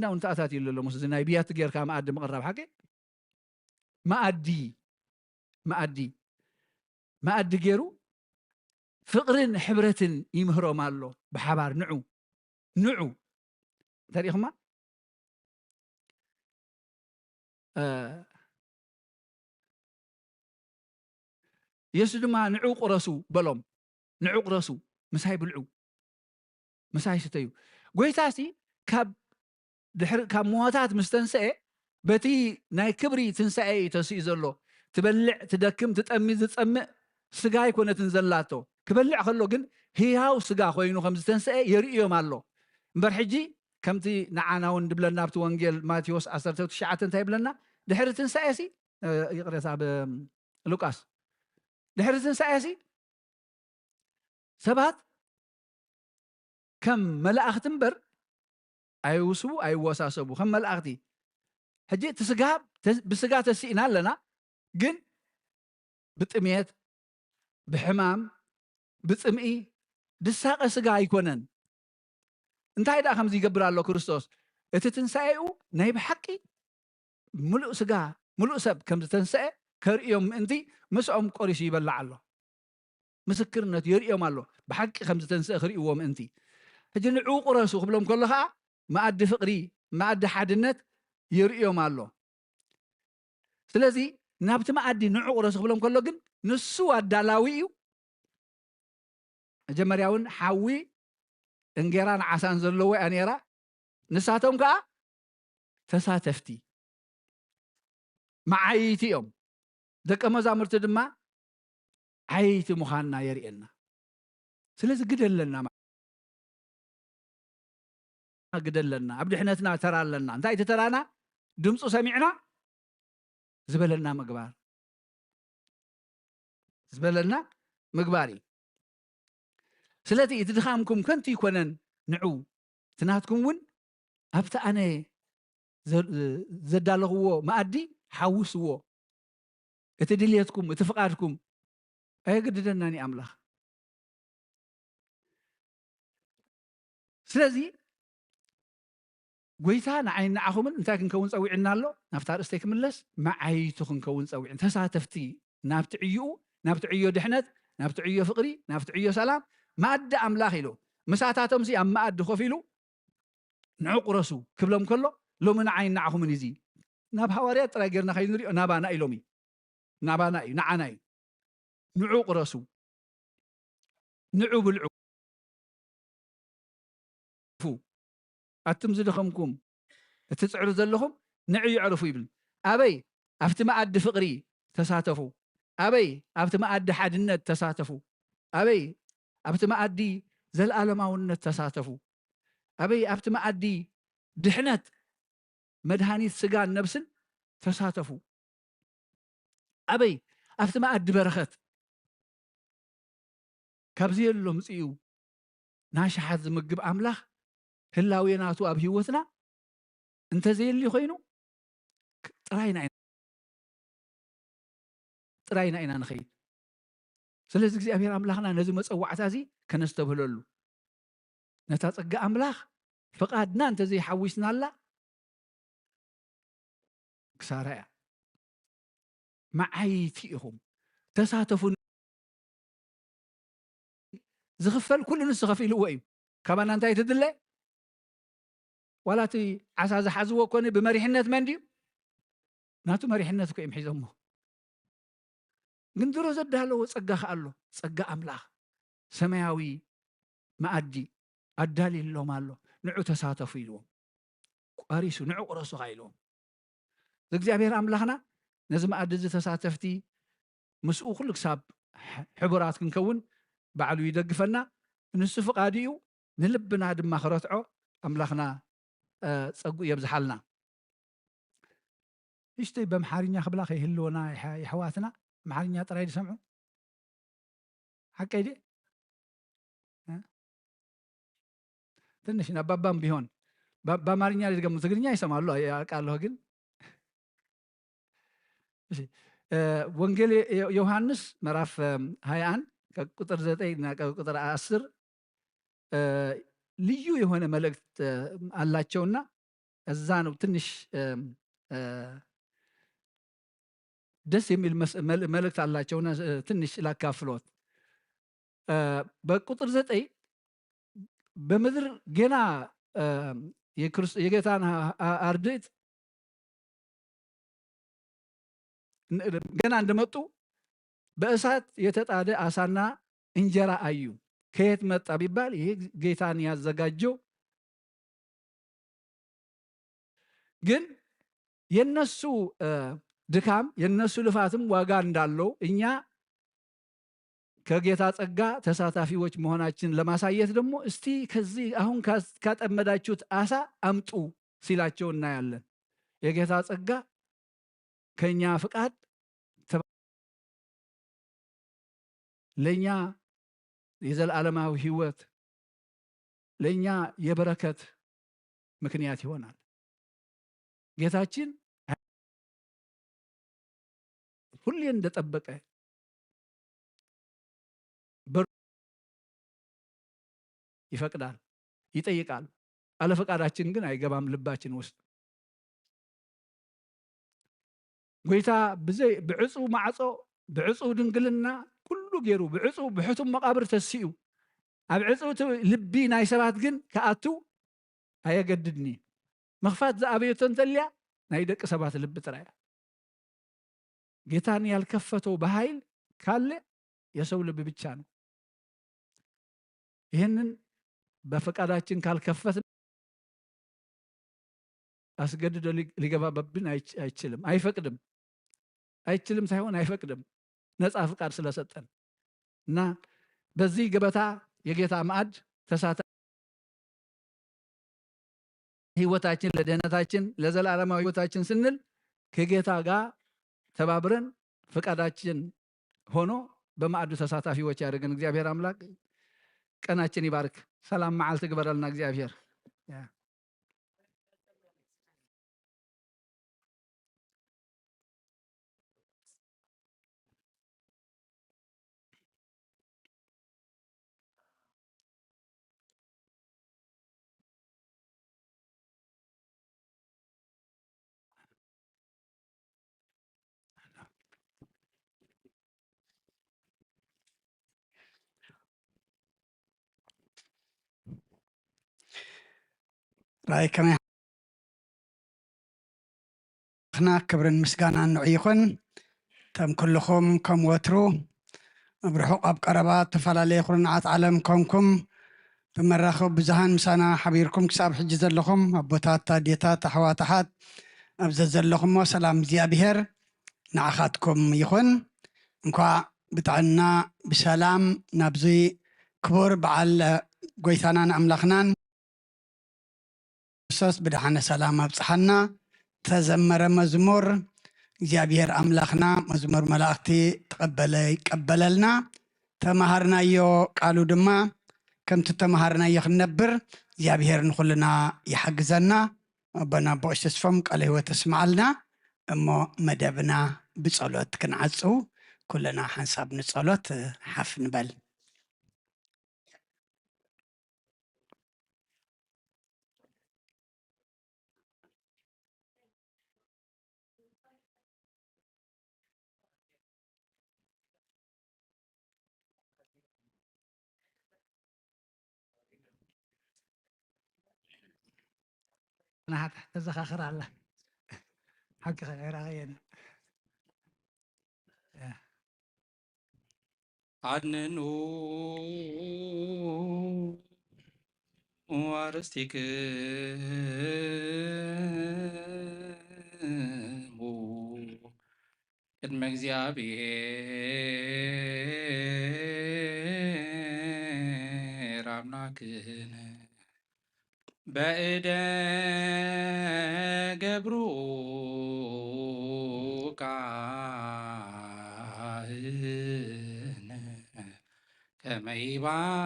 እውን ተኣታት ይሉ ኣሎ ምስ ናይ ብያቲ ጌርካ መኣዲ ምቕራብ ሓቂ መኣዲ ገይሩ ፍቅርን ሕብረትን ይምህሮም ኣሎ ብሓባር ንዑ ተሪእኹማ የሱ ድማ ንዑ ቁረሱ በሎም ንዑ ቁረሱ ምሳይ ብልዑ ምሳይ ስተዩ ጎይታሲ ካብ ሞታት ምስ ተንስአ በቲ ናይ ክብሪ ትንስአ ተስኡ ዘሎ ትበልዕ ትደክም ትጠሚ ዝፀምእ ስጋ ይኮነትን ዘላቶ ክበልዕ ከሎ ግን ህያው ስጋ ኮይኑ ከም ዝተንስአ የርእዮም ኣሎ እምበር ሕጂ ከምቲ ንዓና እውን ድብለና ኣብቲ ወንጌል ማቴዎስ 19 እንታይ ይብለና ድሕሪ ትንስአሲ ይቕረታ ብሉቃስ ድሕሪ ትንስአሲ ሰባት ከም መላእኽቲ እምበር ኣይውስቡ ኣይወሳሰቡ ከም መላእኽቲ ሕጂ እቲ ስጋ ብስጋ ተሲእና ኣለና ግን ብጥሜት ብሕማም ብፅምኢ ድሳቐ ስጋ ኣይኮነን እንታይ ዳ ከምዚ ይገብር ኣሎ ክርስቶስ እቲ ትንሳኤኡ ናይ ብሓቂ ሙሉእ ስጋ ሙሉእ ሰብ ከም ዝተንስአ ከርእዮም ምእንቲ ምስኦም ቆሪሱ ይበላዕ ኣሎ ምስክርነት የርእዮም ኣሎ ብሓቂ ከም ዝተንስአ ክርእይዎ ምእንቲ ሕጂ ንዑ ቁረሱ ክብሎም ከሎ ከዓ መኣዲ ፍቅሪ መኣዲ ሓድነት የርእዮም ኣሎ ስለዚ ናብቲ መኣዲ ንዑ ቁረሱ ክብሎም ከሎ ግን ንሱ ኣዳላዊ እዩ መጀመርያ እውን ሓዊ እንጌራን ዓሳን ዘለዎ እያ ነይራ ንሳቶም ከዓ ተሳተፍቲ መዓይቲ እዮም ደቀ መዛሙርቲ ድማ ዓይቲ ምዃንና የርእየና ስለዚ ግደለና ኣብ ድሕነትና ተራ ኣለና እንታይ እቲ ተራና ድምፁ ሰሚዕና ዝበለና ምግባር እዩ ስለዚ እቲ ድኻምኩም ከንቲ ይኮነን ንዑ ትናትኩም እውን ኣብቲ ኣነ ዘዳለኽዎ መኣዲ ሓውስዎ እቲ ድልየትኩም እቲ ፍቓድኩም ኣየገድደናኒ ኣምላኽ ስለዚ ጎይታ ንዓይን ንዓኹምን እንታይ ክንከውን ፀዊዕና ኣሎ ናብቲ ኣርእስተይ ክምለስ መዓይቱ ክንከውን ፀዊዕን ተሳተፍቲ ናብቲ ዕዩኡ ናብቲ ዕዮ ድሕነት ናብቲ ዕዮ ፍቅሪ ናብቲ ዕዮ ሰላም መኣዲ ኣምላኽ ኢሉ መሳታቶም ሲ ኣብ መኣዲ ኮፍ ኢሉ ንዑ ቁረሱ ክብሎም ከሎ ሎሚ ንዓይን ንዓኹምን እዚ ናብ ሃዋርያት ጥራይ ጌርና ከይንሪኦ ናባና እዩ ሎሚ ናባና እዩ ንዓና እዩ ንዑ ቁረሱ ንዑ ብልዑ ኣትም ዝደኸምኩም እትፅዕሩ ዘለኹም ንዑ ይዕርፉ ይብል ኣበይ ኣብቲ መኣዲ ፍቅሪ ተሳተፉ ኣበይ ኣብቲ መኣዲ ሓድነት ተሳተፉ ኣበይ ኣብቲ መኣዲ ዘለኣለማውነት ተሳተፉ ኣበይ ኣብቲ መኣዲ ድሕነት መድሃኒት ስጋን ነብስን ተሳተፉ ኣበይ ኣብቲ መኣዲ በረኸት ካብዚ የሎ ምፅኡ ናሽሓት ዝምግብ ኣምላኽ ህላዌናቱ ኣብ ሂወትና እንተዘየሊ ኮይኑ ጥራይና ኢና ንኸይድ ስለዚ እግዚኣብሔር ኣምላኽና ነዚ መፀዋዕታ እዚ ከነስተብህለሉ ነታ ፀጋ ኣምላኽ ፍቓድና እንተዘይሓዊስና ኣላ ክሳራ እያ መዓይቲ ኢኹም ተሳተፉ ዝኽፈል ኩሉ ንሱ ከፊልዎ እዩ ካባና እንታይ ትድለ ዋላቲ ዓሳ ዝሓዝዎ ኮነ ብመሪሕነት መን ድዩ ናቱ መሪሕነት እኮ እዮም ሒዞሞ ግን ድሮ ዘዳለዎ ፀጋ ከዓ ኣሎ ፀጋ ኣምላኽ ሰማያዊ መኣዲ ኣዳልየሎም ኣሎ ንዑ ተሳተፉ ኢልዎም ቆሪሱ ንዑ ቁረሱ ኢልዎም እግዚአብሔር ኣምላኽና ነዚ መኣዲ እዚ ተሳተፍቲ ምስኡ ኩሉ ክሳብ ሕቡራት ክንከውን ባዕሉ ይደግፈና ንሱ ፍቃድ እዩ ንልብና ድማ ክረትዖ ኣምላኽና ፀጉ የብዝሓልና እሽተይ በምሓርኛ ክብላ ከይህልወና ይሕዋትና ኣምሓርኛ ጥራይ ድሰምዑ ሓቀይ ድ ትንሽ ናባባም ቢሆን በአማርኛ ልድገሙ ትግርኛ ይሰማሉ ያውቃለሁ ግን ወንጌል ዮሐንስ ምዕራፍ 21 ከቁጥር 9 እና ከቁጥር 10 ልዩ የሆነ መልእክት አላቸውና እዛ ነው ትንሽ ደስ የሚል መልእክት አላቸውና ትንሽ ላካፍሎት። በቁጥር 9 በምድር ገና የጌታን አርድእት ገና እንደመጡ በእሳት የተጣደ አሳና እንጀራ አዩ። ከየት መጣ ቢባል ይሄ ጌታን ያዘጋጀው ግን የነሱ ድካም የነሱ ልፋትም ዋጋ እንዳለው እኛ ከጌታ ጸጋ ተሳታፊዎች መሆናችን ለማሳየት ደግሞ እስቲ ከዚህ አሁን ካጠመዳችሁት አሳ አምጡ ሲላቸው እናያለን። የጌታ ጸጋ ከኛ ፍቃድ ለኛ የዘላለማዊ ሕይወት ለኛ የበረከት ምክንያት ይሆናል። ጌታችን ሁሌ እንደጠበቀ ይፈቅዳል፣ ይጠይቃል። አለፈቃዳችን ግን አይገባም ልባችን ውስጥ። ጎይታ ብዕፁ ማዕፆ ብዕፁ ድንግልና ኩሉ ገይሩ ብዕፁ ብሕቱም መቃብር ተሲኡ ኣብ ዕፁ ልቢ ናይ ሰባት ግን ከኣቱ ኣየገድድኒ። መኽፋት ዝኣበየቶ እንተልያ ናይ ደቂ ሰባት ልቢ ጥራይ። ጌታን ያልከፈተው በኃይል ካለ የሰው ልብ ብቻ ነው። ይህንን በፈቃዳችን ካልከፈት አስገድዶ ሊገባብን አይችልም፣ አይፈቅድም። አይችልም ሳይሆን አይፈቅድም፣ ነፃ ፍቃድ ስለሰጠን እና በዚህ ገበታ የጌታ ማዕድ ተሳታፊ ህይወታችን ለደህነታችን ለዘላለማዊ ህይወታችን ስንል ከጌታ ጋር ተባብረን ፍቃዳችን ሆኖ በማዕዱ ተሳታፊዎች ያደርገን እግዚአብሔር አምላክ ቀናችን ይባርክ። ሰላም መዓልት ግበረልና እግዚአብሔር። رأي كما احنا كبرن مسقانا نعيخن تم كلكم كم وترو برحق أب قربات تفلالي يخرن عات عالم كمكم بمراخب بزهان مسانا حبيركم كساب حجز لكم أبوتات تاديتات حواتحات أبزز لكم وسلام زيابهر نعخاتكم يخن انكوا بتعنا بسلام نبزي كبر بعل قويثانان أملاخنان ክርስቶስ ብድሓነ ሰላም ኣብፅሓና ተዘመረ መዝሙር እግዚአብሔር ኣምላኽና መዝሙር መላእክቲ ተቀበለ ይቀበለልና ተማሃርናዮ ቃሉ ድማ ከምቲ ተማሃርናዮ ክንነብር እግዚአብሔር ንኩልና ይሓግዘና። ኣቦና ቦሽ ተስፎም ቃለ ህይወት ተስማዓልና እሞ መደብና ብጸሎት ክንዓጽው ኩልና ሓንሳብ ንጸሎት ሓፍ ንበል። أنا هتذكر الله حق غيرنا عدنو وارستيك ቅድመ እግዚአብሔር አምላክነ በእደ ገብሩ ካህነ ከመ ይባርከነ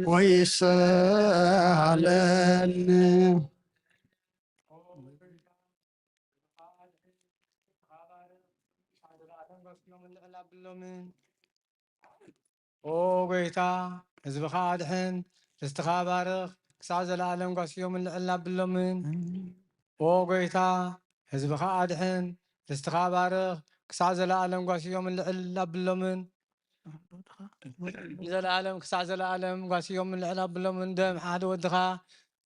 ويسهلن ኦ ጎይታ ህዝብኻ ኣድሕን ርስትኻ ባርኽ ክሳብ ዘለኣለም ጓስዮም ንልዕልና ብሎምን ኦ ጎይታ ህዝብኻ ኣድሕን ርስትኻ ባርኽ ክሳብ ዘለኣለም ጓስዮም ንልዕል ኣብሎምን ንዘለኣለም ክሳብ ዘለኣለም ጓስዮም ንልዕል ኣብሎምን ደም ሓደ ወድኻ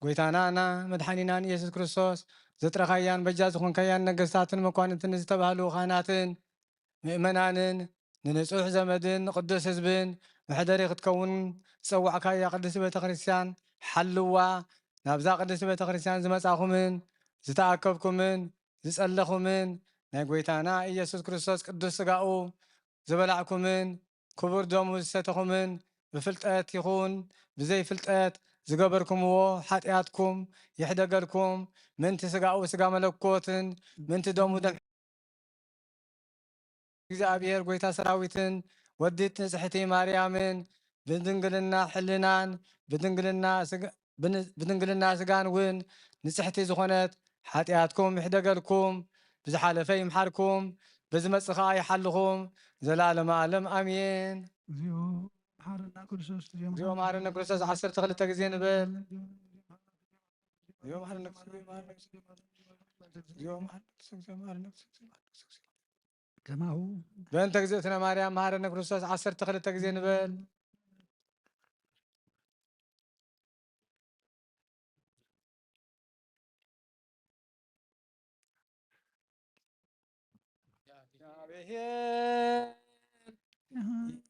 ጎይታናና መድሓኒናን ኢየሱስ ክርስቶስ ዘጥረኻያን በጃ ዝኾንካያን ነገስታትን መኳንንትን ዝተባሃሉ ካህናትን ምእመናንን ንንጹሕ ዘመድን ቅዱስ ህዝብን መሕደሪ ክትከውን ዝፀዋዕካያ ቅድስቲ ቤተ ክርስቲያን ሓልዋ ናብዛ ቅድስቲ ቤተ ክርስቲያን ዝመጻኹምን ዝተኣከብኩምን ዝጸለኹምን ናይ ጎይታና ኢየሱስ ክርስቶስ ቅዱስ ስጋኡ ዝበላዕኩምን ክቡር ደሙ ዝሰተኹምን ብፍልጠት ይኹን ብዘይ ፍልጠት ዝገበርኩምዎ ሓጢኣትኩም ይሕደገልኩም ምንቲ ስጋኡ ስጋ መለኮትን ምንቲ ደሙ ደም እግዚአብሔር ጎይታ ሰራዊትን ወዲት ንጽሕቲ ማርያምን ብድንግልና ሕልናን ብድንግልና ስጋን ውን ንጽሕቲ ዝኾነት ሓጢኣትኩም ይሕደገልኩም ብዝሓለፈ ይምሓርኩም ብዝመጽእ ኸዓ ይሓልኹም ዘላለማ ዓለም ኣሜን። እግዚኦ መሐረና ክርስቶስ እግዚኦ መሐረና ክርስቶስ 12 ግዜ ንበል። እግዚኦ መሐረና ከማሁ በእንተ እግዝእትነ ማርያም መሐረነ ክርስቶስ 12 ግዜ ንበል።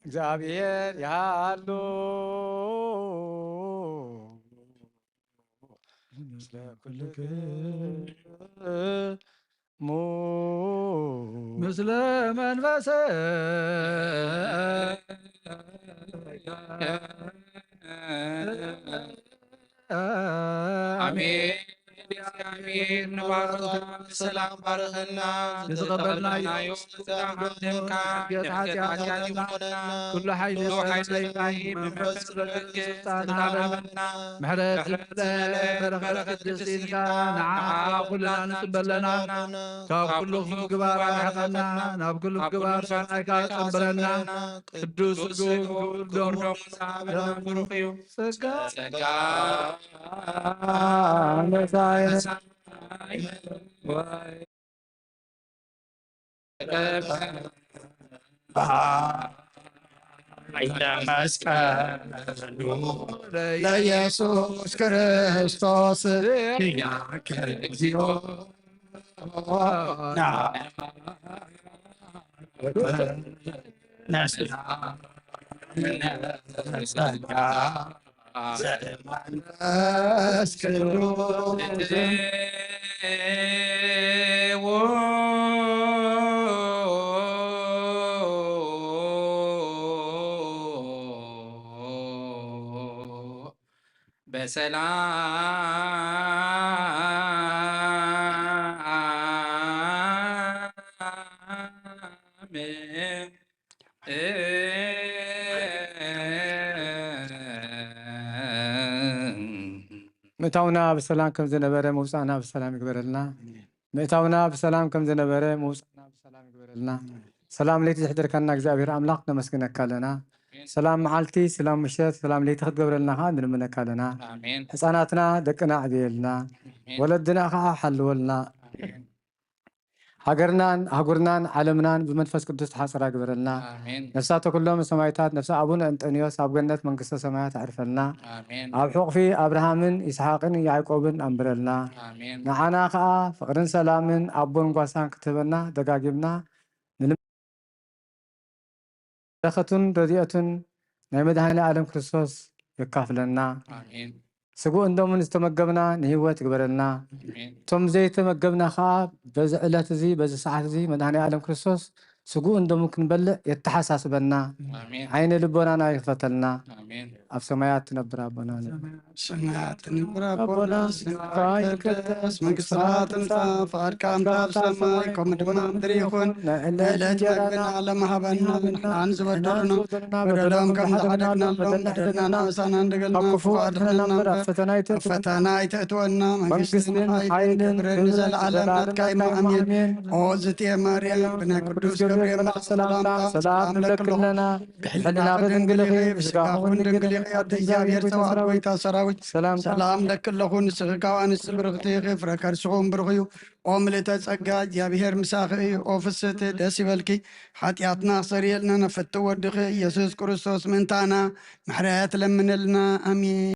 እግዚአብሔር ያሉ ምስለ ኩልክሙ ምስለ መንፈሰ አሜን። እግዚአብሔር ንባርካ ሰላም ባርኸና ንዝቀበልናዮ ጌታ ኃጢአት ይቆጠና ኩሉ ሓይሊ ሰናይ መንፈስ ስልጣን ሃበና ምሕረት በረኸት ቅድስቲ ኢልካ ንዓዓ ኩልና ንፅበለና ካብ ኩሉ ምግባር ኣርሕቐና ናብ ኩሉ ምግባር ሰናይካ ፀበለና ቅዱስ ስጉእ ክቡር ደሙ ብሩኽ እዩ ጸጋ ለኢየሱስ ክርስቶስ እግዚኦ ምእታውና ብሰላም ከም ዝነበረ መውፃእና ብሰላም ይግበረልና። ምእታውና ብሰላም ከም ዝነበረ መውፃእና ብሰላም ይግበረልና። ሰላም ለይቲ ዝሕድርከና እግዚአብሔር ኣምላኽ ነመስግነካ ኣለና። ሰላም መዓልቲ፣ ሰላም ምሸት፣ ሰላም ለይቲ ክትገብረልና ከዓ ንልምነካ ኣለና። ህፃናትና ደቅና ዕብየልና፣ ወለድና ከዓ ሓልወልና። ሃገርናን ሃጉርናን ዓለምናን ብመንፈስ ቅዱስ ተሓፅራ ግበረልና። ነፍሳተ ኩሎም ሰማይታት ነፍሲ ኣቡነ እንጠኒዮስ ኣብ ገነት መንግስተ ሰማያት ኣዕርፈልና። ኣብ ሕቑፊ ኣብርሃምን ይስሓቅን ያዕቆብን ኣንብረልና። ንዓና ከዓ ፍቅርን ሰላምን ኣቦን ጓሳን ክትህበና ደጋጊምና በረኸቱን ረድኤቱን ናይ መድሃኒ ዓለም ክርስቶስ የካፍለና። ስጉእ እንደምን ዝተመገብና ንህይወት ይግበረልና። እቶም ዘይተመገብና ከዓ በዚ ዕለት እዚ በዚ ሰዓት እዚ መድሃኒ ዓለም ክርስቶስ ስጉእ እንደምን ክንበልዕ የተሓሳስበና። ዓይነ ልቦናና ይክፈተልና። ኣብ ሰማያት ትነብር ኣቦና ሰማያት ንብራ ኣቦና ይትቀደስ መንግሥትኻ ትምጻእ ፈቃድካ ኣብ ሰማይ ከምኡ ድማ ምድሪ ይኹን ዕለት መግብና ለመሃበና ንሕናን ዝበደሉና በደሎም ከም ዝዓደግናሎም በደልና ናበሳና እንደገልና ክፉእ ኣድሕነና እምበር ኣብ ፈተና ኣይተእትወና መንግሥትን ሓይልን ክብርን ንዘለዓለም ናትካ ኢሞ ኣሜን። ኦ እግዝእትየ ማርያም ብናይ ቅዱስ ገብርኤል መልአክ ሰላምታ ሰላም ንብለክለና ብሕልና ድንግል ኢኺ ብስጋኹን ድንግል ኢኺ ኣደ እግዚአብሔር ተባዕት ጎይታ ሰራዊት ሰላም ለክለኹ ንስኺ ካብ ኣንስቲ ብርኽቲ ኢኺ ፍረ ከርስኹም ብሩኽ እዩ። ኦ ምልዕተ ጸጋ እግዚአብሔር ምሳኺ እዩ። ኦ ፍስሕቲ ደስ ይበልኪ ሓጢኣትና ክሰሪየልና ነፈቲ ወድኺ ኢየሱስ ክርስቶስ ምንታና ምሕረት ለምንልና ኣሜን።